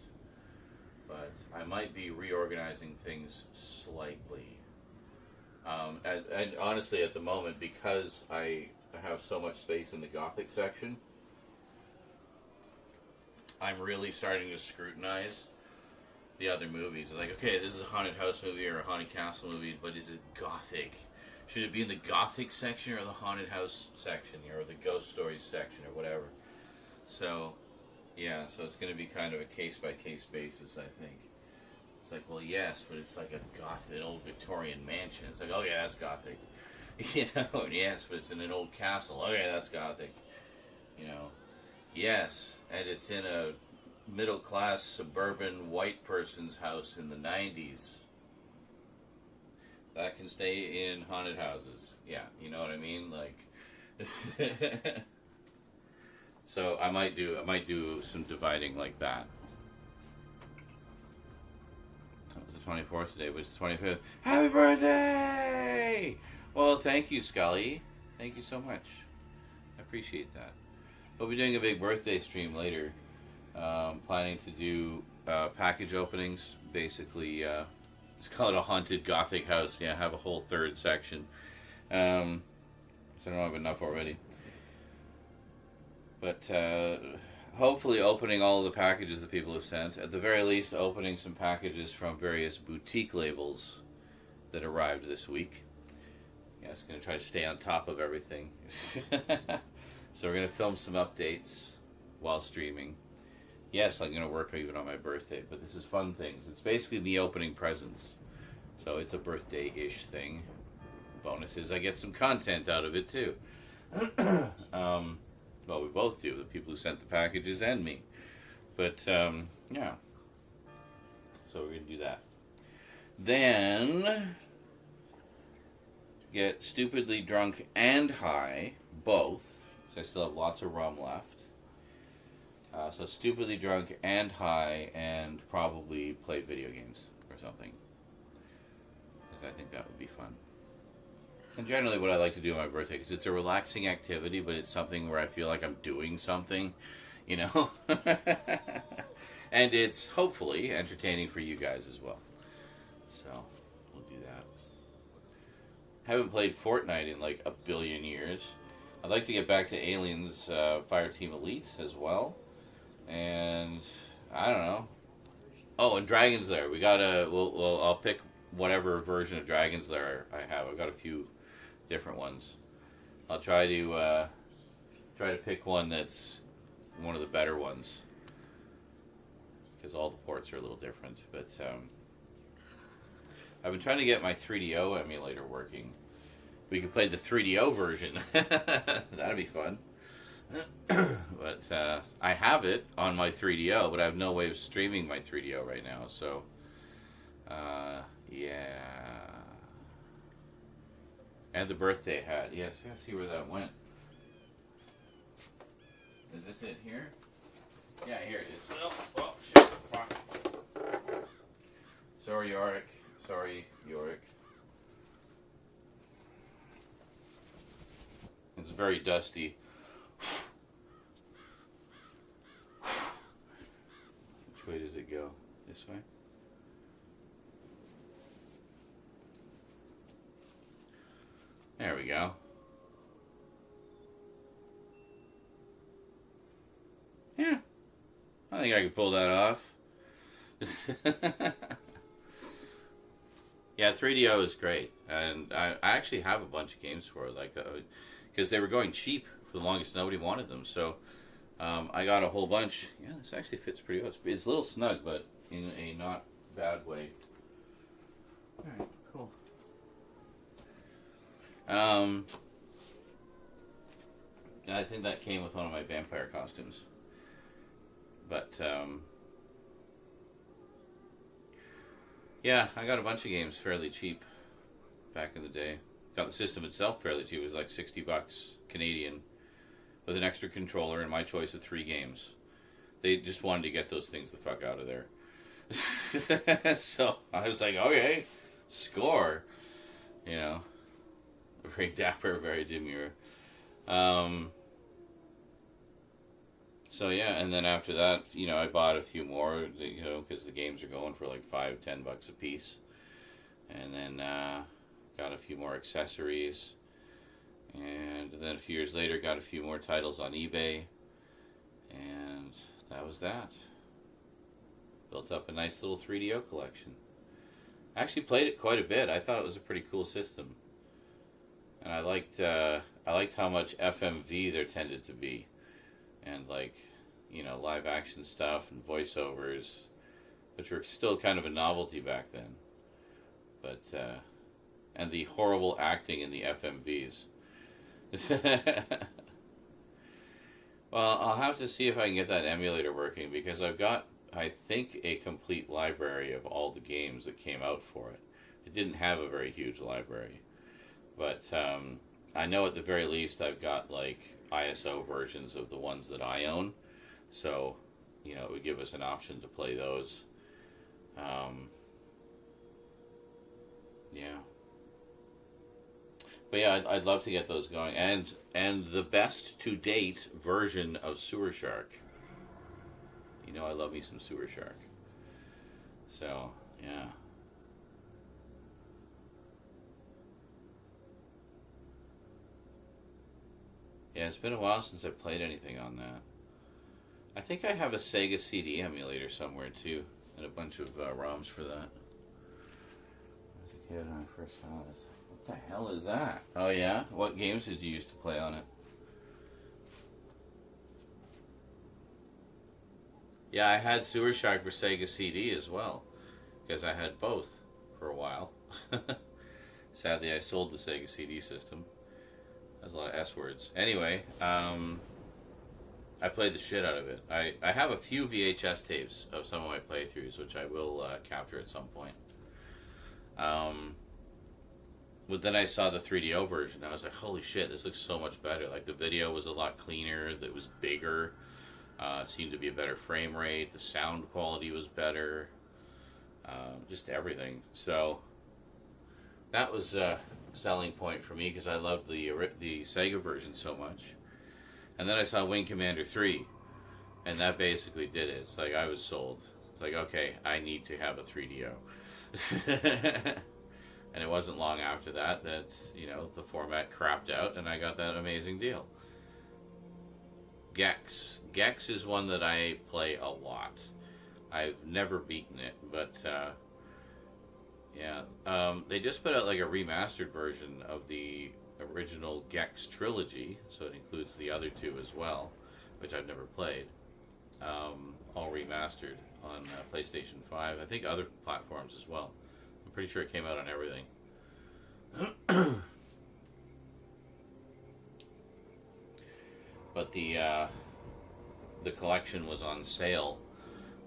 but I might be reorganizing things slightly. And honestly, at the moment, because I have so much space in the Gothic section, I'm really starting to scrutinize the other movies. Like, okay, this is a haunted house movie or a haunted castle movie, but is it Gothic? Should it be in the Gothic section or the haunted house section, or the ghost stories section, or whatever? So, yeah, so it's going to be kind of a case-by-case basis, I think. It's like, well, yes, but it's like a Gothic, an old Victorian mansion. It's like, oh yeah, that's Gothic. You know, yes, but it's in an old castle. Oh yeah, that's Gothic. You know, yes, and it's in a middle-class suburban white person's house in the 90s. That can stay in haunted houses. Yeah, you know what I mean? Like, so I might do some dividing like that. That was the 24th today, which is the 25th. Happy birthday! Well, thank you, Scully. Thank you so much. I appreciate that. We'll be doing a big birthday stream later. Planning to do package openings, basically. It's called a haunted Gothic house. Yeah, have a whole third section. So I don't have enough already. But hopefully opening all of the packages that people have sent. At the very least, opening some packages from various boutique labels that arrived this week. Yeah, it's going to try to stay on top of everything. So we're going to film some updates while streaming. Yes, I'm going to work even on my birthday, but this is fun things. It's basically me opening presents. So it's a birthday-ish thing. Bonus is I get some content out of it, too. Well, we both do, the people who sent the packages and me. But, yeah. So we're going to do that. Then, get stupidly drunk and high, both. So I still have lots of rum left. So stupidly drunk and high, and probably play video games or something. Because I think that would be fun. And generally what I like to do on my birthday, because it's a relaxing activity, but it's something where I feel like I'm doing something, you know? And it's hopefully entertaining for you guys as well. So, we'll do that. Haven't played Fortnite in like a billion years. I'd like to get back to Aliens Fireteam Elite as well. And I don't know. Oh, and Dragon's Lair. We gotta. I'll pick whatever version of Dragon's Lair I have. I've got a few different ones. I'll try to pick one that's one of the better ones, because all the ports are a little different. But I've been trying to get my 3DO emulator working. We could play the 3DO version. That'd be fun. But I have it on my 3DO, but I have no way of streaming my 3DO right now, so yeah. And the birthday hat. Yes, I gotta see where that went. Is this it here? Yeah, here it is. Oh shit, fuck. Sorry, Yorick. Sorry, Yorick. It's very dusty. Which way does it go? This way? There we go. Yeah. I think I could pull that off. Yeah, 3DO is great. And I actually have a bunch of games for it, like that, because they were going cheap for the longest. Nobody wanted them, so I got a whole bunch. Yeah, this actually fits pretty well. It's a little snug, but in a not bad way. Alright, cool. I think that came with one of my vampire costumes. But, yeah, I got a bunch of games fairly cheap back in the day. Got the system itself fairly cheap. It was like $60 Canadian with an extra controller and my choice of 3 games. They just wanted to get those things the fuck out of there. So I was like, okay, Score, you know, very dapper, very demure. So yeah, and then after that, you know, I bought a few more, you know, because the games are going for like $5-10 a piece, and then got a few more accessories, and then a few years later got a few more titles on eBay, and that was that. Built up a nice little 3DO collection. I actually played it quite a bit. I thought it was a pretty cool system, and I liked how much FMV there tended to be, and like, you know, live action stuff and voiceovers, which were still kind of a novelty back then. But and the horrible acting in the FMVs. Well, I'll have to see if I can get that emulator working, because I've got, I think, a complete library of all the games that came out for it. It didn't have a very huge library, but I know at the very least I've got like ISO versions of the ones that I own, so, you know, it would give us an option to play those. Yeah. But yeah, I'd love to get those going, and the best to date version of Sewer Shark. You know, I love me some Sewer Shark. So yeah. Yeah, it's been a while since I played anything on that. I think I have a Sega CD emulator somewhere too, and a bunch of ROMs for that. As a kid when I first saw this. What the hell is that? Oh yeah? What games did you used to play on it? Yeah, I had Sewer Shark for Sega CD as well, because I had both for a while. Sadly, I sold the Sega CD system. There's a lot of S words. Anyway, I played the shit out of it. I have a few VHS tapes of some of my playthroughs, which I will capture at some point. But then I saw the 3DO version. I was like, holy shit, this looks so much better. Like, the video was a lot cleaner. It was bigger. It seemed to be a better frame rate. The sound quality was better. Just everything. So that was a selling point for me, because I loved the Sega version so much. And then I saw Wing Commander 3, and that basically did it. It's like I was sold. It's like, okay, I need to have a 3DO. And it wasn't long after that, you know, the format crapped out, and I got that amazing deal. Gex. Gex is one that I play a lot. I've never beaten it, but yeah. They just put out like a remastered version of the original Gex trilogy, so it includes the other two as well, which I've never played. All remastered on PlayStation 5. I think other platforms as well. I'm pretty sure it came out on everything. But the collection was on sale,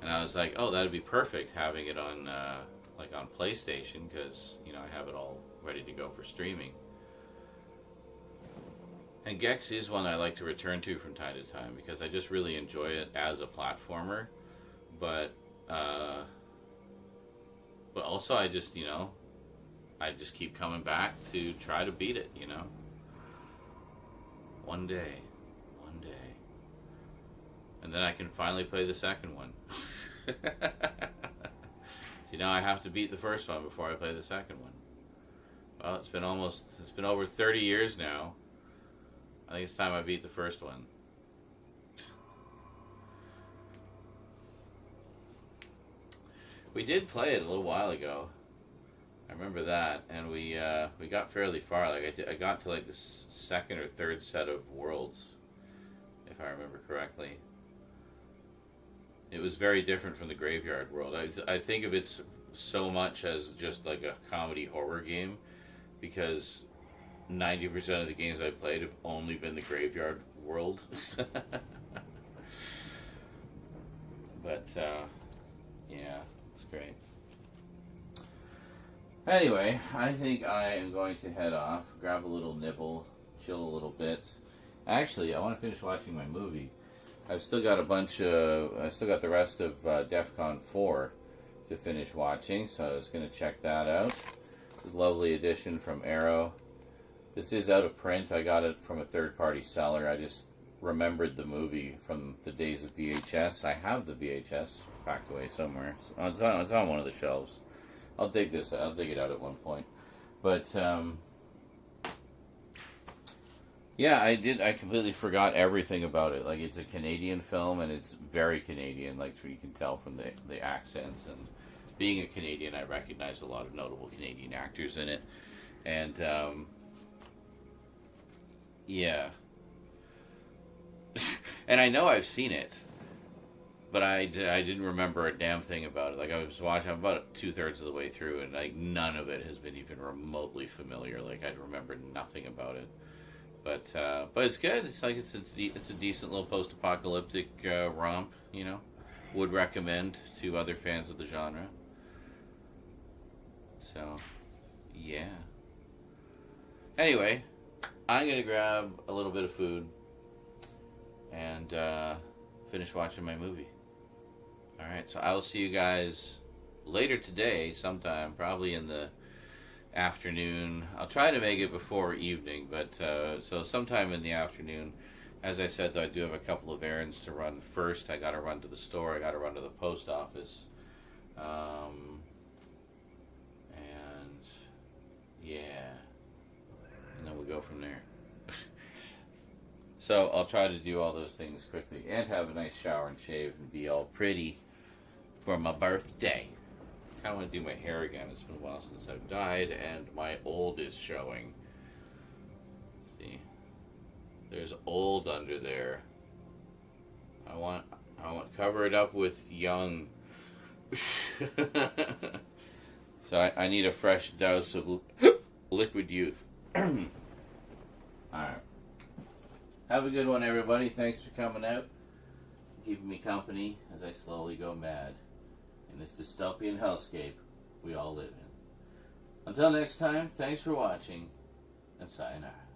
and I was like, oh, that'd be perfect having it on like on PlayStation, because, you know, I have it all ready to go for streaming. And Gex is one I like to return to from time to time, because I just really enjoy it as a platformer, but also I just, you know, I just keep coming back to try to beat it, you know. One day. And then I can finally play the second one. See, now I have to beat the first one before I play the second one. Well, it's been over 30 years now. I think it's time I beat the first one. We did play it a little while ago. I remember that, and we got fairly far. Like I got to like the second or third set of worlds, if I remember correctly. It was very different from the Graveyard world. I think of it so much as just like a comedy horror game, because 90% of the games I played have only been the Graveyard world. But yeah, it's great. Anyway, I think I am going to head off, grab a little nibble, chill a little bit. Actually, I want to finish watching my movie. I've still got I still got the rest of DEF CON 4 to finish watching, so I was going to check that out. lovely edition from Arrow. This is out of print. I got it from a third-party seller. I just remembered the movie from the days of VHS. I have the VHS packed away somewhere. It's on one of the shelves. I'll dig it out at one point. But yeah, I completely forgot everything about it. Like, it's a Canadian film, and it's very Canadian. Like, you can tell from the accents. And being a Canadian, I recognize a lot of notable Canadian actors in it. And yeah. And I know I've seen it, but I didn't remember a damn thing about it. Like, I was watching, I'm about 2/3 of the way through, and like none of it has been even remotely familiar. Like, I remember nothing about it. But it's good. It's like it's a decent little post-apocalyptic romp. You know, would recommend to other fans of the genre. So, yeah. Anyway, I'm gonna grab a little bit of food and finish watching my movie. All right, so I will see you guys later today, sometime, probably in the afternoon. I'll try to make it before evening, but so sometime in the afternoon. As I said, though, I do have a couple of errands to run first. I got to run to the store. I got to run to the post office. And yeah, and then we'll go from there. So I'll try to do all those things quickly and have a nice shower and shave and be all pretty for my birthday. I kind of want to do my hair again. It's been a while since I've dyed, and my old is showing. See, there's old under there. I want cover it up with young. So I need a fresh dose of liquid youth. All right. Have a good one, everybody. Thanks for coming out, keeping me company as I slowly go mad in this dystopian hellscape we all live in. Until next time, thanks for watching, and sayonara.